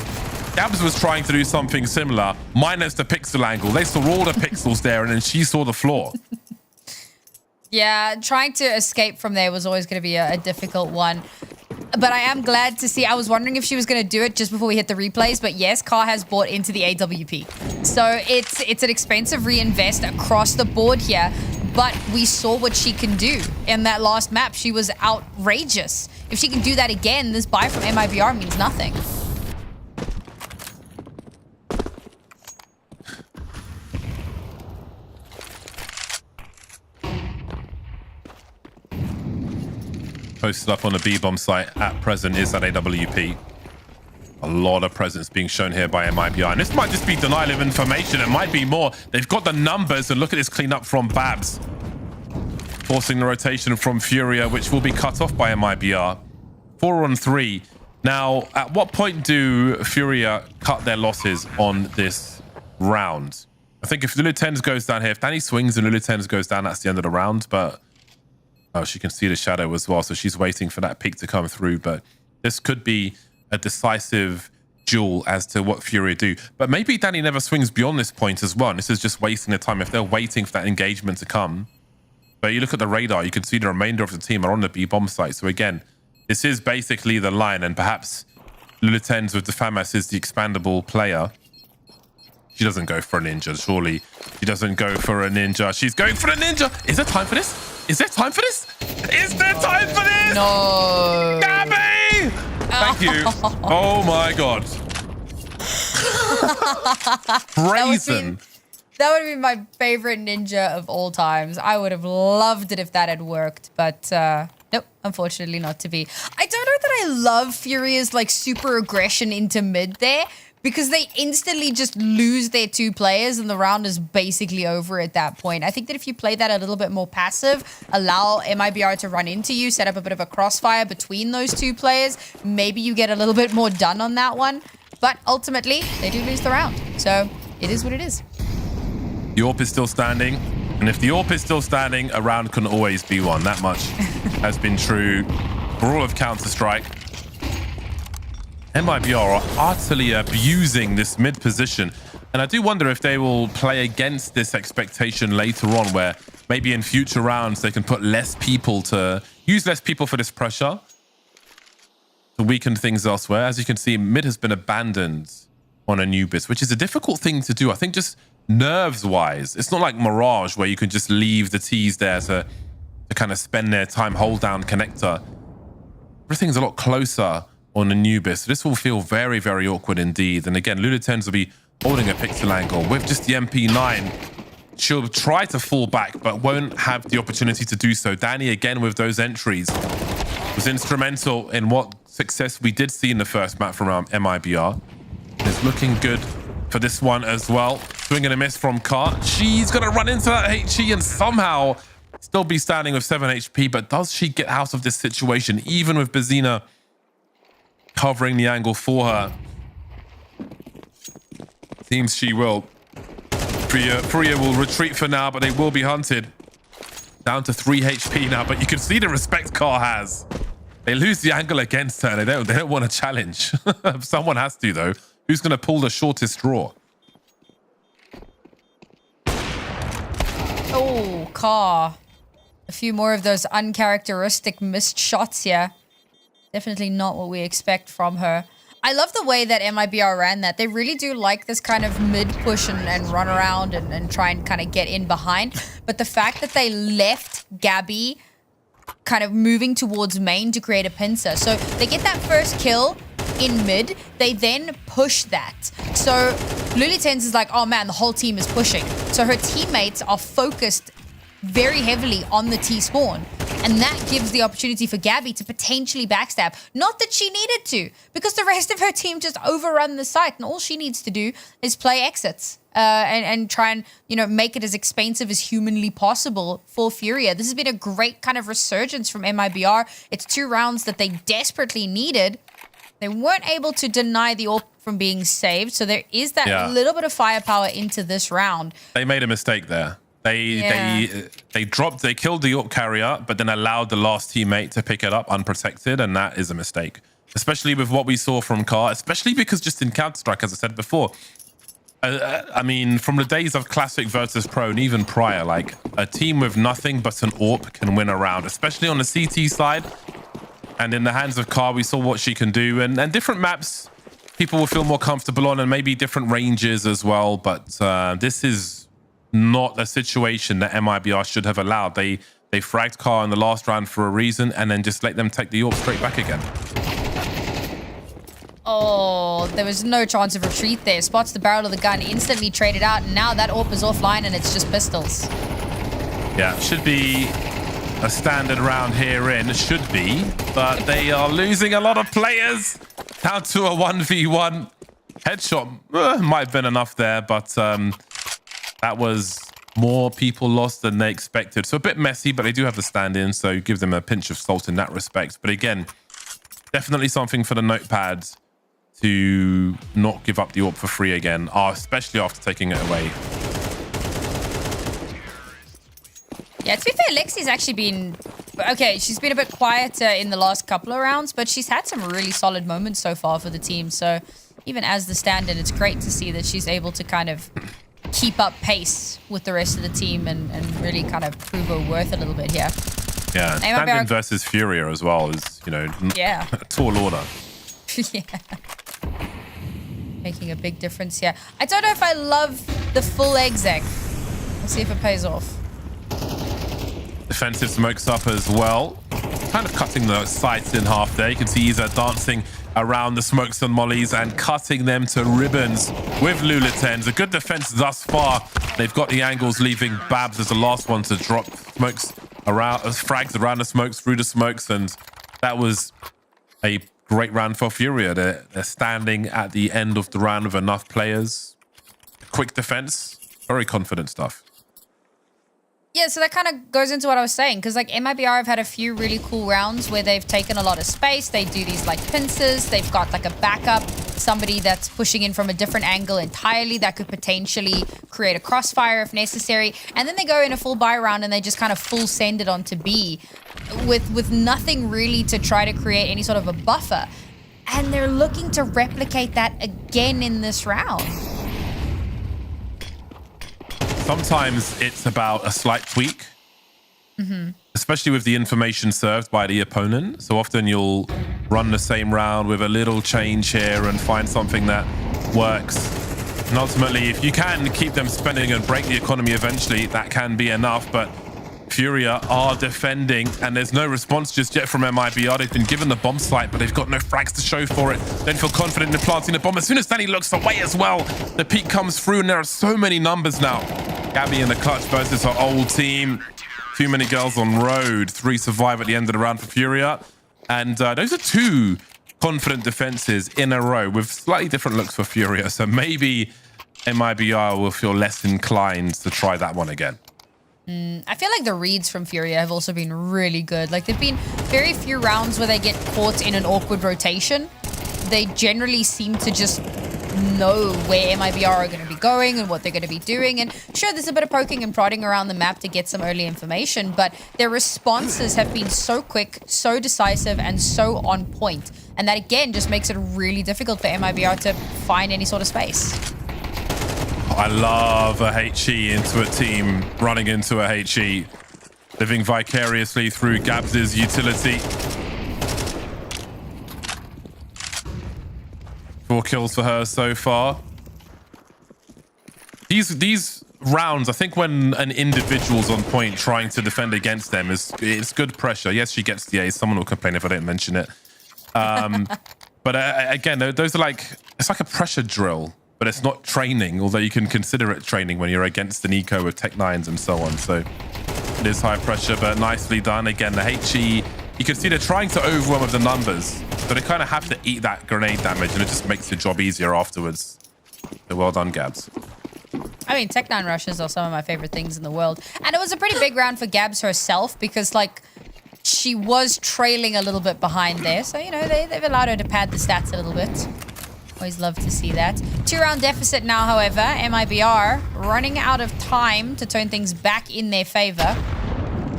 Gabs was trying to do something similar, minus the pixel angle. They saw all the pixels there, and then she saw the floor. Yeah, trying to escape from there was always going to be a difficult one. But I am glad to see. I was wondering if she was going to do it just before we hit the replays. But yes, Car has bought into the AWP. So it's an expensive reinvest across the board here. But we saw what she can do in that last map. She was outrageous. If she can do that again, this buy from MIBR means nothing. Posted up on the B-bomb site at present is that AWP. A lot of presence being shown here by MIBR. And this might just be denial of information. It might be more. They've got the numbers, and look at this cleanup from Babs. Forcing the rotation from Furia, which will be cut off by MIBR. 4 on 3. Now, at what point do Furia cut their losses on this round? I think if Lulu Tens goes down here, if Danny swings and Lulu Tens goes down, that's the end of the round. But oh, she can see the shadow as well, so she's waiting for that peak to come through. But this could be a decisive duel as to what Fury do. But maybe Danny never swings beyond this point as well. And this is just wasting the time if they're waiting for that engagement to come. But you look at the radar, you can see the remainder of the team are on the B bomb site. So again, this is basically the line, and perhaps Lulitens with the FAMAS is the expandable player. She doesn't go for a ninja, surely. She doesn't go for a ninja. She's going for a ninja. Is there time for this? Is there time for this? Is there time for this? No. Gabby! Thank you. Oh my God. Brazen. That would be my favorite ninja of all times. I would have loved it if that had worked, but nope, unfortunately not to be. I don't know that I love Furia's like super aggression into mid there, because they instantly just lose their 2 players and the round is basically over at that point. I think that if you play that a little bit more passive, allow MIBR to run into you, set up a bit of a crossfire between those 2 players, maybe you get a little bit more done on that one. But ultimately, they do lose the round. So it is what it is. The AWP is still standing. And if the AWP is still standing, a round can always be won. That much has been true for all of Counter-Strike. MIBR are utterly abusing this mid position. And I do wonder if they will play against this expectation later on, where maybe in future rounds they can put less people to use less people for this pressure to weaken things elsewhere. As you can see, mid has been abandoned on Anubis, which is a difficult thing to do. I think just nerves-wise, it's not like Mirage where you can just leave the T's there to kind of spend their time hold down connector. Everything's a lot closer on Anubis. This will feel very, very awkward indeed. And again, Lulitens will be holding a pixel angle with just the MP9. She'll try to fall back, but won't have the opportunity to do so. Danny, again, with those entries, was instrumental in what success we did see in the first map from MIBR. It's looking good for this one as well. Swing and a miss from Kart. She's going to run into that HE and somehow still be standing with 7 HP. But does she get out of this situation, even with Bazina covering the angle for her? Seems she will. Furia will retreat for now, but they will be hunted. Down to 3 HP now, but you can see the respect Car has. They lose the angle against her. They don't want to challenge. Someone has to, though. Who's going to pull the shortest straw? Oh, Car. A few more of those uncharacteristic missed shots here. Definitely not what we expect from her. I love the way that MIBR ran that. They really do like this kind of mid push and run around and try and kind of get in behind. But the fact that they left Gabby kind of moving towards main to create a pincer. So they get that first kill in mid. They then push that. So Lulitens is like, oh man, the whole team is pushing. So her teammates are focused very heavily on the T spawn. And that gives the opportunity for Gabby to potentially backstab. Not that she needed to, because the rest of her team just overrun the site. And all she needs to do is play exits and try and, you know, make it as expensive as humanly possible for Furia. This has been a great kind of resurgence from MIBR. It's 2 rounds that they desperately needed. They weren't able to deny the AWP from being saved. So there is that little bit of firepower into this round. They made a mistake there. They killed the AWP carrier, but then allowed the last teammate to pick it up unprotected, and that is a mistake. Especially with what we saw from Car, especially because just in Counter-Strike, as I said before, I mean, from the days of Classic versus Pro and even prior, like a team with nothing but an AWP can win a round, especially on the CT side. And in the hands of Car, we saw what she can do, and different maps people will feel more comfortable on, and maybe different ranges as well. But this is not a situation that MIBR should have allowed. They fragged Car in the last round for a reason, and then just let them take the AWP straight back again. Oh, there was no chance of retreat there. Spots the barrel of the gun, instantly traded out, and now that AWP is offline and it's just pistols. Yeah, should be a standard round here in, should be, but they are losing a lot of players. Down to a 1v1. Headshot might have been enough there, but that was more people lost than they expected. So a bit messy, but they do have the stand-in, so give them a pinch of salt in that respect. But again, definitely something for the notepads to not give up the AWP for free again, especially after taking it away. Yeah, to be fair, Lexi's actually been... Okay, she's been a bit quieter in the last couple of rounds, but she's had some really solid moments so far for the team. So even as the stand-in, it's great to see that she's able to kind of keep up pace with the rest of the team and really kind of prove her worth a little bit here. Yeah, stand-in versus Furia as well is, you know, yeah. a tall order. Yeah. Making a big difference here. I don't know if I love the full exec. Let's see if it pays off. Defensive smokes up as well. Kind of cutting the sights in half there. You can see Isa dancing around the smokes and mollies and cutting them to ribbons with Lula-10s. A good defense thus far. They've got the angles, leaving Babs as the last one to drop smokes around, frags around the smokes, through the smokes, and that was a great round for Furia. They're standing at the end of the round with enough players. Quick defense, very confident stuff. Yeah, so that kind of goes into what I was saying, because like MIBR have had a few really cool rounds where they've taken a lot of space. They do these like pincers. They've got like a backup, somebody that's pushing in from a different angle entirely that could potentially create a crossfire if necessary. And then they go in a full buy round and they just kind of full send it onto B with nothing really to try to create any sort of a buffer. And they're looking to replicate that again in this round. Sometimes it's about a slight tweak, especially with the information served by the opponent. So often you'll run the same round with a little change here and find something that works. And ultimately, if you can keep them spending and break the economy eventually, that can be enough. But Furia are defending, and there's no response just yet from MIBR. They've been given the bomb site, but they've got no frags to show for it. Don't feel confident in planting the bomb. As soon as Danny looks away as well, the peak comes through, and there are so many numbers now. Gabby in the clutch versus her old team. Too many girls on road. 3 survive at the end of the round for Furia. And those are 2 confident defenses in a row with slightly different looks for Furia. So maybe MIBR will feel less inclined to try that one again. I feel like the reads from Furia have also been really good. Like, there've been very few rounds where they get caught in an awkward rotation. They generally seem to just know where MIBR are going to be going and what they're going to be doing. And sure, there's a bit of poking and prodding around the map to get some early information, but their responses have been so quick, so decisive, and so on point. And that, again, just makes it really difficult for MIBR to find any sort of space. I love a HE into a team, running into a HE, living vicariously through Gabs' utility. 4 kills for her so far. These rounds, I think when an individual's on point trying to defend against them, it's good pressure. Yes, she gets the ace. Someone will complain if I don't mention it. But again, those are like, it's like a pressure drill. But it's not training, although you can consider it training when you're against an eco with Tech 9s and so on. So it is high pressure, but nicely done. Again, the HE, you can see they're trying to overwhelm with the numbers. So they kind of have to eat that grenade damage, and it just makes the job easier afterwards. So well done, Gabs. I mean, Tech 9 rushes are some of my favorite things in the world. And it was a pretty big round for Gabs herself because, like, she was trailing a little bit behind there. So, you know, they've allowed her to pad the stats a little bit. Always love to see that. 2-round deficit now, however. MIBR running out of time to turn things back in their favor.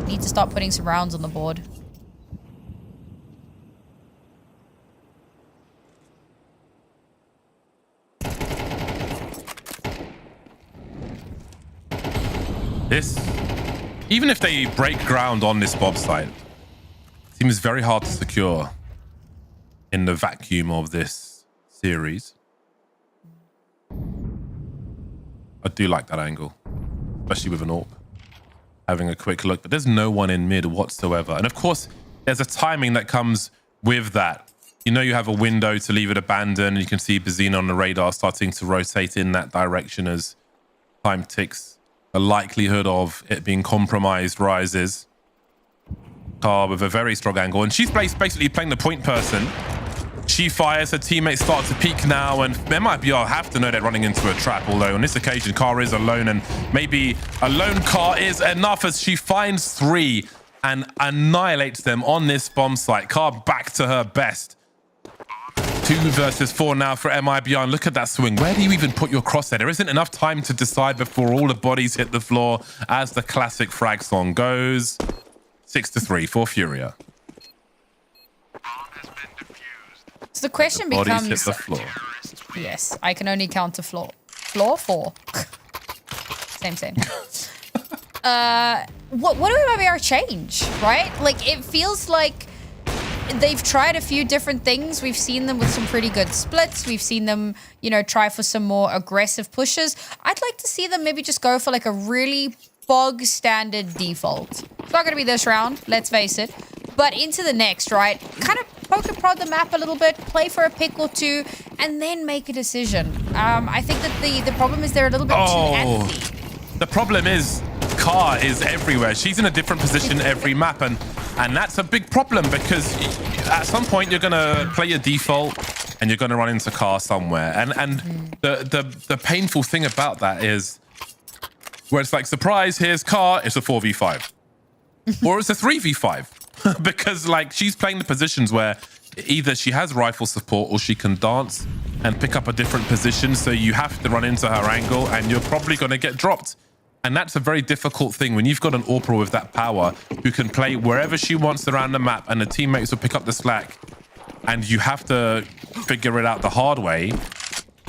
Need to start putting some rounds on the board. This, even if they break ground on this Bob site, seems very hard to secure in the vacuum of this series. I do like that angle, especially with an AWP. Having a quick look, but there's no one in mid whatsoever. And of course, there's a timing that comes with that. You know you have a window to leave it abandoned. You can see Bazina on the radar starting to rotate in that direction as time ticks. The likelihood of it being compromised rises. Car with a very strong angle. And she's basically playing the point person. She fires, her teammates start to peek now, and MIBR have to know they're running into a trap, although on this occasion, Car is alone, and maybe a lone Car is enough as she finds 3 and annihilates them on this bomb site. Car back to her best. 2 versus 4 now for MIBR, and look at that swing. Where do you even put your crosshair? There isn't enough time to decide before all the bodies hit the floor as the classic frag song goes. 6-3 for Furia. So the question becomes, hit the floor. Yes, I can only count to floor. Floor 4. Same. What do we maybe change, right? Like, it feels like they've tried a few different things. We've seen them with some pretty good splits. We've seen them, you know, try for some more aggressive pushes. I'd like to see them maybe just go for like a really bog standard default. It's not going to be this round, let's face it. But into the next, right? Kind of poke and prod the map a little bit, play for a pick or two, and then make a decision. I think that the problem is they're a little bit too antsy. The problem is Car is everywhere. She's in a different position every map, and that's a big problem because at some point you're gonna play your default and you're gonna run into Car somewhere. And the painful thing about that is where it's like, surprise, here's Car, it's a 4v5. Or it's a 3v5. Because like she's playing the positions where either she has rifle support or she can dance and pick up a different position, so you have to run into her angle and you're probably going to get dropped. And that's a very difficult thing when you've got an AWPer with that power who can play wherever she wants around the map and the teammates will pick up the slack and you have to figure it out the hard way.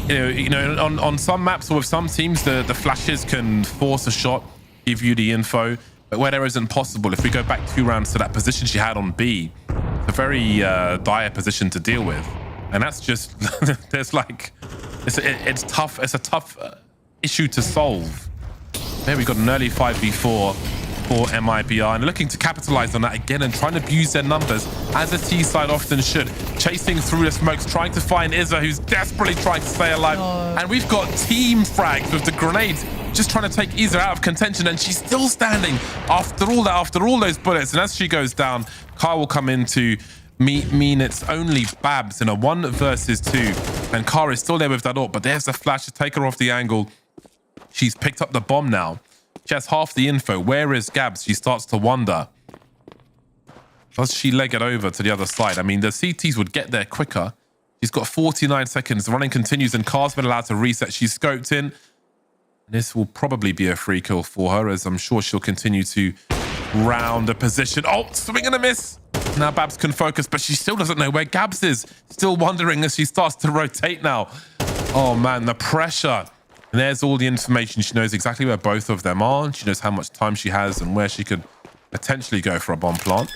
You know, on some maps or with some teams, the flashes can force a shot, give you the info. But where there isn't possible, if we go back 2 rounds to that position she had on B, it's a very dire position to deal with. And that's just, there's like, it's tough. It's a tough issue to solve. There we got an early 5v4 for MIBR and looking to capitalize on that again and trying to abuse their numbers as a T side often should. Chasing through the smokes, trying to find Izza, who's desperately trying to stay alive. And we've got team frags with the grenades, just trying to take Izza out of contention, and she's still standing after all that, after all those bullets. And as she goes down, Car will come in to mean it's only Babs in a 1 versus 2. And Car is still there with that AWP, but there's the flash to take her off the angle. She's picked up the bomb now. She has half the info. Where is Gabs? She starts to wonder. Does she leg it over to the other side? I mean, the CTs would get there quicker. She's got 49 seconds. The running continues, and Car's been allowed to reset. She's scoped in. This will probably be a free kill for her, as I'm sure she'll continue to round the position. Oh, swing and a miss. Now Babs can focus, but she still doesn't know where Gabs is. Still wondering as she starts to rotate now. Oh, man, the pressure. And there's all the information. She knows exactly where both of them are. She knows how much time she has and where she could potentially go for a bomb plant.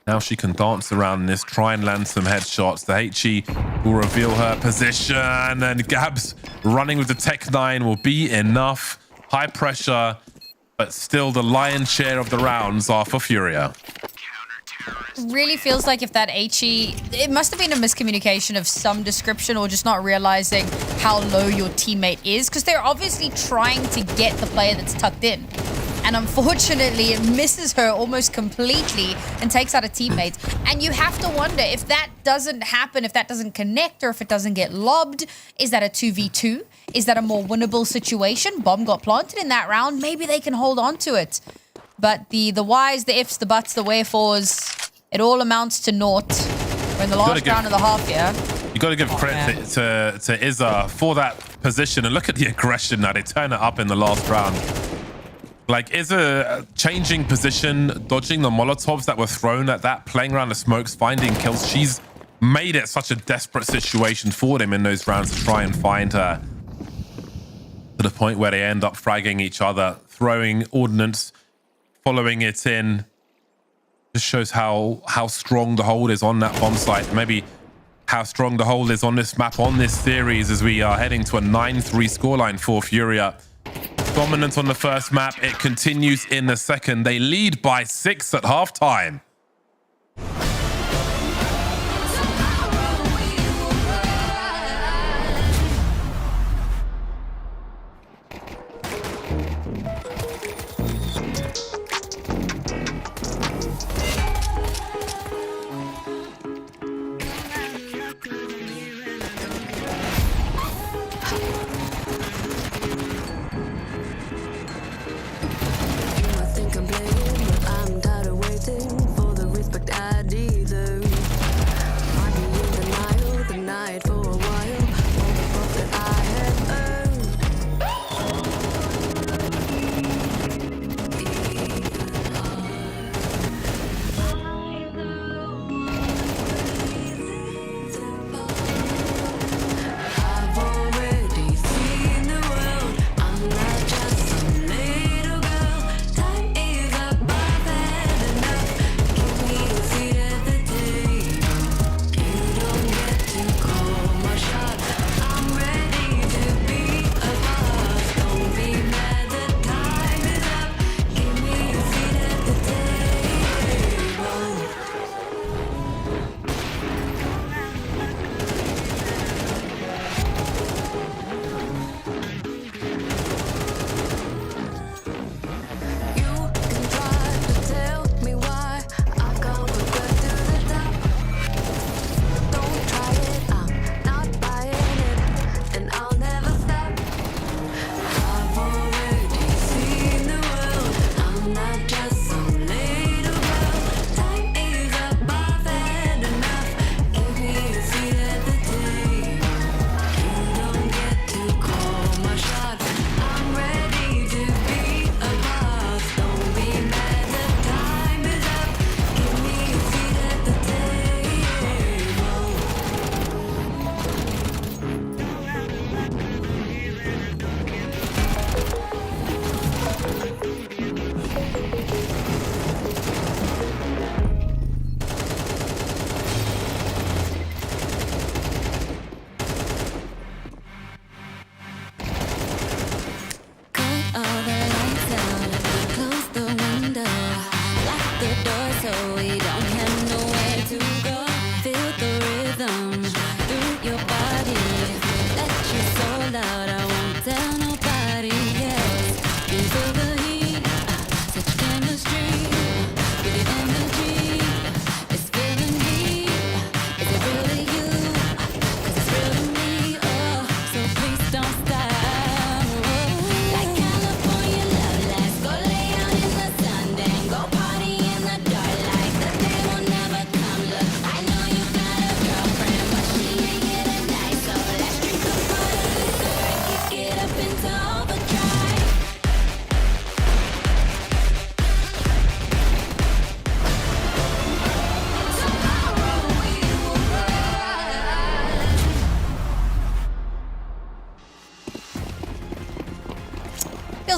Now she can dance around this, try and land some headshots. The HE will reveal her position, and Gabs running with the Tech 9 will be enough. High pressure, but still the lion's share of the rounds are for Furia. Really feels like if that HE, it must have been a miscommunication of some description or just not realizing how low your teammate is, because they're obviously trying to get the player that's tucked in. And unfortunately, it misses her almost completely and takes out a teammate. And you have to wonder if that doesn't happen, if that doesn't connect, or if it doesn't get lobbed. Is that a 2v2? Is that a more winnable situation? Bomb got planted in that round. Maybe they can hold on to it. But the whys, the ifs, the buts, the wherefores, it all amounts to naught. We're in the last round of the half here. You got to give credit to Izza for that position. And look at the aggression now. They turn it up in the last round. Like, Izza changing position, dodging the Molotovs that were thrown at that, playing around the smokes, finding kills. She's made it such a desperate situation for them in those rounds to try and find her. To the point where they end up fragging each other, throwing ordnance, following it in. Just shows how strong the hold is on that bomb site. Maybe how strong the hold is on this map, on this series, as we are heading to a 9-3 scoreline for Furia. Dominant on the first map. It continues in the second. They lead by 6 at halftime. I think I'm playing, but I'm tired of waiting for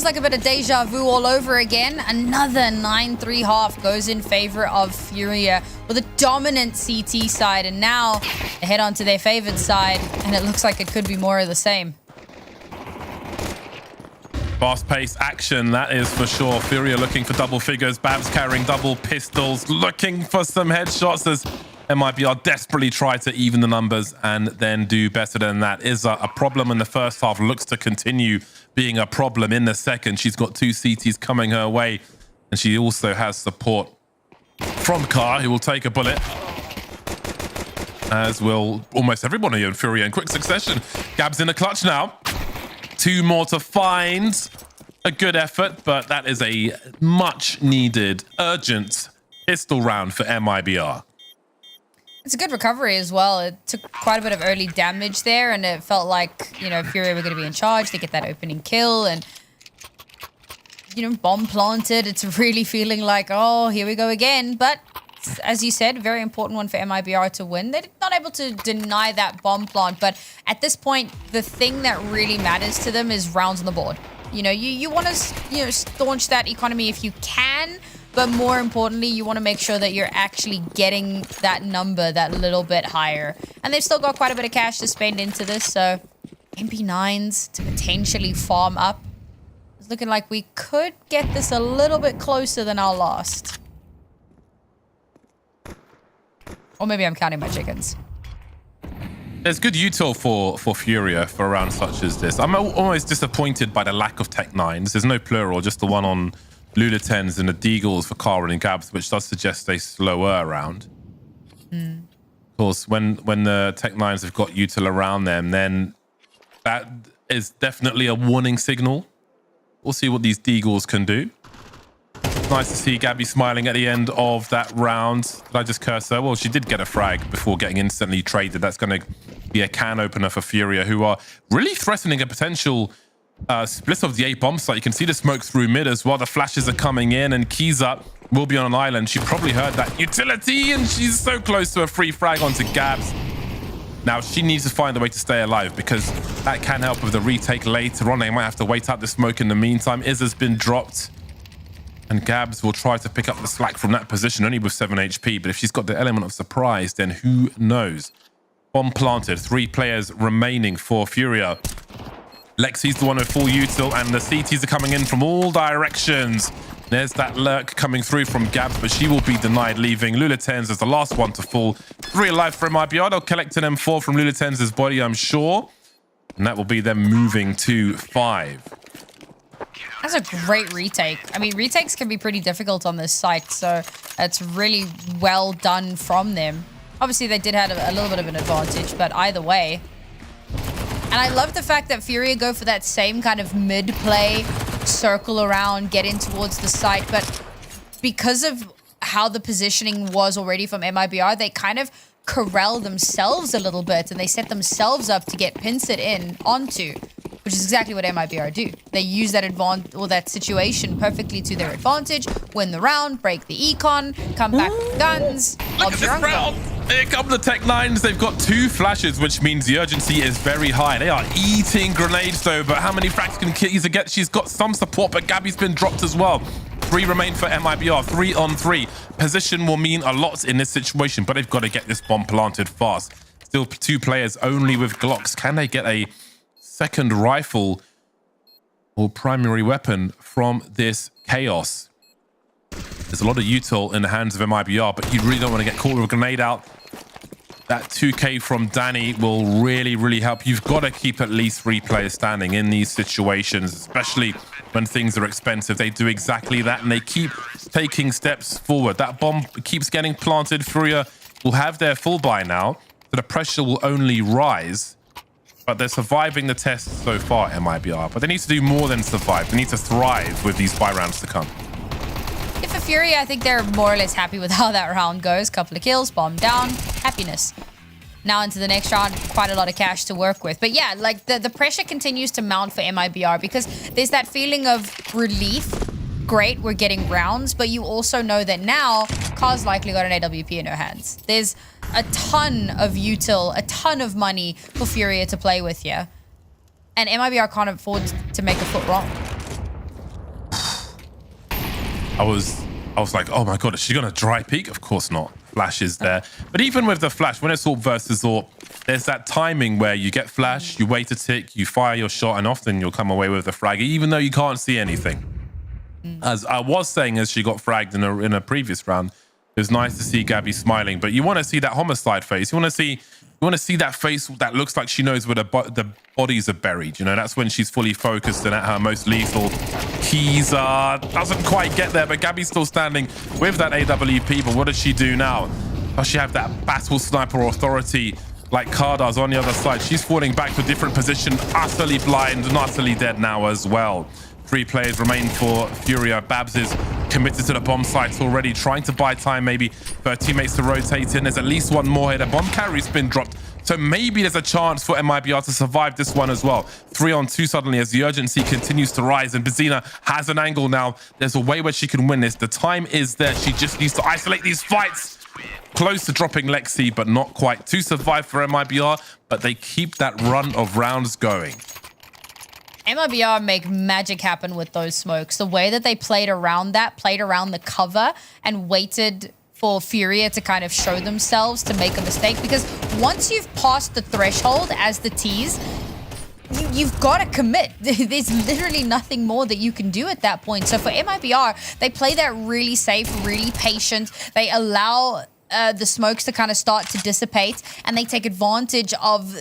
feels like a bit of deja vu all over again. Another 9-3 half goes in favor of Furia with a dominant CT side. And now they head on to their favored side. And it looks like it could be more of the same. Fast-paced action, that is for sure. Furia looking for double figures. Babs carrying double pistols, looking for some headshots as MIBR desperately try to even the numbers and then do better than that. Is a problem in the first half, looks to continue being a problem in the second. She's got 2 CTs coming her way, and she also has support from Car, who will take a bullet, as will almost everyone here in Furia in quick succession. Gab's in a clutch now. 2 more to find. A good effort, but that is a much needed, urgent pistol round for MIBR. It's a good recovery as well. It took quite a bit of early damage there, and it felt like, you know, Furia were going to be in charge. They get that opening kill, and, you know, bomb planted. It's really feeling like, oh, here we go again. But as you said, very important one for MIBR to win. They're not able to deny that bomb plant, but at this point, the thing that really matters to them is rounds on the board. You know, you want to, you know, staunch that economy if you can, but more importantly, you want to make sure that you're actually getting that number that little bit higher. And they've still got quite a bit of cash to spend into this, so MP9s to potentially farm up. It's looking like we could get this a little bit closer than our last. Or maybe I'm counting my chickens. There's good util for Furia for rounds such as this. I'm always disappointed by the lack of Tech 9s. There's no plural, just the one on Lula 10s and the Deagles for Karen and Gabs, which does suggest a slower round. Of course, when the Tech 9s have got util around them, then that is definitely a warning signal. We'll see what these Deagles can do. Nice to see Gabby smiling at the end of that round. Did I just curse her? Well, she did get a frag before getting instantly traded. That's going to be a can opener for Furia, who are really threatening a potential split of the A bomb site. You can see the smoke through mid as well. The flashes are coming in, and Keys Up will be on an island. She probably heard that utility, and she's so close to a free frag onto Gabs. Now, she needs to find a way to stay alive, because that can help with the retake later on. They might have to wait out the smoke in the meantime. Izza's been dropped, and Gabs will try to pick up the slack from that position, only with 7 HP. But if she's got the element of surprise, then who knows? Bomb planted. 3 players remaining for Furia. Lexi's the one with full util, and the CTs are coming in from all directions. There's that lurk coming through from Gabs, but she will be denied, leaving Lula 10s as the last one to fall. 3 alive for MIBR. They'll collect an M4 from Lula 10s' body, I'm sure. And that will be them moving to 5. That's a great retake. I mean, retakes can be pretty difficult on this site, so it's really well done from them. Obviously, they did have a little bit of an advantage, but either way. And I love the fact that Furia go for that same kind of mid-play, circle around, get in towards the site, but because of how the positioning was already from MIBR, they kind of corral themselves a little bit, and they set themselves up to get Pinsett in onto, which is exactly what MIBR do. They use that that situation perfectly to their advantage, win the round, break the econ, come back with guns. Look at this round. Here come the Tech 9s. They've got 2 flashes, which means the urgency is very high. They are eating grenades, though, but how many frags can Keys get? She's got some support, but Gabby's been dropped as well. 3 remain for MIBR, 3 on 3. Position will mean a lot in this situation, but they've got to get this bomb planted fast. Still 2 players only with Glocks. Can they get a second rifle or primary weapon from this chaos? There's a lot of util in the hands of MIBR, but you really don't want to get caught with a grenade out. That 2K from Danny will really, really help. You've got to keep at least 3 players standing in these situations, especially when things are expensive. They do exactly that, and they keep taking steps forward. That bomb keeps getting planted. Furia will have their full buy now, so the pressure will only rise. But they're surviving the test so far, MIBR. But they need to do more than survive. They need to thrive with these buy rounds to come. For Furia, I think they're more or less happy with how that round goes. Couple of kills, bomb down, happiness. Now into the next round, quite a lot of cash to work with. But yeah, like the pressure continues to mount for MIBR because there's that feeling of relief. Great, we're getting rounds, but you also know that now Car's likely got an AWP in her hands. There's a ton of util, a ton of money for Furia to play with here. And MIBR can't afford to make a foot wrong. I was like, oh my god, is she gonna dry peek? Of course not. Flash is there. But even with the flash, when it's AWP versus AWP, there's that timing where you get flash, you wait a tick, you fire your shot, and often you'll come away with the frag, even though you can't see anything. As I was saying, as she got fragged in a previous round, it was nice to see Gabby smiling, but you want to see that homicide face. You want to see that face that looks like she knows where the bodies are buried. You know, that's when she's fully focused and at her most lethal. Keyser doesn't quite get there, but Gabby's still standing with that AWP. But what does she do now? Does she have that battle sniper authority like Karda's on the other side? She's falling back to a different position, utterly blind and utterly dead now as well. 3 players remain for Furia. Babs is committed to the bomb sites already, trying to buy time maybe for her teammates to rotate in. There's at least one more here. The bomb carry's been dropped, so maybe there's a chance for MIBR to survive this one as well. 3-on-2 suddenly as the urgency continues to rise, and Bazina has an angle now. There's a way where she can win this. The time is there. She just needs to isolate these fights. Close to dropping Lexi, but not quite to survive for MIBR, but they keep that run of rounds going. MIBR make magic happen with those smokes. The way that they played around the cover and waited for Furia to kind of show themselves to make a mistake. Because once you've passed the threshold as the tease, you've got to commit. There's literally nothing more that you can do at that point. So for MIBR, they play that really safe, really patient. They allow the smokes to kind of start to dissipate, and they take advantage of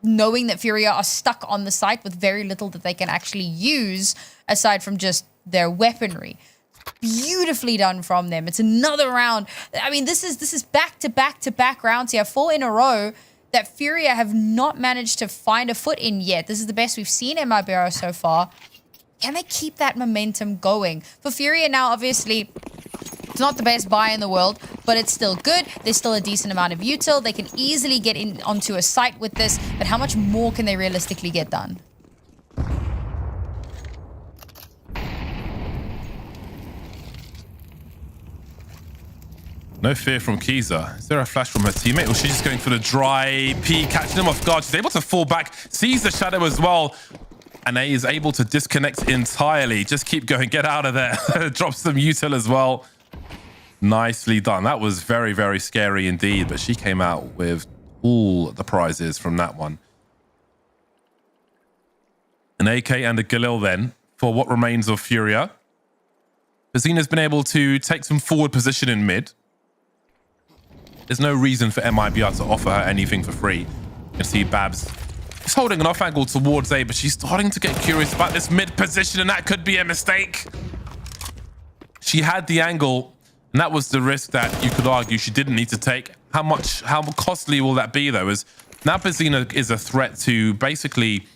knowing that Furia are stuck on the site with very little that they can actually use aside from just their weaponry. Beautifully done from them. It's another round. I mean, this is back-to-back-to-back rounds here, 4 in a row that Furia have not managed to find a foot in yet. This is the best we've seen in MIBR so far. Can they keep that momentum going? For Furia now, obviously, it's not the best buy in the world, but it's still good. There's still a decent amount of util. They can easily get in onto a site with this, but how much more can they realistically get done? No fear from Keyser. Is there a flash from her teammate, or is she just going for the dry peek, catching him off guard? She's able to fall back, sees the shadow as well, and A is able to disconnect entirely. Just keep going, get out of there. Drops some util as well. Nicely done. That was very, very scary indeed, but she came out with all the prizes from that one. An AK and a Galil then for what remains of Furia. Bazina's been able to take some forward position in mid. There's no reason for MIBR to offer her anything for free. You can see Babs is holding an off angle towards A, but she's starting to get curious about this mid position, and that could be a mistake. She had the angle, and that was the risk that you could argue she didn't need to take. How costly will that be, though? As now Bazina is a threat to basically,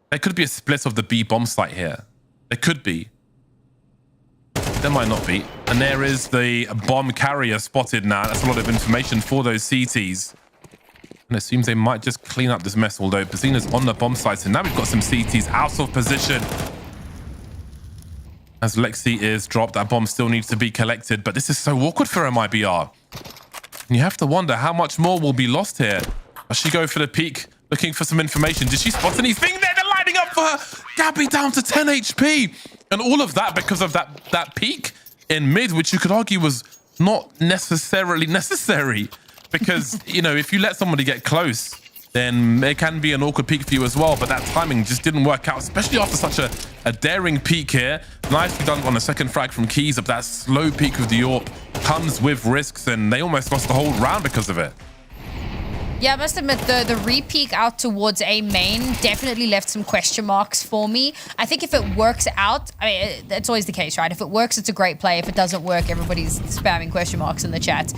there could be a split of the B bomb site here. There could be. There might not be. And there is the bomb carrier spotted now. That's a lot of information for those CTs. And it seems they might just clean up this mess, although Bazina's on the bomb site. And now we've got some CTs out of position. As Lexi is dropped, that bomb still needs to be collected. But this is so awkward for MIBR. And you have to wonder how much more will be lost here. Does she go for the peak, looking for some information? Did she spot anything there? They're lining up for her. Gabby down to 10 HP. And all of that because of that peak in mid, which you could argue was not necessarily necessary. Because, you know, if you let somebody get close, then it can be an awkward peak for you as well. But that timing just didn't work out, especially after such a daring peak here. Nicely done on a second frag from Keys, but that slow peak with the AWP comes with risks, and they almost lost the whole round because of it. Yeah, I must admit, the re-peek out towards A main definitely left some question marks for me. I think if it works out, I mean, that's always the case, right? If it works, it's a great play. If it doesn't work, everybody's spamming question marks in the chat.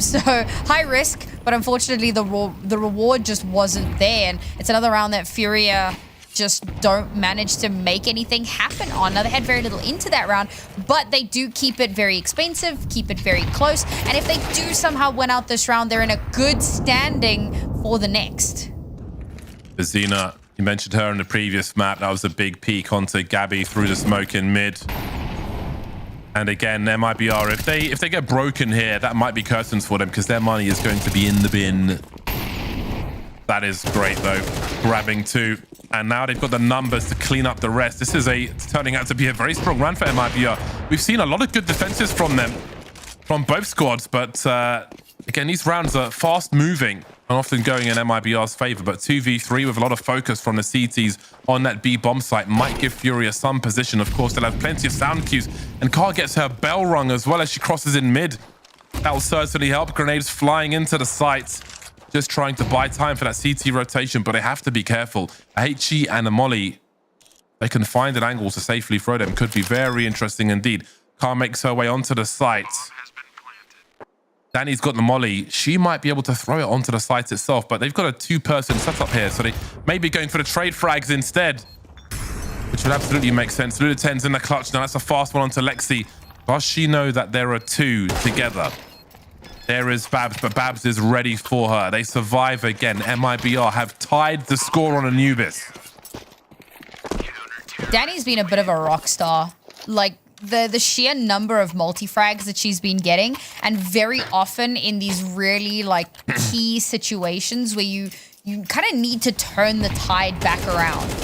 So high risk, but unfortunately the reward just wasn't there. And it's another round that Furia just don't manage to make anything happen on. Now, they had very little into that round, but they do keep it very expensive, keep it very close. And if they do somehow win out this round, they're in a good standing for the next. Bazina, you mentioned her in the previous map. That was a big peek onto Gabby through the smoke in mid. And again, MIBR, if they get broken here, that might be curtains for them because their money is going to be in the bin. That is great, though. Grabbing 2. And now they've got the numbers to clean up the rest. This is turning out to be a very strong run for MIBR. We've seen a lot of good defenses from them, from both squads. But again, these rounds are fast moving and often going in MIBR's favor. But 2v3 with a lot of focus from the CTs on that B bomb site might give Furia some position. Of course, they'll have plenty of sound cues. And Car gets her bell rung as well as she crosses in mid. That will certainly help. Grenades flying into the site. Just trying to buy time for that CT rotation, but they have to be careful. A HE and a Molly, they can find an angle to safely throw them. Could be very interesting indeed. Car makes her way onto the site. Danny's got the Molly. She might be able to throw it onto the site itself, but they've got a two-person setup here, so they may be going for the trade frags instead, which would absolutely make sense. Lulu 10's in the clutch. Now that's a fast one onto Lexi. Does she know that there are two together? There is Babs, but Babs is ready for her. They survive again. MIBR have tied the score on Anubis. Danny's been a bit of a rock star. Like, the sheer number of multi-frags that she's been getting, and very often in these really, like, key situations where you kind of need to turn the tide back around.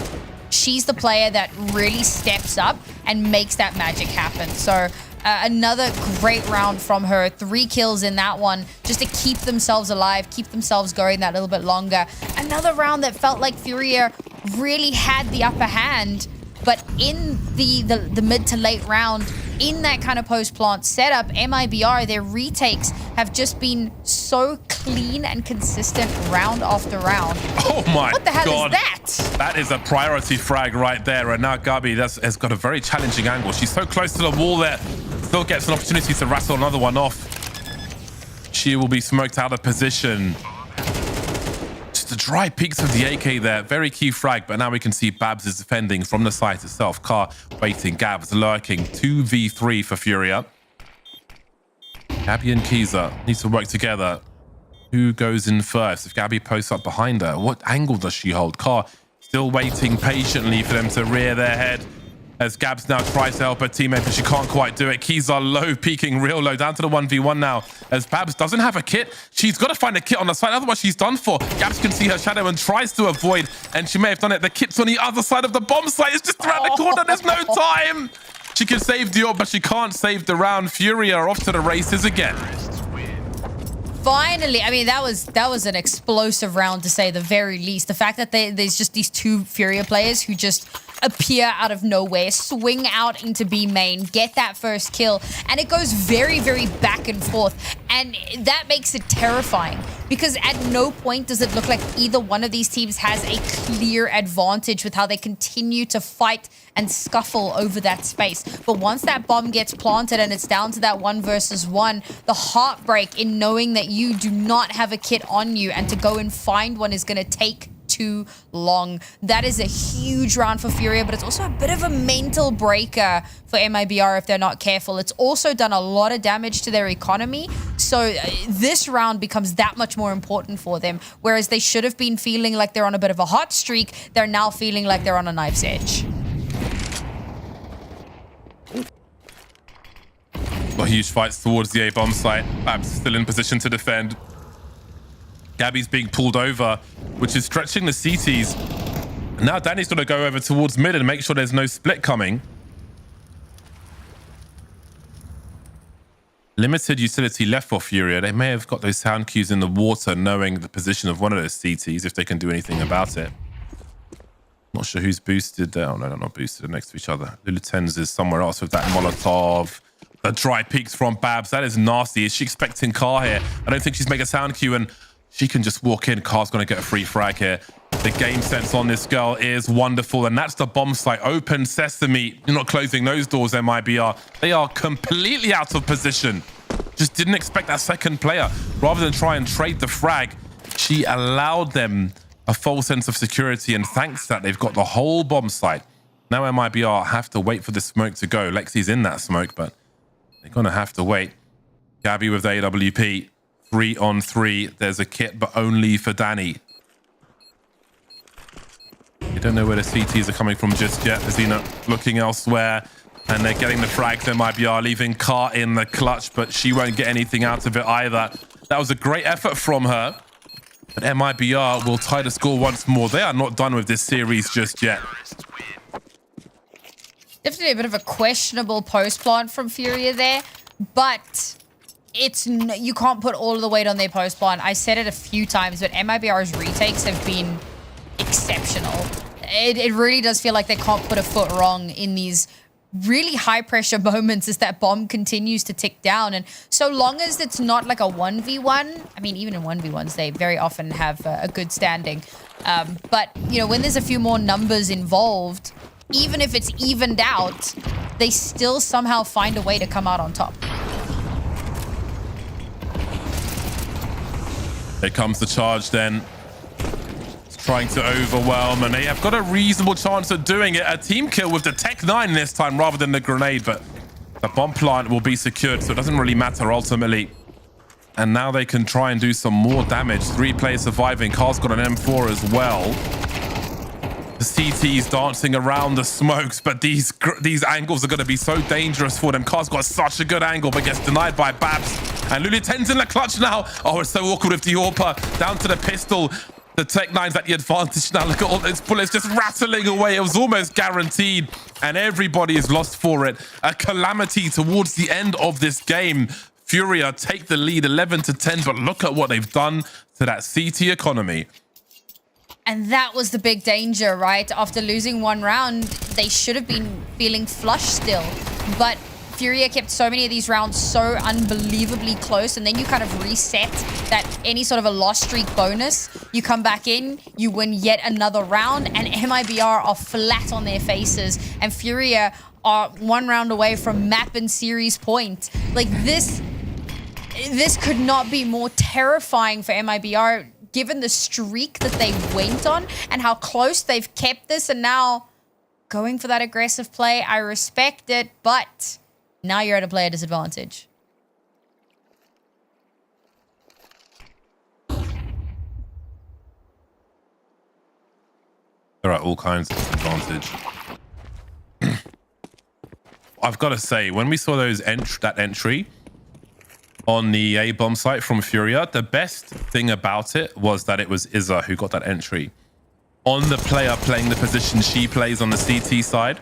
She's the player that really steps up and makes that magic happen. So another great round from her. 3 kills in that one just to keep themselves alive, keep themselves going that little bit longer. Another round that felt like Furia really had the upper hand, but in the mid to late round, in that kind of post-plant setup, MIBR, their retakes have just been so clean and consistent round after round. Oh my God. What the hell is that? That is a priority frag right there. And now Gabi has got a very challenging angle. She's so close to the wall there. Still gets an opportunity to wrestle another one off. She will be smoked out of position. Just the dry peaks of the AK there. Very key frag, but now we can see Babs is defending from the site itself. Car waiting, Gabs lurking. 2v3 for Furia. Gabby and Kiza need to work together. Who goes in first? If Gabby posts up behind her, what angle does she hold? Car still waiting patiently for them to rear their head as Gabs now tries to help her teammate, but she can't quite do it. Kiza low, peeking real low, down to the 1v1 now as Babs doesn't have a kit. She's got to find a kit on the side, otherwise she's done for. Gabs can see her shadow and tries to avoid, and she may have done it. The kit's on the other side of the bomb site. It's just around the corner. There's no time. She can save the orb, but she can't save the round. Furia are off to the races again. Finally, I mean, that was an explosive round to say the very least. The fact that there's just these two Furia players who just appear out of nowhere, swing out into B main, get that first kill, and it goes very, very back and forth. And that makes it terrifying because at no point does it look like either one of these teams has a clear advantage with how they continue to fight and scuffle over that space. But once that bomb gets planted and it's down to that 1 versus 1, the heartbreak in knowing that you do not have a kit on you and to go and find one is going to take too long. That is a huge round for Furia, but it's also a bit of a mental breaker for MIBR if they're not careful. It's also done a lot of damage to their economy, so this round becomes that much more important for them. Whereas they should have been feeling like they're on a bit of a hot streak, they're now feeling like they're on a knife's edge. Got huge fights towards the A bomb site. Babs still in position to defend. Gabby's being pulled over, which is stretching the CTs. Now Danny's got to go over towards mid and make sure there's no split coming. Limited utility left for Furia. They may have got those sound cues in the water, knowing the position of one of those CTs, if they can do anything about it. Not sure who's boosted. Oh, no, they're not boosted. They're next to each other. Lulu Tens is somewhere else with that Molotov. The dry peaks from Babs. That is nasty. Is she expecting Car here? I don't think she's making a sound cue, and she can just walk in. Car's going to get a free frag here. The game sense on this girl is wonderful, and that's the bomb site. Open sesame. You're not closing those doors, MIBR. They are completely out of position. Just didn't expect that second player. Rather than try and trade the frag, she allowed them a false sense of security, and thanks to that, they've got the whole bomb site. Now MIBR have to wait for the smoke to go. Lexi's in that smoke, but they're going to have to wait. Gabby with the AWP. 3-on-3. There's a kit, but only for Danny. You don't know where the CTs are coming from just yet. Azina looking elsewhere, and they're getting the frags. MIBR leaving Car in the clutch, but she won't get anything out of it either. That was a great effort from her. But MIBR will tie the score once more. They are not done with this series just yet. Definitely a bit of a questionable post plant from Furia there, but you can't put all of the weight on their post plant. I said it a few times, but MIBR's retakes have been exceptional. It really does feel like they can't put a foot wrong in these really high pressure moments as that bomb continues to tick down. And so long as it's not like a 1v1, I mean, even in 1v1s, they very often have a good standing. But, you know, when there's a few more numbers involved, even if it's evened out, they still somehow find a way to come out on top. Here comes the charge then. Trying to overwhelm, and they have got a reasonable chance of doing it. A team kill with the Tech 9 this time rather than the grenade, but the bomb plant will be secured, so it doesn't really matter ultimately. And now they can try and do some more damage. 3 players surviving. Carl's got an M4 as well. The CT's dancing around the smokes, but these angles are going to be so dangerous for them. Carl's got such a good angle, but gets denied by Babs. And Lulu 10's in the clutch now. Oh, it's so awkward with the AWP. Down to the pistol. The Tech 9's at the advantage now. Look at all those bullets just rattling away. It was almost guaranteed, and everybody is lost for it. A calamity towards the end of this game. Furia take the lead 11-10, but look at what they've done to that CT economy. And that was the big danger, right? After losing one round, they should have been feeling flush still. But Furia kept so many of these rounds so unbelievably close, and then you kind of reset that any sort of a loss streak bonus. You come back in, you win yet another round, and MIBR are flat on their faces, and Furia are 1 round away from map and series point. Like, this could not be more terrifying for MIBR, given the streak that they went on and how close they've kept this, and now going for that aggressive play. I respect it, but now you're at a player disadvantage. There are all kinds of disadvantage. I've got to say, when we saw that entry on the A bomb site from Furia, the best thing about it was that it was Izza who got that entry. On the player playing the position she plays on the CT side,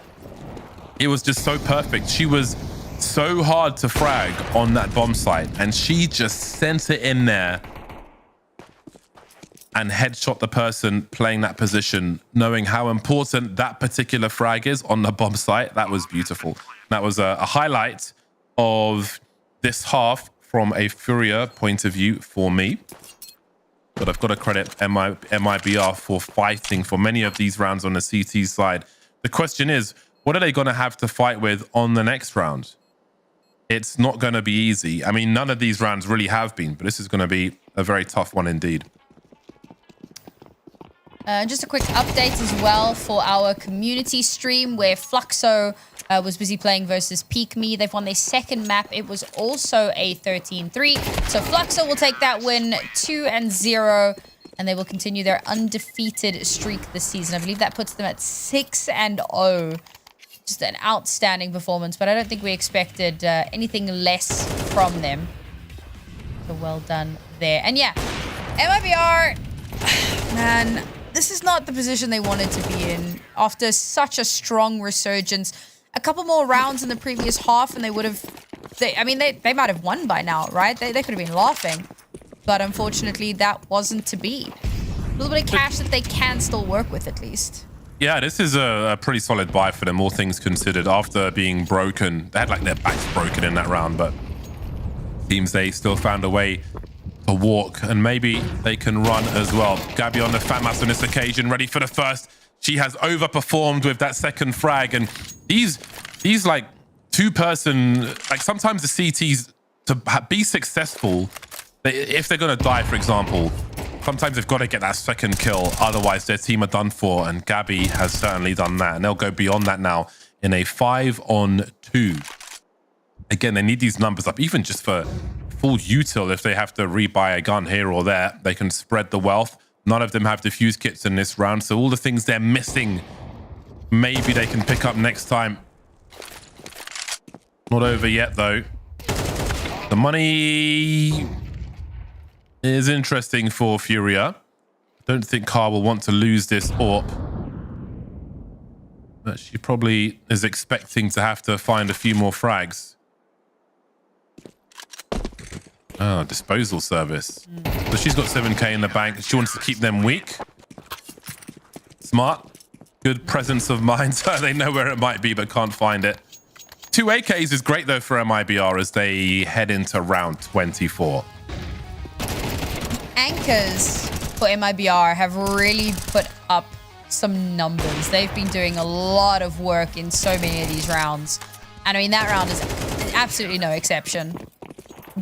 it was just so perfect. She was so hard to frag on that bomb site, and she just sent it in there and headshot the person playing that position, knowing how important that particular frag is on the bomb site. That was beautiful. That was a highlight of this half from a Furia point of view for me. But I've got to credit MIBR for fighting for many of these rounds on the CT side. The question is, what are they going to have to fight with on the next round? It's not going to be easy. I mean, none of these rounds really have been, but this is going to be a very tough one indeed. Just a quick update as well for our community stream, where Fluxo was busy playing versus Peak Me. They've won their second map. It was also a 13-3. So Fluxo will take that win 2-0, and they will continue their undefeated streak this season. I believe that puts them at 6-0. Just an outstanding performance, but I don't think we expected anything less from them. So well done there. And yeah, MIBR, man, this is not the position they wanted to be in. After such a strong resurgence, a couple more rounds in the previous half, and they would have... I mean, they might have won by now, right? They could have been laughing. But unfortunately, that wasn't to be. A little bit of cash that they can still work with, at least. Yeah, this is a pretty solid buy for them, all things considered. After being broken, they had like their backs broken in that round, but seems they still found a way to walk, and maybe they can run as well. Gabby on the FAMAS on this occasion, ready for the first. She has overperformed with that second frag, and these like two-person, like sometimes the CTs, to be successful, if they're going to die, for example, sometimes they've got to get that second kill, otherwise their team are done for, and Gabby has certainly done that, and they'll go beyond that now in a 5-on-2. Again, they need these numbers up, even just for full util. If they have to rebuy a gun here or there, they can spread the wealth. None of them have defuse kits in this round, so all the things they're missing, maybe they can pick up next time. Not over yet, though. The money is interesting for Furia. Don't think Car will want to lose this AWP. But she probably is expecting to have to find a few more frags. Oh, disposal service. So she's got 7k in the bank. She wants to keep them weak. Smart. Good presence of mind. So they know where it might be, but can't find it. 2 AKs is great, though, for MIBR as they head into round 24. Anchors for MIBR have really put up some numbers. They've been doing a lot of work in so many of these rounds. And I mean, that round is absolutely no exception.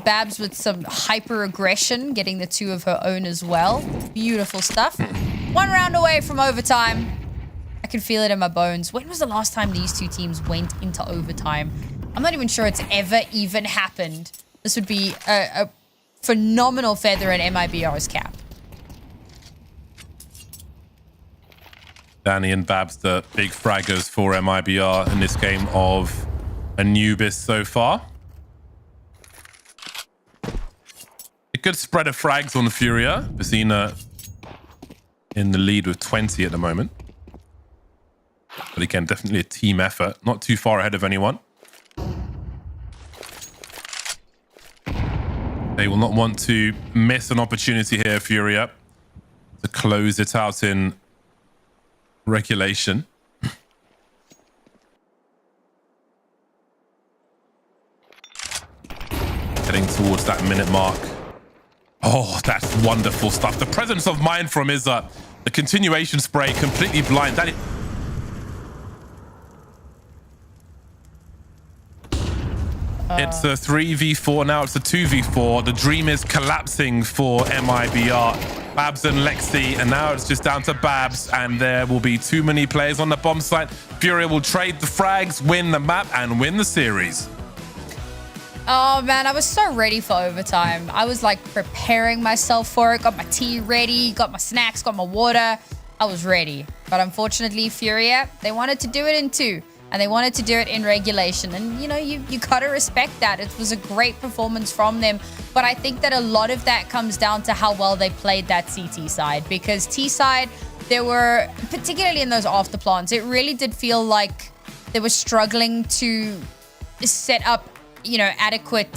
Babs with some hyper aggression, getting the 2 of her own as well. Beautiful stuff. 1 round away from overtime. I can feel it in my bones. When was the last time these 2 teams went into overtime? I'm not even sure it's ever even happened. This would be a phenomenal feather in MIBR's cap. Danny and Babs, the big fraggers for MIBR in this game of Anubis so far. A good spread of frags on the Furia. Basina in the lead with 20 at the moment. But again, definitely a team effort. Not too far ahead of anyone. They will not want to miss an opportunity here, Furia, to close it out in regulation. Heading towards that minute mark. Oh, that's wonderful stuff. The presence of mind from Izza. The continuation spray, completely blind. That is... It's a 3v4 now. It's a 2v4. The dream is collapsing for MIBR. Babs and Lexi, and now it's just down to Babs, and there will be too many players on the bomb site. Furia will trade the frags, win the map, and win the series. Oh man, I was so ready for overtime. I was like preparing myself for it. Got my tea ready, got my snacks, got my water. I was ready. But unfortunately, Furia, they wanted to do it in 2. And they wanted to do it in regulation. And, you know, you gotta respect that. It was a great performance from them. But I think that a lot of that comes down to how well they played that CT side. Because T side, there were, particularly in those after plants, it really did feel like they were struggling to set up, you know, adequate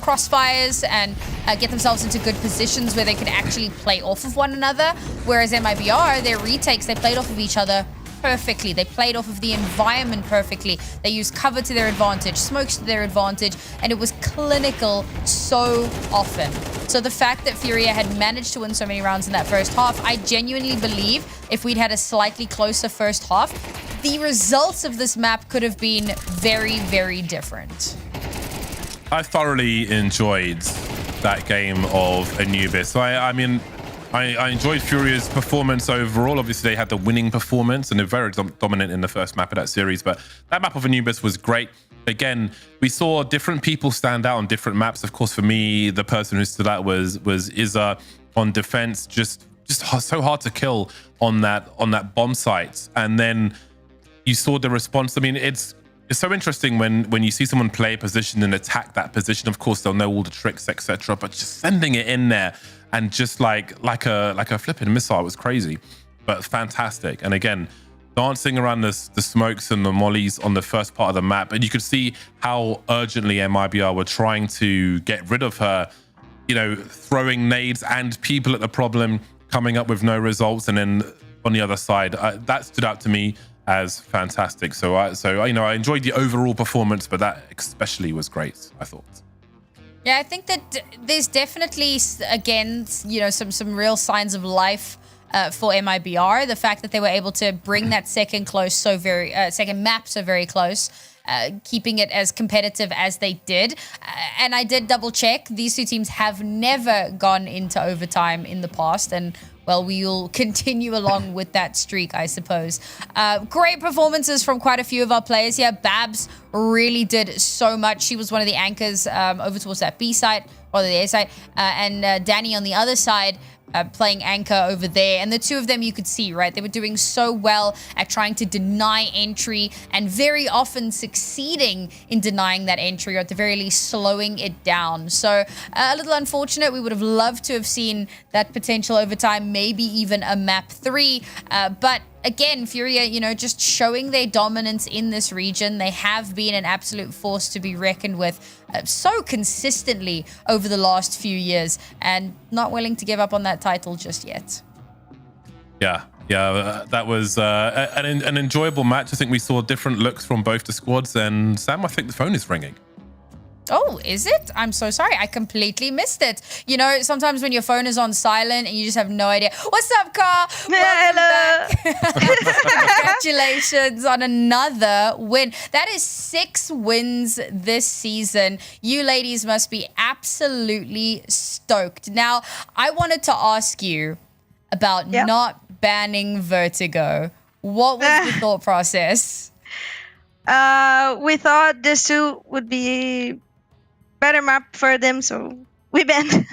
crossfires and get themselves into good positions where they could actually play off of one another. Whereas MIBR, their retakes, they played off of each other perfectly. They played off of the environment perfectly. They used cover to their advantage, smokes to their advantage, and it was clinical so often. So the fact that Furia had managed to win so many rounds in that first half, I genuinely believe if we'd had a slightly closer first half, the results of this map could have been very, very different. I thoroughly enjoyed that game of Anubis. I mean, I enjoyed Furia's performance overall. Obviously, they had the winning performance and they're very dominant in the first map of that series. But that map of Anubis was great. Again, we saw different people stand out on different maps. Of course, for me, the person who stood out was Izza on defense. Just so hard to kill on that bomb site. And then you saw the response. I mean, it's so interesting when you see someone play a position and attack that position. Of course, they'll know all the tricks, etc. But just sending it in there and just like a flipping missile was crazy, but fantastic. And again, dancing around the smokes and the mollies on the first part of the map, and you could see how urgently MIBR were trying to get rid of her. You know, throwing nades and people at the problem, coming up with no results, and then on the other side, that stood out to me as fantastic. So you know, I enjoyed the overall performance, but that especially was great, I thought. Yeah, I think that there's definitely, again, you know, some real signs of life for MIBR. The fact that they were able to bring that second map so very close, keeping it as competitive as they did. And I did double check. These 2 teams have never gone into overtime in the past, and well, we will continue along with that streak, I suppose. Great performances from quite a few of our players here. Babs really did so much. She was one of the anchors over towards that B side, or the A side. And Danny on the other side, playing anchor over there. And the two of them you could see, right? They were doing so well at trying to deny entry and very often succeeding in denying that entry, or at the very least slowing it down. So a little unfortunate. We would have loved to have seen that potential overtime, maybe even a map 3. But again, Furia, you know, just showing their dominance in this region. They have been an absolute force to be reckoned with so consistently over the last few years, and not willing to give up on that title just yet. Yeah, that was an enjoyable match. I think we saw different looks from both the squads. And Sam, I think the phone is ringing. Oh, is it? I'm so sorry. I completely missed it. You know, sometimes when your phone is on silent and you just have no idea. What's up, Car? Hello. Congratulations on another win. That is 6 wins this season. You ladies must be absolutely stoked. Now, I wanted to ask you about not banning Vertigo. What was the thought process? We thought this 2 would be better map for them, so we banned.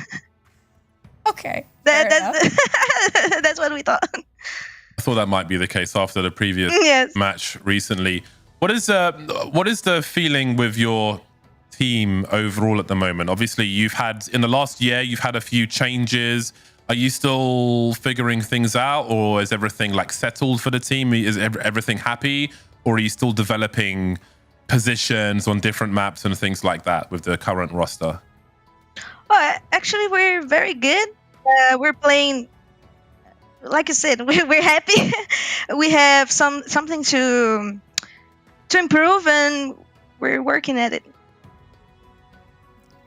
Okay. That's what we thought. I thought that might be the case after the previous match recently. What is the feeling with your team overall at the moment? Obviously, you've had, in the last year, you've had a few changes. Are you still figuring things out, or is everything like settled for the team? Is everything happy, or are you still developing positions on different maps and things like that with the current roster? Well, actually, we're very good. We're playing, like I said, we're happy. We have something to improve, and we're working at it.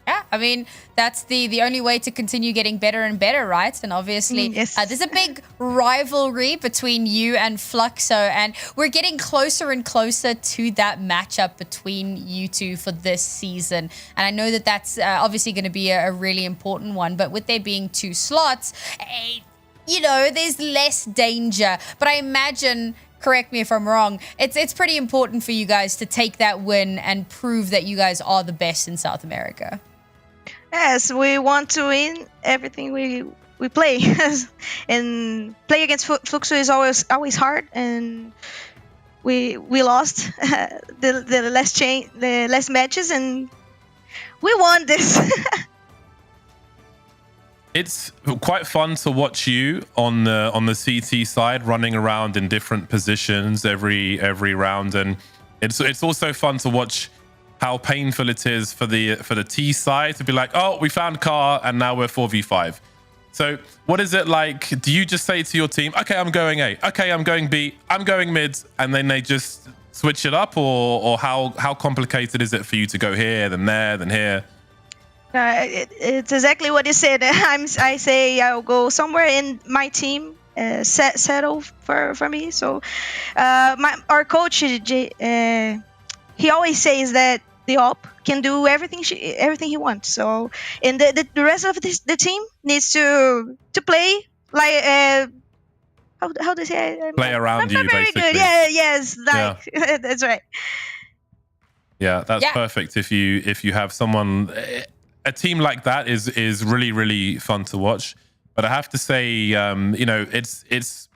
Yeah, I mean, that's the only way to continue getting better and better, right? And obviously, there's a big rivalry between you and Fluxo, and we're getting closer and closer to that matchup between you two for this season. And I know that that's obviously going to be a really important one, but with there being 2 slots, you know, there's less danger. But I imagine, correct me if I'm wrong, it's pretty important for you guys to take that win and prove that you guys are the best in South America. Yes, we want to win everything we play, and play against Fluxo is always hard, and we lost the last matches, and we won this. It's quite fun to watch you on the CT side, running around in different positions every round, and it's also fun to watch how painful it is for the T side to be like, oh, we found Car and now we're 4v5. So what is it like? Do you just say to your team, okay, I'm going A, okay, I'm going B, I'm going mid, and then they just switch it up, or how complicated is it for you to go here, then there, then here? It's exactly what you said. I say I'll go somewhere in my team, settle for me. So our coach, he always says that the op can do everything he wants. So, and the rest of the team needs to play like how do you say? Play around you, very basically. Good. Yeah, yes, that's right. Yeah, that's perfect. If you have someone, a team like that is really, really fun to watch. But I have to say, you know, it's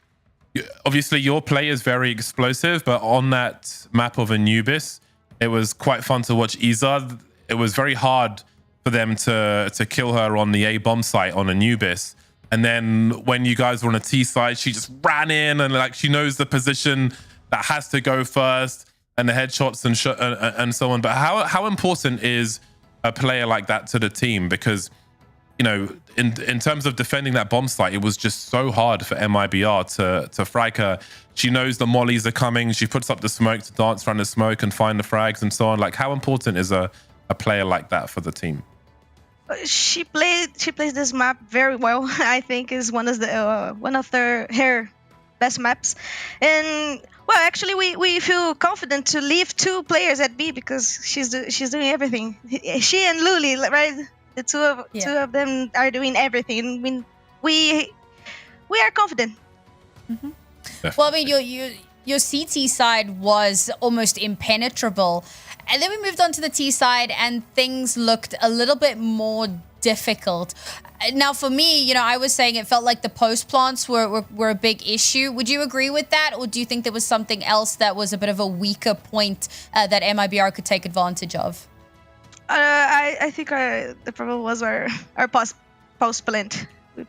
obviously your play is very explosive, but on that map of Anubis, it was quite fun to watch Iza. It was very hard for them to kill her on the A bomb site on Anubis. And then when you guys were on a T side, she just ran in, and like she knows the position that has to go first, and the headshots and so on. But how important is a player like that to the team? Because, you know, in terms of defending that bomb site, it was just so hard for MIBR to frag her. She knows the mollies are coming. She puts up the smoke to dance around the smoke and find the frags and so on. Like, how important is a player like that for the team? She plays this map very well. I think is one of her best maps. And well, actually, we feel confident to leave 2 players at B because she's doing everything. She and Luli, right? The two of them are doing everything. I mean, we are confident. Mm-hmm. Well, I mean, your CT side was almost impenetrable, and then we moved on to the T side, and things looked a little bit more difficult. Now, for me, you know, I was saying it felt like the post plants were a big issue. Would you agree with that? Or do you think there was something else that was a bit of a weaker point that MIBR could take advantage of? I think the problem was our post plant.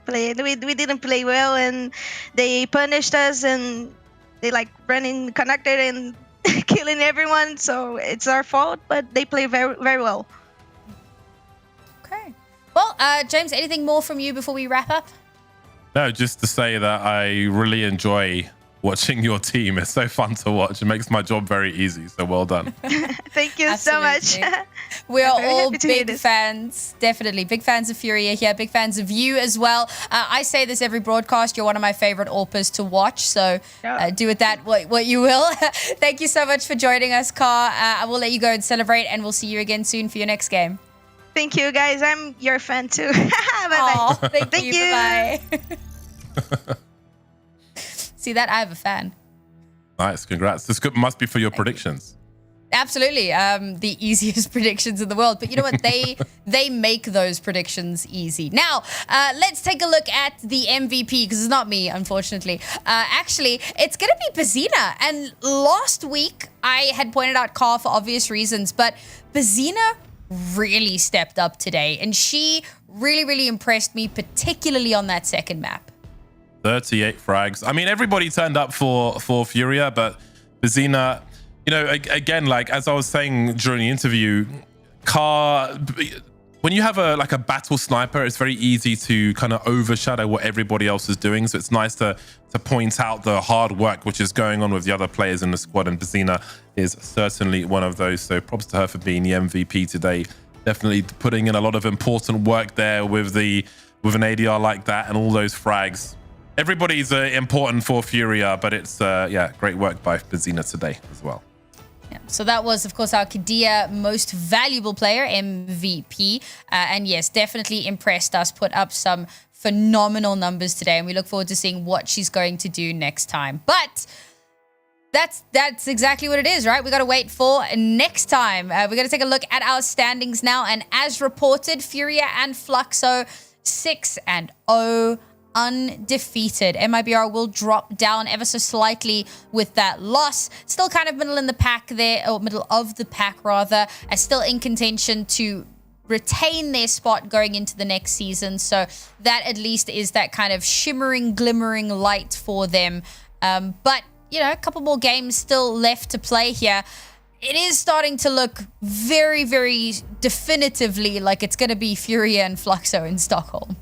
We didn't play well, and they punished us, and they like running connected and killing everyone. So it's our fault, but they play very, very well. Okay. Well, James, anything more from you before we wrap up? No, just to say that I really enjoy watching your team. It's so fun to watch. It makes my job very easy. So well done. Thank you so much. We are all happy to hear big this. fans, definitely. Big fans of Furia here, big fans of you as well. I say this every broadcast. You're one of my favorite AWPers to watch. So do with that what you will. Thank you so much for joining us, Car. I will let you go and celebrate, and we'll see you again soon for your next game. Thank you, guys. I'm your fan too. Aw, Bye-bye. thank you. Bye-bye. See that? I have a fan. Nice, congrats. This must be for your predictions. Absolutely. The easiest predictions in the world. But you know what? They make those predictions easy. Now, let's take a look at the MVP, because it's not me, unfortunately. Actually, it's going to be Bazina. And last week, I had pointed out Car for obvious reasons, but Bazina really stepped up today. And she really, really impressed me, particularly on that second map. 38 frags. I mean, everybody turned up for Furia, but Bazina, you know, again, like as I was saying during the interview, when you have a battle sniper, it's very easy to kind of overshadow what everybody else is doing. So it's nice to point out the hard work which is going on with the other players in the squad, and Bazina is certainly one of those. So props to her for being the MVP today. Definitely putting in a lot of important work there with an ADR like that and all those frags. Everybody's important for Furia, but it's great work by Bazina today as well. Yeah. So that was, of course, our Kadia Most Valuable Player, MVP. And yes, definitely impressed us, put up some phenomenal numbers today. And we look forward to seeing what she's going to do next time. But that's exactly what it is, right? We got to wait for next time. We're going to take a look at our standings now. And as reported, Furia and Fluxo 6-0. Undefeated. MIBR will drop down ever so slightly with that loss. Still kind of middle in the pack there, or middle of the pack rather, and still in contention to retain their spot going into the next season. So that at least is that kind of shimmering, glimmering light for them. But, you know, a couple more games still left to play here. It is starting to look very, very definitively like it's going to be Furia and Fluxo in Stockholm.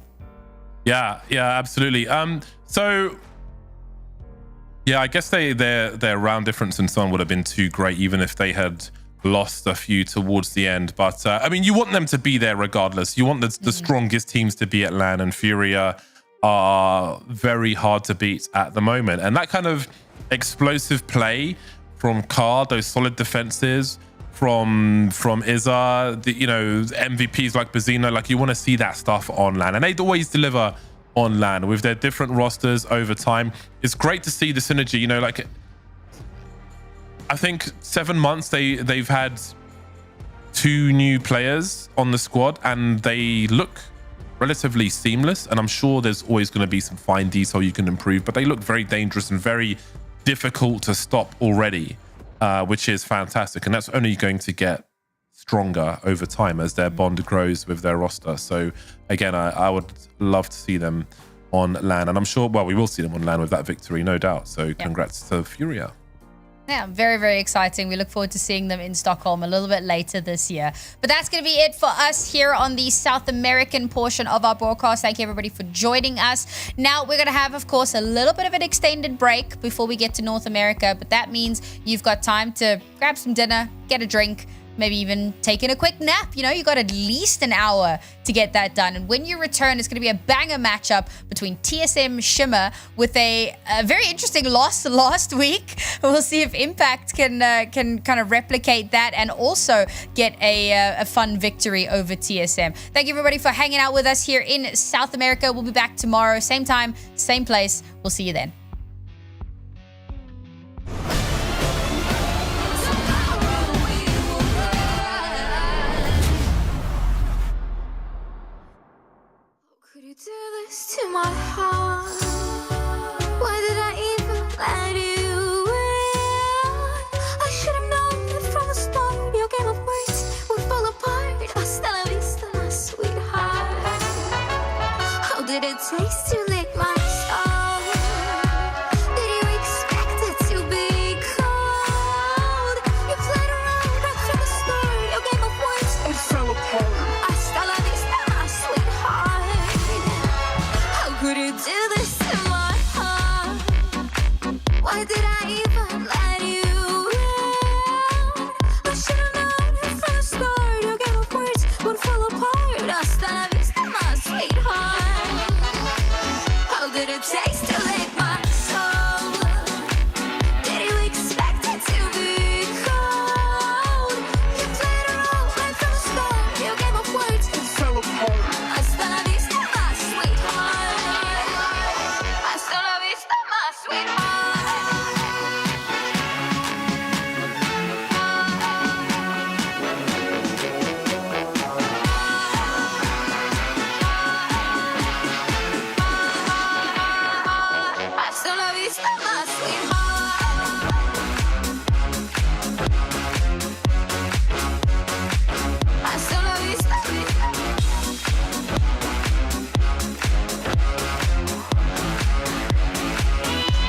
Yeah, absolutely. So yeah, I guess their round difference and so on would have been too great, even if they had lost a few towards the end. But I mean, you want them to be there regardless. You want the strongest teams to be at LAN, and Furia are very hard to beat at the moment. And that kind of explosive play from Car, those solid defenses from Iza, MVPs like Bazina, like you want to see that stuff on LAN, and they'd always deliver on LAN with their different rosters over time. It's great to see the synergy. You know, like I think 7 months they've had 2 new players on the squad, and they look relatively seamless. And I'm sure there's always going to be some fine detail you can improve, but they look very dangerous and very difficult to stop already. Which is fantastic, and that's only going to get stronger over time as their bond grows with their roster. So again, I would love to see them on LAN, and I'm sure, well, we will see them on LAN with that victory, no doubt. So congrats to Furia. Yeah, very, very exciting. We look forward to seeing them in Stockholm a little bit later this year. But that's going to be it for us here on the South American portion of our broadcast. Thank you, everybody, for joining us. Now, we're going to have, of course, a little bit of an extended break before we get to North America. But that means you've got time to grab some dinner, get a drink, maybe even taking a quick nap. You know, you got at least an hour to get that done. And when you return, it's going to be a banger matchup between TSM Shimmer with a very interesting loss last week. We'll see if Impact can kind of replicate that and also get a fun victory over TSM. Thank you, everybody, for hanging out with us here in South America. We'll be back tomorrow, same time, same place. We'll see you then. do this to my heart? Why did I even let you in? I should have known that from the start. Your game of words would fall apart. Hasta la vista, my sweetheart. How did it taste to lick my soul? Did you expect it to be cold? You played around right from the start. Your game of words, it fell apart. Hasta la vista, my sweetheart. How could you do this to my heart? Why did I even let you in? I should have known it from the start. Your game of words would fall apart. Hasta la vista, my sweetheart. How did it taste to lick my soul? Did you expect it to be cold? You played around right from the start. Your game of words, it fell apart. Hasta la vista, my sweetheart. Hasta la vista, my sweetheart. Hasta la vista, my sweetheart. Hasta la vista.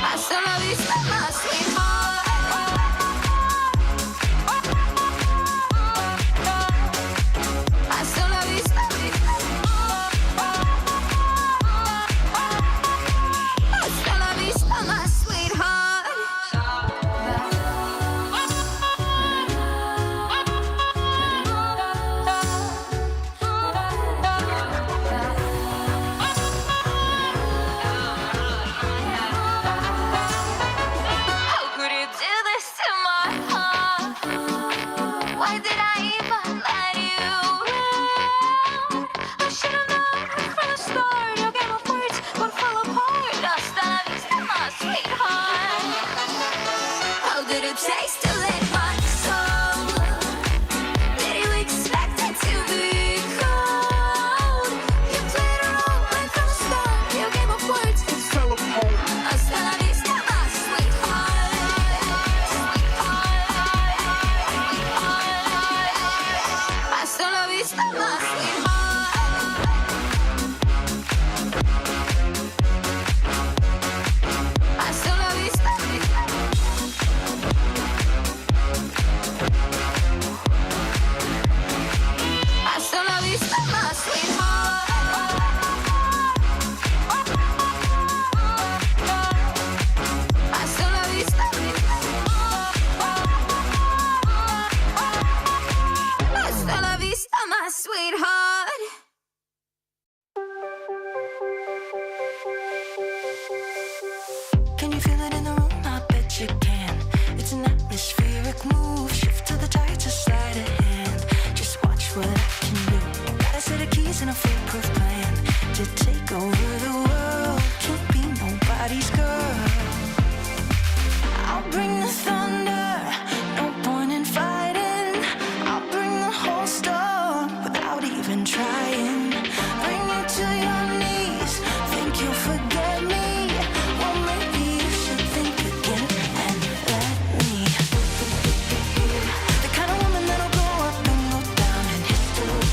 Hasta la vista, my sweetheart. Hasta la vista. Hasta la vista, my sweetheart. How could you do this to my heart? Why did I even let you in? I should have known right from the start. Your game of words would fall apart. Hasta la vista, my sweetheart. How did it taste to lick my soul? Did you expect it to be cold? You played around right from the start. Your game of words, it fell apart. Hasta la vista, my sweetheart. Hasta la vista, my sweetheart. Hasta la vista. Hasta la vista, my sweetheart. Hasta la vista. Hasta la vista, my sweetheart. Can you feel it in the room? I bet you can. It's an atmospheric move. Shift to the tight, just slide a hand. Just watch what I can do. Got a set of keys and a foolproof plan to take over the world. Can't be nobody's girl. I'll bring the thunder. No point in fighting. I'll bring the whole storm without even trying. Bring you to your knees. Think you'll forget me? Well, maybe you should think again and let me. The kind of woman that'll go up and go down in history.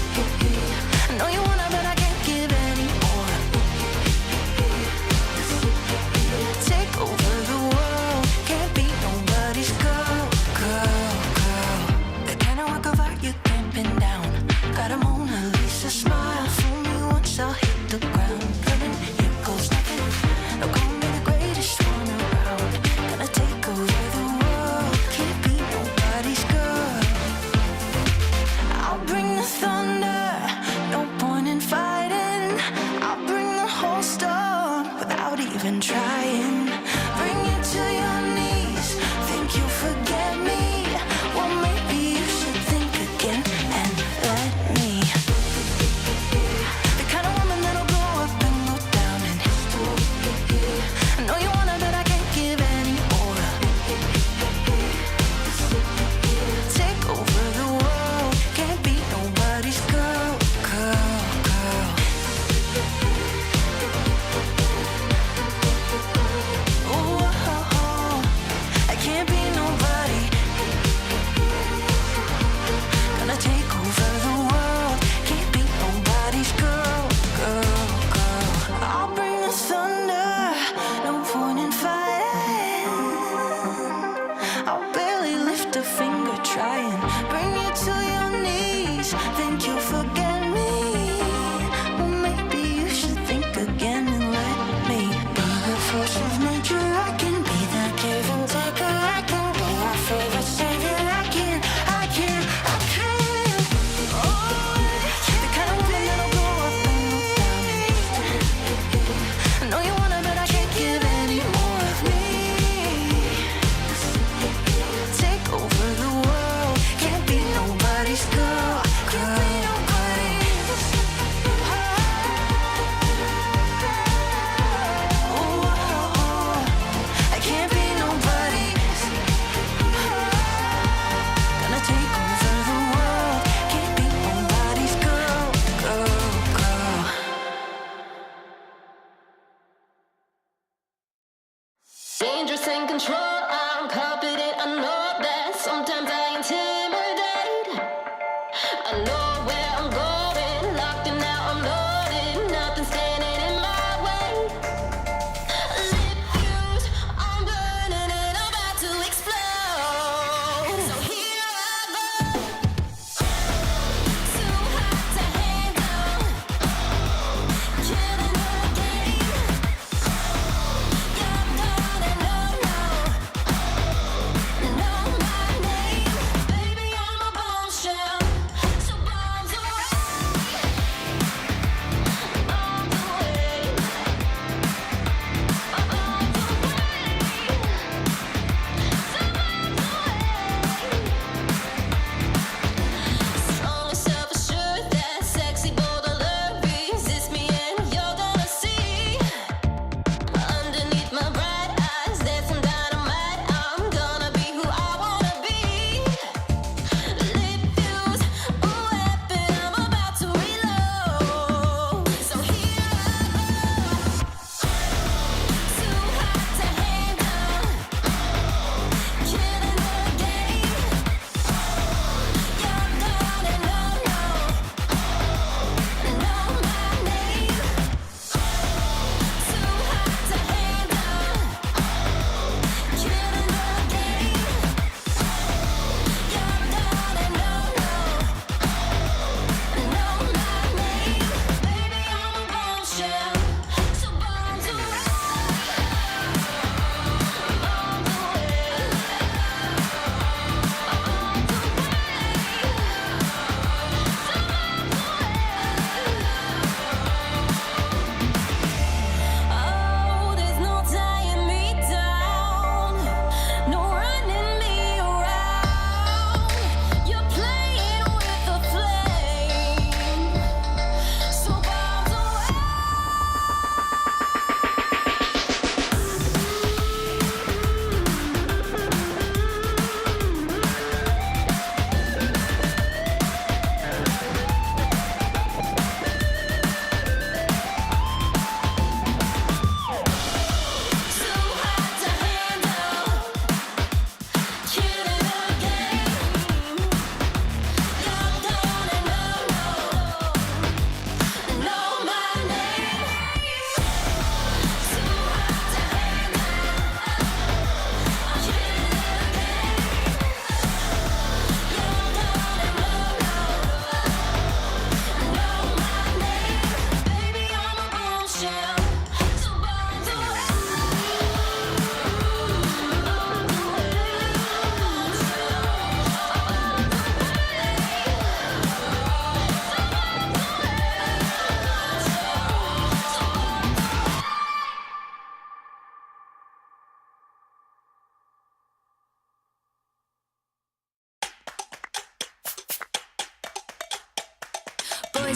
I know you wanna, but I can't give any more.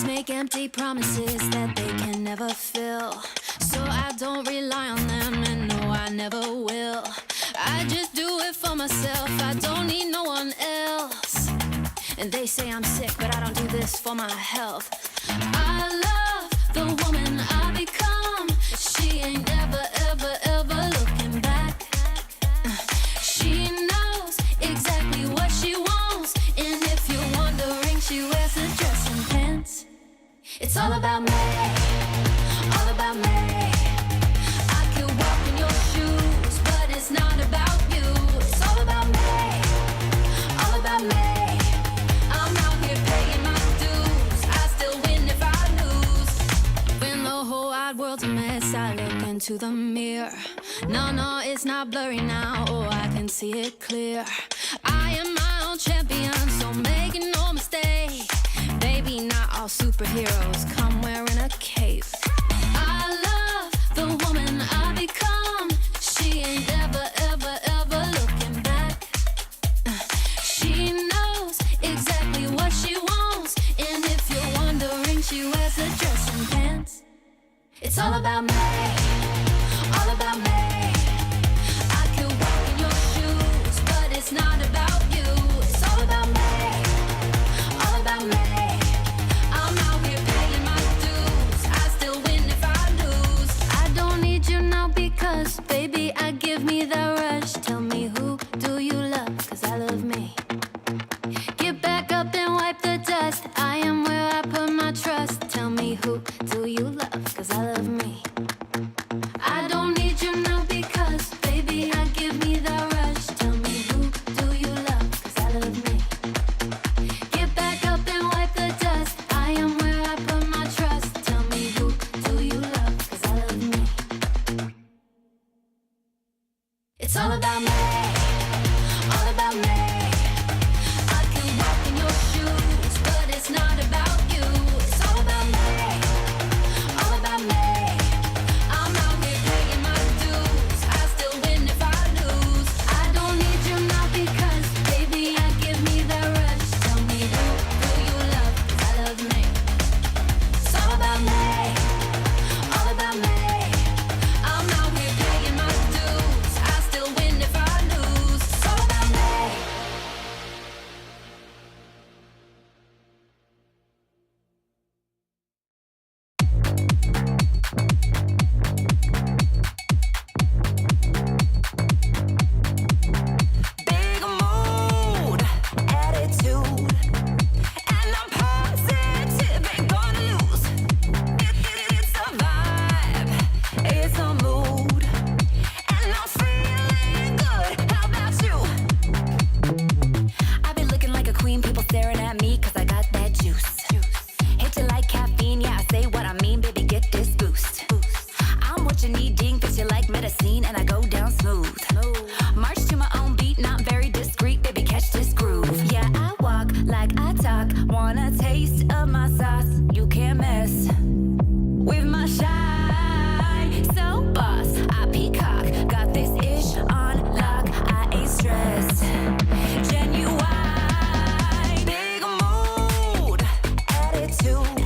always make empty promises that they can never fill. So I don't rely on them, and no, I never will. I just do it for myself, I don't need no one else. And they say I'm sick, but I don't do this for my health. I love the woman I become. She ain't ever, ever, ever looking back. She knows exactly what she wants, and if you're wondering, she wears a dress and pants. It's all about me, all about me. I could walk in your shoes, but it's not about you. It's all about me, all about me. I'm out here paying my dues. I still win if I lose. When the whole wide world's a mess, I look into the mirror. No, no, it's not blurry now. Oh, I can see it clear. I am my own champion, so make no mistake. Baby, not all superheroes come wearing a cape. I love the woman I become. She ain't ever, ever, ever looking back. She knows exactly what she wants, and if you're wondering, she wears a dress and pants. It's all about me, all about me. I could walk in your shoes, but it's not about you. It's all about me, all about me. I'm out here paying my dues. I still win if I lose. I don't need you now because, baby, I give me that rush. Tell me, who do you love? Cause I love me. Get back up and wipe the dust. I am where I put my trust. Tell me, who do you love? Cause I love me. I don't need you now because, baby, I give me that rush. Tell me, who do you love? Cause I love me. Get back up and wipe the dust. I am where I put my trust. Tell me, who do you love? Cause I love me. It's all about me, all about me. I can walk in your shoes, but it's not about you. It's all about me, all about me. I'm out here paying my dues. I still win if I lose. I don't need you now because, baby, I give me that rush. Tell me, who do you love? Cause I love me. It's all about me, all about me. I'm out here paying my dues. I still win if I lose. It's all about me. Big mood, attitude, and I'm positive ain't gonna lose. It's a vibe, it's a mood, and I'm feeling good. How about you? I've been looking like a queen, people staring at me 'cause I got that juice. Hit you like caffeine, yeah, I say what I mean, baby, get this boost. I'm what you need, ding, fits you like medicine, and I go down smooth. March to my own beat, not very discreet, baby, catch this groove. Yeah, I walk like I talk, want a taste of my sauce, you can't mess with my shine. So boss, I peacock, got this ish on lock, I ain't stressed. Genuine, big mood, attitude,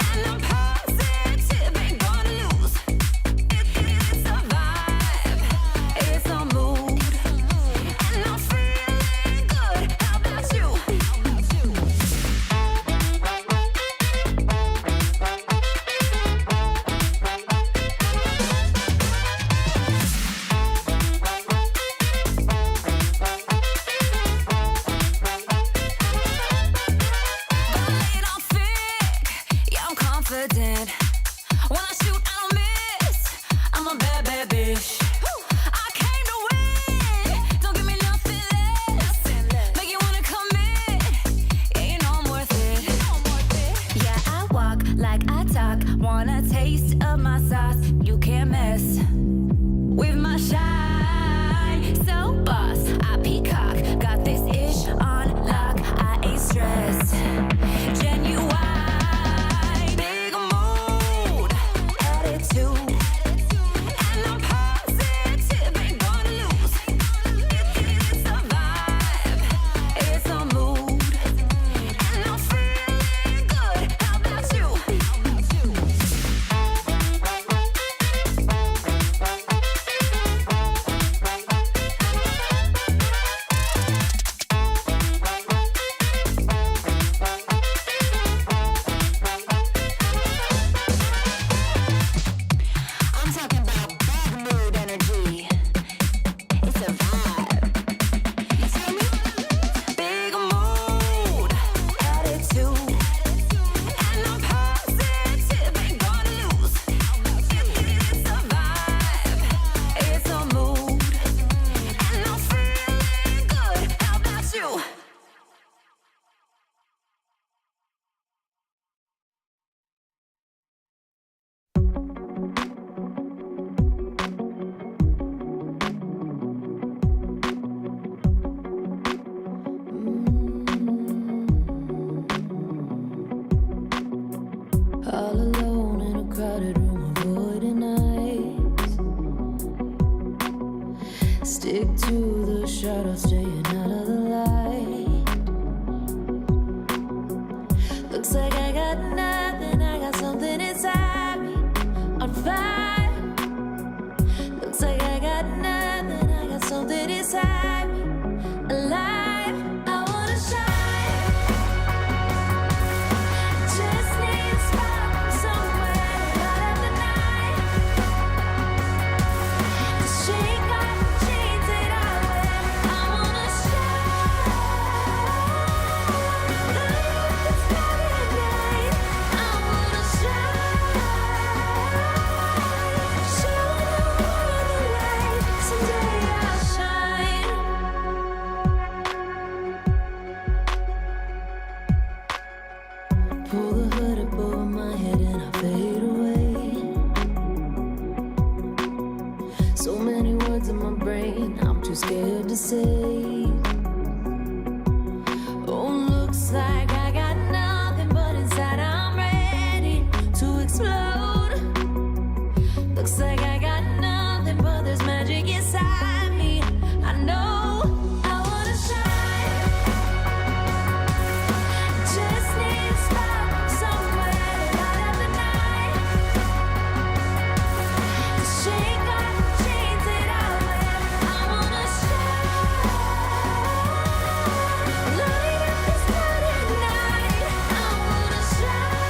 and I'm positive ain't gonna lose. It's a vibe, it's a mood, and I'm feeling good. How about you? Gonna lay it on thick, yeah, I'm confident. When I shoot, I don't miss. I'm a bad, bad bitch. I came to win. Don't give me nothing less. Make you wanna commit. Yeah, you know I'm worth it. Yeah, I walk like I talk. Want a taste of my sauce. You can't mess with my shine. So boss, I peacock. Got this ish on lock. I ain't stressed. Genuine, big mood, attitude, and I'm positive ain't gonna lose. It's a vibe, it's a mood, and I'm feeling good. All alone in a crowded room, avoiding eyes. Stick to the shadows, staying out of the light. Looks like I got nothing, I got something inside me on fire. Looks like I got nothing, I got something inside me alive. I wanna shine. Just need a spark somewhere to light up the night. To shake off the chains that I wear. I wanna shine. Light up the sky at night. I wanna shine. Show the world the light. Someday I'll shine. Pull the hood up over my head and I fade away. So many words in my brain, I'm too scared to say. Oh, looks like I got nothing, but inside I'm ready to explode. Looks like I got nothing, but there's magic inside me. I know I wanna shine. Just need a spark somewhere to light up the night. To shake off the chains that I wear. I wanna shine. Light up this crowded night. I wanna shine.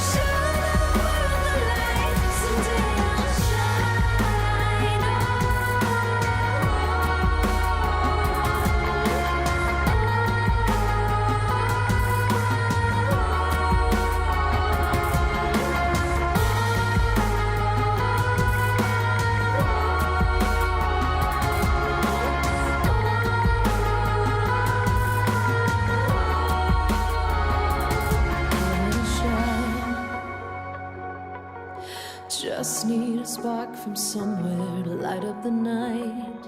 Show the world the light. Someday I'll just need a spark from somewhere to light up the night.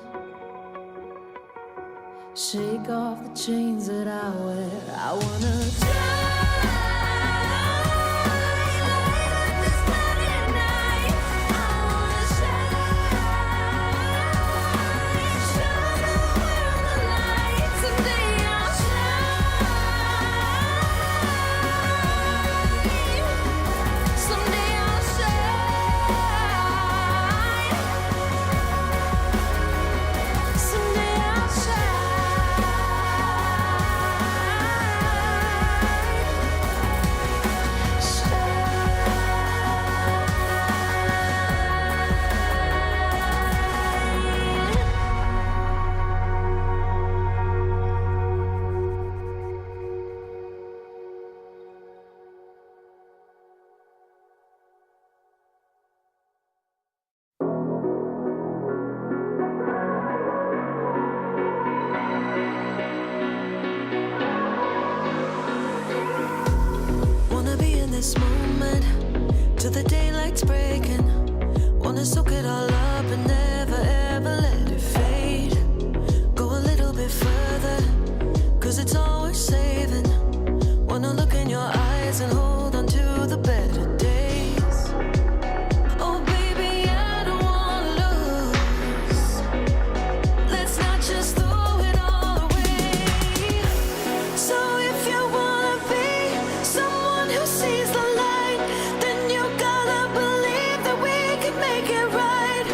Shake off the chains that I wear. I wanna wanna be in this moment till the daylight's breaking. Wanna soak it all up and never ever let it fade. Go a little bit further, cause it's all worth saving. Wanna look in your eyes and hold on to the better days. Oh baby, I don't wanna lose. Let's not just throw it all away. So if you wanna be someone who sees the light, then you gotta believe that we can make it right.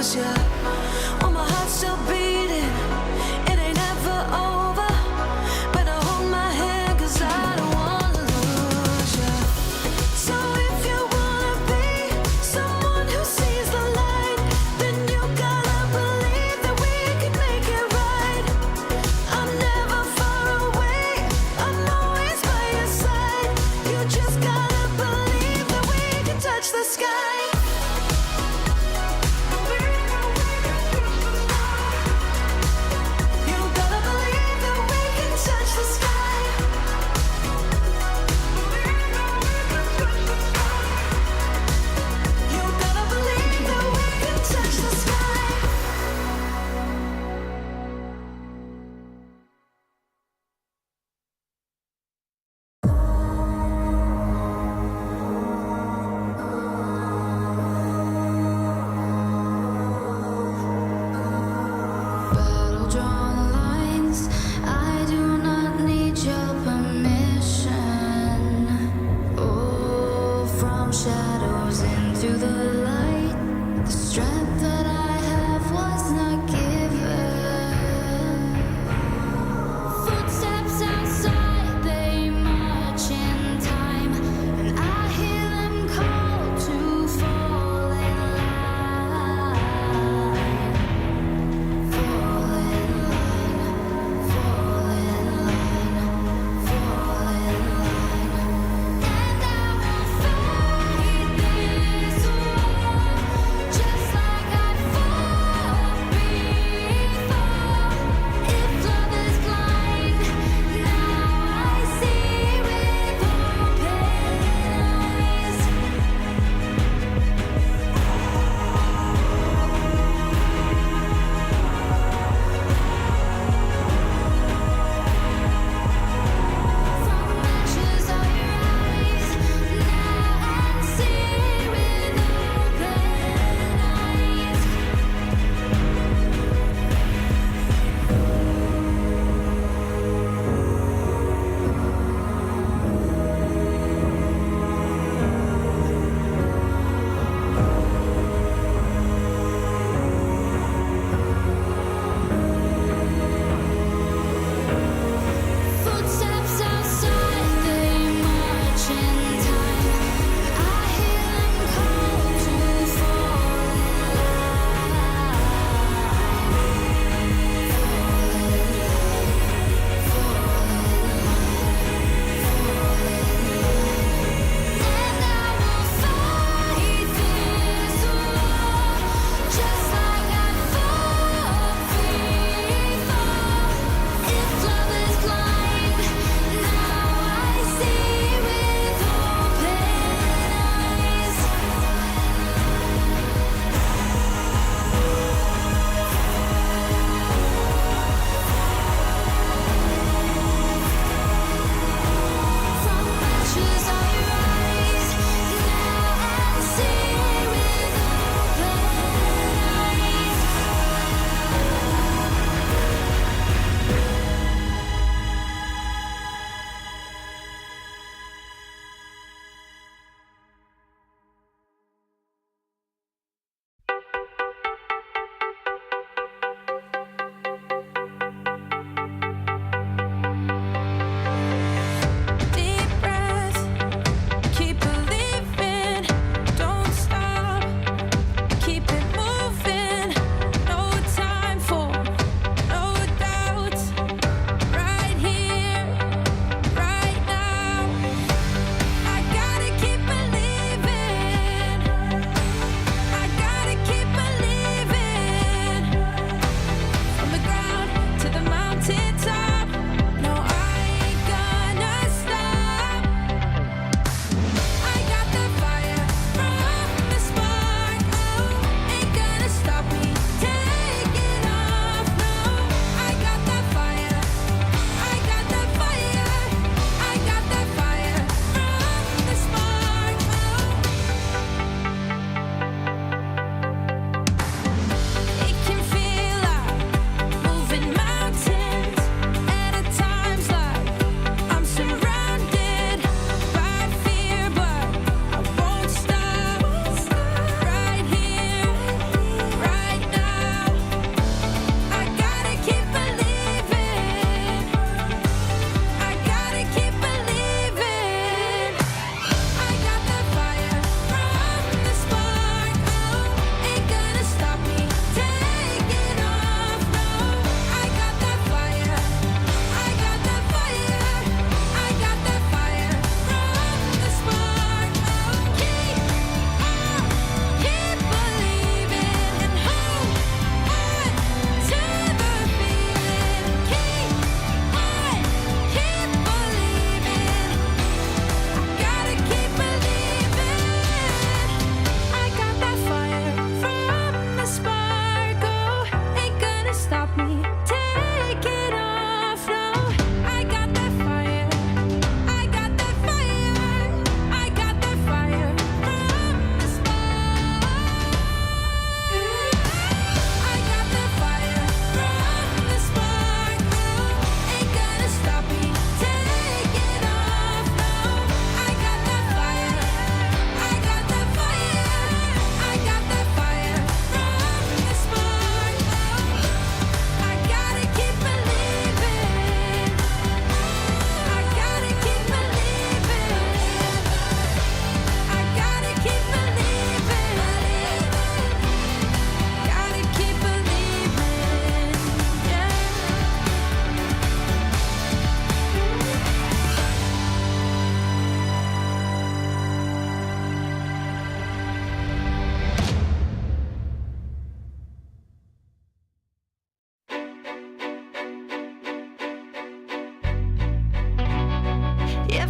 lose ya. Oh, my heart's still beating, it ain't ever over. Better hold my hand, cause I don't wanna lose ya. So if you wanna be someone who sees the light, then you gotta believe that we can make it right. I'm never far away, I'm always by your side. You just gotta believe that we can touch the sky. You gotta believe that we can touch the sky. You gotta believe that we can touch the sky. Battle drawn lines, I do not need your permission. Oh, from shadows into the light, the strength that I have was not given. Footsteps outside, they march in time, and I hear them call to fall in line. Fall in line, fall in line, fall in line. And I will fight this war, just like I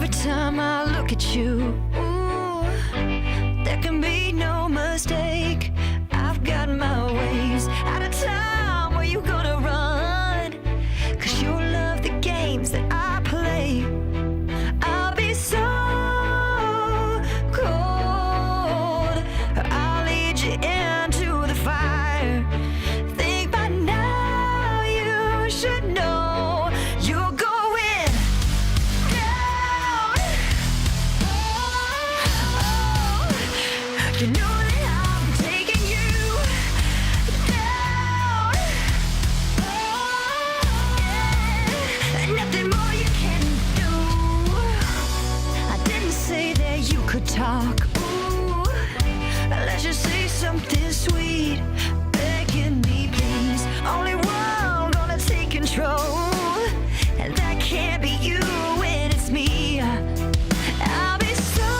Every time I look at you, ooh, there can be no mistake. I've got my ways out of time. Where you gonna run? 'Cause you love the games that I play. I'll be so cold. I'll lead you into the fire. Think by now you should know you're going down. Oh, you know that I'm taking you down. Yeah, nothing more you can do. I didn't say that you could talk. Ooh, let's just say something sweet. Begging me, please. Only one gonna take control. And that can't be you when it's me. I'll be so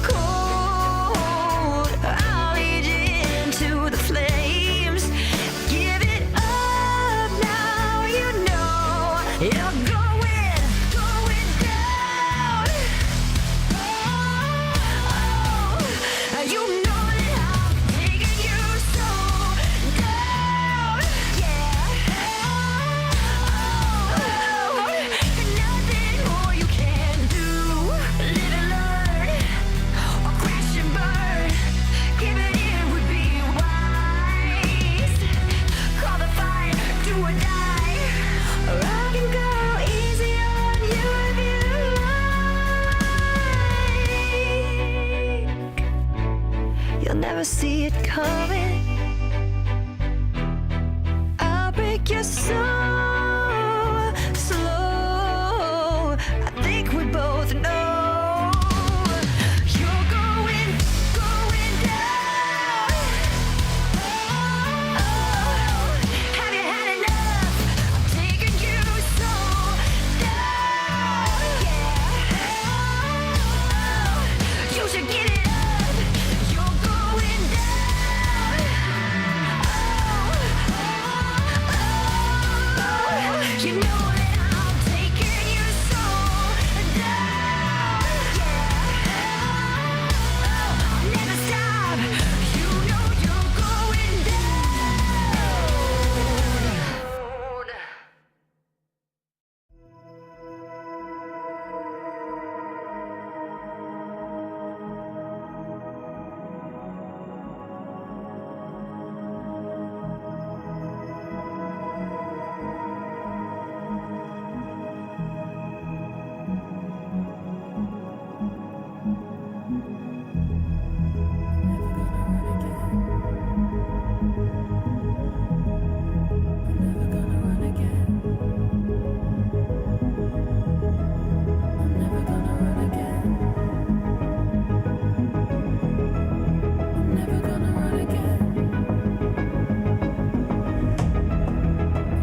cold. I'll lead you into the flames. Give it up now, you know you're going down. Oh, you know that I'm taking you so down. Yeah. Oh, nothing more you can do. Live and learn, or crash and burn. Giving in would be wise. Call the fight, do or die. Or I can go easy on you if you like. You'll never see it coming. I'll break your soul slow. I think we both know you're going down. Oh, have you had enough? I'm taking you so down. Yeah. You should get it up. You're going down. You know that I'm taking you so down. Yeah. I'll never stop. You know you're going down.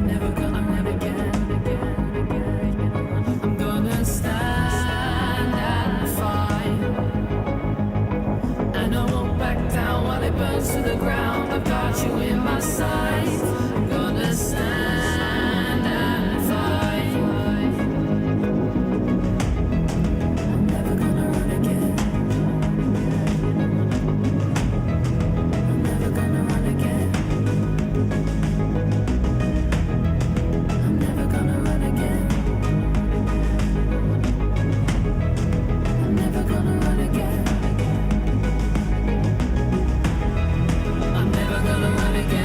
Never gonna run again. I'm gonna stand and fight, and I won't back down while it burns to the ground. I've got you in my sight. I'm gonna stand and fight. I'm never gonna run again. I'm never gonna run again. I'm never gonna run again. I'm never gonna run again. I'm never gonna run again.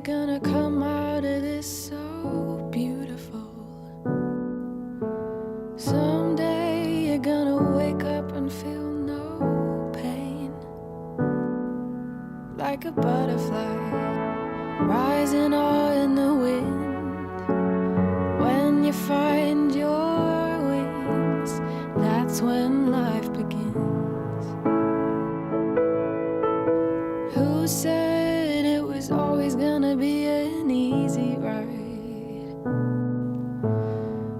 gonna come out of this so beautiful. Someday you're gonna wake up and feel no pain. Like a butterfly rising all in the wind. When you find your wings, that's when life begins. Who said it was always gonna be an easy ride?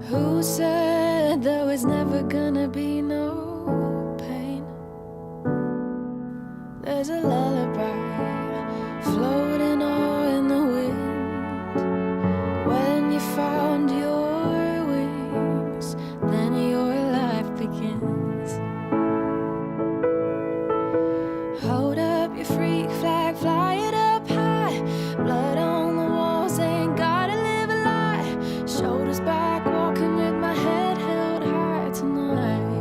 Who said there was never gonna be no pain? There's a lullaby floating all in the wind. When you found your wings, then your life begins. Hold up your freak flag, fly it up high. Blood on the walls, ain't gotta live a lie. Shoulders back, walking with my head held high tonight.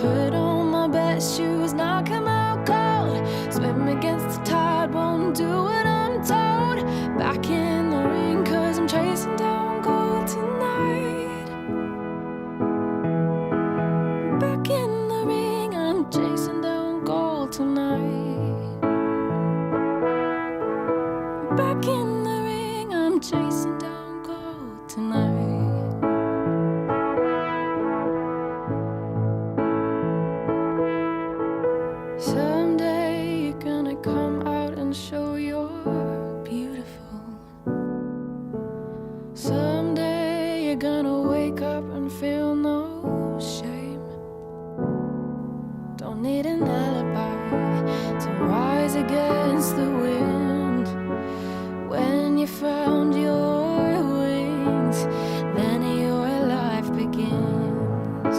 Put on my best shoes, knock 'em out cold. Swim against the tide, won't do what I'm told. Back in the ring, 'cause I'm chasing down gold tonight. Back in the ring, I'm chasing down gold tonight. Back in the ring, I'm chasing down gold tonight. Someday you're gonna come out and show you're beautiful. Someday you're gonna wake up and feel no shame. Don't need an alibi to rise against the wind. When you found your wings, then your life begins.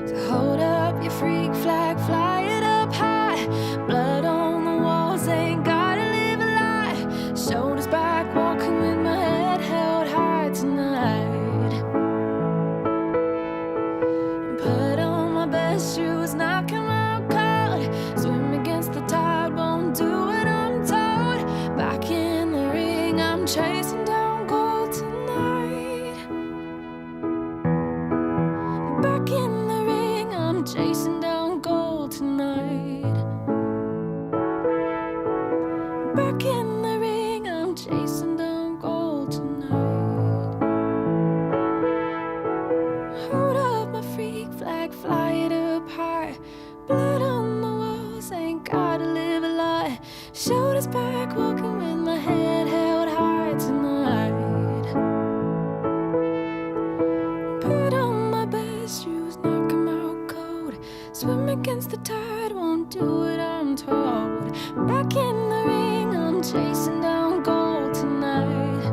So hold up your freak flag, fly it up high. Blood on the walls, ain't gotta live a lie. Shoulders back, walking with my head held high tonight. Put on my best shoes, knock 'em out cold. Swim against the tide, won't do what I'm told. Back in the ring, I'm chasing down gold tonight. Back in the ring, I'm chasing down gold tonight. Back in the ring, I'm chasing down gold tonight. Hold up my freak flag, fly it up high. Blood on the walls, ain't gotta live a lie. Shoulders back, walking with my head held high tonight. Put on my best shoes, knock 'em out cold. Swim against the tide, won't do what I'm told. Back in the ring, I'm chasing down gold tonight.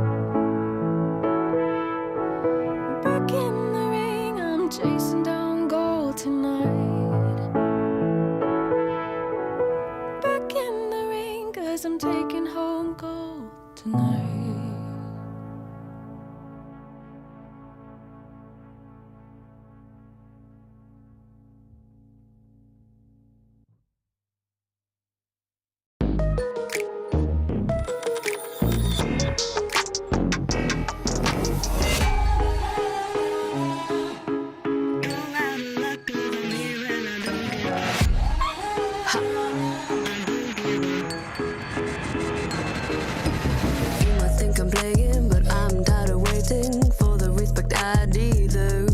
Back in the ring, I'm chasing down gold tonight. Back in the ring, 'cause I'm taking home gold tonight. You might think I'm playing, but I'm tired of waiting for the respect I deserve.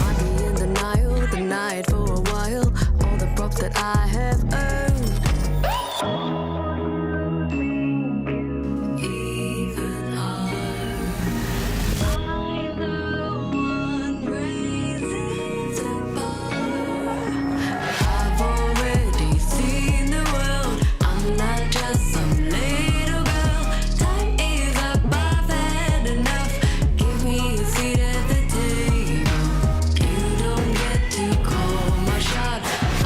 Might be in denial, denied for a while, all the props that I have earned. Even I'm the one raising the bar. I've already seen the world, I'm not just some little girl. Time is up, I've had enough. Give me a seat at the table. You don't get to call my shot.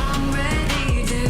I'm ready to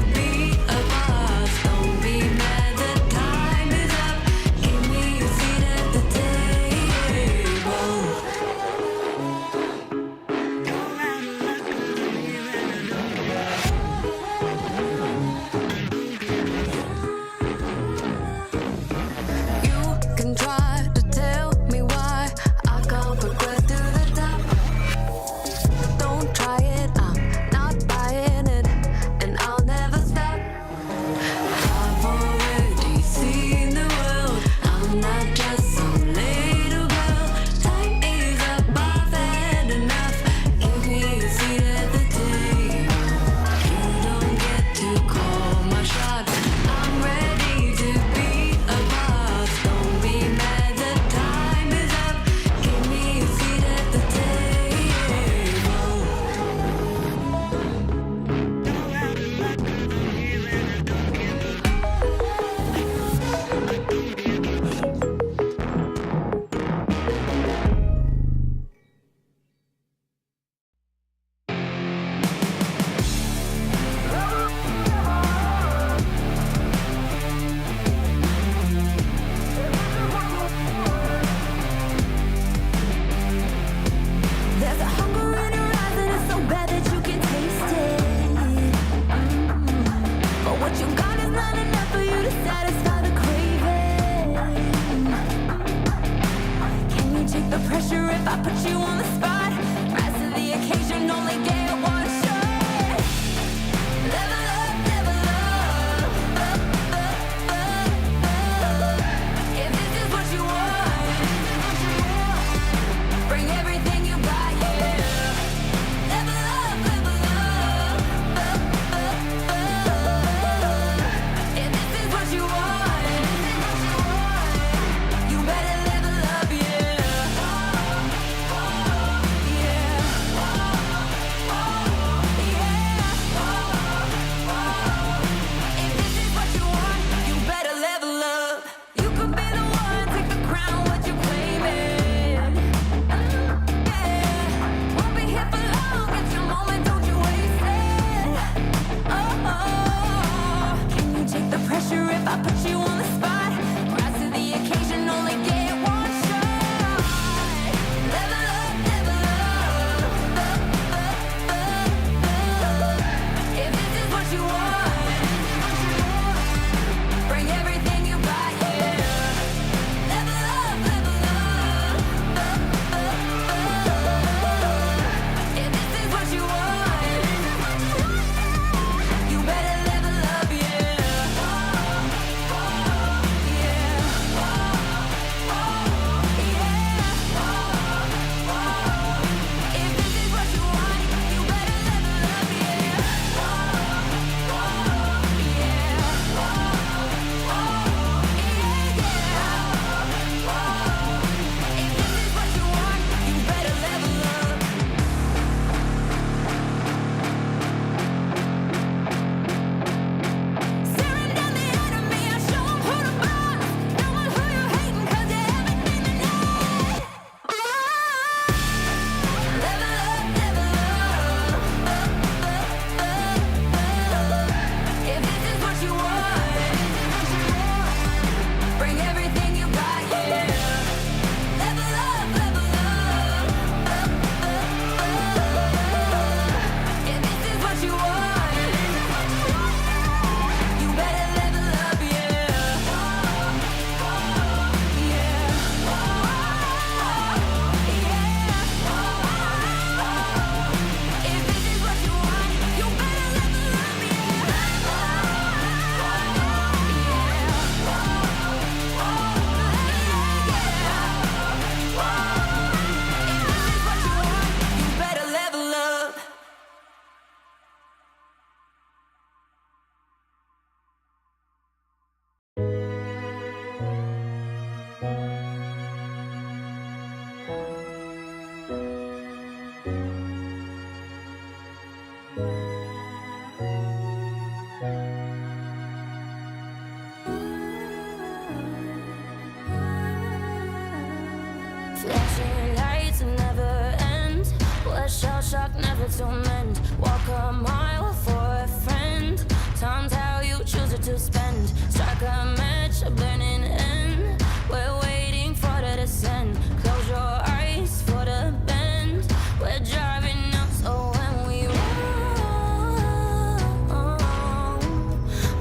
A shell shock never to mend. Walk a mile for a friend. Times how you choose it to spend. Strike a match, a burning end. We're waiting for the descent. Close your eyes for the bend. We're driving up, so when we roll,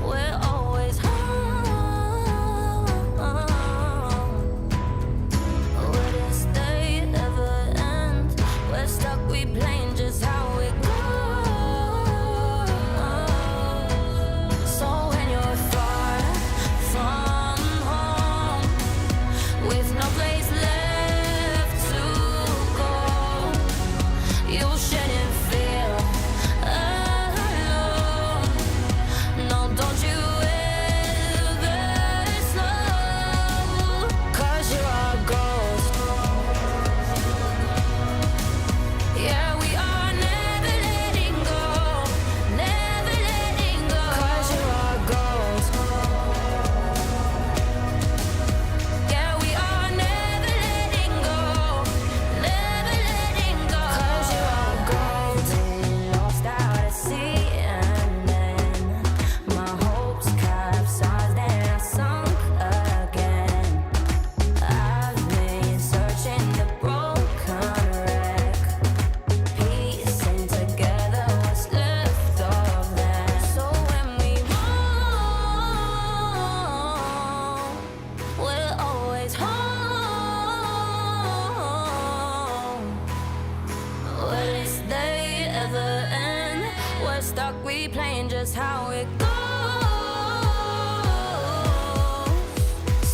we're always home. Will this day ever end? We're stuck, we playing just how it goes. So when you're far from home, with no place left to go, you shouldn't feel alone. No, don't you ever slow, 'cause you're a ghost. Yeah, we are never letting go, never letting go, 'cause you're a ghost. Yeah, we are never letting go, never letting go, 'cause you're a ghost. Been lost out at sea, and then my hopes capsized and I sunk again. I've been searching the broken wreck, piecing together what's left of them. So when we roll, we're always home. Will this day ever end? We're stuck, we playing just how it goes.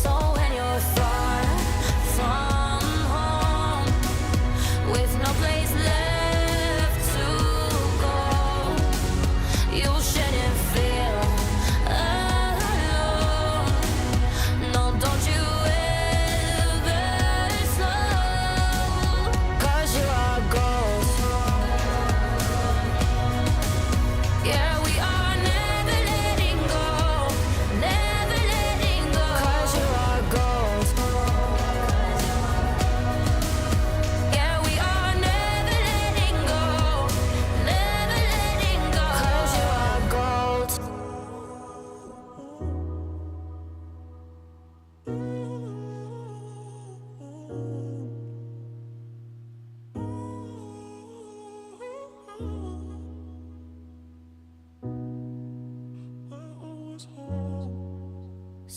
So when you're far from home, with no place left to go, you shouldn't feel alone. No, don't you ever slow, 'cause you're a ghost. Yeah, we are never letting go, never letting go, 'cause you're a ghost. Yeah, we are never letting go, never letting go, 'cause you're a ghost.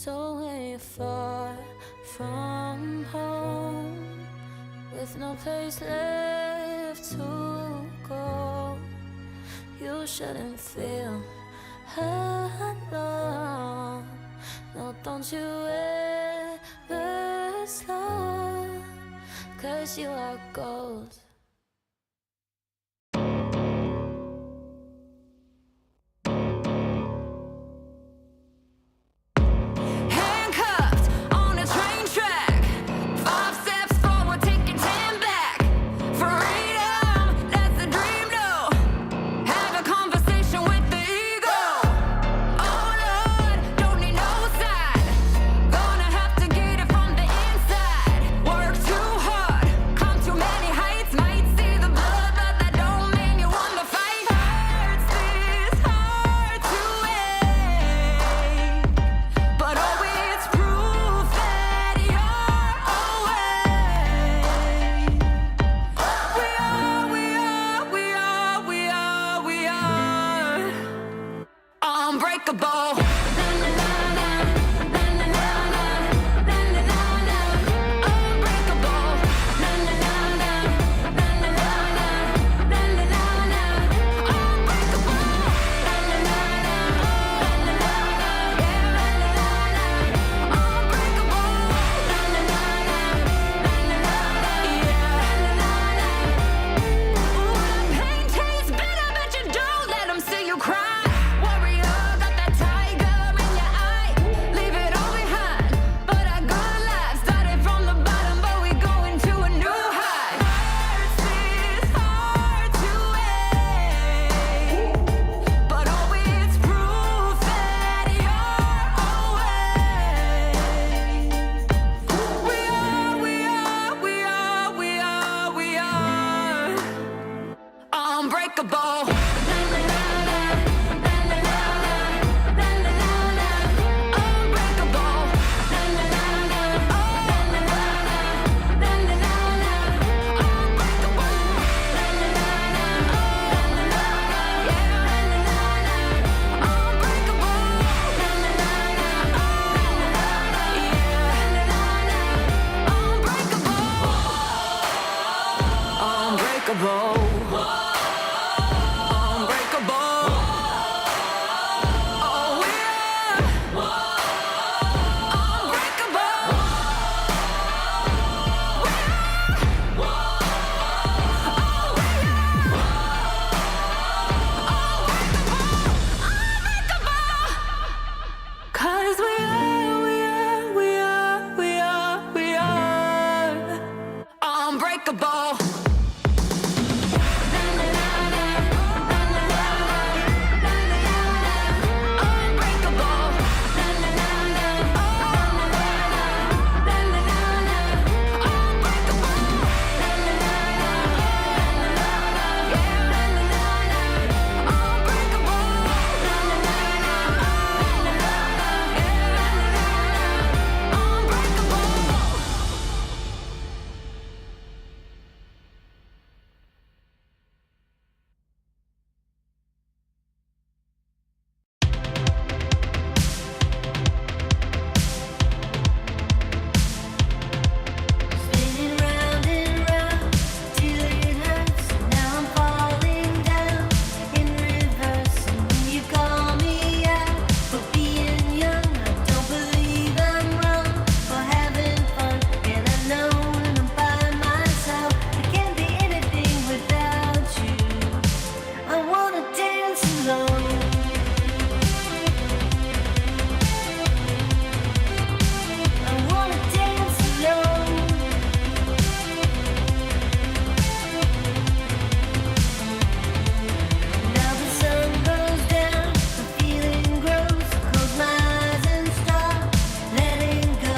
So when you're far from home, with no place left to go, you shouldn't feel alone. No, don't you ever slow, 'cause you are gold. Handcuffed on a train track. 5 steps forward, taking 10 back. Freedom, that's the dream, no. Have a conversation with the ego. Oh Lord, don't need no side. Gonna have to get it from the inside. Work too hard, come too many heights. Might see the blood, but that don't mean you won the fight. Hurts this hard to wait, but oh, it's proof that you're away. We are unbreakable. Pain tastes bitter, but you don't let 'em see you cry. Warrior, got that tiger unbreakable. Unbreakable. Unbreakable. Oh, we're unbreakable. Cause we are unbreakable. Spinning round and round till it hurts. Now I'm falling down in reverse. And when you call me out for being young, I don't believe I'm wrong for having fun. And I know when I'm by myself, I can't be anything without you. I wanna dance alone. I wanna dance alone. Now the sun goes down, the feeling grows. Close my eyes and start letting go.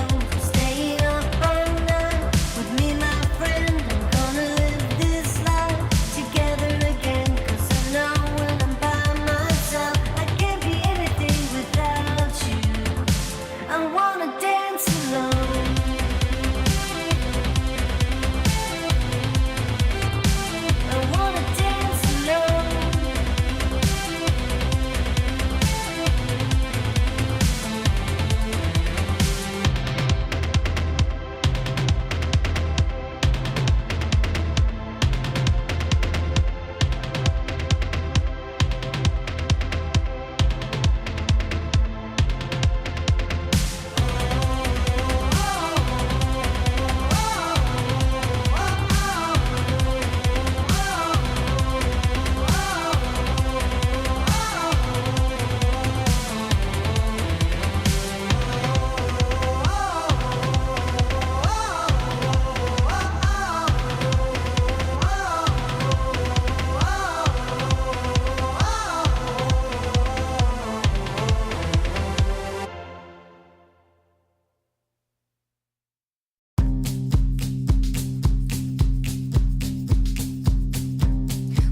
Staying up all night with me, my friend. I'm gonna live this life together again. 'Cause I know when I'm by myself, I can't be anything without you. I wanna dance alone. I wanna dance alone.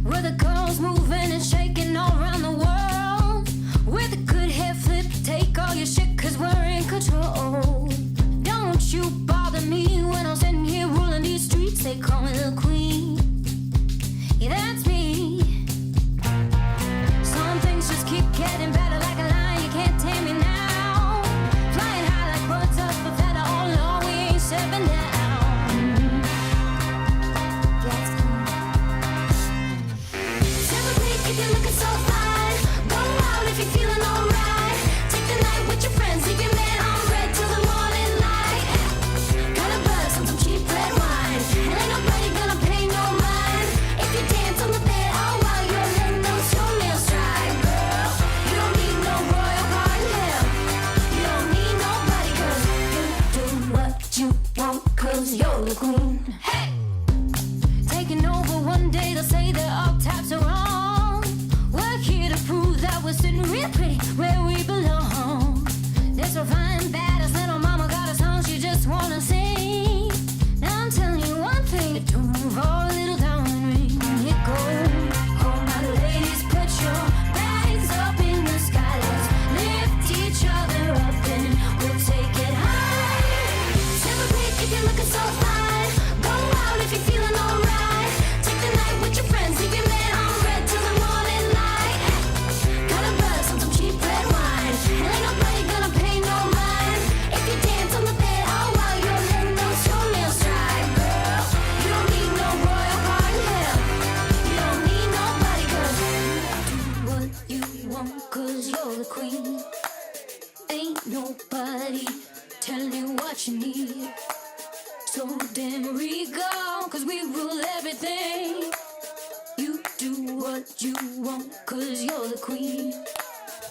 Where the girls moving and shaking all around the world. With a good head flip, take all your shit, 'cause we're in control. Don't you bother me when I'm sitting here ruling these streets. They call me the queen. Yeah, that's me. Some things just keep getting better like a lion. You can't tame me now. Flying high like birds of a feather. Oh no, we ain't stepping down. That's cool. Celebrate if you're looking so fine. Go out if you're feeling alright. Take the night with your friends. Leave your man on red till the morning light. Got a buzz on some cheap red wine. And ain't nobody gonna pay no mind if you dance on the bed. Oh, while you're letting those toenails dry, girl. You don't need no royal part in hell. You don't need nobody, 'cause you do what you want, 'cause you're the queen. Hey! Taking over one day, they'll say that all taps are wrong. We're here to prove that we're sitting real pretty where we belong. This refined badass little mama got a song she just wanna sing. Now I'm telling you one thing, don't move all little down and ring. It goes. do what you want, cause you're the queen.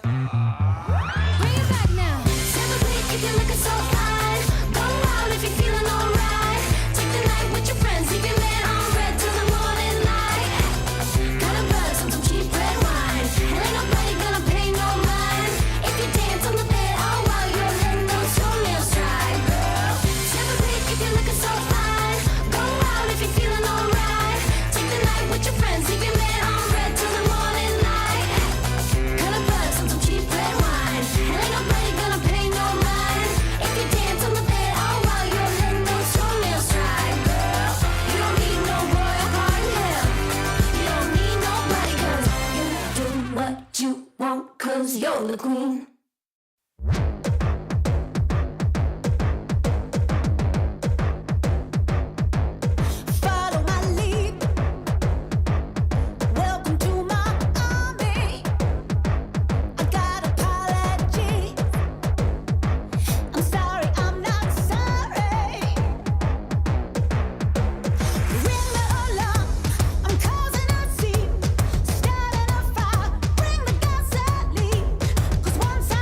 Bring it back now. Celebrate if you're looking so fine. Go out if you're feeling alright. Take the night with your friends, leave your man on red till the morning light. Got a buzz on some cheap red wine, and ain't nobody gonna pay no mind. If you dance on the bed, oh while you're letting those toenails dry, girl. Celebrate if you're looking so fine. Go out if you're feeling alright. Take the night with your friends, leave your man on red till the morning light. Got a buzz on some cheap red wine, and ain't nobody gonna pay no mind. If you dance on the bed, oh while you're letting those toenails dry, girl. You don't need no royal party, hell. You don't need nobody, cause you do what you want, cause you're the queen. Follow my lead. Welcome to my army. I got apologies. I'm sorry, I'm not sorry. Ring the alarm. I'm causing a scene, starting a fire. Bring the gasoline. 'Cause once I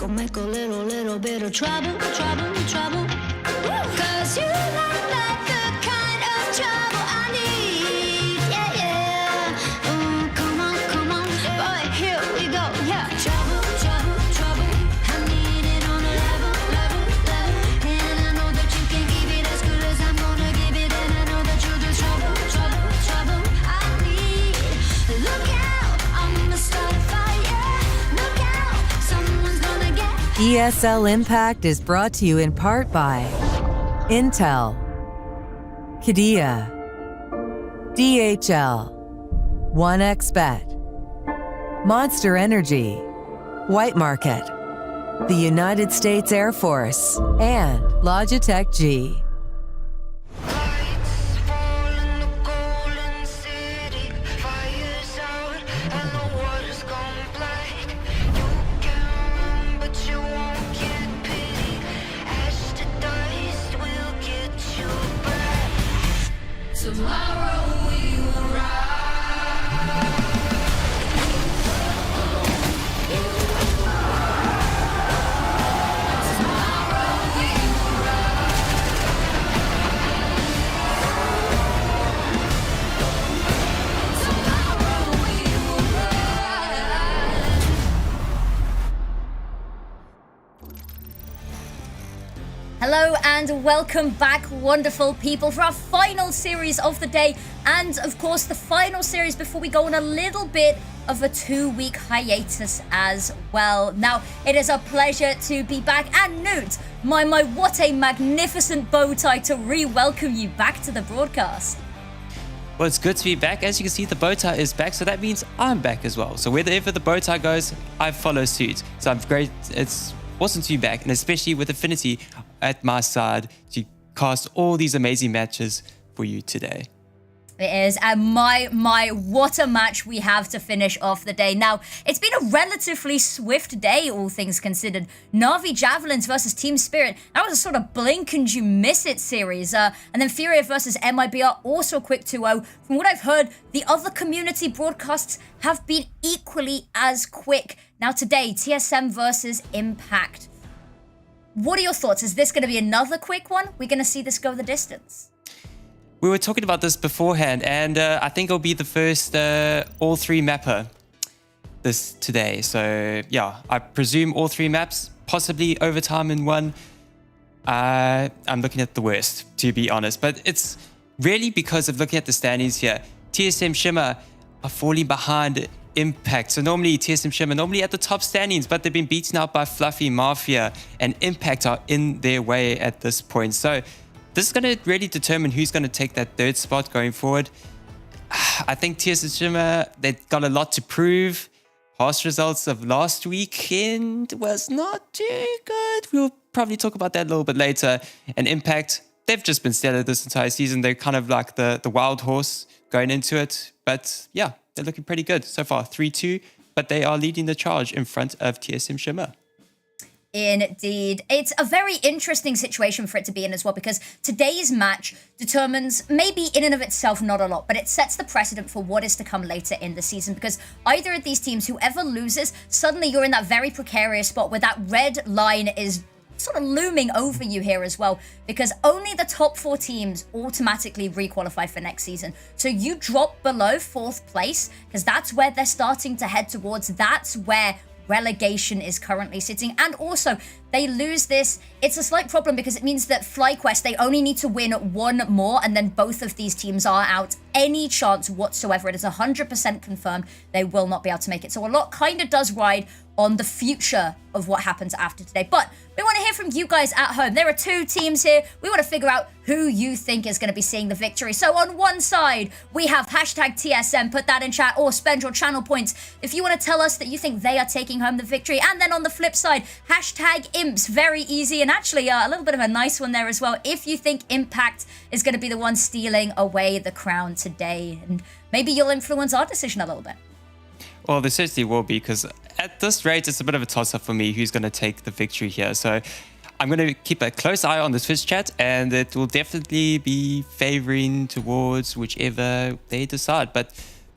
make a little bit of trouble. Cause you look like the kind of trouble I need. Yeah. Come on, boy, here we go. Yeah, trouble. I need it on a level. And I know that you can give it as good as I'm gonna give it. And I know that you'll do trouble. I need. Look out, I'm gonna start a fire. Look out, someone's gonna get. ESL Impact is brought to you in part by Intel, Qiddiya, DHL, 1xBet, Monster Energy, White Market, the United States Air Force, and Logitech G. Lights fall in the golden city. Fire's out and the water's gone black. You can run, but you won't get pity. Ash to dust will get you back. Tomorrow we will rise. Hello and welcome back, wonderful people, for our final series of the day, and of course the final series before we go on a little bit of a 2-week hiatus as well. Now, it is a pleasure to be back, and Newt, my what a magnificent bow tie to re-welcome you back to the broadcast. Well, it's good to be back. As you can see, the bow tie is back, so that means I'm back as well. So wherever the bow tie goes, I follow suit. So I'm great. It's awesome to be back, and especially with Affinity at my side to cast all these amazing matches for you today. It is, and my, what a match we have to finish off the day. Now, it's been a relatively swift day, all things considered. Na'Vi Javelins versus Team Spirit. That was a sort of blink and you miss it series. And then Furia versus MIB are also a quick 2-0. From what I've heard, the other community broadcasts have been equally as quick. Now today, TSM versus Impact. What are your thoughts? Is this going to be another quick one? We're going to see this go the distance. We were talking about this beforehand, and I think it'll be the first all 3 mapper this today. So yeah, I presume all 3 maps, possibly overtime in one. I'm looking at the worst, to be honest, but it's really because of looking at the standings here. TSM Shimmer are falling behind Impact. So normally TSM Shimmer normally at the top standings, but they've been beaten out by Fluffy, Mafia, and Impact are in their way at this point. So this is going to really determine who's going to take that 3rd spot going forward. I think TSM Shimmer, they've got a lot to prove. Past results of last weekend was not too good. We'll probably talk about that a little bit later. And Impact, they've just been stellar this entire season. They're kind of like the wild horse going into it. But yeah, they're looking pretty good so far, 3-2. But they are leading the charge in front of TSM Shimmer. Indeed. It's a very interesting situation for it to be in as well, because today's match determines, maybe in and of itself not a lot, but it sets the precedent for what is to come later in the season, because either of these teams, whoever loses, suddenly you're in that very precarious spot where that red line is sort of looming over you here as well, because only the top 4 teams automatically requalify for next season. So you drop below 4th place, because that's where they're starting to head towards. That's where relegation is currently sitting. And also, they lose this. It's a slight problem because it means that FlyQuest, they only need to win 1 more, and then both of these teams are out. Any chance whatsoever, it is 100% confirmed they will not be able to make it. So a lot kind of does ride on the future of what happens after today. But we want to hear from you guys at home. There are 2 teams here. We want to figure out who you think is going to be seeing the victory. So on one side, we have hashtag TSM. Put that in chat or spend your channel points if you want to tell us that you think they are taking home the victory. And then on the flip side, hashtag Imps. Very easy, and actually a little bit of a nice one there as well. If you think Impact is going to be the one stealing away the crown today, and maybe you'll influence our decision a little bit. Well, there certainly will be, because at this rate, it's a bit of a toss-up for me who's going to take the victory here. So I'm going to keep a close eye on the Twitch chat, and it will definitely be favoring towards whichever they decide. But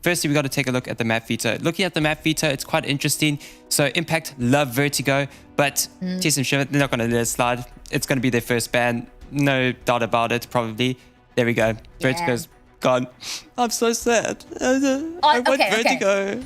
firstly, we got to take a look at the map veto. Looking at the map veto, it's quite interesting. So Impact love Vertigo, but TSM Shimmer, they're not going to let it slide. It's going to be their first ban. No doubt about it, probably. There we go. Vertigo's gone. I'm so sad. I want Vertigo.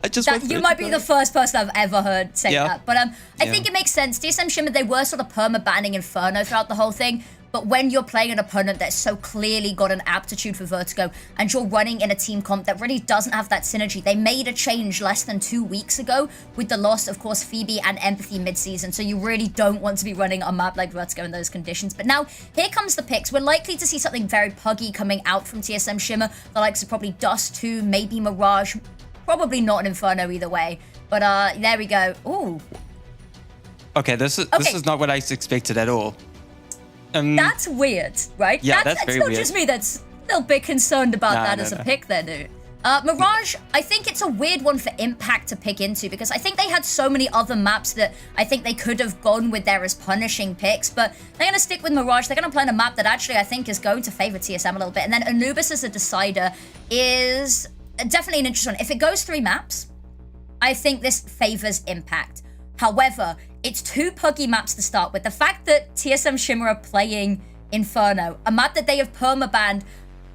I just want You might be the first person I've ever heard say that. But I think Yeah. it makes sense. TSM Shimmer, they were sort of perma-banning Inferno throughout the whole thing. But when you're playing an opponent that's so clearly got an aptitude for Vertigo and you're running in a team comp that really doesn't have that synergy, they made a change less than 2 weeks ago with the loss, of course, Phoebe and Empathy mid-season. So you really don't want to be running a map like Vertigo in those conditions. But now, here comes the picks. We're likely to see something very puggy coming out from TSM Shimmer. The likes of probably Dust 2, maybe Mirage. Probably not an Inferno either way. But there we go. Ooh. Okay, this is not what I expected at all. That's weird, right? Yeah, that's very not weird. just me that's a little bit concerned about that as a pick there, dude. Mirage, I think it's a weird one for Impact to pick into because I think they had so many other maps that I think they could have gone with there as punishing picks, but they're going to stick with Mirage. They're going to play on a map that actually I think is going to favor TSM a little bit. And then Anubis as a decider is definitely an interesting one. If it goes 3 maps, I think this favors Impact. However, it's 2 puggy maps to start with. The fact that TSM Shimmer are playing Inferno, a map that they have perma-banned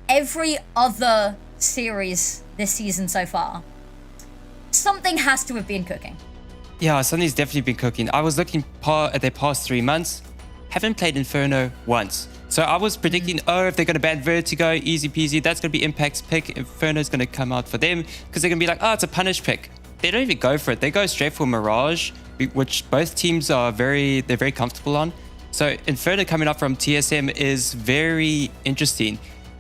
every other series this season so far, something has to have been cooking. Yeah, something's definitely been cooking. I was looking at their past 3 months, haven't played Inferno once. So I was predicting, if they're going to ban Vertigo, easy peasy, that's going to be Impact's pick. Inferno's going to come out for them because they're going to be like, it's a punish pick. They don't even go for it. They go straight for Mirage, which both teams are they're very comfortable on. So Inferno coming up from TSM is very interesting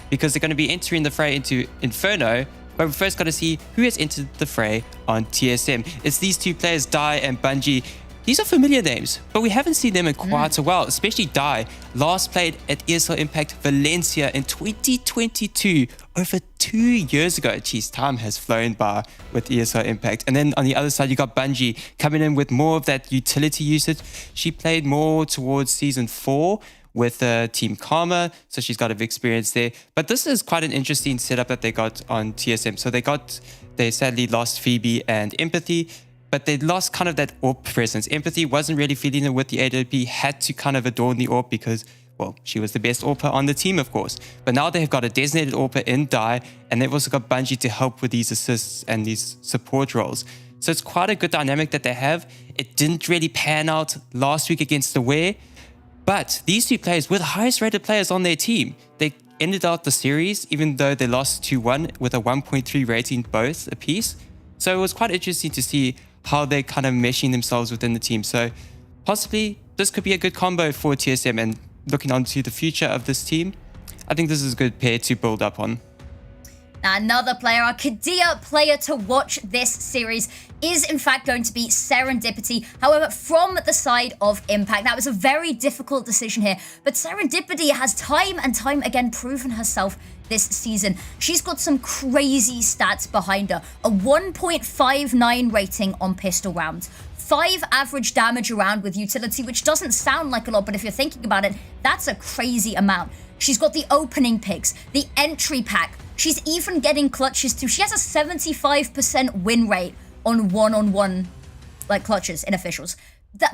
because they're going to be entering the fray into Inferno, but we first got to see who has entered the fray on TSM. It's these 2 players, Dai and Bungie. These are familiar names, but we haven't seen them in quite a while, especially Dai. Last played at ESL Impact Valencia in 2022, over 2 years ago. Geez, time has flown by with ESL Impact. And then on the other side, you got Bungie coming in with more of that utility usage. She played more towards Season 4 with Team Karma, so she's got a bit of experience there. But this is quite an interesting setup that they got on TSM. So they sadly lost Phoebe and Empathy, but they lost kind of that AWP presence. Empathy wasn't really feeling it with the AWP, had to kind of adorn the AWP because, well, she was the best AWPer on the team, of course. But now they've got a designated AWPer in Dai, and they've also got Bungie to help with these assists and these support roles. So it's quite a good dynamic that they have. It didn't really pan out last week against Aware, but these 2 players were the highest rated players on their team. They ended out the series, even though they lost 2-1 with a 1.3 rating both apiece. So it was quite interesting to see how they're kind of meshing themselves within the team. So possibly this could be a good combo for TSM, and looking onto the future of this team, I think this is a good pair to build up on. Another player, a Kadia player to watch this series is in fact going to be Serendipity. However, from the side of Impact, that was a very difficult decision here, but Serendipity has time and time again proven herself this season. She's got some crazy stats behind her. A 1.59 rating on pistol rounds, 5 average damage around with utility, which doesn't sound like a lot, but if you're thinking about it, that's a crazy amount. She's got the opening picks, the entry pack. She's even getting clutches too. She has a 75% win rate on one-on-one like clutches in officials.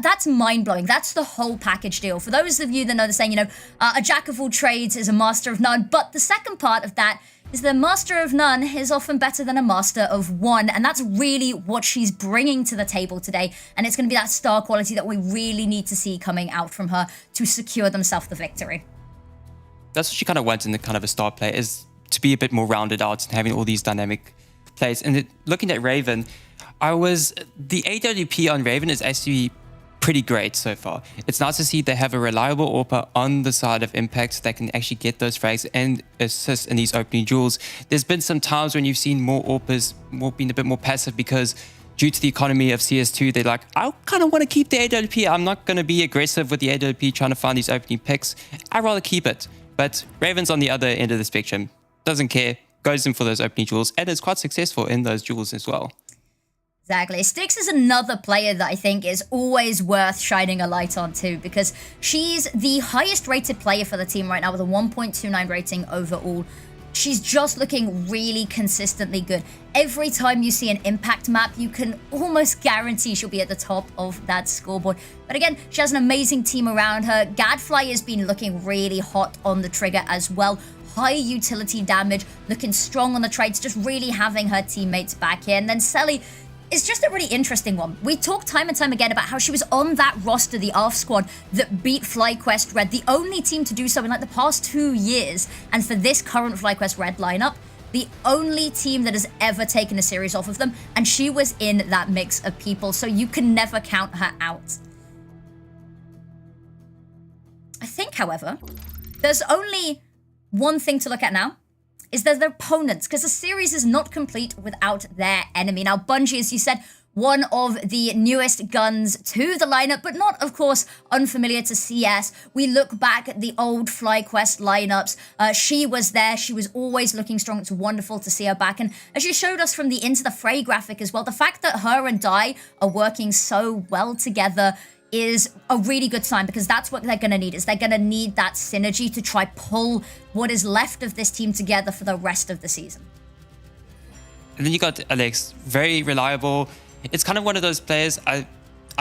That's mind-blowing. That's the whole package deal. For those of you that know the saying, a jack of all trades is a master of none. But the second part of that is the master of none is often better than a master of one. And that's really what she's bringing to the table today. And it's going to be that star quality that we really need to see coming out from her to secure themselves the victory. That's what she kind of wants in the kind of a star player, is to be a bit more rounded out and having all these dynamic plays. And looking at Raven, the AWP on Raven is actually pretty great so far. It's nice to see they have a reliable AWPer on the side of Impact that can actually get those frags and assist in these opening duels. There's been some times when you've seen more AWPers being a bit more passive because due to the economy of CS2, they're like, I kind of want to keep the AWP. I'm not going to be aggressive with the AWP trying to find these opening picks. I'd rather keep it. But Raven's on the other end of the spectrum. Doesn't care, goes in for those opening duels, and is quite successful in those duels as well. Exactly. Styx is another player that I think is always worth shining a light on too, because she's the highest rated player for the team right now with a 1.29 rating overall. she's just looking really consistently good. Every time you see an Impact map, you can almost guarantee she'll be at the top of that scoreboard. But again, she has an amazing team around her. Gadfly has been looking really hot on the trigger as well. High utility damage, looking strong on the trades, just really having her teammates back here. And then Selly is just a really interesting one. We talked time and time again about how she was on that roster, the ARF squad, that beat FlyQuest Red, the only team to do so in like the past 2 years. And for this current FlyQuest Red lineup, the only team that has ever taken a series off of them, and she was in that mix of people, so you can never count her out. I think, however, there's only one thing to look at now, is their opponents, because the series is not complete without their enemy. Now, Bungie, as you said, one of the newest guns to the lineup, but not, of course, unfamiliar to CS. We look back at the old FlyQuest lineups. She was there. She was always looking strong. It's wonderful to see her back. And as you showed us from the Into the Fray graphic as well, the fact that her and Dai are working so well together is a really good sign, because that's what they're going to need, is they're going to need that synergy to try pull what is left of this team together for the rest of the season. And then you got Alex, very reliable. It's kind of one of those players, I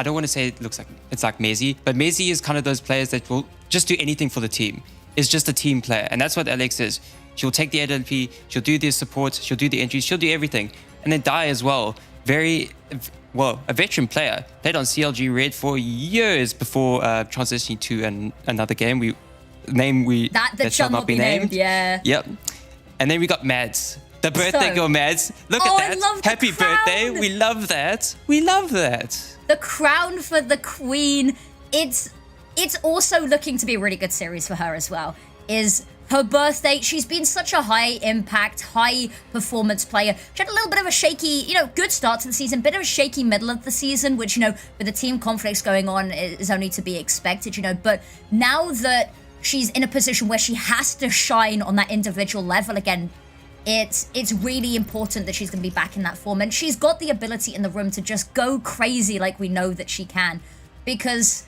don't want to say it's like Mezi, but Mezi is kind of those players that will just do anything for the team. It's just a team player, and that's what Alex is. She'll take the AWP, she'll do the support, she'll do the entries, she'll do everything. And then Dai as well, a veteran player, played on CLG Red for years before transitioning to another game. That shall not be named. Yeah. Yep. And then we got Mads, the birthday girl Mads. Look at that. I love Happy birthday. We love that. We love that. The crown for the queen. It's also looking to be a really good series for her as well. Is her birthday. She's been such a high impact, high performance player. She had a little bit of a shaky, good start to the season, bit of a shaky middle of the season, which, with the team conflicts going on is only to be expected, But now that she's in a position where she has to shine on that individual level again, it's really important that she's going to be back in that form. And she's got the ability in the room to just go crazy like we know that she can. Because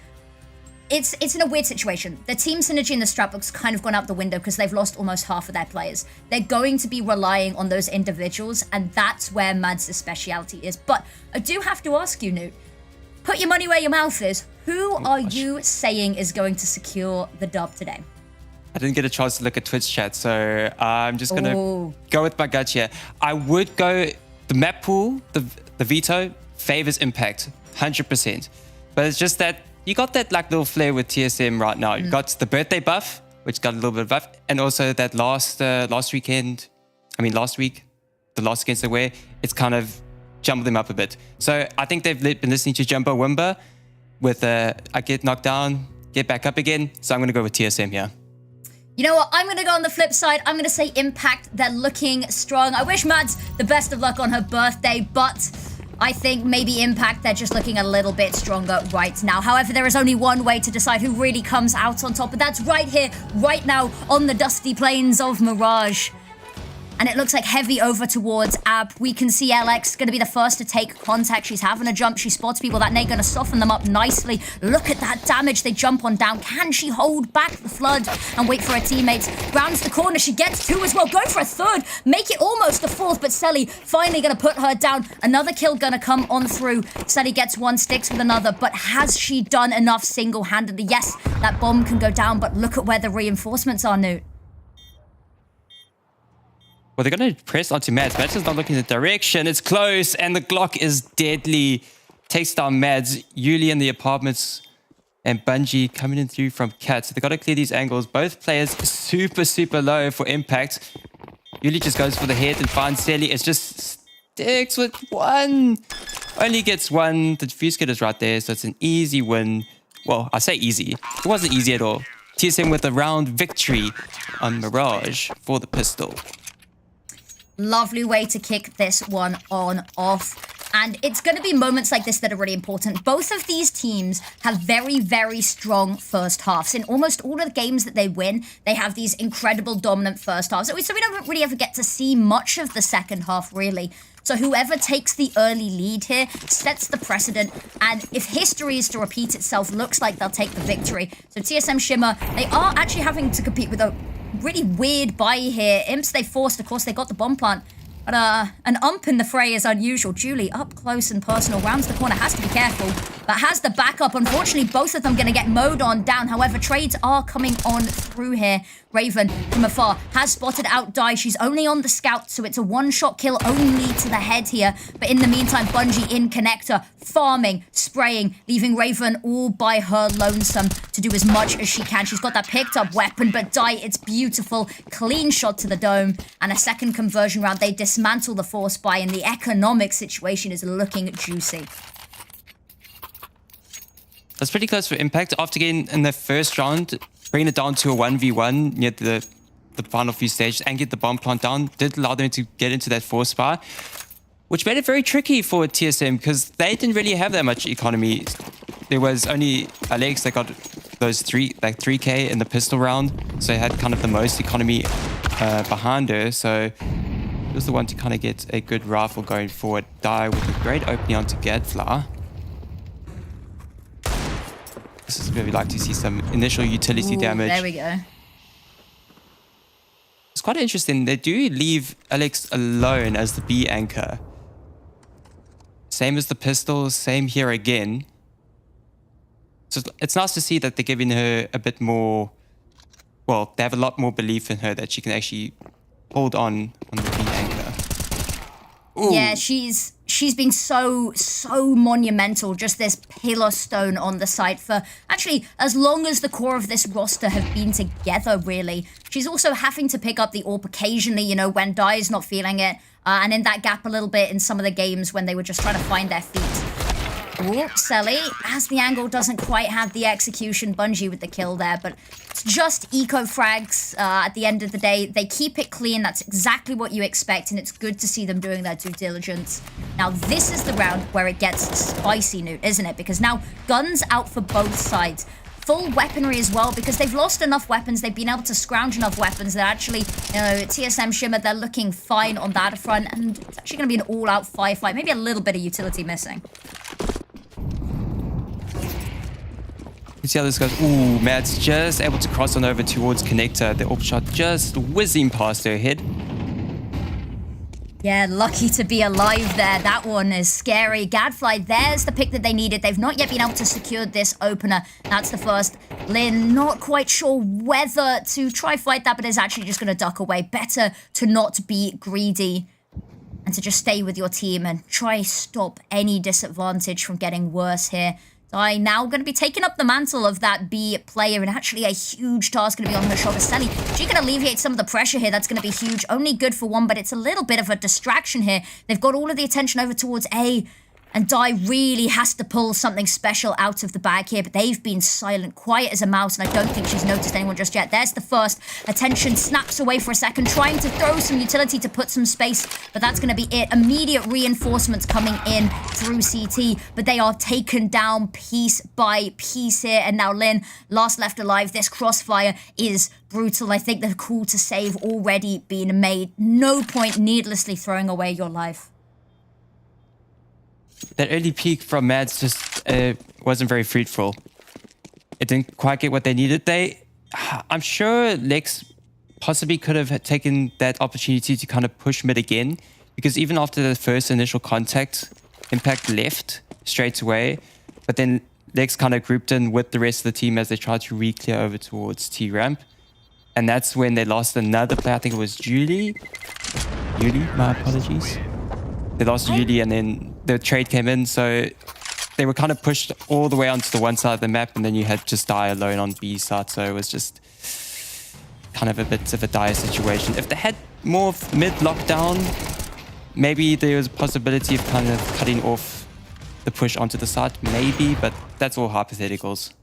it's in a weird situation. The team synergy in the Strapbook's kind of gone out the window because they've lost almost half of their players. They're going to be relying on those individuals, and that's where Mads' speciality is. But I do have to ask you, Newt, put your money where your mouth is. Who are you saying is going to secure the dub today? I didn't get a chance to look at Twitch chat, so I'm just going to go with my gut here. I would go, the map pool, the veto, favors Impact, 100%. But it's just that you got that little flair with TSM right now. You got the birthday buff, which got a little bit of buff, and also that last week, the loss against Aware, it's kind of jumped them up a bit. So I think they've been listening to Jumbo Wimba with I get knocked down, get back up again. So I'm going to go with TSM here. You know what? I'm going to go on the flip side. I'm going to say Impact. They're looking strong. I wish Mads the best of luck on her birthday, but I think maybe Impact, they're just looking a little bit stronger right now. However, there is only one way to decide who really comes out on top, and that's right here, right now, on the dusty plains of Mirage. And it looks like heavy over towards Ab. We can see LX going to be the first to take contact. She's having a jump. She spots people. That nade going to soften them up nicely. Look at that damage. They jump on down. Can she hold back the flood and wait for her teammates? Rounds the corner. She gets two as well. Going for a third. Make it almost a fourth, but Selly finally going to put her down. Another kill going to come on through. Selly gets one, sticks with another, but has she done enough single-handedly? Yes, that bomb can go down, but look at where the reinforcements are, Newt. Well, they're going to press onto Mads. Mads is not looking in the direction. It's close, and the Glock is deadly. Takes down Mads. Yuli in the apartments, and Bungie coming in through from Cat. So they've got to clear these angles. Both players super, super low for Impact. Yuli just goes for the head and finds Selly. It just sticks with one. Only gets one. The defuse kit is right there, so it's an easy win. Well, I say easy. It wasn't easy at all. TSM with a round victory on Mirage for the pistol. Lovely way to kick this one on off. And it's going to be moments like this that are really important. Both of these teams have very, very strong first halves. In almost all of the games that they win, they have these incredible dominant first halves. So we don't really ever get to see much of the second half, really. So whoever takes the early lead here sets the precedent. And if history is to repeat itself, looks like they'll take the victory. So TSM Shimmer, they are actually having to compete with a really weird buy here. Imps they forced, of course, they got the bomb plant. But an ump in the fray is unusual. Julie up close and personal, rounds the corner, has to be careful, but has the backup. Unfortunately, both of them going to get mowed on down. However, trades are coming on through here. Raven from afar has spotted out Die. She's only on the scout, so it's a one-shot kill only to the head here. But in the meantime, Bungie in connector, farming, spraying, leaving Raven all by her lonesome to do as much as she can. She's got that picked up weapon, but Die, it's beautiful. Clean shot to the dome, and a second conversion round. They dismantle the force buy, and the economic situation is looking juicy. That's pretty close for Impact. After getting in the first round, bringing it down to a 1v1 near the final few stages and get the bomb plant down did allow them to get into that force bar, which made it very tricky for TSM because they didn't really have that much economy. There was only Alex that got those 3k in the pistol round, so they had kind of the most economy behind her. So it was the one to kind of get a good rifle going forward. Die with a great opening onto Gadfly. This is where we like to see some initial utility damage. There we go. It's quite interesting. They do leave Alex alone as the B anchor. Same as the pistol, same here again. So it's nice to see that they're giving her a bit more, well, they have a lot more belief in her that she can actually hold on the B anchor. Ooh. Yeah, she's been so monumental, just this pillar stone on the site for actually as long as the core of this roster have been together, really. She's also having to pick up the AWP occasionally, you know, when Die's not feeling it, and in that gap a little bit in some of the games when they were just trying to find their feet. Ooh, Selly, as the angle doesn't quite have the execution, Bungie with the kill there, but it's just eco frags at the end of the day. They keep it clean, that's exactly what you expect, and it's good to see them doing their due diligence. Now, this is the round where it gets spicy, Newt, isn't it? Because now, guns out for both sides. Full weaponry as well, because they've lost enough weapons, they've been able to scrounge enough weapons that actually, you know, TSM Shimmer, they're looking fine on that front, and it's actually going to be an all-out firefight, maybe a little bit of utility missing. You see how this goes? Ooh, Matt's just able to cross on over towards Connector. The AWP shot just whizzing past her head. Yeah, lucky to be alive there. That one is scary. Gadfly, there's the pick that they needed. They've not yet been able to secure this opener. That's the first. Lynn, not quite sure whether to try fight that, but is actually just going to duck away. Better to not be greedy and to just stay with your team and try stop any disadvantage from getting worse here. I now going to be taking up the mantle of that B player, and actually a huge task going to be on her shoulder. Sally, she can alleviate some of the pressure here. That's going to be huge. Only good for one, but it's a little bit of a distraction here. They've got all of the attention over towards A, and Die really has to pull something special out of the bag here, but they've been silent, quiet as a mouse, and I don't think she's noticed anyone just yet. There's the first. Attention snaps away for a second, trying to throw some utility to put some space, but that's going to be it. Immediate reinforcements coming in through CT, but they are taken down piece by piece here, and now Lynn, last left alive. This crossfire is brutal. I think the call to save already been made. No point needlessly throwing away your life. That early peak from Mads just wasn't very fruitful. It didn't quite get what they needed. I'm sure Lex possibly could have taken that opportunity to kind of push mid again, because even after the first initial contact, Impact left straight away, but then Lex kind of grouped in with the rest of the team as they tried to re-clear over towards T-Ramp. And that's when they lost another player. I think it was Julie, my apologies. They lost Julie, and then the trade came in, so they were kind of pushed all the way onto the one side of the map, and then you had just Die alone on B side, so it was just kind of a bit of a dire situation. If they had more mid lockdown, maybe there was a possibility of kind of cutting off the push onto the side, maybe, but that's all hypotheticals.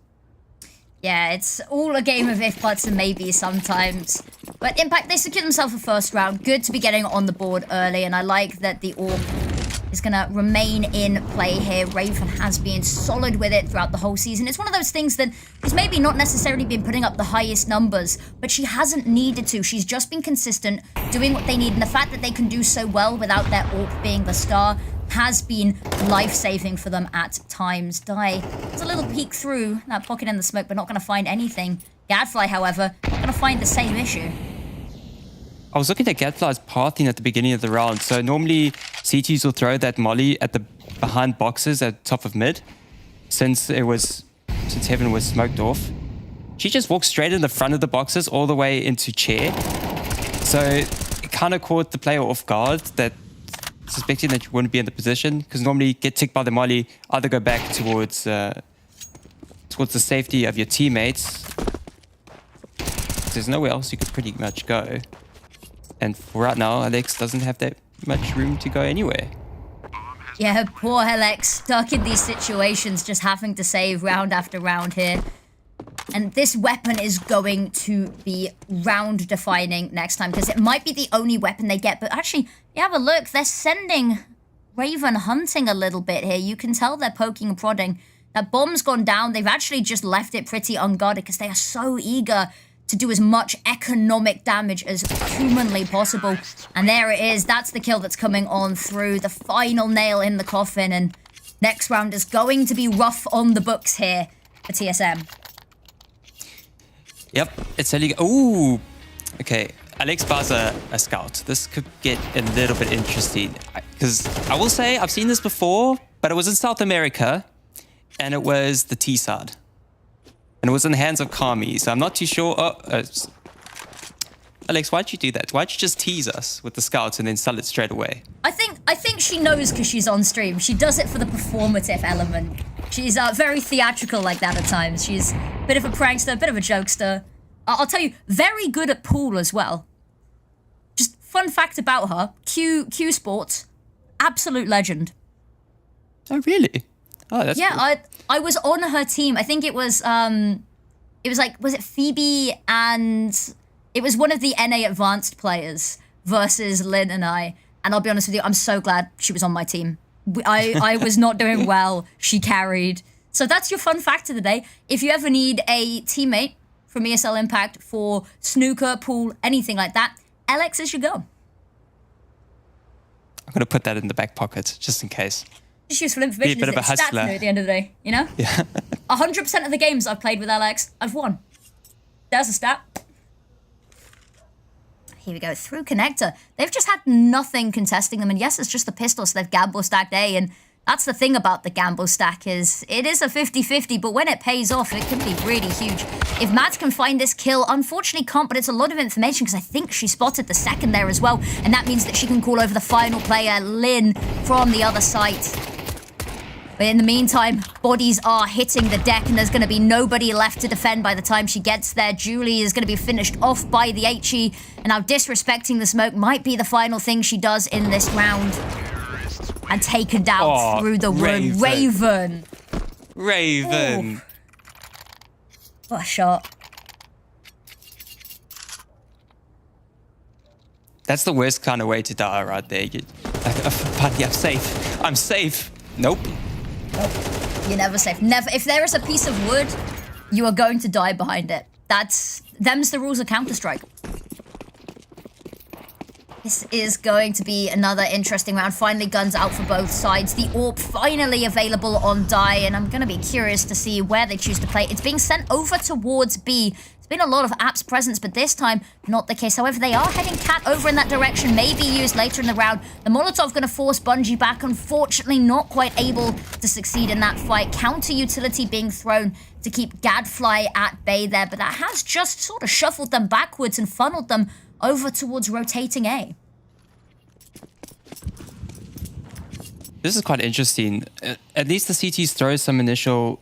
Yeah, it's all a game of if, buts, and maybe sometimes. But Impact, they secured themselves a first round. Good to be getting on the board early, and I like that the AWP is going to remain in play here. Raven has been solid with it throughout the whole season. It's one of those things that has maybe not necessarily been putting up the highest numbers, but she hasn't needed to. She's just been consistent, doing what they need, and the fact that they can do so well without their AWP being the star has been life-saving for them at times. Die. There's a little peek through that pocket in the smoke, but not going to find anything. Gadfly, however, not going to find the same issue. I was looking at Gadfly's pathing at the beginning of the round. So normally CTs will throw that molly at the behind boxes at top of mid. Since Heaven was smoked off, she just walked straight in the front of the boxes all the way into chair. So it kind of caught the player off guard, that suspecting that you wouldn't be in the position, because normally get ticked by the molly, either go back towards the safety of your teammates. There's nowhere else you could pretty much go. And for right now, Alex doesn't have that much room to go anywhere. Yeah, poor Alex, stuck in these situations, just having to save round after round here. And this weapon is going to be round defining next time, because it might be the only weapon they get. But actually, you have a look, they're sending Raven hunting a little bit here. You can tell they're poking and prodding. That bomb's gone down. They've actually just left it pretty unguarded because they are so eager to do as much economic damage as humanly possible. And there it is. That's the kill that's coming on through. The final nail in the coffin. And next round is going to be rough on the books here for TSM. Yep, it's only... Ooh! Okay, Alex buys a scout. This could get a little bit interesting. Because I will say, I've seen this before, but it was in South America. And it was the T-side. And it was in the hands of Kami, so I'm not too sure. Alex, why'd you do that? Why'd you just tease us with the scouts and then sell it straight away? I think she knows because she's on stream. She does it for the performative element. She's very theatrical like that at times. She's a bit of a prankster, a bit of a jokester. I'll tell you, very good at pool as well. Just fun fact about her, Q Sports, absolute legend. Oh, really? Oh, that's yeah, cool. I was on her team. I think it was like, was it Phoebe and it was one of the NA advanced players versus Lynn and I. And I'll be honest with you, I'm so glad she was on my team. I was not doing well. She carried. So that's your fun fact of the day. If you ever need a teammate from ESL Impact for snooker, pool, anything like that, Alex is your go. I'm going to put that in the back pocket just in case. Just useful information, isn't it? Stats new at the end of the day, you know? Yeah. 100% of the games I've played with Alex, I've won. There's a stat. Here we go, through connector. They've just had nothing contesting them, and yes, it's just the pistol, so they've gamble stacked A, and that's the thing about the gamble stack is it is a 50-50, but when it pays off, it can be really huge. If Matt can find this kill, unfortunately can't, but it's a lot of information because I think she spotted the second there as well, and that means that she can call over the final player, Lynn, from the other site. But in the meantime, bodies are hitting the deck and there's going to be nobody left to defend by the time she gets there. Julie is going to be finished off by the HE, and now disrespecting the smoke might be the final thing she does in this round. And taken down through the wood. Raven. Raven. What a shot. That's the worst kind of way to die right there. Buddy, I'm safe. I'm safe. Nope. You're never safe. Never. If there is a piece of wood, you are going to die behind it. Them's the rules of Counter-Strike. This is going to be another interesting round. Finally, guns out for both sides. The AWP finally available on Die, and I'm going to be curious to see where they choose to play. It's being sent over towards B. There's been a lot of apps presence, but this time, not the case. However, they are heading Cat over in that direction, maybe used later in the round. The Molotov going to force Bungie back. Unfortunately, not quite able to succeed in that fight. Counter utility being thrown to keep Gadfly at bay there, but that has just sort of shuffled them backwards and funneled them over towards rotating A. This is quite interesting. At least the CTs throw some initial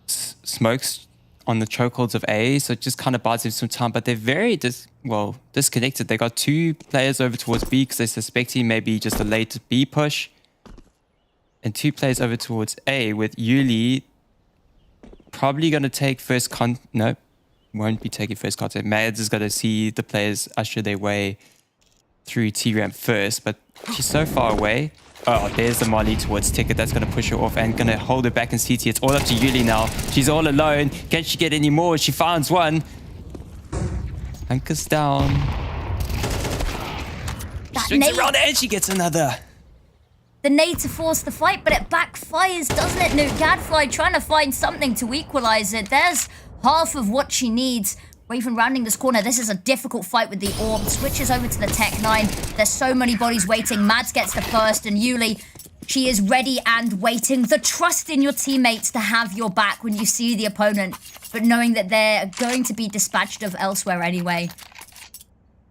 smokes on the chokeholds of A, so it just kind of buys them some time, but they're very disconnected. They got two players over towards B because they're suspecting maybe just a late B push, and two players over towards A with Yuli probably going to take first no, won't be taking first contact. Mads is going to see the players usher their way through T-ramp first, but she's so far away. Oh, there's the molly towards Ticket. That's going to push her off and going to hold her back in CT. It's all up to Yuli now. She's all alone. Can she get any more? She finds one. Anchors down. She swings around and she gets another. The nade to force the fight, but it backfires, doesn't it, Nuke? Gadfly trying to find something to equalize it. There's half of what she needs. Raven rounding this corner. This is a difficult fight with the orb. Switches over to the Tech 9. There's so many bodies waiting. Mads gets the first, and Yuli, she is ready and waiting. The trust in your teammates to have your back when you see the opponent, but knowing that they're going to be dispatched of elsewhere anyway.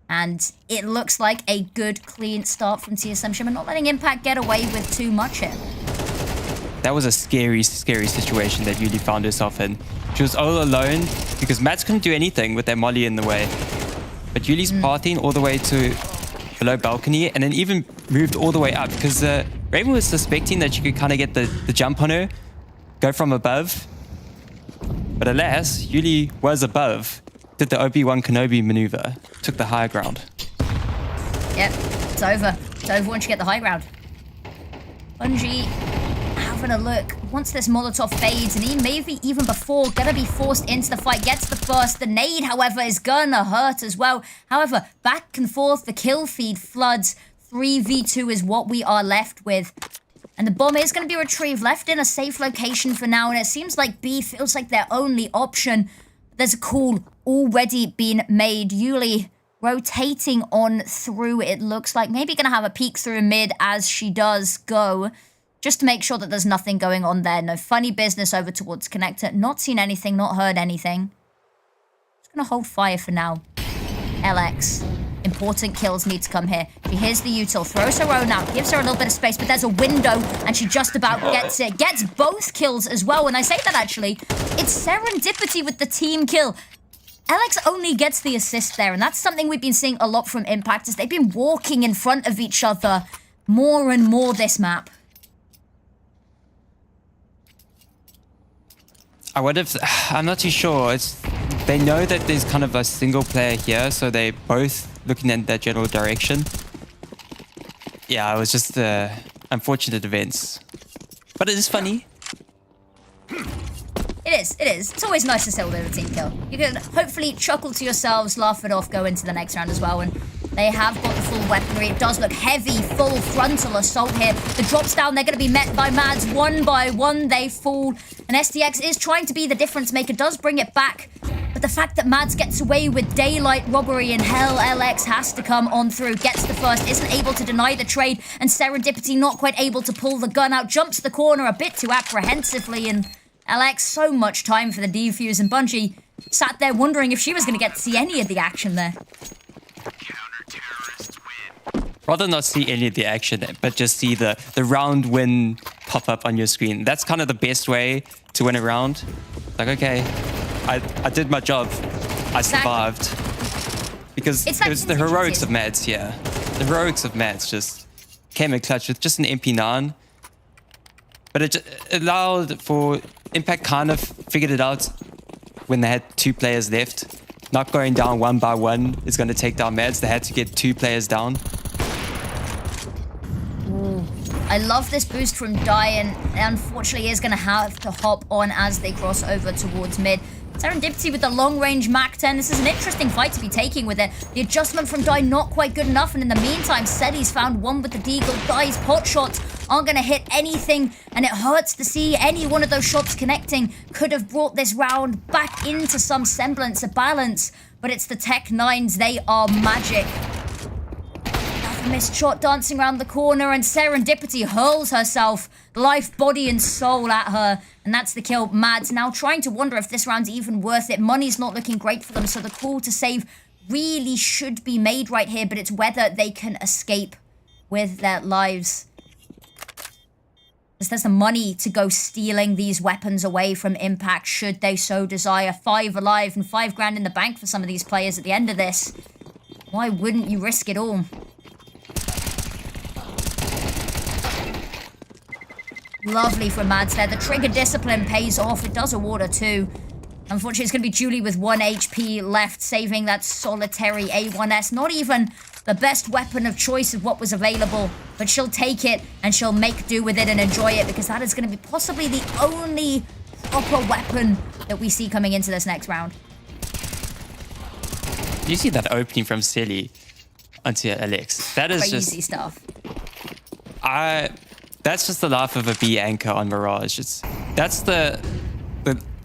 And it looks like a good, clean start from TSM. Shimmer not letting Impact get away with too much here. That was a scary, scary situation that Yuli found herself in. She was all alone because Mads couldn't do anything with their molly in the way. But Yuli's pathing all the way to below balcony and then even moved all the way up because Raven was suspecting that she could kind of get the jump on her, go from above. But alas, Yuli was above, did the Obi-Wan Kenobi maneuver, took the higher ground. Yep, it's over. It's over once you get the high ground. Bungie having a look. Once this Molotov fades, and he maybe even before, gonna be forced into the fight, gets the first. The nade, however, is gonna hurt as well. However, back and forth, the kill feed floods. 3v2 is what we are left with. And the bomb is going to be retrieved, left in a safe location for now, and it seems like B feels like their only option. There's a call already been made. Yuli rotating on through, it looks like. Maybe going to have a peek through mid as she does go, just to make sure that there's nothing going on there. No funny business over towards connector. Not seen anything, not heard anything. Just going to hold fire for now. LX. Important kills need to come here. She hears the util, throws her own out, gives her a little bit of space, but there's a window, and she just about gets it. Gets both kills as well, and I say that actually, it's serendipity with the team kill. Alex only gets the assist there, and that's something we've been seeing a lot from Impact, is they've been walking in front of each other more and more this map. I wonder if, I'm not too sure. They know that there's kind of a single player here, so they're both looking in that general direction. Yeah, it was just unfortunate events. But it is funny. It is. It's always nice to see a little team kill. You can hopefully chuckle to yourselves, laugh it off, go into the next round as well. And they have got the full weaponry. It does look heavy, full frontal assault here. The drops down, they're going to be met by Mads. One by one, they fall. And STX is trying to be the difference maker, does bring it back. But the fact that Mads gets away with daylight robbery and hell, LX has to come on through. Gets the first, isn't able to deny the trade. And Serendipity not quite able to pull the gun out. Jumps the corner a bit too apprehensively. And LX, so much time for the defuse. And Bungie sat there wondering if she was going to get to see any of the action there. Rather not see any of the action, but just see the round win pop up on your screen. That's kind of the best way to win a round. Like, okay, I did my job. I survived. Because it was the heroics of Mads here. The heroics of Mads just came in clutch with just an MP9. But it allowed for Impact kind of figured it out when they had 2 players left. Not going down one by one is going to take down Mads. They had to get 2 players down. I love this boost from Die, and unfortunately is going to have to hop on as they cross over towards mid. Serendipity with the long-range MAC-10. This is an interesting fight to be taking with it. The adjustment from Die not quite good enough, and in the meantime, Seli's found one with the Deagle. Die's pot shots aren't going to hit anything, and it hurts to see any one of those shots connecting. Could have brought this round back into some semblance of balance, but it's the Tech 9s. They are magic. Missed shot dancing around the corner, and Serendipity hurls herself, life, body, and soul at her. And that's the kill. Mads now trying to wonder if this round's even worth it. Money's not looking great for them, so the call to save really should be made right here, but it's whether they can escape with their lives. As there's the money to go stealing these weapons away from Impact, should they so desire. 5 alive and 5 grand in the bank for some of these players at the end of this. Why wouldn't you risk it all? Lovely from Mads there. The trigger discipline pays off. It does award her 2. Unfortunately, it's going to be Julie with 1 HP left, saving that solitary A1S. Not even the best weapon of choice of what was available, but she'll take it and she'll make do with it and enjoy it, because that is going to be possibly the only proper weapon that we see coming into this next round. You see that opening from Seli onto Alex. That is crazy just stuff. That's just the life of a B anchor on Mirage. That's the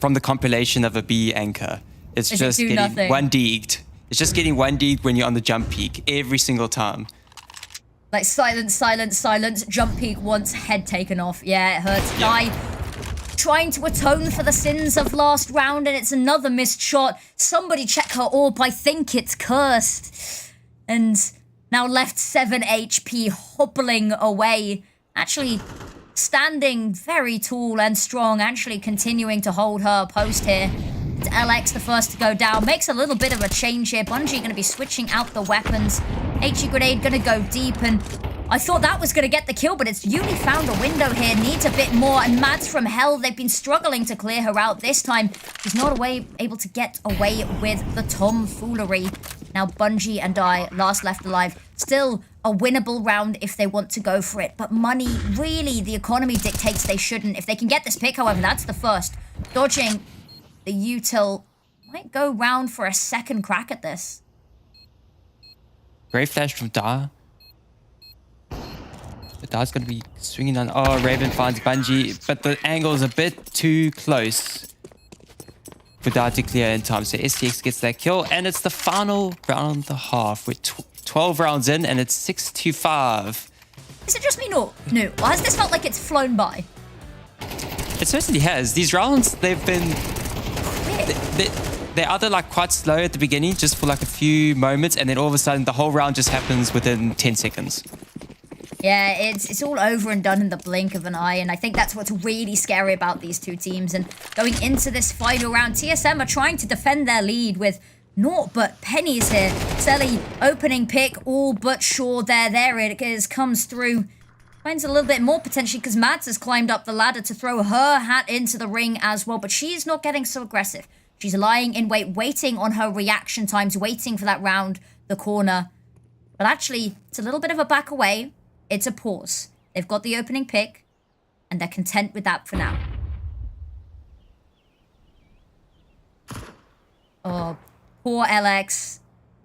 from the compilation of a B anchor. It's Does it just do getting nothing? one deeged. It's just getting one deeged when you're on the jump peak every single time. Like silence, silence, silence. Jump peak once, head taken off. Yeah, it hurts. Die. Trying to atone for the sins of last round, and it's another missed shot. Somebody check her orb. I think it's cursed. And now left 7 HP, hobbling away. Actually standing very tall and strong, actually continuing to hold her post here. It's LX the first to go down. Makes a little bit of a change here. Bungie going to be switching out the weapons. HE grenade going to go deep, and I thought that was going to get the kill, but it's Uni found a window here. Needs a bit more, and Mads from Hell, they've been struggling to clear her out this time. She's not able to get away with the tomfoolery. Now Bungie and I, last left alive, still a winnable round if they want to go for it. But money, really, the economy dictates they shouldn't. If they can get this pick, however, that's the first. Dodging the util might go round for a second crack at this. Great flash from Da. But Da's going to be swinging on. Oh, Raven finds Bungie, but the angle is a bit too close for Da to clear in time. So STX gets that kill, and it's the final round and a half. We're 12 rounds in, and it's 6-5. Is it just me? No. Or has this felt like it's flown by? It certainly has. These rounds, they've been... They're either like quite slow at the beginning, just for like a few moments, and then all of a sudden the whole round just happens within 10 seconds. Yeah, it's all over and done in the blink of an eye, and I think that's what's really scary about these two teams. And going into this final round, TSM are trying to defend their lead with naught but pennies here. Selly opening pick, all but sure there. There it is, comes through. Finds a little bit more potentially because Mads has climbed up the ladder to throw her hat into the ring as well, but she's not getting so aggressive. She's lying in wait, waiting on her reaction times, waiting for that round the corner. But actually, it's a little bit of a back away. It's a pause. They've got the opening pick, and they're content with that for now. Oh, poor LX.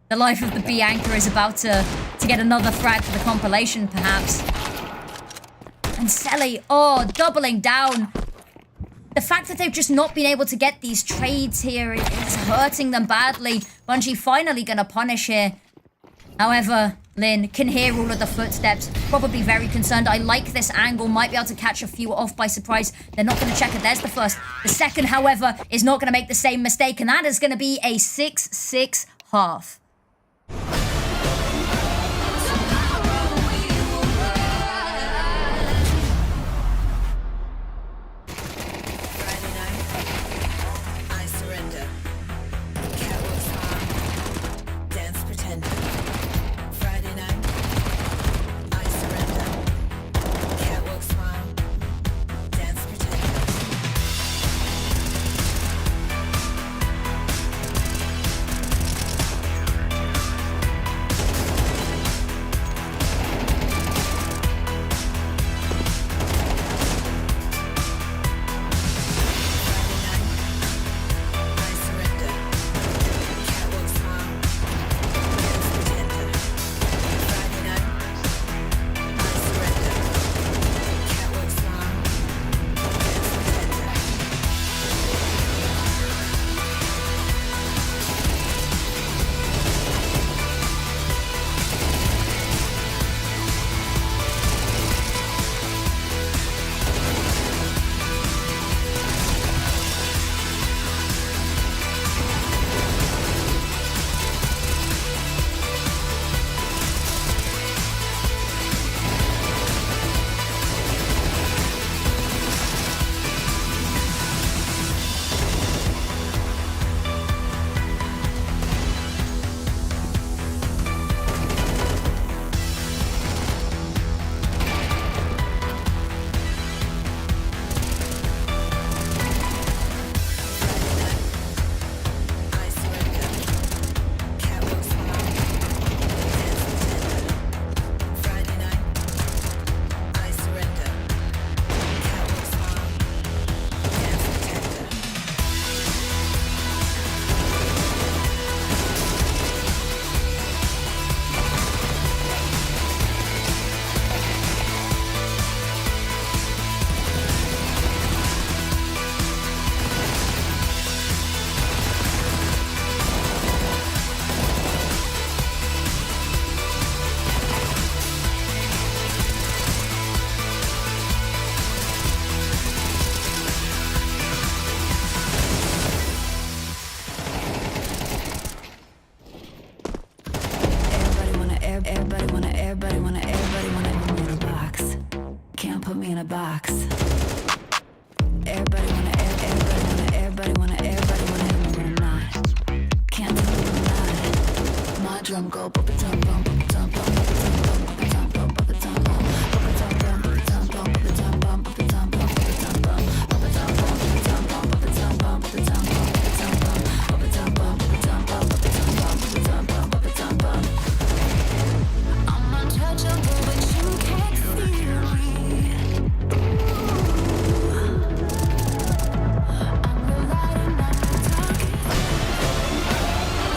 The life of the B anchor is about to get another frag for the compilation, perhaps. And Selly, oh, doubling down. The fact that they've just not been able to get these trades here is hurting them badly. Bungie finally going to punish here. However, Lynn can hear all of the footsteps. Probably very concerned. I like this angle. Might be able to catch a few off by surprise. They're not going to check it. There's the first. The second, however, is not going to make the same mistake. And that is going to be a 6-6 half. drum go, bump the drum bump the drum bump the drum bump the drum bump the drum bump the drum bump the drum bump the drum bump the drum bump the drum bump the drum bump the drum bump the drum bump the drum bump the drum bump the drum bump the drum bump the drum bump the drum bump. I'm untouchable, but you can't feel me. I'm the light and I'm the dark.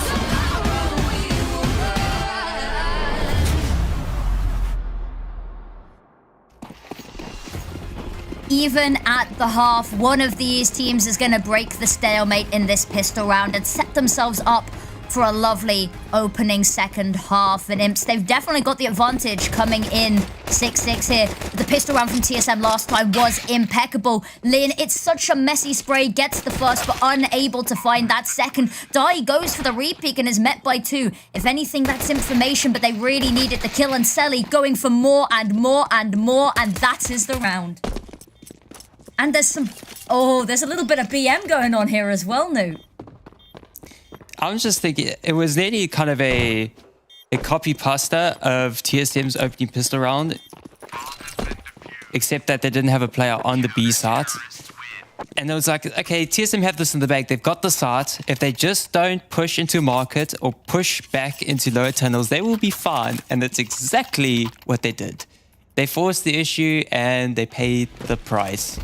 Tomorrow we will rise. Even at the half, one of these teams is going to break the stalemate in this pistol round and set themselves up for a lovely opening second half. The Imps, they've definitely got the advantage coming in 6-6 here. The pistol round from TSM last time was impeccable. Lin, it's such a messy spray, gets the first but unable to find that second. Dai goes for the repeat and is met by 2. If anything, that's information, but they really needed the kill. And Selly going for more and more and more, and that is the round. And there's some... Oh, there's a little bit of BM going on here as well, Newt. I was just thinking, it was nearly kind of a copy pasta of TSM's opening pistol round, except that they didn't have a player on the B site. And it was like, okay, TSM have this in the bag. They've got the site. If they just don't push into market or push back into lower tunnels, they will be fine. And that's exactly what they did. They forced the issue and they paid the price.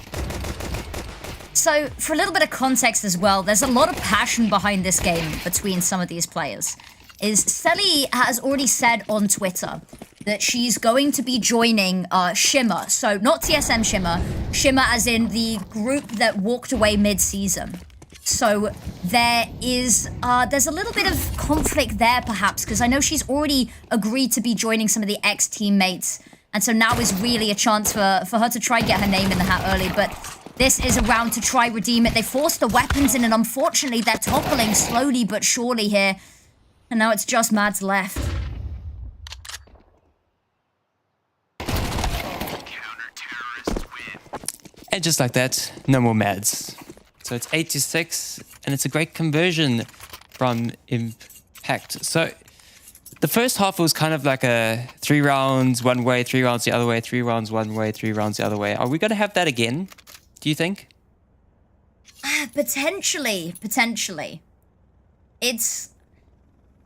So, for a little bit of context as well, there's a lot of passion behind this game between some of these players. Selly has already said on Twitter that she's going to be joining Shimmer. So, not TSM Shimmer. Shimmer as in the group that walked away mid-season. So, there's a little bit of conflict there, perhaps, because I know she's already agreed to be joining some of the ex-teammates. And so now is really a chance for her to try get her name in the hat early. But this is a round to try redeem it. They forced the weapons in, and unfortunately, they're toppling slowly but surely here. And now it's just Mads left. And just like that, no more Mads. So it's 8-6, and it's a great conversion from Impact. So the first half was kind of like a 3 rounds one way, 3 rounds the other way, 3 rounds one way, 3 rounds the other way. Are we going to have that again, do you think? Potentially.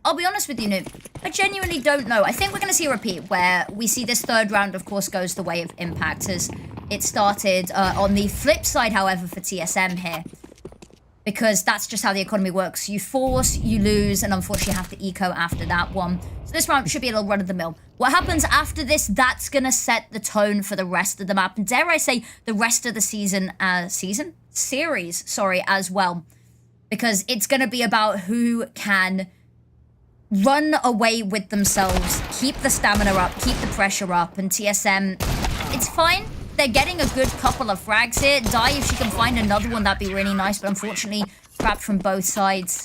I'll be honest with you, Noob. I genuinely don't know. I think we're going to see a repeat where we see this third round, of course, goes the way of Impact as it started. On the flip side, however, for TSM here, because that's just how the economy works. You force, you lose, and unfortunately have to eco after that one. So this round should be a little run-of-the-mill. What happens after this, that's going to set the tone for the rest of the map. And dare I say, the rest of the series, as well. Because it's going to be about who can run away with themselves, keep the stamina up, keep the pressure up. And TSM, it's fine. They're getting a good couple of frags here. Dai, if she can find another one, that'd be really nice. But unfortunately, trapped from both sides.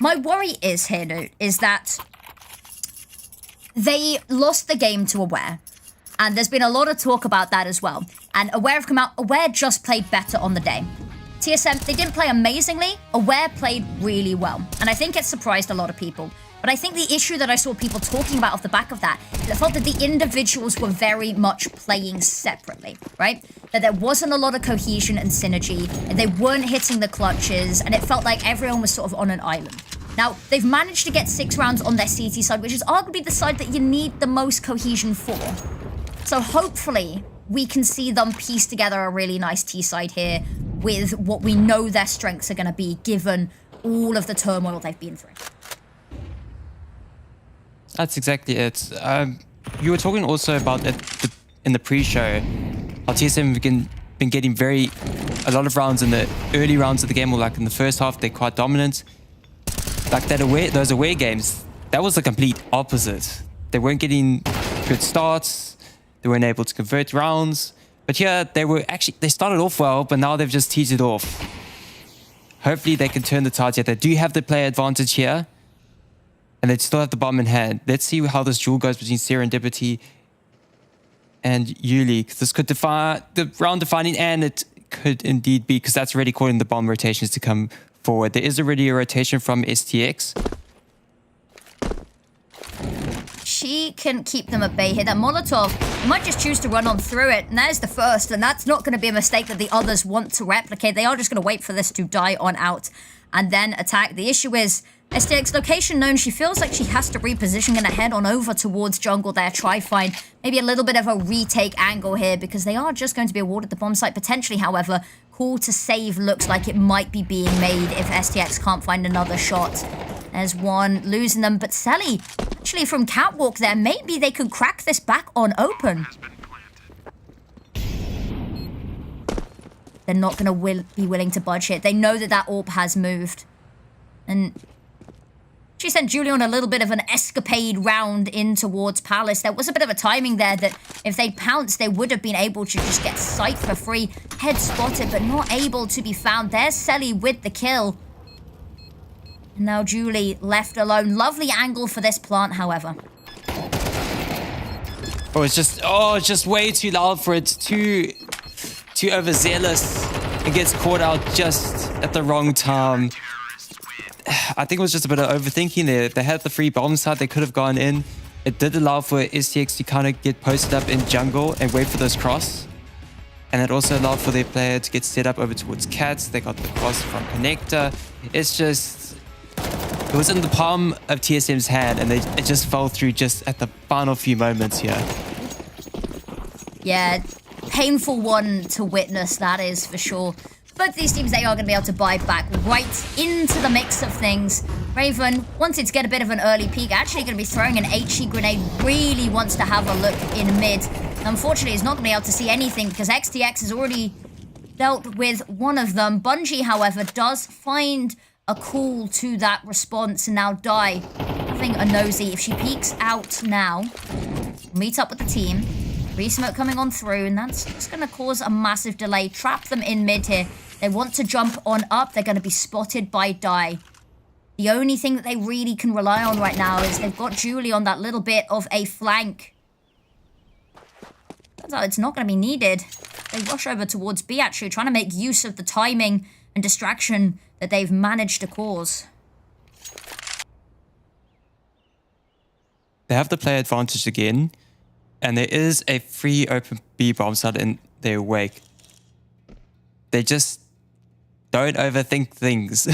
My worry is here, Newt, is that they lost the game to Aware. And there's been a lot of talk about that as well. And Aware have come out. Aware just played better on the day. TSM, they didn't play amazingly. Aware played really well. And I think it surprised a lot of people. But I think the issue that I saw people talking about off the back of that is I felt that the individuals were very much playing separately, right? That there wasn't a lot of cohesion and synergy, and they weren't hitting the clutches, and it felt like everyone was sort of on an island. Now, they've managed to get 6 rounds on their CT side, which is arguably the side that you need the most cohesion for. So hopefully, we can see them piece together a really nice T side here with what we know their strengths are going to be, given all of the turmoil they've been through. That's exactly it. You were talking also about it in the pre-show, how TSM have been getting a lot of rounds in the early rounds of the game, or like in the first half, they're quite dominant. Like those away games, that was the complete opposite. They weren't getting good starts. They weren't able to convert rounds. But here, they started off well, but now they've just teased it off. Hopefully they can turn the tide yet. They do have the player advantage here. And they still have the bomb in hand. Let's see how this duel goes between Serendipity and Yuli. Because this could define the round defining, and it could indeed be, because that's already calling the bomb rotations to come forward. There is already a rotation from STX. she can keep them at bay here. That Molotov might just choose to run on through it. And there's the first, and that's not going to be a mistake that the others want to replicate. They are just going to wait for this to die on out and then attack. The issue is, STX location known, she feels like she has to reposition and head on over towards jungle there. Try find maybe a little bit of a retake angle here because they are just going to be awarded the bomb site potentially. However, call to save looks like it might be being made if STX can't find another shot. There's one losing them, but Selly actually from Catwalk there. Maybe they could crack this back on open. They're not going to be willing to budge it. They know that that AWP has moved. And she sent Julie on a little bit of an escapade round in towards Palace. There was a bit of a timing there that if they'd pounced, they would have been able to just get sight for free. Head spotted, but not able to be found. There's Selly with the kill. And now Julie left alone. Lovely angle for this plant, however. Oh, it's just way too loud for it. Too overzealous. It gets caught out just at the wrong time. I think it was just a bit of overthinking there. They had the free bomb site. They could have gone in. It did allow for STX to kind of get posted up in jungle and wait for this cross. And it also allowed for their player to get set up over towards Cats. They got the cross from Connector. It's just... It was in the palm of TSM's hand and it just fell through just at the final few moments here. Yeah, painful one to witness, that is for sure. Both these teams, they are going to be able to buy back right into the mix of things. Raven wanted to get a bit of an early peek. Actually going to be throwing an HE grenade. Really wants to have a look in mid. Unfortunately, he's not going to be able to see anything because XTX has already dealt with one of them. Bungie, however, does find a call to that response and now Die having a nosy. If she peeks out now, meet up with the team. Re-smoke coming on through, and that's just going to cause a massive delay. Trap them in mid here. They want to jump on up. They're going to be spotted by Die. The only thing that they really can rely on right now is they've got Julie on that little bit of a flank. Turns out it's not going to be needed. They rush over towards B, actually, trying to make use of the timing and distraction that they've managed to cause. They have the player advantage again. And there is a free open B bomb site in their wake. They just don't overthink things.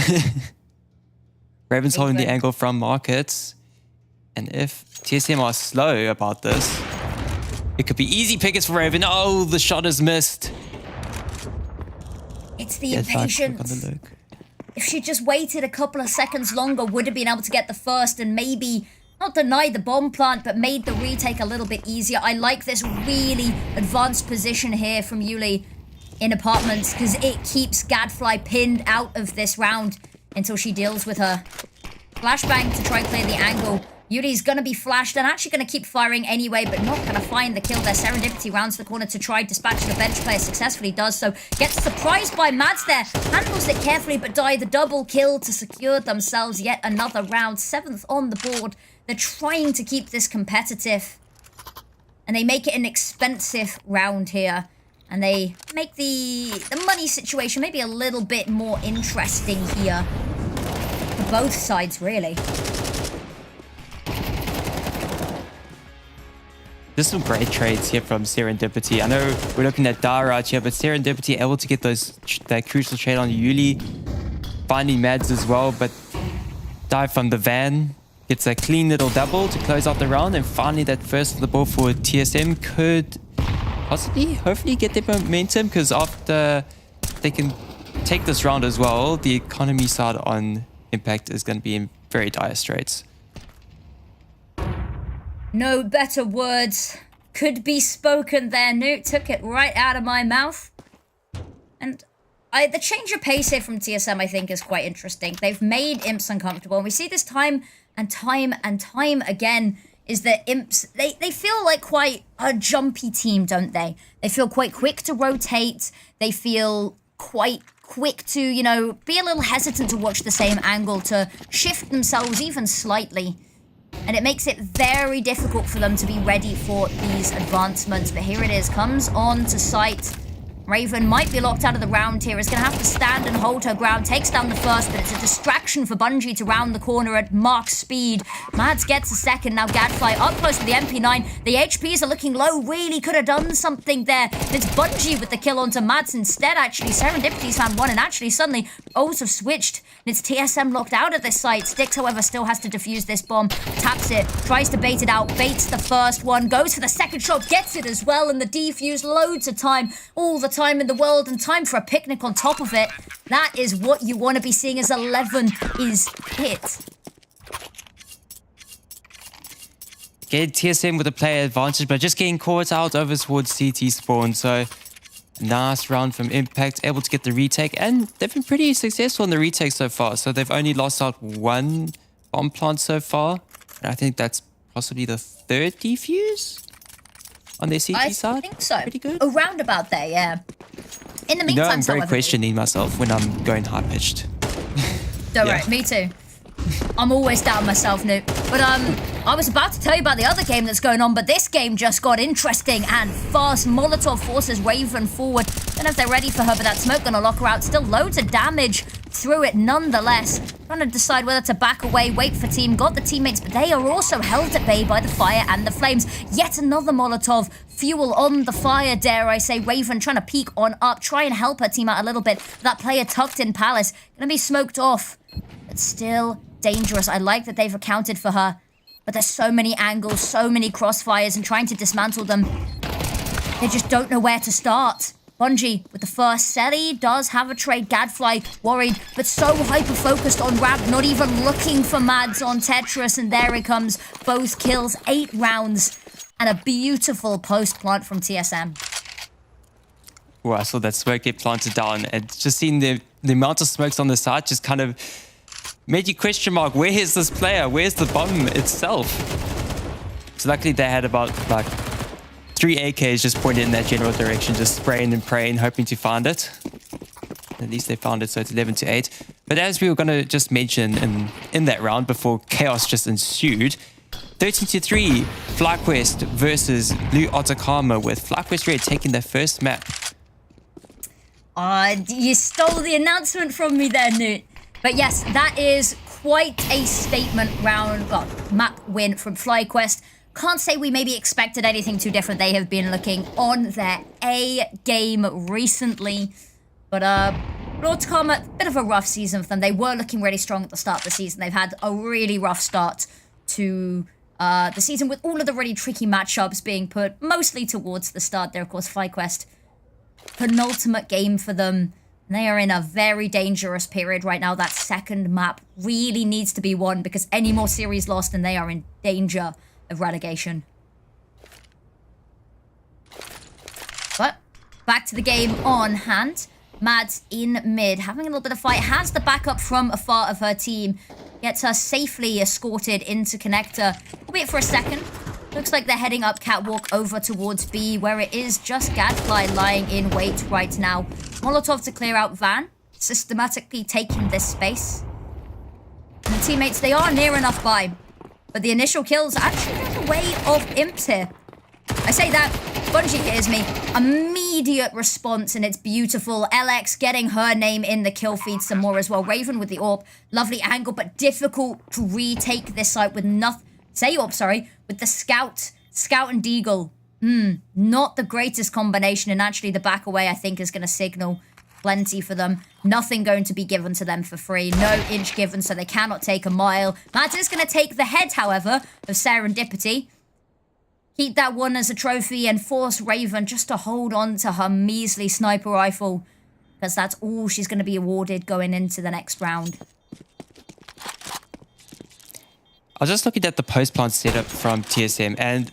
Raven's holding the angle from markets. And if TSM are slow about this, it could be easy pickets for Raven. Oh, the shot is missed. It's the impatience. If she just waited a couple of seconds longer, would have been able to get the first and maybe... not deny the bomb plant, but made the retake a little bit easier. I like this really advanced position here from Yuli in apartments because it keeps Gadfly pinned out of this round until she deals with her. Flashbang to try and clear the angle. Yuli's going to be flashed and actually going to keep firing anyway, but not going to find the kill there. Serendipity rounds the corner to try dispatching the bench player. Successfully does so. Gets surprised by Mads there. Handles it carefully, but Die the double kill to secure themselves yet another round. 7th on the board. They're trying to keep this competitive. And they make it an expensive round here. And they make the money situation maybe a little bit more interesting here. For both sides, really. There's some great trades here from Serendipity. I know we're looking at Daraj here, but Serendipity able to get that crucial trade on Yuli. Finding Mads as well, but Die from the van. Gets a clean little double to close out the round. And finally, that first of the ball for TSM could possibly, hopefully get their momentum. Because after they can take this round as well, the economy side on Impact is going to be in very dire straits. No better words could be spoken there, Newt. Took it right out of my mouth. And the change of pace here from TSM, I think, is quite interesting. They've made Imps uncomfortable. And we see this time and time again, is that Imps, they feel like quite a jumpy team, don't they? They feel quite quick to rotate. They feel quite quick to, you know, be a little hesitant to watch the same angle, to shift themselves even slightly. And it makes it very difficult for them to be ready for these advancements. But here it is, comes on to site. Raven might be locked out of the round here. Is going to have to stand and hold her ground. Takes down the first, but it's a distraction for Bungie to round the corner at Mark speed. Mads gets a second. Now Gadfly up close with the MP9. The HPs are looking low. Really could have done something there. It's Bungie with the kill onto Mads instead, actually. Serendipity's found one, and actually suddenly O's have switched. And it's TSM locked out of this site. Styx, however, still has to defuse this bomb. Taps it. Tries to bait it out. Baits the first one. Goes for the second shot. Gets it as well. And the defuse. Loads of time. All the time in the world, and time for a picnic on top of it. That is what you want to be seeing as 11 is hit. Get TSM with a player advantage, but just getting caught out over towards CT spawn. So nice round from Impact, able to get the retake, and they've been pretty successful in the retake so far. So they've only lost out one bomb plant so far, and I think that's possibly the third defuse on their CT side. I think so. Pretty good. Around about there, yeah. In the meantime, I'm very however, questioning myself when I'm going high pitched. Don't worry, me too. I'm always doubting myself, Newt. But I was about to tell you about the other game that's going on, but this game just got interesting and fast. Molotov forces Raven forward. Don't know if they're ready for her, but that smoke gonna lock her out. Still loads of damage through it nonetheless. Trying to decide whether to back away, wait for team. Got the teammates, but they are also held at bay by the fire and the flames. Yet another Molotov. Fuel on the fire, dare I say. Raven trying to peek on up, try and help her team out a little bit. That player tucked in Palace, gonna be smoked off. But still dangerous. I like that they've accounted for her. But there's so many angles, so many crossfires, and trying to dismantle them. They just don't know where to start. Bungie with the first. Selly does have a trade. Gadfly worried, but so hyper-focused on Rab, not even looking for Mads on Tetris, and there it comes. Both kills, 8 rounds, and a beautiful post-plant from TSM. Oh, I saw that smoke get planted down, and just seeing the amount of smokes on the side just kind of made you question mark, where is this player? Where's the bomb itself? So luckily they had about like 3 AKs just pointed in that general direction, just spraying and praying, hoping to find it. At least they found it, so it's 11-8. But as we were going to just mention in that round before chaos just ensued, 13-3, FlyQuest versus Blue Atacama, with FlyQuest Red taking their first map. You stole the announcement from me there, Newt. But yes, that is quite a statement round, well, map win from FlyQuest. Can't say we maybe expected anything too different. They have been looking on their A game recently. But Atacama, bit of a rough season for them. They were looking really strong at the start of the season. They've had a really rough start to the season, with all of the really tricky matchups being put mostly towards the start there. Of course, FlyQuest, penultimate game for them. They are in a very dangerous period right now. That second map really needs to be won, because any more series lost and they are in danger of relegation. But back to the game on hand. Mads in mid, having a little bit of fight, has the backup from afar of her team, gets her safely escorted into connector, albeit for a second. Looks like they're heading up catwalk over towards B, where it is just Gadfly lying in wait right now. Molotov to clear out Van, systematically taking this space. And the teammates, they are near enough by, but the initial kills actually go the way of Imps here. I say that, Bungie hears me. Immediate response, and it's beautiful. LX getting her name in the kill feed some more as well. Raven with the AWP. Lovely angle, but difficult to retake this site with nothing. With the Scout and Deagle. Not the greatest combination, and actually the back away, I think, is going to signal plenty for them. Nothing going to be given to them for free. No inch given, so they cannot take a mile. Matt is going to take the head, however, of Serendipity. Keep that one as a trophy and force Raven just to hold on to her measly sniper rifle, because that's all she's going to be awarded going into the next round. I was just looking at the post-plant setup from TSM, and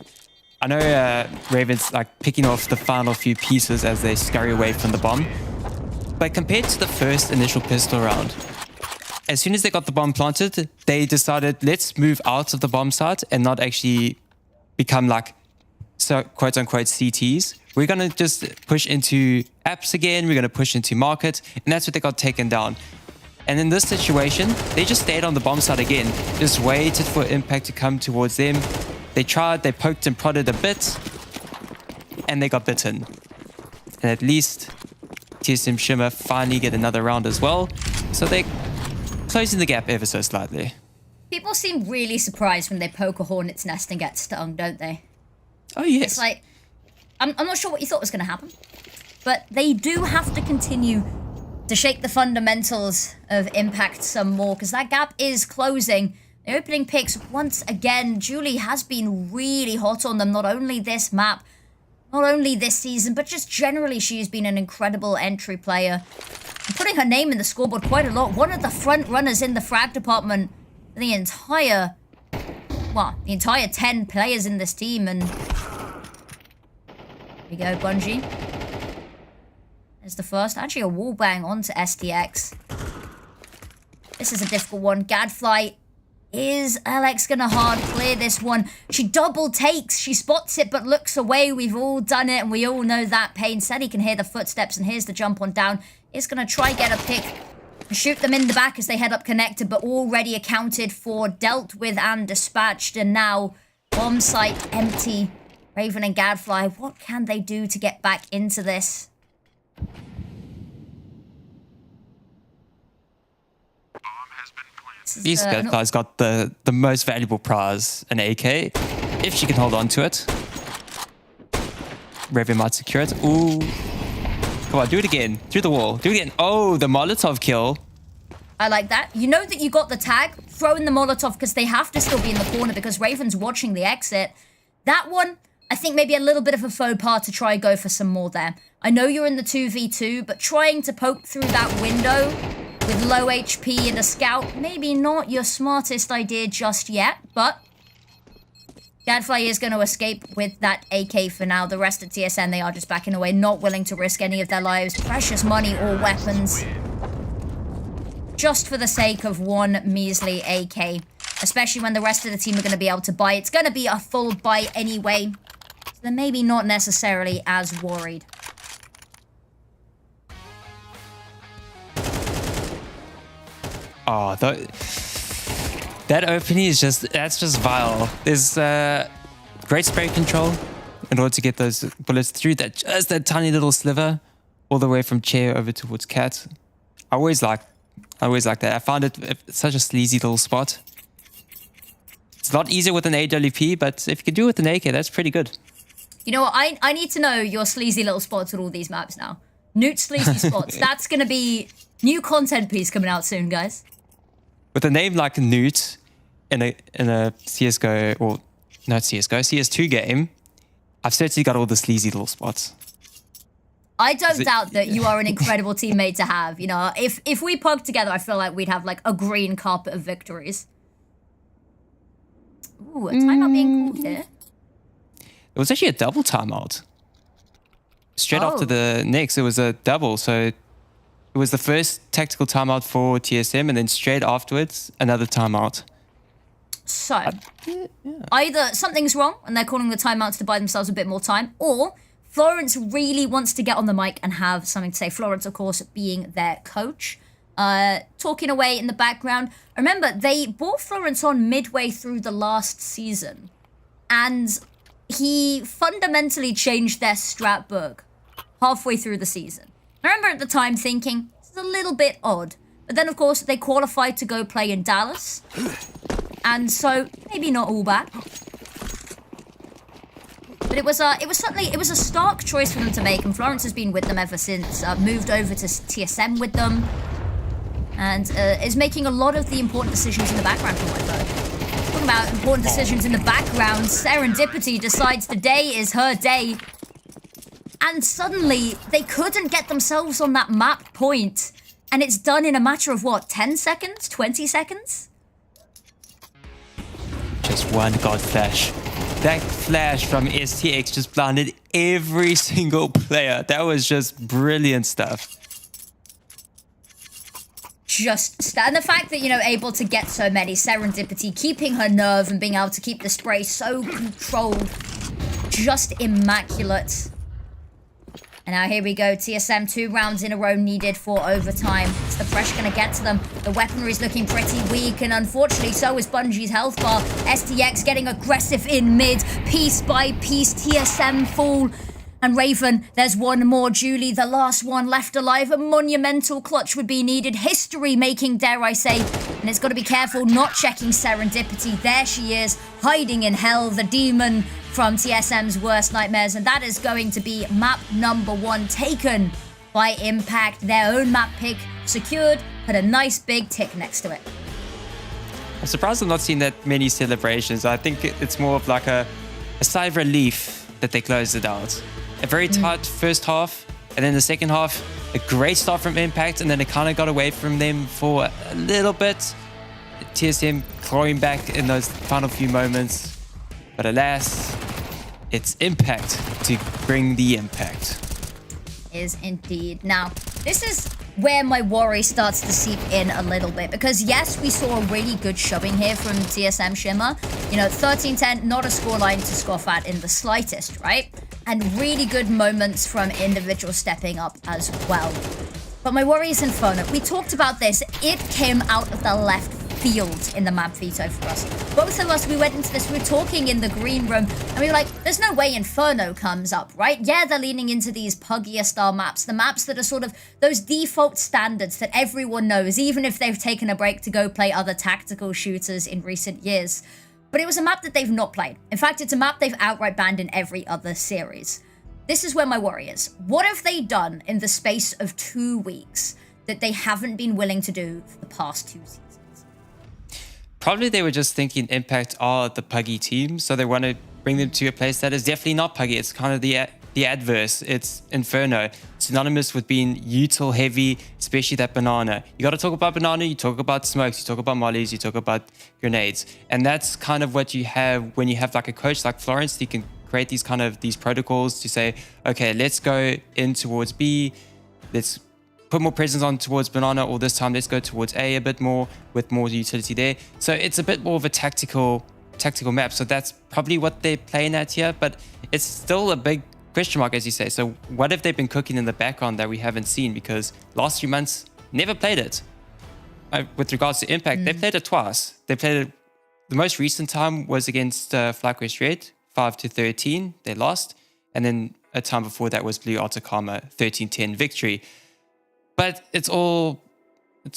I know Raven's like picking off the final few pieces as they scurry away from the bomb. But compared to the first initial pistol round, as soon as they got the bomb planted, they decided, let's move out of the bomb site and not actually become like, so quote-unquote CTs. We're going to just push into apps again, we're going to push into market, and that's what they got taken down. And in this situation, they just stayed on the bomb site again, just waited for Impact to come towards them. They tried, they poked and prodded a bit, and they got bitten. And at least TSM Shimmer finally get another round as well. So they're closing the gap ever so slightly. People seem really surprised when they poke a hornet's nest and get stung, don't they? Oh, yes. It's like, I'm not sure what you thought was going to happen, but they do have to continue to shake the fundamentals of Impact some more, because that gap is closing. The opening picks, once again, Julie has been really hot on them, not only this map, not only this season, but just generally she's been an incredible entry player. And putting her name in the scoreboard quite a lot. One of the front runners in the frag department, the entire 10 players in this team. And here we go, Bungie. There's the first. Actually, a wall bang onto STX. This is a difficult one. Gadfly. Is Alex gonna hard clear this one? She double takes. She spots it but looks away. We've all done it and we all know that pain. Said he can hear the footsteps and here's the jump on down. Is gonna try get a pick and shoot them in the back as they head up connected, but already accounted for, dealt with and dispatched. And now bomb site empty. Raven and Gadfly, what can they do to get back into this? These guys got the most valuable prize, an AK, if she can hold on to it. Raven might secure it. Ooh. Come on, do it again. Through the wall. Do it again. Oh, the Molotov kill. I like that. You know that you got the tag. Throw in the Molotov because they have to still be in the corner because Raven's watching the exit. That one, I think maybe a little bit of a faux pas to try and go for some more there. I know you're in the 2v2, but trying to poke through that window with low HP and a scout, maybe not your smartest idea just yet, but Gadfly is going to escape with that AK for now. The rest of TSM, they are just backing away, not willing to risk any of their lives, precious money or weapons, just for the sake of one measly AK, especially when the rest of the team are going to be able to buy. It's going to be a full buy anyway, so they're maybe not necessarily as worried. Oh, that opening is that's just vile. There's great spray control in order to get those bullets through that tiny little sliver all the way from chair over towards cat. I always like that. I found it such a sleazy little spot. It's a lot easier with an AWP, but if you can do it with an AK, that's pretty good. You know what? I need to know your sleazy little spots with all these maps now. Newt sleazy spots. That's going to be new content piece coming out soon, guys. With a name like Newt in a CSGO, or not CSGO, CS2 game, I've certainly got all the sleazy little spots. I don't doubt that you are an incredible teammate to have. You know, if we pug together, I feel like we'd have like a green carpet of victories. Ooh, a timeout being called here. It was actually a double timeout. Straight after the next, it was a double, so it was the first tactical timeout for TSM, and then straight afterwards, another timeout. So, either something's wrong, and they're calling the timeouts to buy themselves a bit more time, or Florence really wants to get on the mic and have something to say. Florence, of course, being their coach, talking away in the background. Remember, they brought Florence on midway through the last season, and he fundamentally changed their strat book halfway through the season. I remember at the time thinking, this is a little bit odd. But then, of course, they qualified to go play in Dallas. And so, maybe not all bad. But it was a stark choice for them to make. And Florence has been with them ever since. Moved over to TSM with them. And is making a lot of the important decisions in the background for my bird. Talking about important decisions in the background, Serendipity decides today is her day. And suddenly, they couldn't get themselves on that map point. And it's done in a matter of, what, 10 seconds? 20 seconds? Just one god flash. That flash from STX just blinded every single player. That was just brilliant stuff. And the fact that, you know, able to get so many, Serendipity, keeping her nerve and being able to keep the spray so controlled. Just immaculate. And now here we go, TSM 2 rounds in a row needed for overtime. Is the pressure going to get to them? The weaponry is looking pretty weak, and unfortunately so is Bungie's health bar. STX getting aggressive in mid, piece by piece, TSM fall. And Raven, there's one more. Julie, the last one left alive. A monumental clutch would be needed. History making, dare I say. And it's got to be careful not checking Serendipity. There she is, hiding in hell, the demon from TSM's worst nightmares. And that is going to be map number 1 taken by Impact. Their own map pick secured. Put a nice big tick next to it. I'm surprised I'm not seeing that many celebrations. I think it's more of like a sigh of relief that they closed it out. A very tight first half, and then the second half, a great start from Impact, and then it kind of got away from them for a little bit. TSM clawing back in those final few moments. But alas, it's Impact to bring the impact. Is indeed. Now, this is where my worry starts to seep in a little bit, because yes, we saw a really good shoving here from TSM Shimmer. You know, 13-10, not a scoreline to scoff at in the slightest, right? And really good moments from individuals stepping up as well. But my worry is Inferno. We talked about this. It came out of the left field in the map veto for us. Both of us, we went into this, we were talking in the green room, and we were like, there's no way Inferno comes up, right? Yeah, they're leaning into these puggier style maps, the maps that are sort of those default standards that everyone knows, even if they've taken a break to go play other tactical shooters in recent years. But it was a map that they've not played. In fact, it's a map they've outright banned in every other series. This is where my worry is. What have they done in the space of 2 weeks that they haven't been willing to do for the past 2 seasons? Probably they were just thinking Impact are the puggy team, so they want to bring them to a place that is definitely not puggy. It's kind of the adverse. It's Inferno, synonymous with being util heavy, especially that banana. You got to talk about banana, you talk about smokes, you talk about mollies, you talk about grenades. And that's kind of what you have when you have like a coach like Florence. You can create these protocols to say, okay, let's go in towards B, let's put more presence on towards banana, or this time let's go towards A a bit more with more utility there. So it's a bit more of a tactical map. So that's probably what they're playing at here, but it's still a big question mark, as you say. So what have they been cooking in the background that we haven't seen? Because last 3 months, never played it. With regards to Impact, they played it twice. They played it, the most recent time was against FlyQuest Red, 5-13, they lost. And then a time before that was Blue Atacama, 13-10 victory. But it's all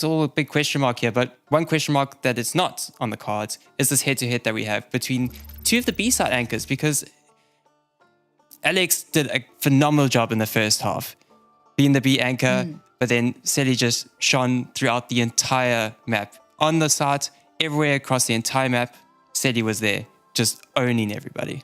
a big question mark here. But one question mark that is not on the cards is this head-to-head that we have between 2 of the B-side anchors, because Alex did a phenomenal job in the first half, being the B anchor, but then Sally just shone throughout the entire map. On the side, everywhere across the entire map, Sally was there, just owning everybody.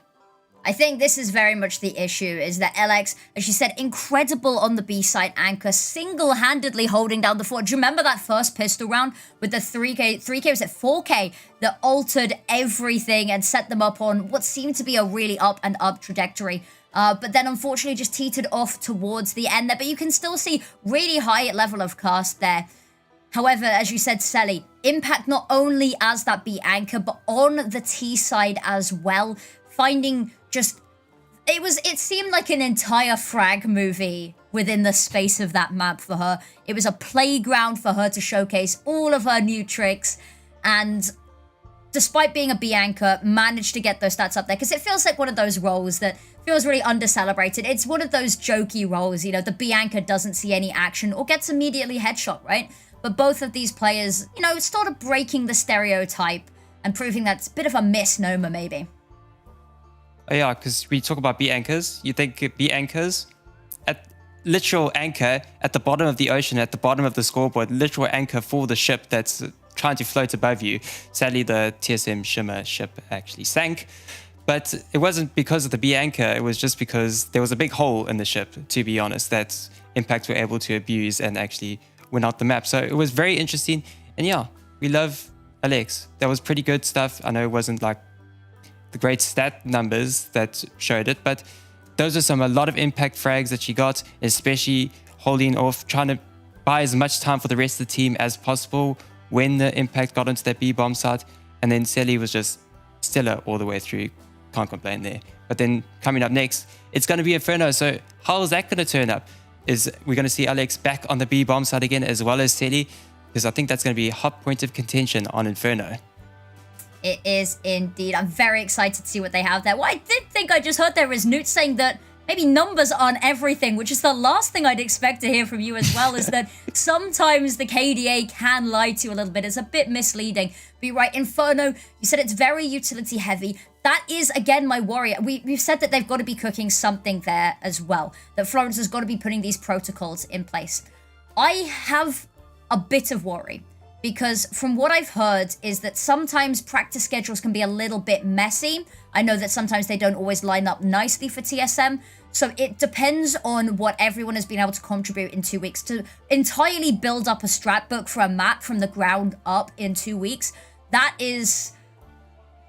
I think this is very much the issue, is that LX, as you said, incredible on the B-side anchor, single-handedly holding down the fort. Do you remember that first pistol round with the 3K was at 4K that altered everything and set them up on what seemed to be a really up and up trajectory? But then unfortunately just teetered off towards the end there. But you can still see really high level of cast there. However, as you said, Selly, Impact not only as that B anchor, but on the T side as well, finding just, it seemed like an entire frag movie within the space of that map for her. It was a playground for her to showcase all of her new tricks, and despite being a B anchor, managed to get those stats up there, because it feels like one of those roles that feels really under-celebrated. It's one of those jokey roles, you know, the B anchor doesn't see any action or gets immediately headshot, right? But both of these players, you know, started breaking the stereotype and proving that's a bit of a misnomer, maybe. Oh yeah, because we talk about B anchors, you think B anchors, literal anchor at the bottom of the ocean, at the bottom of the scoreboard, literal anchor for the ship that's trying to float above you. Sadly, the TSM Shimmer ship actually sank, but it wasn't because of the B anchor, it was just because there was a big hole in the ship, to be honest, that Impact were able to abuse and actually went out the map. So it was very interesting, and yeah, we love Alex. That was pretty good stuff. I know it wasn't like the great stat numbers that showed it, but those are a lot of impact frags that she got, especially holding off, trying to buy as much time for the rest of the team as possible when the impact got into that B bomb site. And then Sally was just stellar all the way through. Can't complain there. But then coming up next, it's going to be Inferno. So how is that going to turn up? Is we're going to see Alex back on the B bomb site again, as well as Sally? Because I think that's going to be a hot point of contention on Inferno. It is indeed. I'm very excited to see what they have there. Well, I did think I just heard there was Newt saying that maybe numbers aren't everything, which is the last thing I'd expect to hear from you as well, is that sometimes the KDA can lie to you a little bit. It's a bit misleading. But you're right, Inferno, you said it's very utility heavy. That is, again, my worry. We've said that they've got to be cooking something there as well, that Florence has got to be putting these protocols in place. I have a bit of worry, because from what I've heard is that sometimes practice schedules can be a little bit messy. I know that sometimes they don't always line up nicely for TSM. So it depends on what everyone has been able to contribute in 2 weeks. To entirely build up a strat book for a map from the ground up in 2 weeks, that is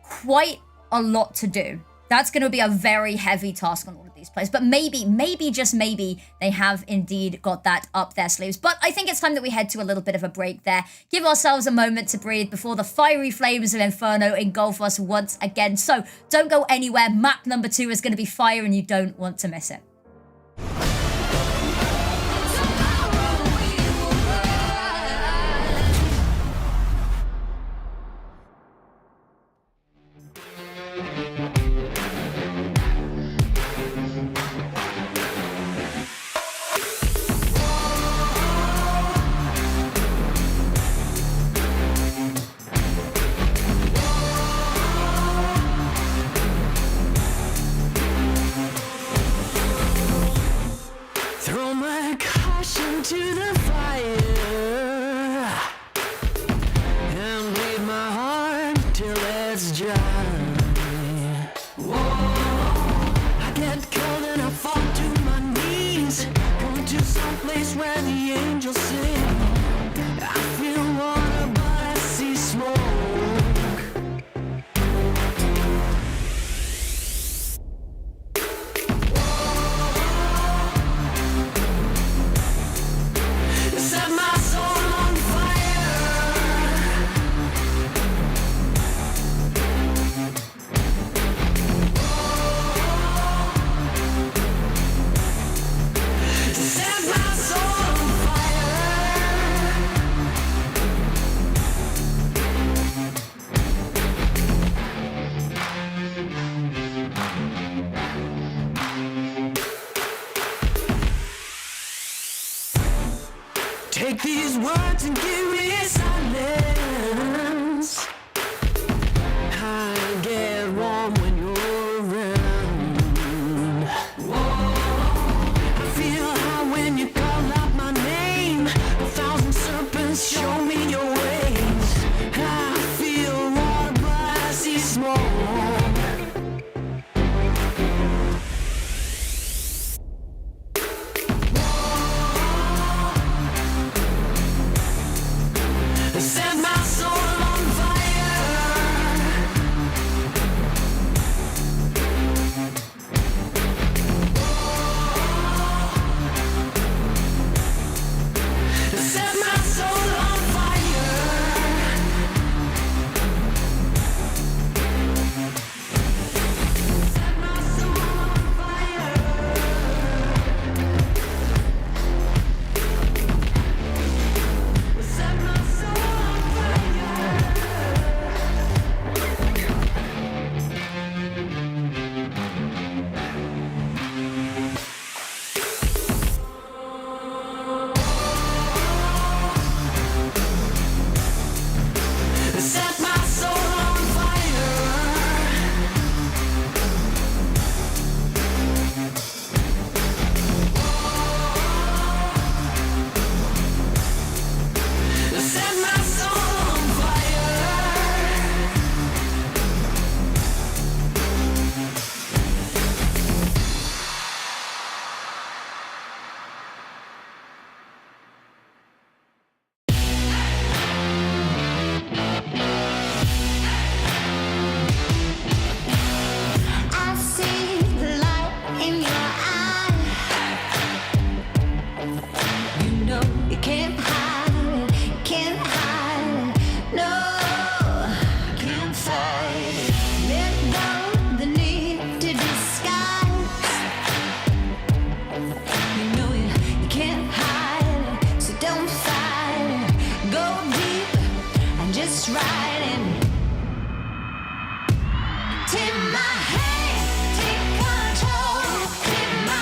quite a lot to do. That's going to be a very heavy task on all of these players. But maybe, just maybe, they have indeed got that up their sleeves. But I think it's time that we head to a little bit of a break there. Give ourselves a moment to breathe before the fiery flames of Inferno engulf us once again. So don't go anywhere. Map number 2 is going to be fire and you don't want to miss it. Throw my caution to the fire and bleed my heart till it's dry. Whoa, I get cold and I fall to my knees, going to some place where the angels sing. I feel water but I see smoke. Set my soul on fire. Set my soul on take these words and give me silence. I get warm when you're around. Whoa, I feel high when you call out my name. 1,000 serpents show me your ways. I feel water but I see smoke. Set my soul on fire. Set my soul on fire. Set my soul on fire. Set my soul on set my soul on fire. Set my soul on fire. I see the light in your eye. You know you can't hide it, you can't hide it. No, can't fight it. Let go the need to disguise. You know you can't hide it, so don't fight it. Go deep and just ride it. Take my hand, take control. Take my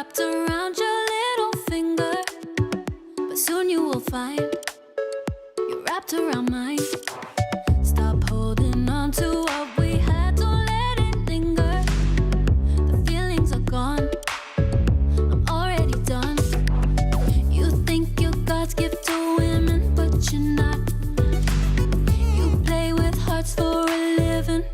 wrapped around your little finger, but soon you will find you're wrapped around mine. Stop holding on to what we had, don't let it linger. The feelings are gone, I'm already done. You think you're God's gift to women, but you're not. You play with hearts for a living,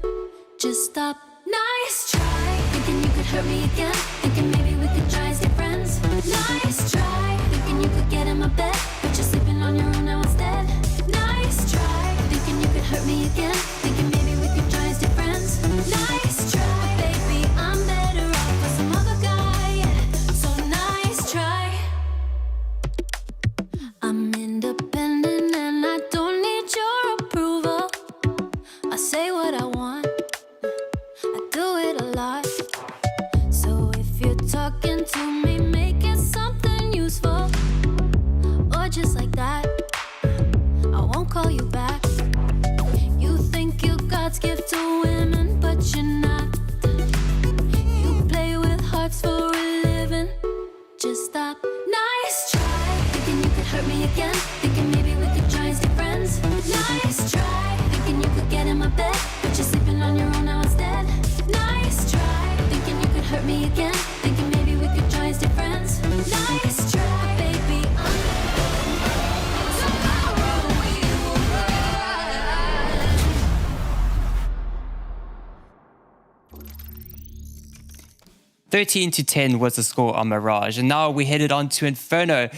just stop. Nice try, thinking you could hurt me again, thinking maybe we could try as your friends. Nice try, thinking you could get in my bed, but you're sleeping on your own now instead. Nice try, thinking you could hurt me again, thinking maybe we could try as your friends. Nice try, baby, I'm better off with some other guy, yeah. So nice try. I'm independent and I don't need your approval. I say what I want, I do it a lot. So if you're talking to me, make it something useful, or just like that, I won't call you back. You think you're God's gift to women, but you're not. You play with hearts for a living, just stop. Nice try, thinking you could hurt me again, thinking maybe we could try as your friends. Nice try, thinking you could get in my bed, but you're sleeping on your own now instead. Nice try, thinking you could hurt me again, thinking maybe we could try as your friends. Nice try, baby, tomorrow we will rise. 13-10 was the score on Mirage, and now we headed on to Inferno.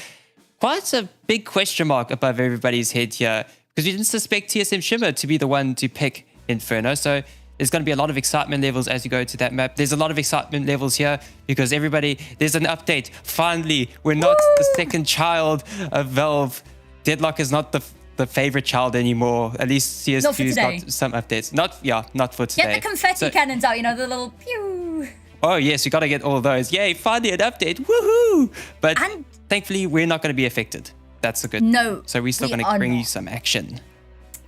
Quite a big question mark above everybody's head here, because we didn't suspect TSM Shimmer to be the one to pick Inferno. So there's going to be a lot of excitement levels as you go to that map. There's a lot of excitement levels here because there's an update. Finally, we're not the second child of Valve. Deadlock is not the favorite child anymore. At least CSGO's got some updates. Not for today. Get the confetti cannons out, the little pew. Oh, yes, we got to get all those. Yay, finally an update. Woohoo! But thankfully, we're not going to be affected. That's a good thing. No, So we're still going to bring you some action.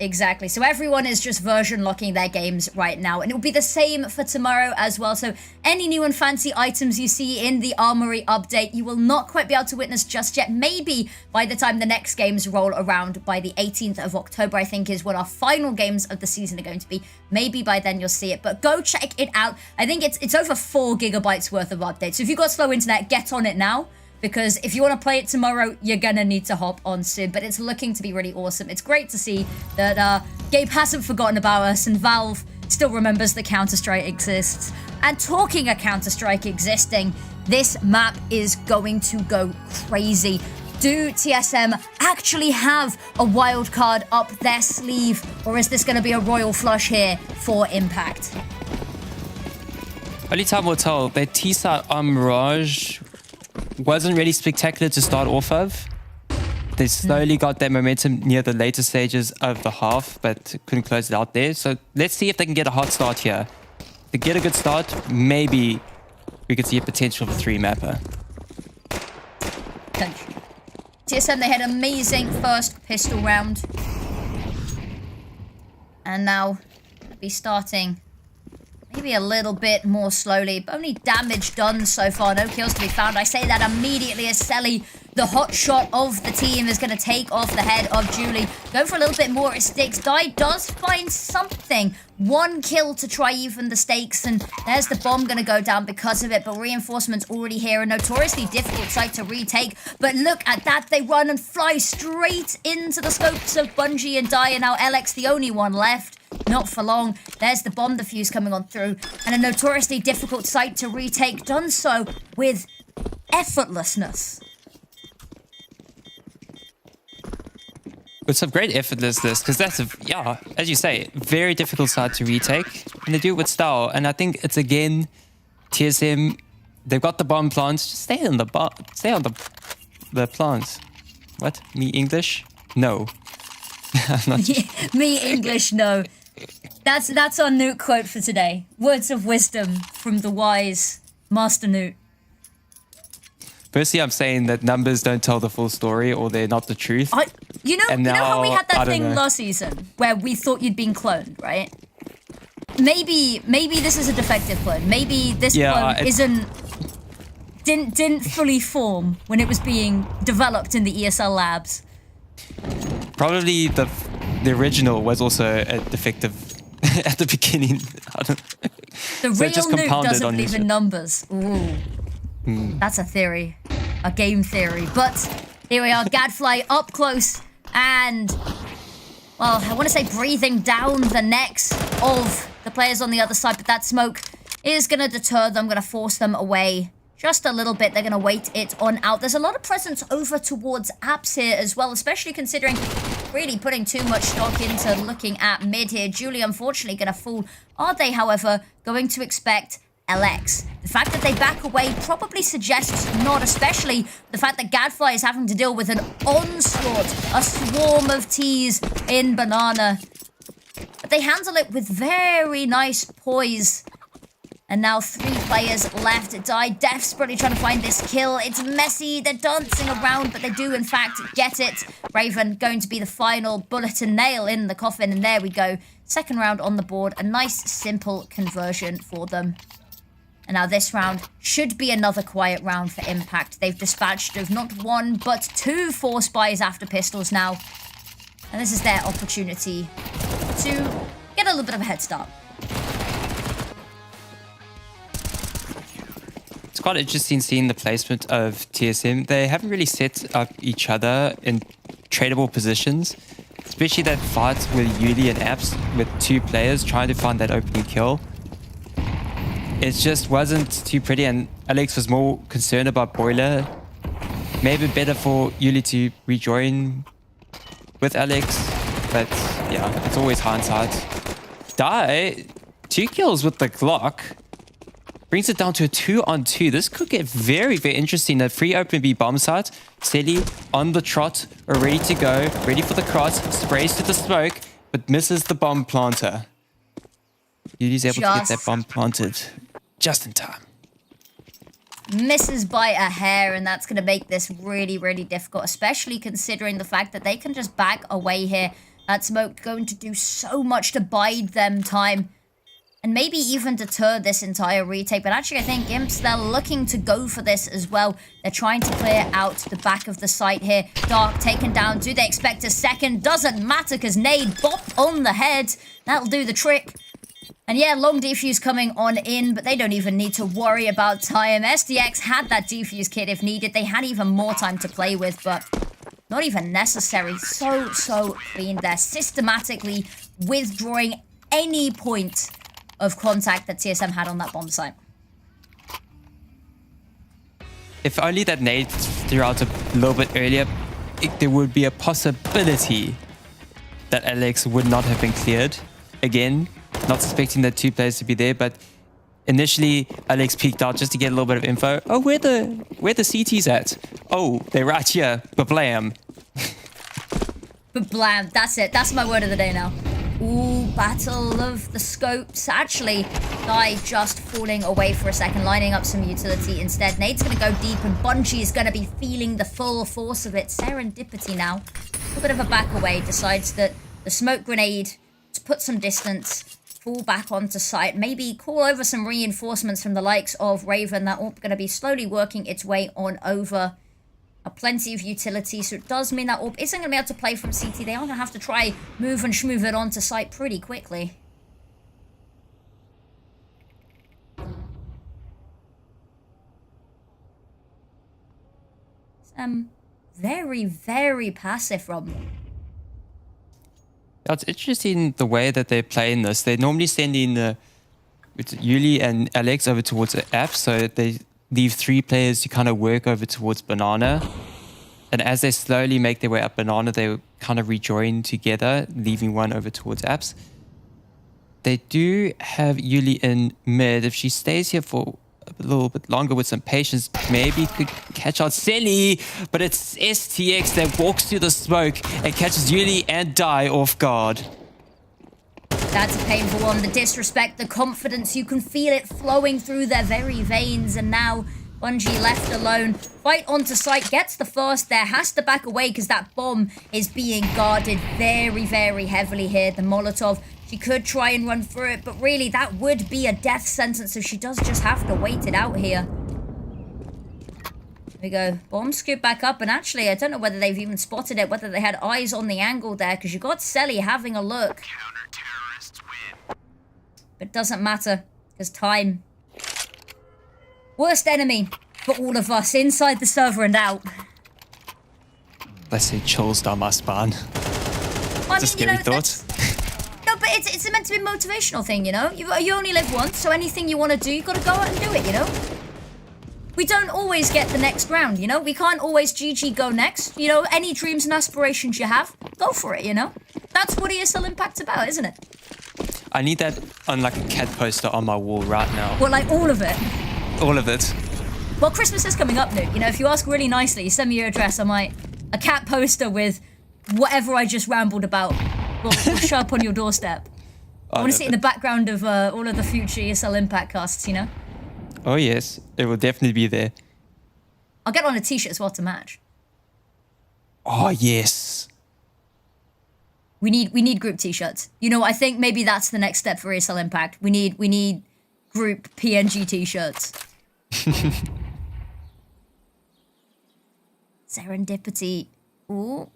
Exactly. So everyone is just version locking their games right now. And it will be the same for tomorrow as well. So any new and fancy items you see in the Armory update, you will not quite be able to witness just yet. Maybe by the time the next games roll around by the 18th of October, I think is when our final games of the season are going to be. Maybe by then you'll see it. But go check it out. I think it's over 4 gigabytes worth of updates. So if you've got slow internet, get on it now. Because if you want to play it tomorrow, you're going to need to hop on soon. But it's looking to be really awesome. It's great to see that Gabe hasn't forgotten about us and Valve still remembers that Counter-Strike exists. And talking of Counter-Strike existing, this map is going to go crazy. Do TSM actually have a wild card up their sleeve? Or is this going to be a royal flush here for Impact? Only time will tell. Their T-side on Mirage wasn't really spectacular to start off of. They slowly got that momentum near the later stages of the half, but couldn't close it out there. So let's see if they can get a hot start here. If they get a good start, maybe we could see a potential for 3-mapper. TSM, they had an amazing first pistol round. And now they'll be starting maybe a little bit more slowly, but only damage done so far. No kills to be found. I say that immediately as Selly, the hot shot of the team, is going to take off the head of Julie. Go for a little bit more at sticks. Die does find something. 1 kill to try even the stakes, and there's the bomb going to go down because of it, but reinforcements already here. A notoriously difficult site to retake, but look at that. They run and fly straight into the scopes of Bungie and Die, and now LX, the only one left. Not for long. There's the bomb defuse coming on through, and a notoriously difficult site to retake, done so with effortlessness. With some great effortlessness, because that's, as you say, very difficult side to retake. And they do it with style. And I think it's, again, TSM, they've got the bomb plants. Just stay on the plants. What? Me English? No. I'm not Me English, no. That's our Newt quote for today. Words of wisdom from the wise Master Newt. Firstly, I'm saying that numbers don't tell the full story, or they're not the truth. You know how we had that thing last season where we thought you'd been cloned, right? Maybe this is a defective clone. Maybe this clone isn't. didn't fully form when it was being developed in the ESL labs. Probably the original was also a defective at the beginning. The So it real just nuke compounded doesn't on believe this. in numbers. Ooh. That's a theory. A game theory. But here we are, Gadfly up close and, well, I want to say breathing down the necks of the players on the other side, but that smoke is going to deter them, going to force them away just a little bit. They're going to wait it on out. There's a lot of presence over towards apps here as well, especially considering really putting too much stock into looking at mid here. Julie, unfortunately, going to fall. Are they, however, going to expect LX? The fact that they back away probably suggests not, especially the fact that Gadfly is having to deal with an onslaught, a swarm of T's in Banana. But they handle it with very nice poise. And now 3 players left. Die desperately trying to find this kill. It's messy. They're dancing around, but they do, in fact, get it. Raven going to be the final bullet and nail in the coffin. And there we go. Second round on the board. A nice, simple conversion for them. And now this round should be another quiet round for Impact. They've dispatched of not 1, but 2 Force Buys after pistols now. And this is their opportunity to get a little bit of a head start. It's quite interesting seeing the placement of TSM. They haven't really set up each other in tradable positions, especially that fight with Yuli and Apps with 2 players trying to find that opening kill. It just wasn't too pretty, and Alex was more concerned about Boiler. Maybe better for Yuli to rejoin with Alex, but yeah, it's always hindsight. Die, 2 kills with the Glock. Brings it down to a 2-on-2. This could get very, very interesting. A free open B bomb site. Selly on the trot, ready to go, ready for the cross. Sprays to the smoke, but misses the bomb planter. Yuli's able to get that bomb planted just in time. Misses by a hair, and that's going to make this really, really difficult, especially considering the fact that they can just back away here. That smoke going to do so much to bide them time. And maybe even deter this entire retake. But actually, I think Imps, they're looking to go for this as well. They're trying to clear out the back of the site here. Dark taken down. Do they expect a second? Doesn't matter, because Nade bopped on the head. That'll do the trick. And yeah, long defuse coming on in, but they don't even need to worry about time. SDX had that defuse kit if needed. They had even more time to play with, but not even necessary. So clean there. Systematically withdrawing any point of contact that TSM had on that bomb site. If only that nade threw out a little bit earlier, there would be a possibility that Alex would not have been cleared. Again, not suspecting that 2 players to be there, but initially Alex peeked out just to get a little bit of info. Oh, where the CT's at? Oh, they're right here. Bablam. Bablam. That's it. That's my word of the day now. Ooh, battle of the scopes. Actually, Guy just falling away for a second, lining up some utility instead. Nade's going to go deep, and Bungie is going to be feeling the full force of it. Serendipity now. A little bit of a back away. Decides that the smoke grenade to put some distance, fall back onto site, maybe call over some reinforcements from the likes of Raven. That AWP going to be slowly working its way on over. Plenty of utility, so it does mean that AWP isn't going to be able to play from CT. They are going to have to try move and schmove it onto site pretty quickly. Very, very passive from them. It's interesting the way that they're playing this. They normally send in with Yuli and Alex over towards the app, so they leave 3 players to kind of work over towards Banana. And as they slowly make their way up Banana, they kind of rejoin together, leaving 1 over towards apps. They do have Yuli in mid. If she stays here for a little bit longer with some patience, maybe could catch out Selly, but it's STX that walks through the smoke and catches Yuli and Die off guard. That's a painful one. The disrespect, the confidence, you can feel it flowing through their very veins. And now Bungie left alone. Fight onto site, gets the first there, has to back away because that bomb is being guarded very, very heavily here. The Molotov, she could try and run through it, but really that would be a death sentence, so she does just have to wait it out here. we go. Bomb scoop back up, and actually, I don't know whether they've even spotted it, whether they had eyes on the angle there, because you got Selly having a look. But it doesn't matter, because time. Worst enemy for all of us, inside the server and out. Let's say chills down my spine. I It's a scary thought. No, but it's meant to be a motivational thing, you know? You only live once, so anything you want to do, you got to go out and do it, you know? We don't always get the next round, you know? We can't always GG go next. You know, any dreams and aspirations you have, go for it, you know? That's what ESL Impact's about, isn't it? I need that on like a cat poster on my wall right now. Well, like all of it. All of it. Well, Christmas is coming up, Newt. You know, if you ask really nicely, send me your address, I might... A cat poster with whatever I just rambled about will show up on your doorstep. I want to see it in the background of all of the future ESL Impact casts, you know? Oh yes, it will definitely be there. I'll get on a t-shirt as well to match. Oh yes. We need group t-shirts. You know, I think maybe that's the next step for ESL Impact. We need group PNG t-shirts. Serendipity. Ooh.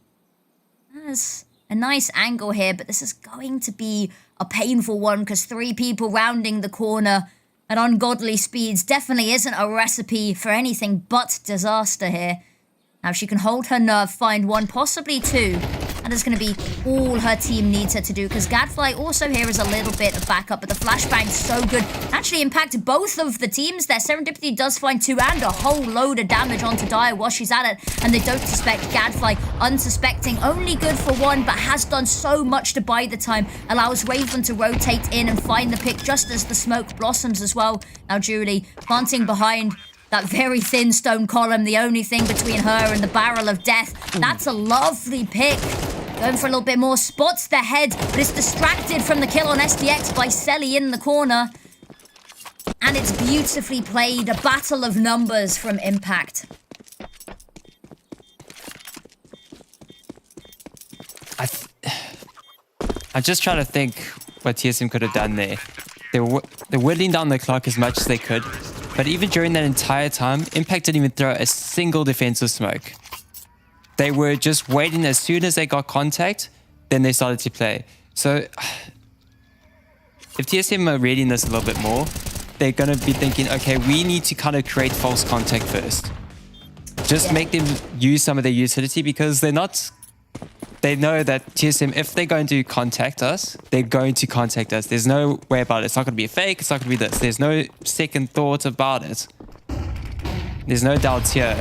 That's a nice angle here, but this is going to be a painful one because 3 people rounding the corner at ungodly speeds definitely isn't a recipe for anything but disaster here. Now, if she can hold her nerve, find 1, possibly 2, that is going to be all her team needs her to do, because Gadfly also here is a little bit of backup, but the flashbang's so good. Actually impacted both of the teams there. Serendipity does find 2 and a whole load of damage onto Dire while she's at it, and they don't suspect Gadfly. Unsuspecting, only good for 1, but has done so much to buy the time. Allows Raven to rotate in and find the pick just as the smoke blossoms as well. Now Julie planting behind that very thin stone column, the only thing between her and the barrel of death. That's a lovely pick. Going for a little bit more, spots the head, but it's distracted from the kill on SDX by Selly in the corner. And it's beautifully played, a battle of numbers from Impact. I'm just trying to think what TSM could have done there. They're whittling down the clock as much as they could, but even during that entire time, Impact didn't even throw a single defensive smoke. They were just waiting. As soon as they got contact, then they started to play. So if TSM are reading this a little bit more, they're going to be thinking, okay, we need to kind of create false contact first. Just make them use some of their utility, because they know that TSM, if they're going to contact us, they're going to contact us. There's no way about it. It's not going to be a fake. It's not going to be this. There's no second thought about it. There's no doubts here.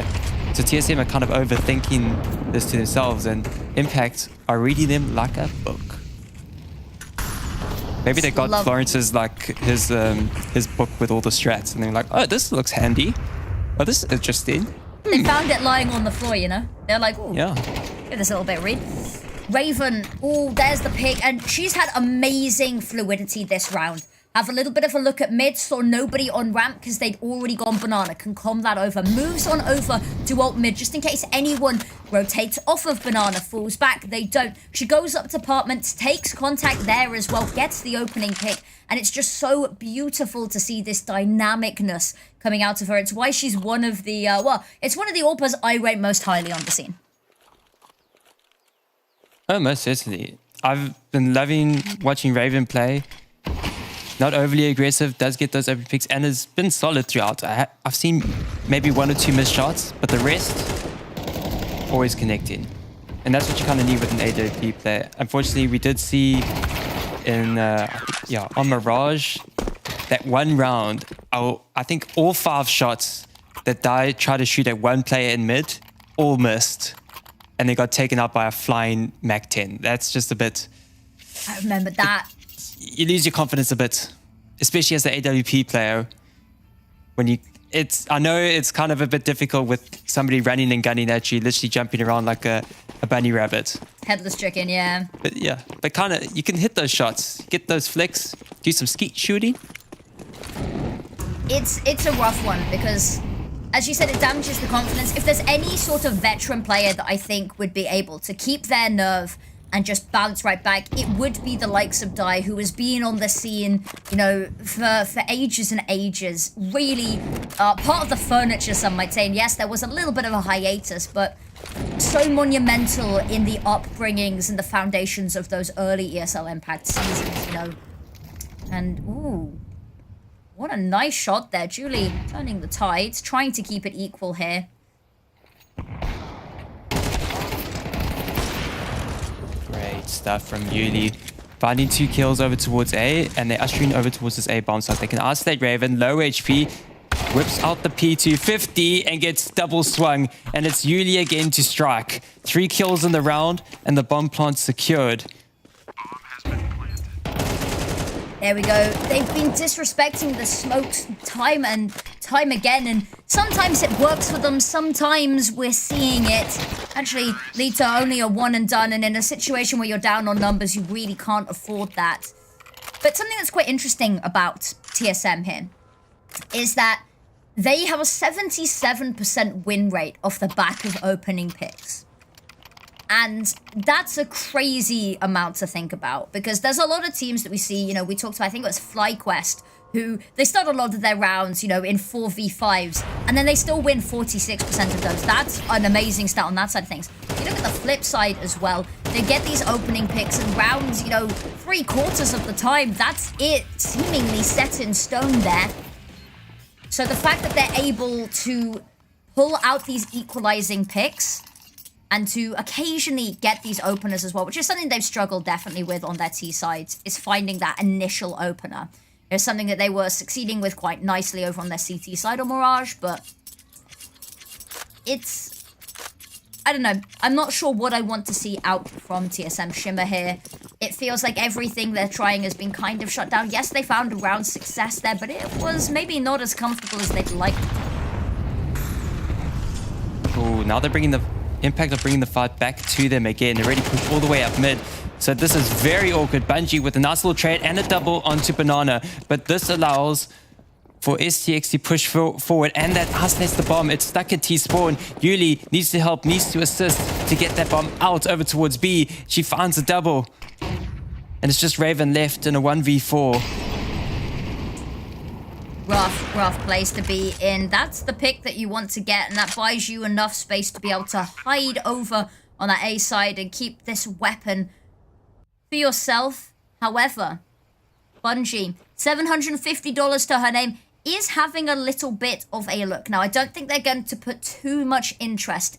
So TSM are kind of overthinking this to themselves, and Impact are reading them like a book. Maybe they got Florence's his book with all the strats, and they're like, oh, this looks handy. Oh, this is interesting. They found it lying on the floor, you know? They're like, ooh, yeah, give this a little bit of read. Raven, oh, there's the pick, and she's had amazing fluidity this round. Have a little bit of a look at mid, saw nobody on ramp because they'd already gone banana, can calm that over. Moves on over to ult mid just in case anyone rotates off of banana, falls back, they don't. She goes up to apartments, takes contact there as well, gets the opening pick, and it's just so beautiful to see this dynamicness coming out of her. It's why she's one of the, it's one of the AWPers I rate most highly on the scene. Oh, most certainly. I've been loving watching Raven play. Not overly aggressive, does get those open picks, and has been solid throughout. I've seen maybe 1 or 2 missed shots, but the rest, always connecting. And that's what you kind of need with an AWP player. Unfortunately, we did see on Mirage, that one round, I think all 5 shots that tried to shoot at one player in mid, all missed. And they got taken out by a flying Mac-10. That's just a bit... I remember that. You lose your confidence a bit, especially as an AWP player. I know it's kind of a bit difficult with somebody running and gunning at you, literally jumping around like a bunny rabbit. Headless chicken, yeah. But kind of, you can hit those shots, get those flicks, do some skeet shooting. It's a rough one because, as you said, it damages the confidence. If there's any sort of veteran player that I think would be able to keep their nerve and just bounce right back, it would be the likes of Dai, who has been on the scene, you know, for ages and ages. Really part of the furniture, some might say. And yes, there was a little bit of a hiatus, but so monumental in the upbringings and the foundations of those early ESL Impact seasons, you know. And, ooh, what a nice shot there. Julie turning the tides, trying to keep it equal here. Great stuff from Yuli. Finding 2 kills over towards A, and they're ushering over towards this A bomb site. They can isolate Raven, low HP, whips out the P250 and gets double swung. And it's Yuli again to strike. 3 kills in the round, and the bomb plant secured. There we go. They've been disrespecting the smokes time and time again, and sometimes it works for them, sometimes we're seeing it actually lead to only a one and done, and in a situation where you're down on numbers, you really can't afford that. But something that's quite interesting about TSM here is that they have a 77% win rate off the back of opening picks. And that's a crazy amount to think about, because there's a lot of teams that we see, you know, we talked about, I think it was FlyQuest, who they start a lot of their rounds, you know, in 4v5s, and then they still win 46% of those. That's an amazing stat on that side of things. If you look at the flip side as well, they get these opening picks and rounds, you know, 3/4 of the time, that's it, seemingly set in stone there. So the fact that they're able to pull out these equalizing picks and to occasionally get these openers as well, which is something they've struggled definitely with on their T sides, is finding that initial opener. It's something that they were succeeding with quite nicely over on their CT side on Mirage, but it's, I don't know, I'm not sure what I want to see out from TSM Shimmer here. It feels like everything they're trying has been kind of shut down. Yes, they found a round success there, but it was maybe not as comfortable as they'd like. Oh, now they're bringing the Impact of bringing the fight back to them again. They're already pushed all the way up mid. So this is very awkward. Bungie with a nice little trade and a double onto Banana. But this allows for STX to push forward, and that isolates the bomb. It's stuck at T-spawn. Yuli needs to help, needs to assist to get that bomb out over towards B. She finds a double. And it's just Raven left in a 1v4. Rough place to be in. That's the pick that you want to get, and that buys you enough space to be able to hide over on that A side and keep this weapon for yourself. However, Bungie, $750 to her name, is having a little bit of a look. Now, I don't think they're going to put too much interest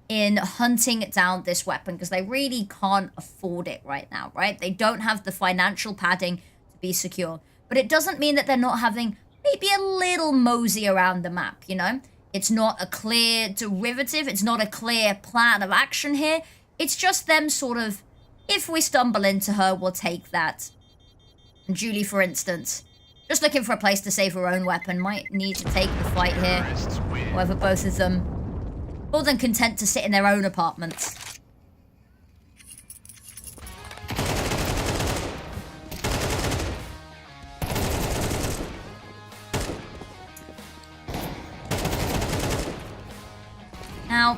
in hunting down this weapon, because they really can't afford it right now, right? They don't have the financial padding to be secure. But it doesn't mean that they're not having maybe a little mosey around the map, you know? It's not a clear derivative. It's not a clear plan of action here. It's just them sort of, if we stumble into her, we'll take that. And Julie, for instance, just looking for a place to save her own weapon, might need to take the fight here. However, both of them more than content to sit in their own apartments. Now,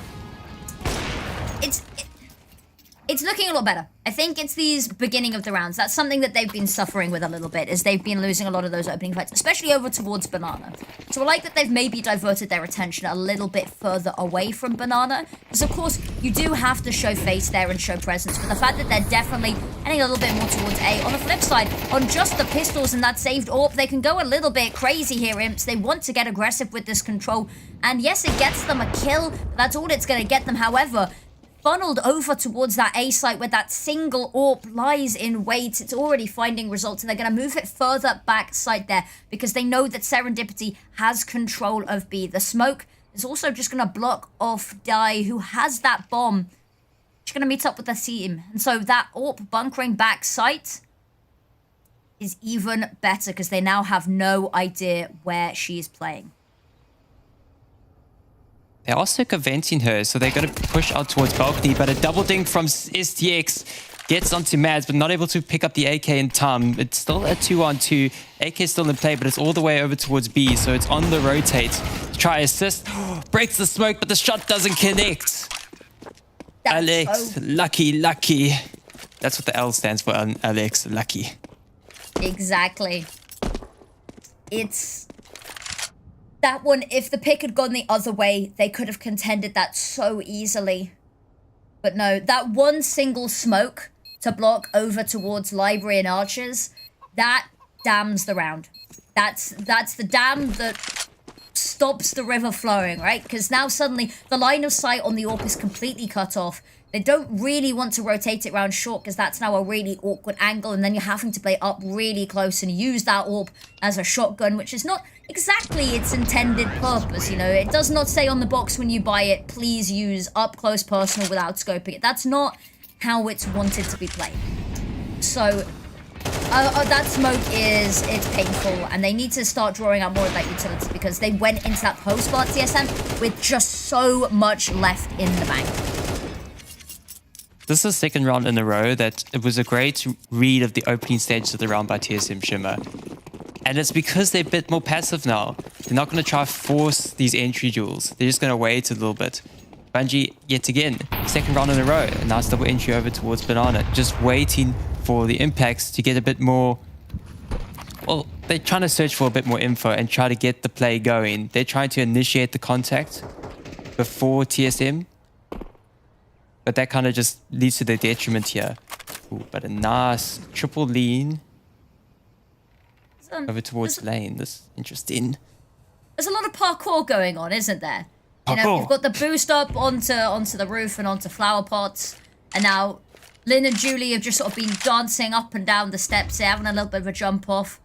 it's looking a lot better. I think it's these beginning of the rounds. That's something that they've been suffering with a little bit, is they've been losing a lot of those opening fights, especially over towards Banana. So I like that they've maybe diverted their attention a little bit further away from Banana, because of course you do have to show face there and show presence, but the fact that they're definitely heading a little bit more towards A. On the flip side, on just the pistols and that saved AWP, they can go a little bit crazy here, Imps. They want to get aggressive with this control, and yes, it gets them a kill, but that's all it's going to get them. However, funneled over towards that A site where that single AWP lies in wait. It's already finding results, and they're going to move it further back site there because they know that Serendipity has control of B. The smoke is also just going to block off Dai, who has that bomb. She's going to meet up with the team. And so that AWP bunkering back site is even better because they now have no idea where she is playing. They're also circumventing her, so they're going to push out towards balcony, but a double dink from STX gets onto Mads, but not able to pick up the AK in time. It's still a 2-on-2. AK is still in play, but it's all the way over towards B, so it's on the rotate. Try assist, breaks the smoke, but the shot doesn't connect. Alex, lucky. That's what the L stands for, Alex. Lucky. Exactly. It's that one. If the pick had gone the other way, they could have contended that so easily. But no, that one single smoke to block over towards Library and Archers, that dams the round. That's the dam that stops the river flowing, right? Because now suddenly the line of sight on the AWP is completely cut off. They don't really want to rotate it round short because that's now a really awkward angle, and then you're having to play up really close and use that AWP as a shotgun, which is not exactly its intended purpose, you know. It does not say on the box when you buy it, please use up close personal without scoping it. That's not how it's wanted to be played. So that smoke it's painful, and they need to start drawing out more of that utility because they went into that post bar TSM with just so much left in the bank. This is the second round in a row that it was a great read of the opening stages of the round by TSM Shimmer. And it's because they're a bit more passive now. They're not going to try to force these entry duels. They're just going to wait a little bit. Bungie, yet again, second round in a row. And now it's double entry over towards Banana. Just waiting for the impacts to get a bit more... Well, they're trying to search for a bit more info and try to get the play going. They're trying to initiate the contact before TSM. But that kind of just leads to their detriment here. Ooh, but a nice triple lean over towards lane. This is interesting. There's a lot of parkour going on, isn't there? You know, you've got the boost up onto the roof and onto flower pots. And now Lynn and Julie have just sort of been dancing up and down the steps here, having a little bit of a jump off.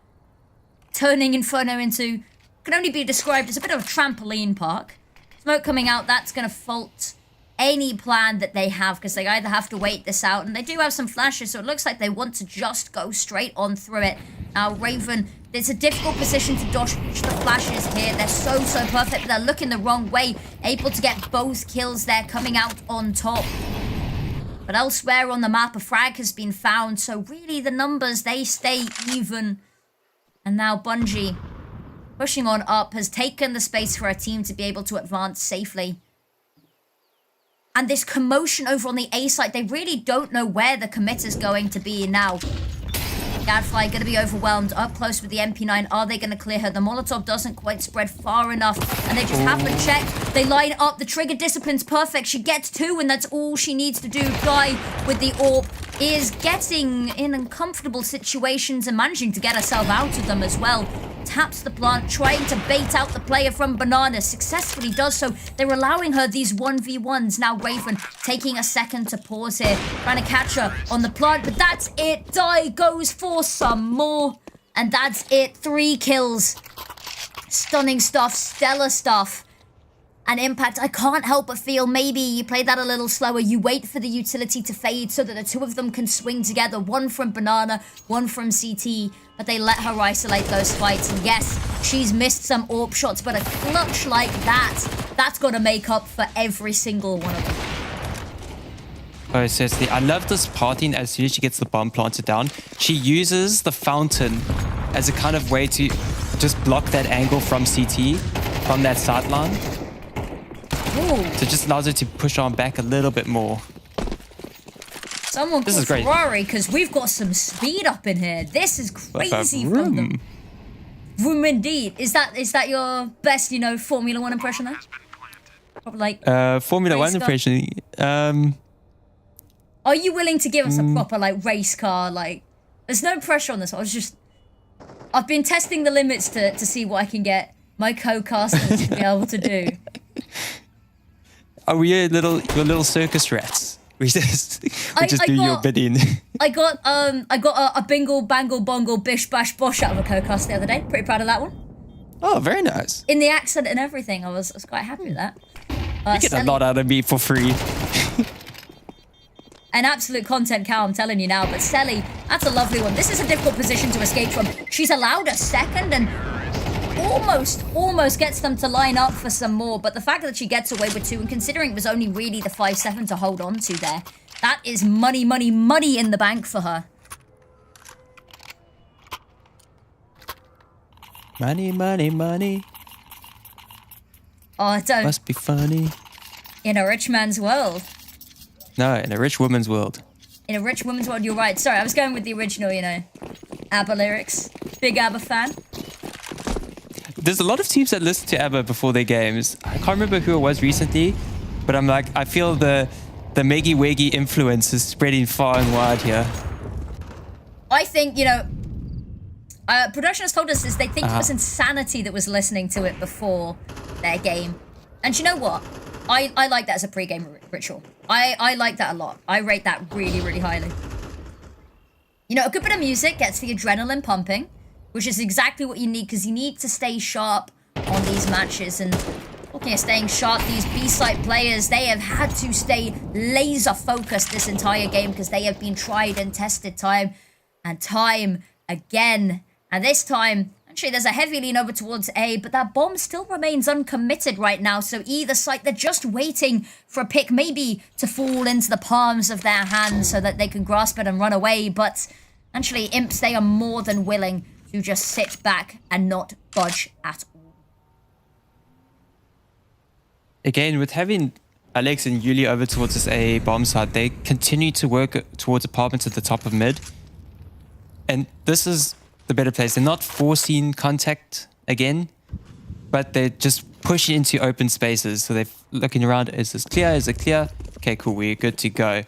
Turning Inferno into, can only be described as a bit of a trampoline park. Smoke coming out, that's going to fault any plan that they have, because they either have to wait this out, and they do have some flashes, so it looks like they want to just go straight on through it. Now Raven, it's a difficult position to dodge the flashes here. They're so perfect, but they're looking the wrong way, able to get both kills there, coming out on top. But elsewhere on the map, a frag has been found, so really the numbers, they stay even. And now Bungie, pushing on up, has taken the space for a team to be able to advance safely. And this commotion over on the A side, they really don't know where the commit is going to be now. Gadfly going to be overwhelmed up close with the MP9. Are they going to clear her? The Molotov doesn't quite spread far enough, and they just haven't checked. They line up. The trigger discipline's perfect. She gets two, and that's all she needs to do. Guy with the AWP is getting in uncomfortable situations and managing to get herself out of them as well. Taps the plant, trying to bait out the player from Banana. Successfully does so. They're allowing her these 1v1s. Now Raven taking a second to pause here. Trying to catch her on the plant, but that's it. Die goes for some more. And that's it. 3 kills. Stunning stuff. Stellar stuff. And Impact, I can't help but feel maybe you play that a little slower. You wait for the utility to fade so that the two of them can swing together. One from Banana, one from CT. But they let her isolate those fights. And yes, she's missed some AWP shots, but a clutch like that, that's got to make up for every single one of them. Oh, seriously, I love this parting. As soon as she gets the bomb planted down, she uses the fountain as a kind of way to just block that angle from CT, from that sideline. Ooh. So it just allows her to push on back a little bit more. Someone called Ferrari, because we've got some speed up in here. This is crazy from them. Vroom indeed. Is that your best, you know, Formula 1 impression there? Probably like Formula 1 impression. Are you willing to give us a proper like race car? Like, there's no pressure on this. I've been testing the limits to see what I can get my co-casters to be able to do. Are we your little circus rats? We just do your bidding. I got a bingle bangle bongle bish bash bosh out of a co-cast the other day. Pretty proud of that one. Oh, very nice. In the accent and everything, I was quite happy with that. You get a lot out of me for free. An absolute content cow, I'm telling you now. But Selly, that's a lovely one. This is a difficult position to escape from. She's allowed a second and almost gets them to line up for some more. But the fact that she gets away with 2, and considering it was only really the 5-7 to hold on to there, that is money, money, money in the bank for her. Money, money, money. Oh, don't. Must be funny. In a rich man's world. No, in a rich woman's world. In a rich woman's world, you're right. Sorry, I was going with the original, you know, ABBA lyrics. Big ABBA fan. There's a lot of teams that listen to ABBA before their games. I can't remember who it was recently, but I'm like, I feel the Meggy Weggy influence is spreading far and wide here. I think, you know, production has told us this. They think it was Insanity that was listening to it before their game. And you know what? I like that as a pre-game ritual. I like that a lot. I rate that really, really highly. You know, a good bit of music gets the adrenaline pumping, which is exactly what you need, because you need to stay sharp on these matches. And talking of staying sharp, these B-side players, they have had to stay laser focused this entire game, because they have been tried and tested time and time again. And this time, actually, there's a heavy lean over towards A, but that bomb still remains uncommitted right now. So either side, they're just waiting for a pick maybe to fall into the palms of their hands so that they can grasp it and run away. But actually, Imps, they are more than willing to just sit back and not budge at all. Again, with having Alex and Yuli over towards this A bomb side, they continue to work towards apartments at the top of mid. And this is the better place. They're not forcing contact again, but they're just pushing into open spaces. So they're looking around. Is this clear? Is it clear? Okay, cool. We're good to go.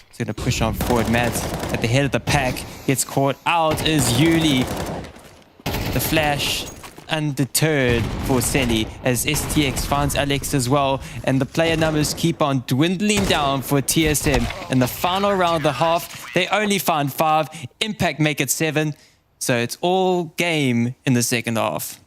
He's going to push on forward. Matt at the head of the pack. Gets caught out is Yuli. The flash undeterred for Selly as STX finds Alex as well. And the player numbers keep on dwindling down for TSM. In the final round of the half, they only find 5. Impact make it 7. So it's all game in the second half.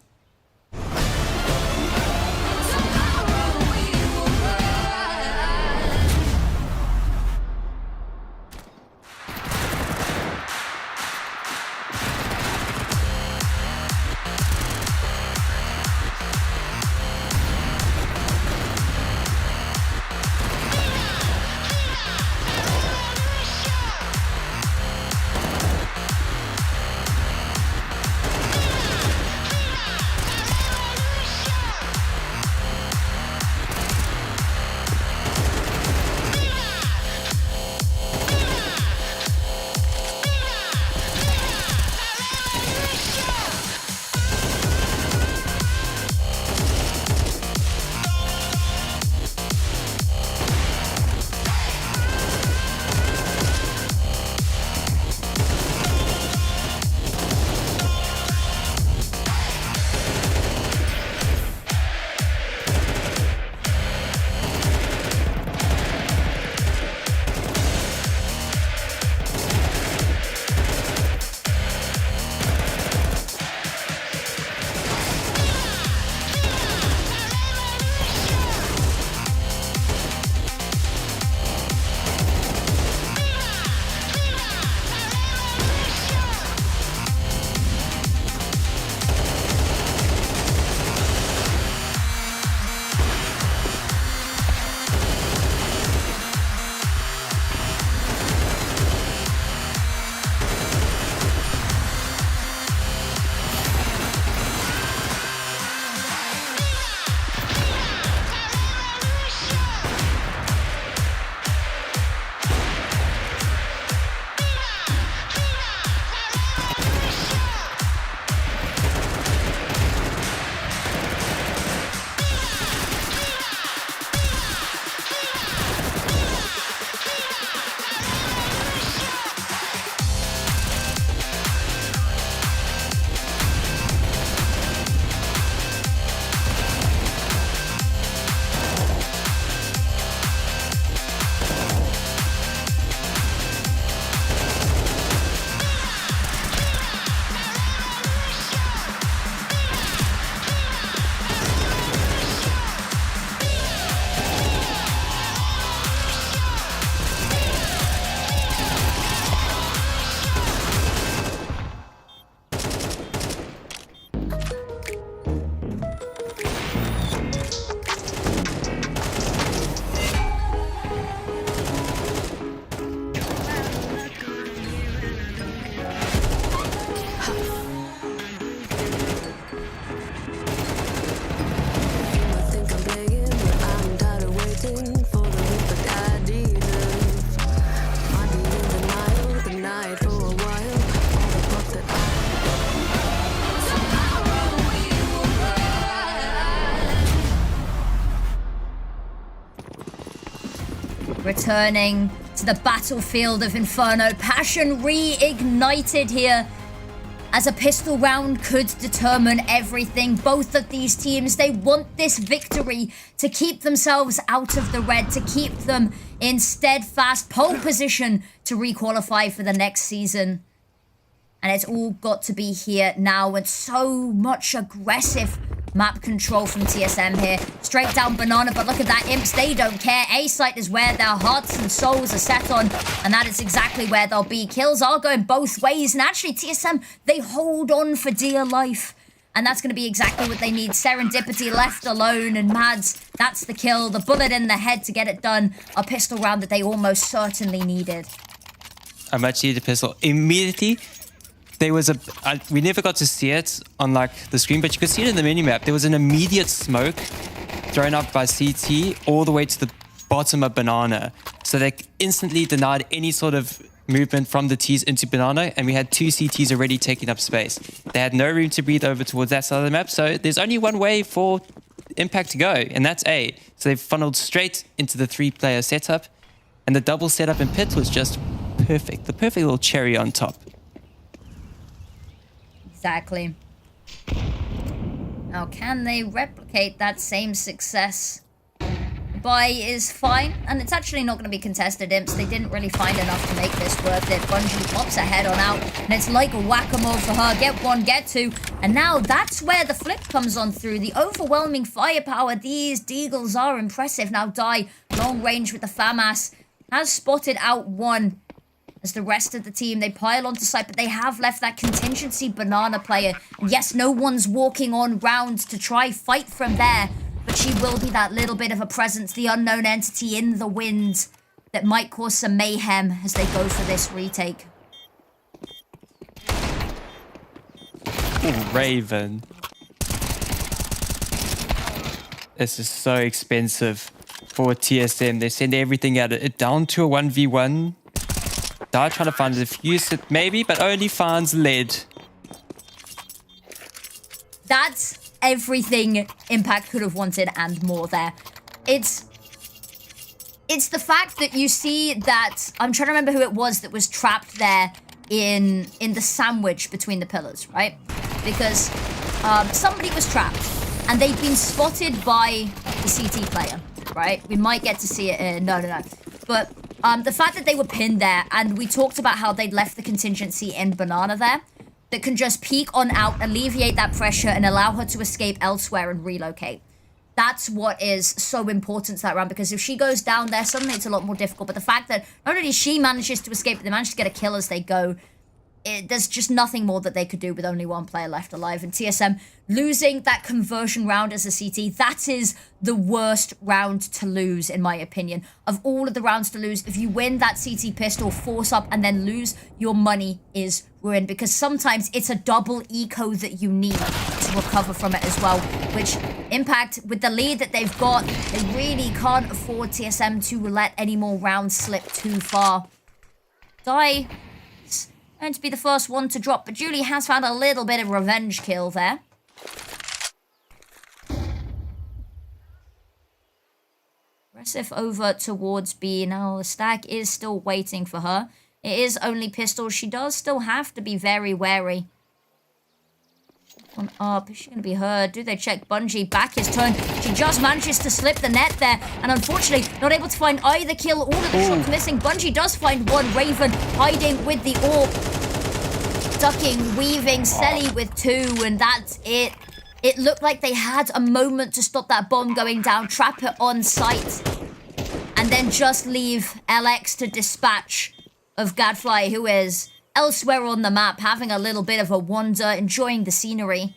returning to the battlefield of Inferno. Passion reignited here, as a pistol round could determine everything. Both of these teams, they want this victory to keep themselves out of the red, to keep them in steadfast pole position to requalify for the next season. And it's all got to be here now, and so much aggressive map control from TSM here. Straight down Banana, but look at that, Imps, they don't care. A site is where their hearts and souls are set on, and that is exactly where they'll be. Kills are going both ways, and actually TSM, they hold on for dear life. And that's going to be exactly what they need. Serendipity left alone, and Mads, that's the kill. The bullet in the head to get it done. A pistol round that they almost certainly needed. I much needed a pistol. Immediately, there was we never got to see it on like the screen, but you could see it in the minimap. There was an immediate smoke thrown up by CT all the way to the bottom of Banana. So they instantly denied any sort of movement from the T's into Banana, and we had 2 CTs already taking up space. They had no room to breathe over towards that side of the map, so there's only one way for Impact to go, and that's A. So they've funneled straight into the 3-player setup, and the double setup in pit was just perfect. The perfect little cherry on top. Exactly. Now, can they replicate that same success? The buy is fine, and it's actually not going to be contested, Imps. They didn't really find enough to make this worth it. Bungie pops ahead on out, and it's like a whack-a-mole for her. Get one, get two, and now that's where the flip comes on through. The overwhelming firepower. These Deagles are impressive. Now, Die, long range with the FAMAS, has spotted out one. As the rest of the team, they pile onto site, but they have left that contingency Banana player. And yes, no one's walking on rounds to try fight from there, but she will be that little bit of a presence, the unknown entity in the wind that might cause some mayhem as they go for this retake. Ooh, Raven. This is so expensive for TSM. They send everything at it down to a 1v1. They're trying to find a defuse it maybe, but only finds lead. That's everything Impact could have wanted and more there. It's the fact that you see that, I'm trying to remember who it was that was trapped there in the sandwich between the pillars, right? Because somebody was trapped and they'd been spotted by the CT player, right? We might get to see it, no. But the fact that they were pinned there, and we talked about how they'd left the contingency in Banana there, that can just peek on out, alleviate that pressure, and allow her to escape elsewhere and relocate. That's what is so important to that round, because if she goes down there, suddenly it's a lot more difficult. But the fact that not only she manages to escape, but they manage to get a kill as they go, there's just nothing more that they could do with only one player left alive. And TSM losing that conversion round as a CT, that is the worst round to lose, in my opinion. Of all of the rounds to lose, if you win that CT pistol, force up, and then lose, your money is ruined. Because sometimes it's a double eco that you need to recover from it as well. Which, Impact, with the lead that they've got, they really can't afford TSM to let any more rounds slip too far. Die. Going to be the first one to drop, but Julie has found a little bit of revenge kill there. Aggressive over towards B. Now the stack is still waiting for her. It is only pistols. She does still have to be very wary. One up. Is she going to be heard? Do they check Bungie? Back his turn. She just manages to slip the net there. And unfortunately, not able to find either kill. All of the shots missing. Bungie does find one. Raven hiding with the orb. Ducking, weaving, Selly with two. And that's it. It looked like they had a moment to stop that bomb going down. Trap it on site. And then just leave LX to dispatch of Gadfly, who is elsewhere on the map, having a little bit of a wander, enjoying the scenery.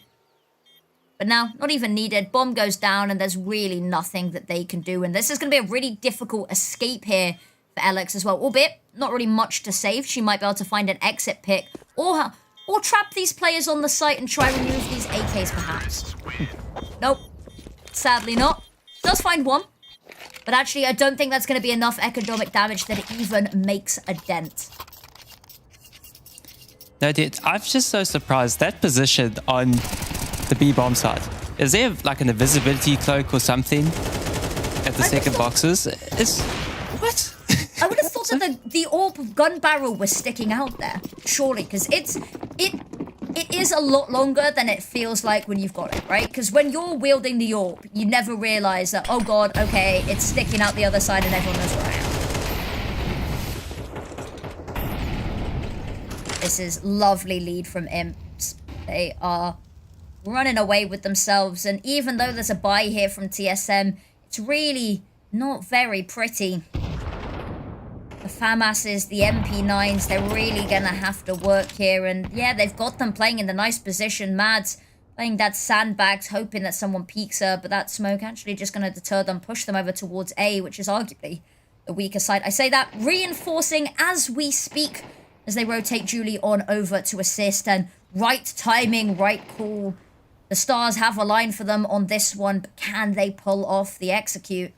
But now, not even needed. Bomb goes down, and there's really nothing that they can do. And this is going to be a really difficult escape here for Alex as well. Albeit, not really much to save. She might be able to find an exit pick. Or trap these players on the site and try and remove these AKs, perhaps. Nope. Sadly not. Does find one. But actually, I don't think that's going to be enough economic damage that it even makes a dent. No, dude, I'm just so surprised. That position on the B-bomb side, is there like an invisibility cloak or something at the second boxes? What? I would have thought that the orb gun barrel was sticking out there, surely, because it is a lot longer than it feels like when you've got it, right? Because when you're wielding the orb, you never realize that, oh god, okay, it's sticking out the other side and everyone knows where I am. This is lovely lead from Imps. They are running away with themselves, and even though there's a buy here from TSM, it's really not very pretty. The FAMASs, the MP9s, they're really gonna have to work here, and yeah, they've got them playing in the nice position. Mads playing that sandbags, hoping that someone peeks her, but that smoke actually just gonna deter them, push them over towards A, which is arguably the weaker side. I say that reinforcing as we speak, as they rotate Julie on over to assist, and right timing, right call. The stars have a line for them on this one, but can they pull off the execute?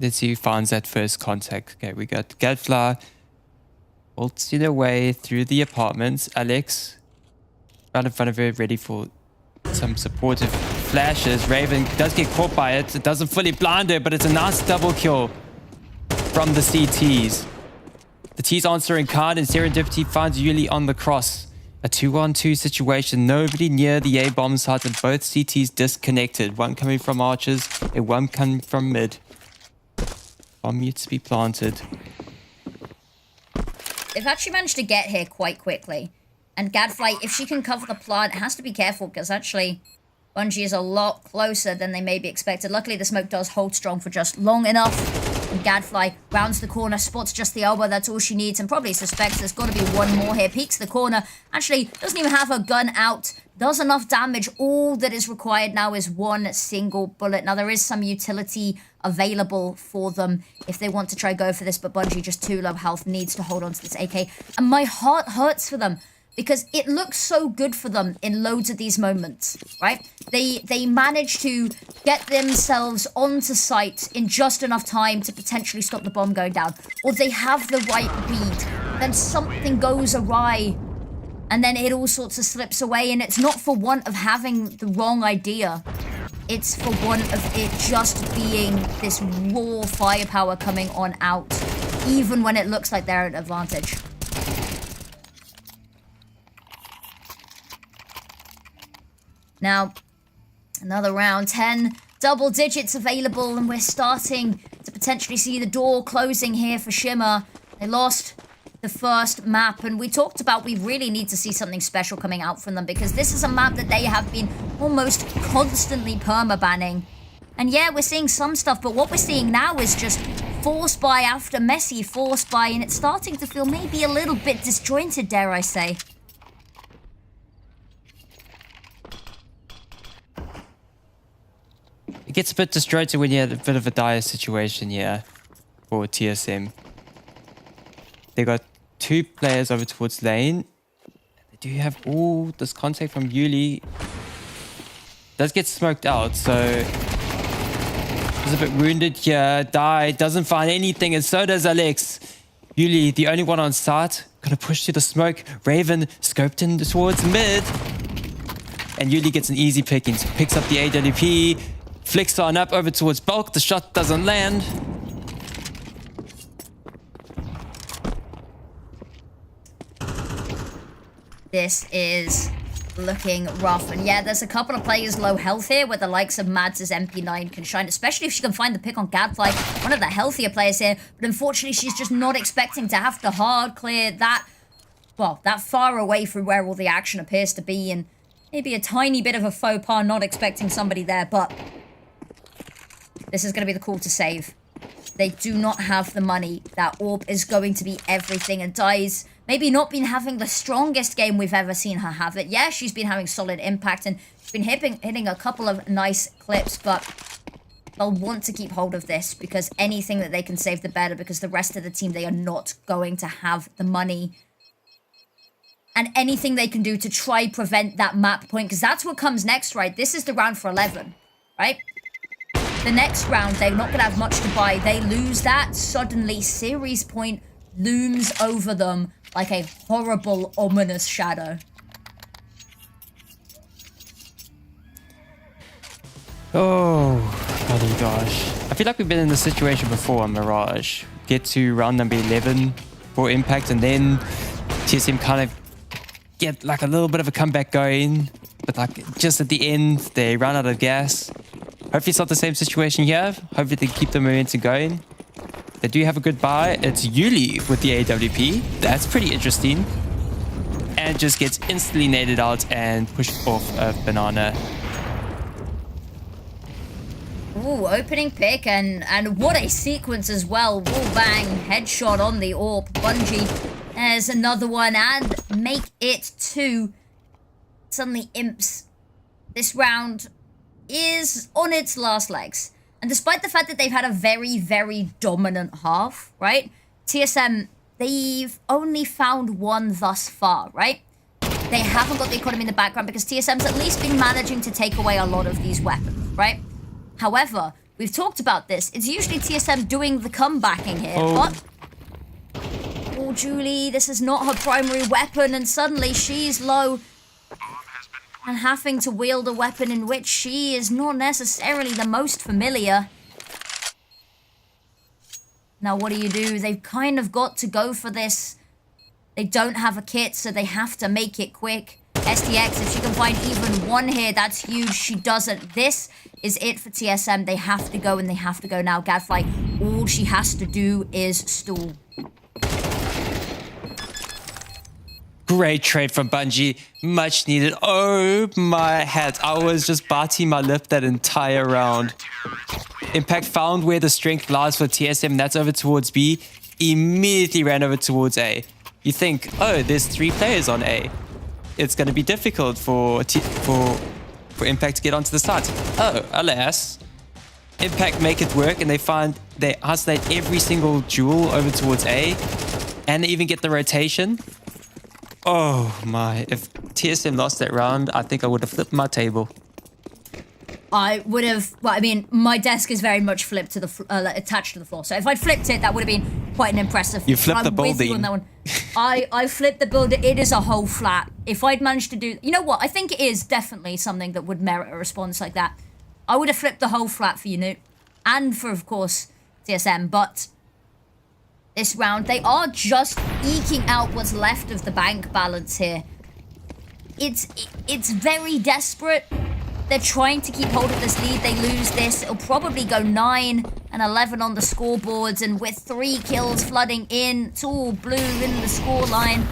Let's see who finds that first contact. Okay, we got Gadfly ulting their way through the apartments. Alex right in front of her, ready for some supportive flashes. Raven does get caught by it. It doesn't fully blind her, but it's a nice double kill from the CTs. The T's answering card, and Serendipity finds Yuli on the cross. A 2-on-2 situation. Nobody near the A bomb site, and both CTs disconnected. One coming from archers and one coming from mid. Bomb needs to be planted. They've actually managed to get here quite quickly. And Gadfly, if she can cover the plant, has to be careful, because actually Bungie is a lot closer than they maybe expected. Luckily, the smoke does hold strong for just long enough. And Gadfly rounds the corner, spots just the elbow. That's all she needs, and probably suspects there's got to be one more here. Peeks the corner. Actually, doesn't even have her gun out. Does enough damage. All that is required now is one single bullet. Now, there is some utility available for them if they want to try go for this, but Bungie, just too low health, needs to hold on to this AK. And my heart hurts for them, because it looks so good for them in loads of these moments, right? They manage to get themselves onto site in just enough time to potentially stop the bomb going down. Or they have the right read, then something goes awry, and then it all sorts of slips away, and it's not for want of having the wrong idea. It's for want of it just being this raw firepower coming on out, even when it looks like they're at advantage. Now, another round, 10 double digits available, and we're starting to potentially see the door closing here for Shimmer. They lost the first map, and we talked about we really need to see something special coming out from them, because this is a map that they have been almost constantly perma-banning. And yeah, we're seeing some stuff, but what we're seeing now is just force buy after messy force buy, and it's starting to feel maybe a little bit disjointed, dare I say. It gets a bit disjointed when you have a bit of a dire situation here for TSM. They got two players over towards lane. They do have all this contact from Yuli. Does get smoked out, so he's a bit wounded here. Died, doesn't find anything, and so does Alex. Yuli, the only one on site, gonna push to the smoke. Raven scoped in towards mid, and Yuli gets an easy pickings. Picks up the AWP. Flicks on up over towards Bulk. The shot doesn't land. This is looking rough. And yeah, there's a couple of players low health here where the likes of Mads' MP9 can shine, especially if she can find the pick on Gadfly, one of the healthier players here. But unfortunately, she's just not expecting to have to hard clear that, well, that far away from where all the action appears to be. And maybe a tiny bit of a faux pas, not expecting somebody there, but this is going to be the call to save. They do not have the money. That orb is going to be everything, and Di's maybe not been having the strongest game we've ever seen her have it. Yeah, she's been having solid impact, and she's been hitting a couple of nice clips, but they'll want to keep hold of this, because anything that they can save, the better, because the rest of the team, they are not going to have the money. And anything they can do to try prevent that map point, because that's what comes next, right? This is the round for 11, right? The next round, they're not going to have much to buy. They lose that. Suddenly, series point looms over them like a horrible, ominous shadow. Oh, bloody gosh. I feel like we've been in this situation before on Mirage. Get to round number 11 for Impact, and then TSM kind of get like a little bit of a comeback going. But like just at the end, they run out of gas. Hopefully it's not the same situation here. Hopefully they keep the momentum going. They do have a good buy. It's Yuli with the AWP. That's pretty interesting. And just gets instantly naded out and pushed off a banana. Ooh, opening pick and what a sequence as well. Wall bang, headshot on the AWP. Bungie, there's another one and make it 2. Suddenly Imps, this round is on its last legs. And despite the fact that they've had a very, very dominant half, right? TSM, they've only found one thus far, right? They haven't got the economy in the background because TSM's at least been managing to take away a lot of these weapons, right? However, we've talked about this. It's usually TSM doing the comebacking here. But, oh, Julie, this is not her primary weapon, and suddenly she's low and having to wield a weapon in which she is not necessarily the most familiar. Now, what do? They've kind of got to go for this. They don't have a kit, so they have to make it quick. STX, if she can find even one here, that's huge. She doesn't. This is it for TSM. They have to go, and they have to go now. Gadfly, all she has to do is stall. Great trade from Bungie. Much needed. Oh my head. I was just biting my lip that entire round. Impact found where the strength lies for TSM. That's over towards B. Immediately ran over towards A. You think, oh, there's 3 players on A. It's going to be difficult for Impact to get onto the site. Oh, alas. Impact make it work, and they isolate every single duel over towards A, and they even get the rotation. Oh my, if TSM lost that round, I think I would have flipped my table. I would have, well, I mean, my desk is very much flipped to the, attached to the floor. So if I'd flipped it, that would have been quite an impressive. You flipped the building. On that one. I flipped the building. It is a whole flat. If I'd managed to do, you know what? I think it is definitely something that would merit a response like that. I would have flipped the whole flat for you, Newt. And for, of course, TSM. But this round, they are just eking out what's left of the bank balance here. It's very desperate. They're trying to keep hold of this lead. They lose this. It'll probably go 9 and 11 on the scoreboards. And with 3 kills flooding in, it's all blue in the scoreline.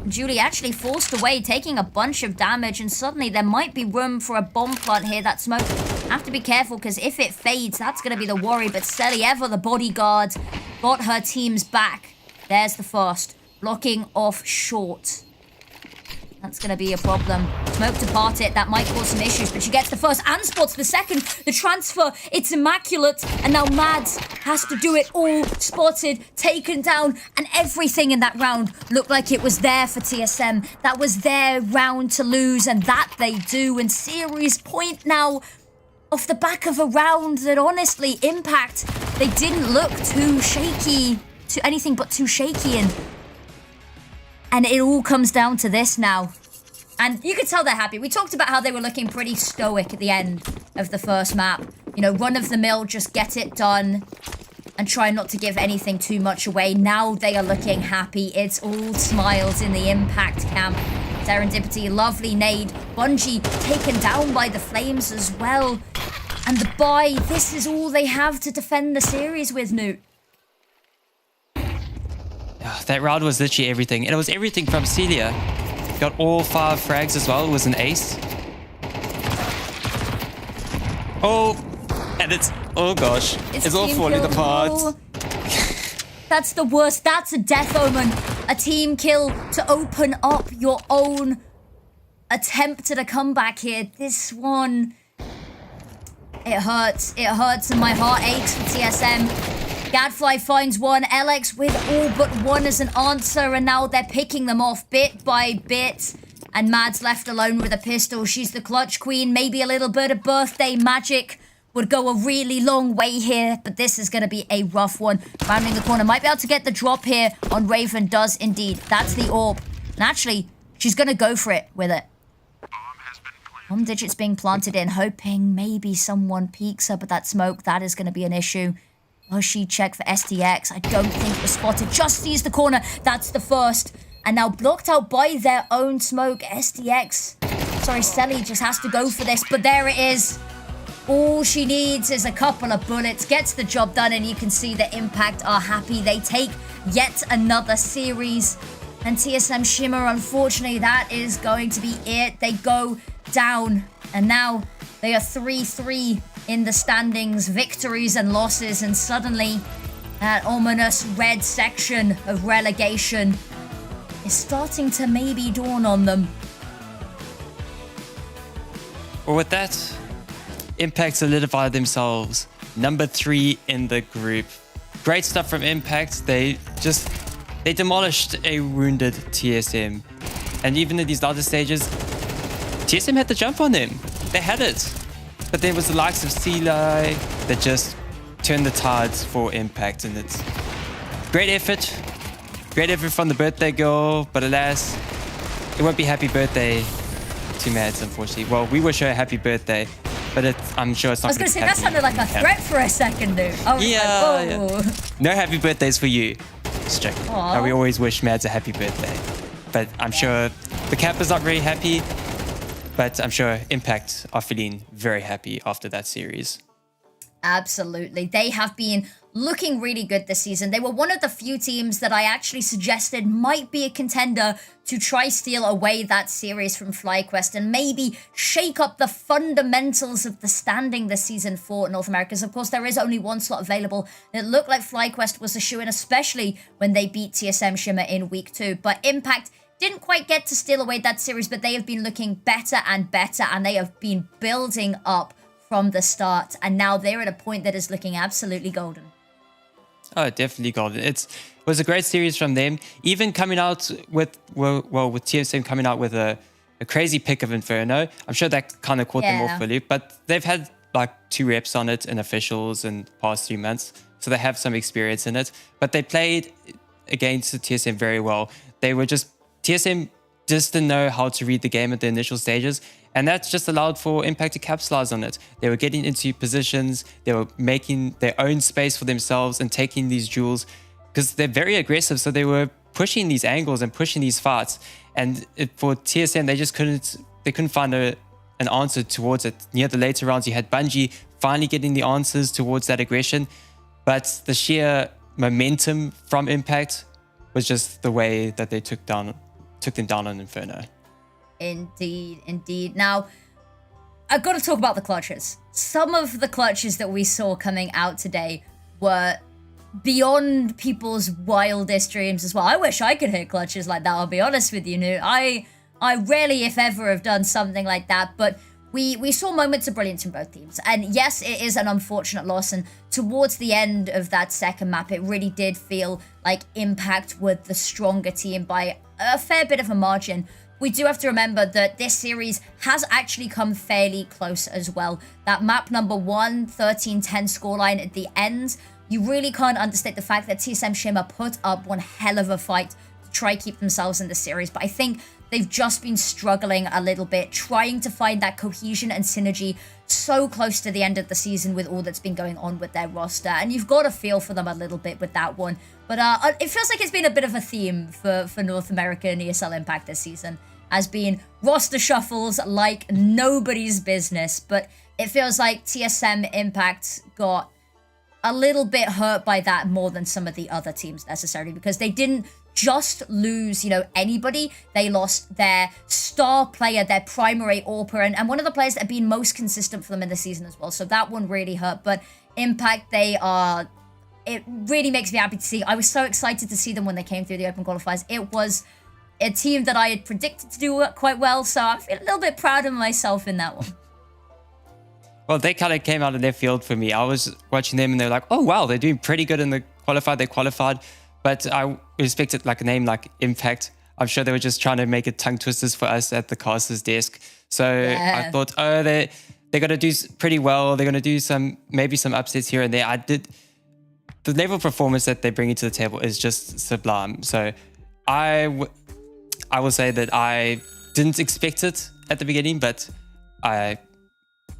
Julie actually forced away, taking a bunch of damage. And suddenly there might be room for a bomb plant here. That smoke, have to be careful, because if it fades, that's going to be the worry. But Selieva, the bodyguard, got her team's back. There's the first. Blocking off short. That's going to be a problem. Smoke to part it. That might cause some issues, but she gets the first and spots the second. The transfer, it's immaculate. And now Mads has to do it all. Spotted, taken down, and everything in that round looked like it was there for TSM. That was their round to lose, and that they do. And series point now off the back of a round that honestly, Impact, they didn't look too shaky, to anything but too shaky in. And it all comes down to this now. And you could tell they're happy. We talked about how they were looking pretty stoic at the end of the first map. You know, run of the mill, just get it done and try not to give anything too much away. Now they are looking happy. It's all smiles in the Impact camp. Serendipity, lovely nade. Bungie taken down by the flames as well. And the buy, this is all they have to defend the series with, Newt. That round was literally everything. And it was everything from Celia. Got all 5 frags as well. It was an ace. Oh, and it's, oh gosh. It's all falling apart. That's the worst. That's a death omen. A team kill to open up your own attempt at a comeback here. This one, it hurts. It hurts and my heart aches for TSM. Gadfly finds one, LX with all but one as an answer, and now they're picking them off bit by bit. And Mads left alone with a pistol. She's the clutch queen. Maybe a little bit of birthday magic would go a really long way here, but this is going to be a rough one. Rounding the corner, might be able to get the drop here on Raven, does indeed. That's the AWP. And actually, she's going to go for it with it. Digits being planted in, hoping maybe someone peeks up at that smoke. That is going to be an issue. Oh, she checked for STX. I don't think it was spotted. Just sees the corner. That's the first. And now blocked out by their own smoke. STX. Sorry, Selly just has to go for this. But there it is. All she needs is a couple of bullets. Gets the job done. And you can see the Impact are happy. They take yet another series. And TSM Shimmer, unfortunately, that is going to be it. They go down. And now they are 3-3 in the standings, victories and losses. And suddenly, that ominous red section of relegation is starting to maybe dawn on them. Well, with that, Impact solidified themselves number 3 in the group. Great stuff from Impact. They demolished a wounded TSM. And even in these latter stages, TSM had the jump on them. They had it. But there was the likes of Sealai that just turned the tides for Impact. And it's great effort. Great effort from the birthday girl. But alas, it won't be happy birthday to Mads, unfortunately. Well, we wish her a happy birthday. But I'm sure it's not going to be I was going to say, that sounded like a threat for a second, dude. I was like, whoa. Yeah. No happy birthdays for you. Just joking. Aw. We always wish Mads a happy birthday. But I'm sure the Kappa's not very happy. But I'm sure Impact are feeling very happy after that series. Absolutely. They have been looking really good this season. They were one of the few teams that I actually suggested might be a contender to try steal away that series from FlyQuest and maybe shake up the fundamentals of the standing this season for North America. Because of course there is only one slot available. It looked like FlyQuest was a shoo-in, especially when they beat TSM Shimmer in week 2. But Impact didn't quite get to steal away that series, but they have been looking better and better, and they have been building up from the start. And now they're at a point that is looking absolutely golden. Oh, definitely golden. It was a great series from them. Even coming out with, with TSM coming out with a crazy pick of Inferno. I'm sure that kind of caught them off the loop, but they've had like 2 reps on it in officials in the past 3 months. So they have some experience in it, but they played against the TSM very well. TSM just didn't know how to read the game at the initial stages. And that's just allowed for Impact to capitalize on it. They were getting into positions, they were making their own space for themselves and taking these duels because they're very aggressive. So they were pushing these angles and pushing these fights. And for TSM, they just couldn't find an answer towards it. Near the later rounds, you had Bungie finally getting the answers towards that aggression. But the sheer momentum from Impact was just the way that they took them down on Inferno. Indeed, indeed. Now, I've got to talk about the clutches. Some of the clutches that we saw coming out today were beyond people's wildest dreams as well. I wish I could hit clutches like that, I'll be honest with you, Nu. I rarely, if ever, have done something like that, but we saw moments of brilliance from both teams. And yes, it is an unfortunate loss, and towards the end of that second map, it really did feel like Impact were the stronger team by a fair bit of a margin. We do have to remember that this series has actually come fairly close as well. That map number 1, 13-10 scoreline at the end, you really can't understate the fact that TSM Shimmer put up one hell of a fight to try keep themselves in the series. But I think they've just been struggling a little bit, trying to find that cohesion and synergy so close to the end of the season with all that's been going on with their roster. And you've got to feel for them a little bit with that one. But it feels like it's been a bit of a theme for North America and ESL Impact this season, has been roster shuffles like nobody's business. But it feels like TSM Impact got a little bit hurt by that more than some of the other teams necessarily, because they didn't just lose, anybody. They lost their star player, their primary AWPer, and one of the players that have been most consistent for them in the season as well. So that one really hurt. But Impact, it really makes me happy to see. I was so excited to see them when they came through the open qualifiers. It was a team that I had predicted to do quite well, so I feel a little bit proud of myself in that one. Well, they kind of came out of their field for me. I was watching them and they were like, oh, wow, they're doing pretty good in the qualified. They qualified. But I respected like a name like Impact. I'm sure they were just trying to make it tongue twisters for us at the caster's desk. So I thought, oh, they're going to do pretty well. They're going to do maybe some upsets here and there. The level of performance that they bring into the table is just sublime. So I will say that I didn't expect it at the beginning, but I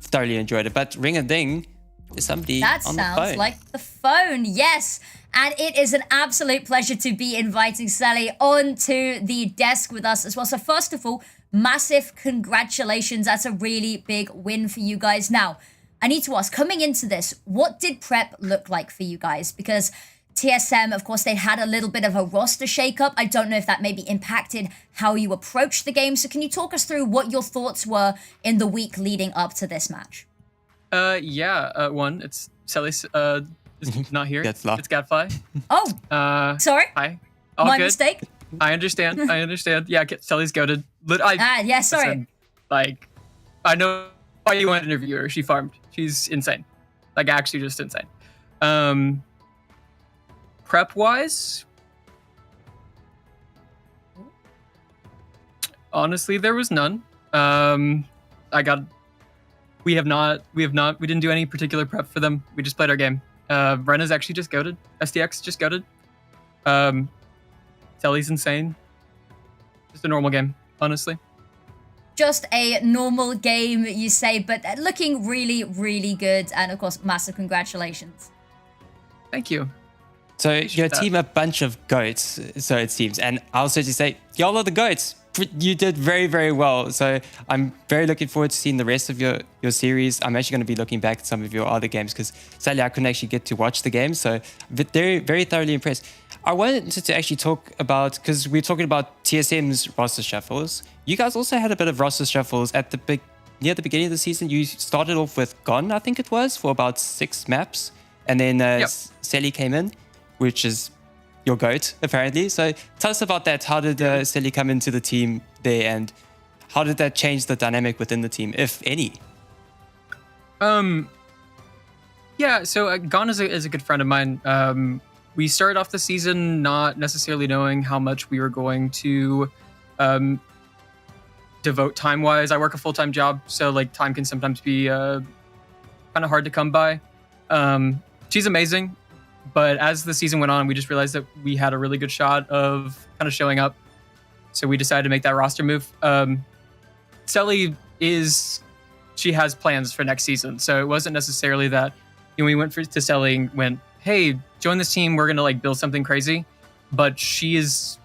thoroughly enjoyed it. But ring a ding is somebody That on the sounds phone. like the phone, yes. And it is an absolute pleasure to be inviting Sally onto the desk with us as well. So first of all, massive congratulations. That's a really big win for you guys. Now, I need to ask, coming into this, what did prep look like for you guys? Because TSM, of course, they had a little bit of a roster shakeup. I don't know if that maybe impacted how you approached the game. So can you talk us through what your thoughts were in the week leading up to this match? One, it's Sally's is not here. That's luck. It's Gadfly. Oh, sorry. Hi. All My good. mistake. I understand. Yeah, Sally's goated. Yeah, sorry. Listen, like, I know why you want to interview her. She farmed. She's insane. Like, actually just insane. Prep-wise, honestly, there was none. We didn't do any particular prep for them. We just played our game. Rena's actually just goated. SDX just goated. Telly's insane. Just a normal game, honestly. Just a normal game, you say, but looking really, really good. And of course, massive congratulations. Thank you. So your team a bunch of goats, so it seems. And I also just say, y'all are the goats. You did very, very well. So I'm very looking forward to seeing the rest of your series. I'm actually going to be looking back at some of your other games because sadly I couldn't actually get to watch the game. So very, very thoroughly impressed. I wanted to actually talk about, because we're talking about TSM's roster shuffles. You guys also had a bit of roster shuffles at near the beginning of the season. You started off with Gon, I think it was, for about 6 maps. And then Sally came in, which is your GOAT, apparently. So tell us about that. How did Sally come into the team there, and how did that change the dynamic within the team, if any? Yeah, so Gon is a good friend of mine. We started off the season not necessarily knowing how much we were going to devote time-wise. I work a full-time job, so like time can sometimes be kind of hard to come by. She's amazing. But as the season went on, we just realized that we had a really good shot of kind of showing up. So we decided to make that roster move. Sally she has plans for next season. So it wasn't necessarily that, we went to Sally and went, hey, join this team. We're going to like build something crazy. But she is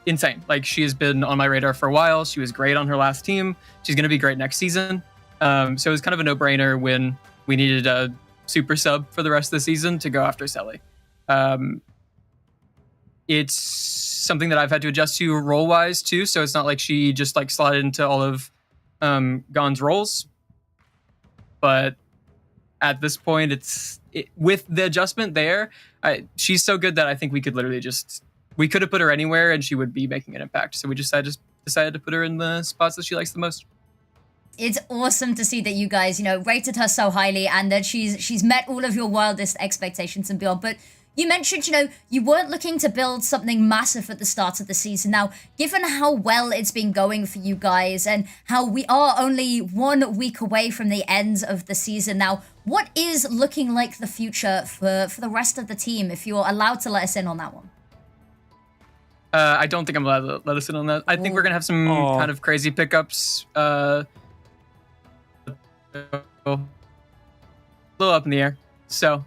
insane. Like, she has been on my radar for a while. She was great on her last team. She's going to be great next season. So it was kind of a no-brainer when we needed a super sub for the rest of the season to go after Sally. It's something that I've had to adjust to role-wise too, so it's not like she just like slotted into all of Gon's roles. But at this point, with the adjustment there, she's so good that I think we could literally we could have put her anywhere and she would be making an impact. So we just decided to put her in the spots that she likes the most. It's awesome to see that you guys, rated her so highly and that she's met all of your wildest expectations and beyond. But you mentioned, you weren't looking to build something massive at the start of the season. Now, given how well it's been going for you guys and how we are only 1 week away from the end of the season now, what is looking like the future for the rest of the team, if you're allowed to let us in on that one? I don't think I'm allowed to let us in on that. I think we're going to have some kind of crazy pickups. A little up in the air. So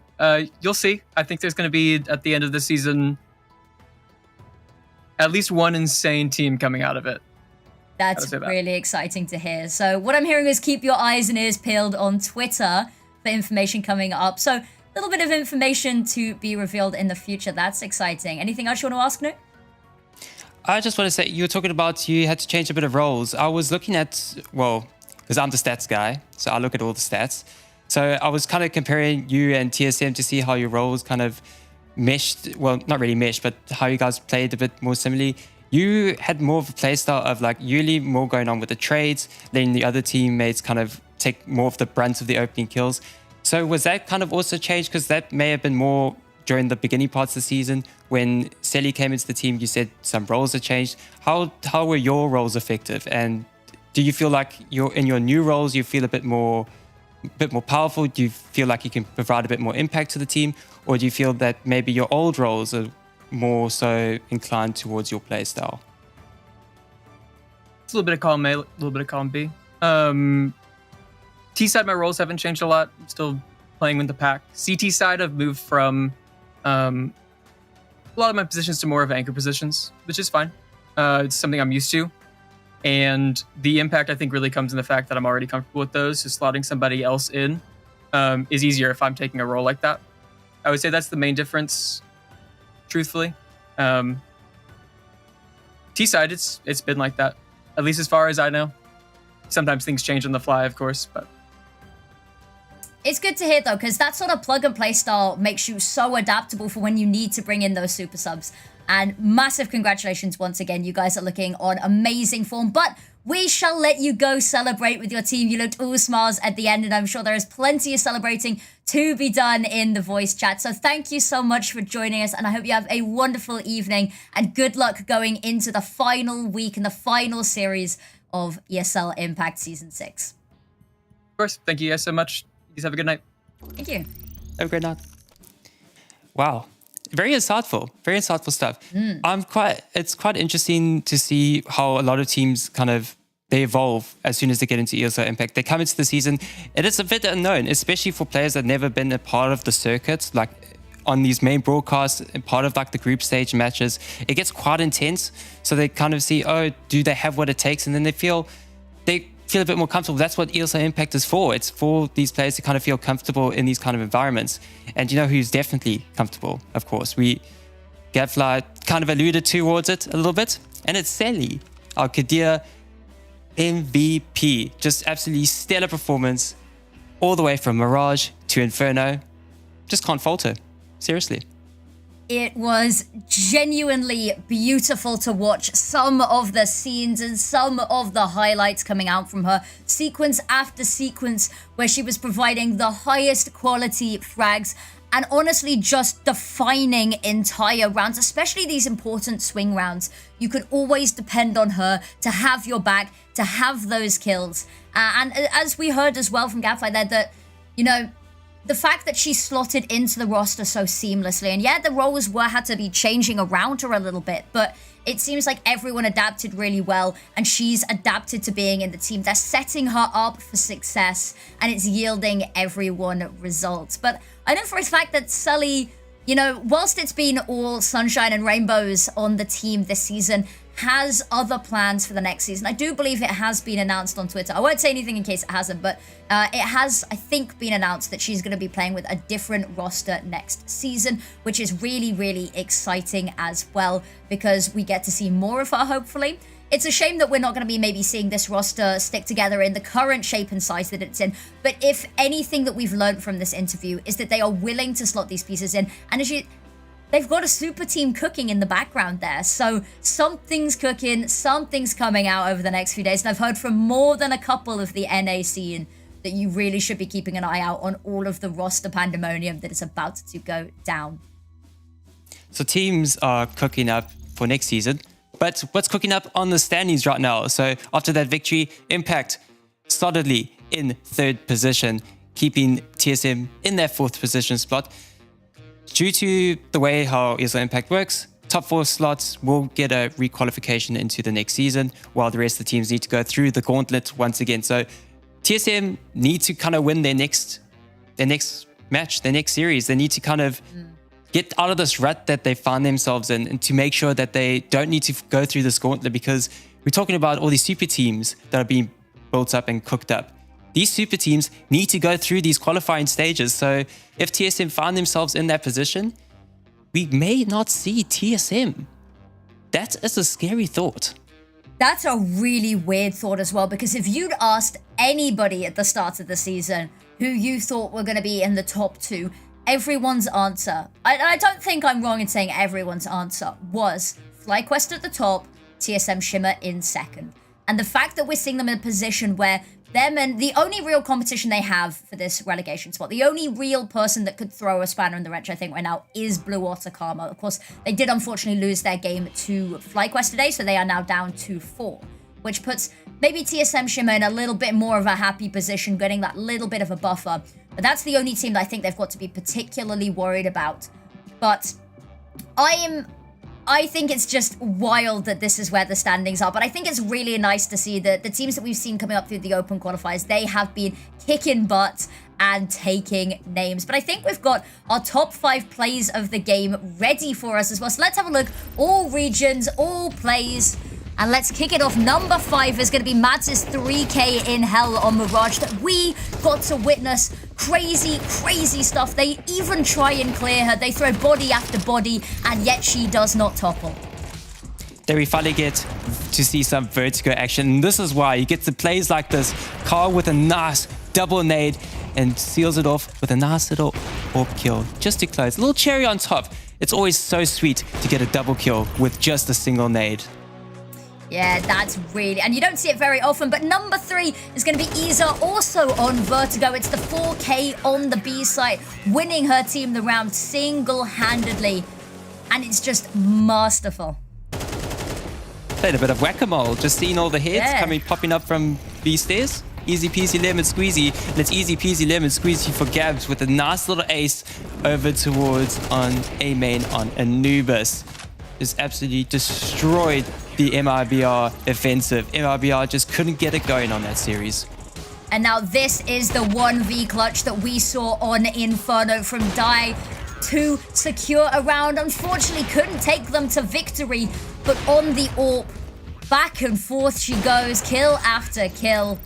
you'll see. I think there's going to be, at the end of the season, at least one insane team coming out of it. That's really exciting to hear. So what I'm hearing is keep your eyes and ears peeled on Twitter for information coming up. So a little bit of information to be revealed in the future. That's exciting. Anything else you want to ask, Nick? I just want to say, you were talking about you had to change a bit of roles. I was looking at, because I'm the stats guy, so I look at all the stats. So I was kind of comparing you and TSM to see how your roles kind of meshed. Well, not really meshed, but how you guys played a bit more similarly. You had more of a play style of like usually more going on with the trades, letting the other teammates kind of take more of the brunt of the opening kills. So was that kind of also changed? Because that may have been more during the beginning parts of the season when Sally came into the team. You said some roles had changed. How were your roles effective? And do you feel like in your new roles you feel a bit more powerful? Do you feel like you can provide a bit more impact to the team, or do you feel that maybe your old roles are more so inclined towards your play style? It's a little bit of column A, a little bit of column B. T side, my roles haven't changed a lot. I'm still playing with the Pact. CT side, I've moved from a lot of my positions to more of anchor positions, which is fine. It's something I'm used to. And the impact, I think, really comes in the fact that I'm already comfortable with those. So slotting somebody else in is easier if I'm taking a role like that. I would say that's the main difference, truthfully. T side, it's been like that, at least as far as I know. Sometimes things change on the fly, of course, but It's good to hear though, because that sort of plug and play style makes you so adaptable for when you need to bring in those super subs. And massive congratulations once again. You guys are looking on amazing form, but we shall let you go celebrate with your team. You looked all smiles at the end, and I'm sure there is plenty of celebrating to be done in the voice chat. So thank you so much for joining us, and I hope you have a wonderful evening and good luck going into the final week and the final series of ESL Impact Season 6. of course, thank you guys so much. You guys have a good night. Thank you. Have a great night. Wow. Very insightful stuff. It's quite interesting to see how a lot of teams they evolve as soon as they get into ESL Impact. They come into the season, and it's a bit unknown, especially for players that have never been a part of the circuit, like on these main broadcasts and part of like the group stage matches. It gets quite intense. So they kind of see, oh, do they have what it takes? And then they feel a bit more comfortable. That's what ESL Impact is for. It's for these players to kind of feel comfortable in these kind of environments. And you know who's definitely comfortable? Of course, Gadfly kind of alluded towards it a little bit, and it's Sally, our Kadir MVP. Just absolutely stellar performance all the way from Mirage to Inferno. Just can't falter. Seriously. It was genuinely beautiful to watch some of the scenes and some of the highlights coming out from her, sequence after sequence, where she was providing the highest quality frags and honestly just defining entire rounds, especially these important swing rounds. You could always depend on her to have your back, to have those kills. And as we heard as well from Gadfly there, that, you know, the fact that she slotted into the roster so seamlessly, and yeah, the roles had to be changing around her a little bit, but it seems like everyone adapted really well, and she's adapted to being in the team. They're setting her up for success, and it's yielding everyone results. But I know for a fact that Sully, you know, whilst it's been all sunshine and rainbows on the team this season, has other plans for the next season. I do believe it has been announced on Twitter. I won't say anything in case it hasn't, but it has, I think, been announced that she's going to be playing with a different roster next season, which is really, really exciting as well, because we get to see more of her, hopefully. It's a shame that we're not going to be maybe seeing this roster stick together in the current shape and size that it's in. But if anything that we've learned from this interview is that they are willing to slot these pieces in. And as they've got a super team cooking in the background there. So something's cooking, something's coming out over the next few days. And I've heard from more than a couple of the NA scene that you really should be keeping an eye out on all of the roster pandemonium that is about to go down. So teams are cooking up for next season. But what's cooking up on the standings right now? So after that victory, Impact solidly in third position, keeping TSM in their fourth position spot. Due to the way how ESL Impact works, top 4 slots will get a requalification into the next season, while the rest of the teams need to go through the gauntlet once again. So TSM need to kind of win their next match, their next series. They need to kind of get out of this rut that they find themselves in, and to make sure that they don't need to go through this gauntlet, because we're talking about all these super teams that are being built up and cooked up. These super teams need to go through these qualifying stages. So if TSM find themselves in that position, we may not see TSM. That is a scary thought. That's a really weird thought as well, because if you'd asked anybody at the start of the season who you thought were going to be in the top 2, everyone's answer, I don't think I'm wrong in saying everyone's answer, was FlyQuest at the top, TSM Shimmer in second. And the fact that we're seeing them in a position where them and the only real competition they have for this relegation spot, the only real person that could throw a spanner in the wrench, I think, right now is Blue Water Karma. Of course, they did unfortunately lose their game to FlyQuest today, so they are now down 2-4, which puts maybe TSM Shimmer in a little bit more of a happy position, getting that little bit of a buffer. But that's the only team that I think they've got to be particularly worried about. But I'm I think it's just wild that this is where the standings are, but I think it's really nice to see that the teams that we've seen coming up through the open qualifiers, they have been kicking butt and taking names. But I think we've got our top 5 plays of the game ready for us as well. So let's have a look. All regions, all plays. And let's kick it off. Number 5 is going to be Mads' 3K in Hell on Mirage that we got to witness. Crazy, crazy stuff. They even try and clear her. They throw body after body, and yet she does not topple. There we finally get to see some vertigo action. And this is why you get to plays like this. Carl with a nice double nade and seals it off with a nice little orb kill just to close. A little cherry on top. It's always so sweet to get a double kill with just a single nade. Yeah, that's really... And you don't see it very often, but number 3 is going to be Isa, also on Vertigo. It's the 4K on the B site, winning her team the round single-handedly. And it's just masterful. Played a bit of whack-a-mole, just seeing all the hits popping up from B stairs. Easy peasy lemon squeezy, and it's easy peasy lemon squeezy for Gabs with a nice little ace over towards on A main on Anubis. Just absolutely destroyed the MIBR offensive. MIBR just couldn't get it going on that series. And now this is the 1v clutch that we saw on Inferno from Die to secure a round. Unfortunately, couldn't take them to victory, but on the AWP, back and forth she goes, kill after kill.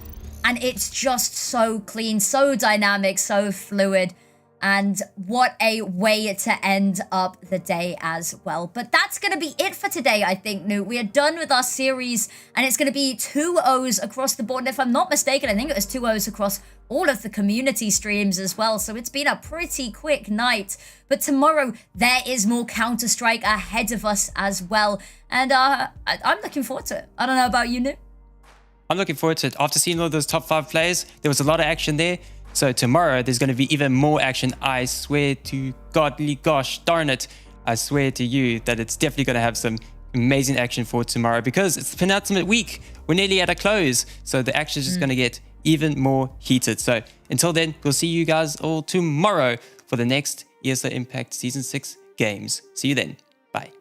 And it's just so clean, so dynamic, so fluid. And what a way to end up the day as well. But that's going to be it for today, I think, Newt. We are done with our series, and it's going to be 2 O's across the board. And if I'm not mistaken, I think it was 2 O's across all of the community streams as well. So it's been a pretty quick night. But tomorrow, there is more Counter-Strike ahead of us as well. And I'm looking forward to it. I don't know about you, Newt. I'm looking forward to it. After seeing all those top 5 plays, there was a lot of action there. So tomorrow, there's going to be even more action. I swear to godly gosh, darn it. I swear to you that it's definitely going to have some amazing action for tomorrow because it's the penultimate week. We're nearly at a close. So the action is just going to get even more heated. So until then, we'll see you guys all tomorrow for the next ESL Impact Season 6 games. See you then. Bye.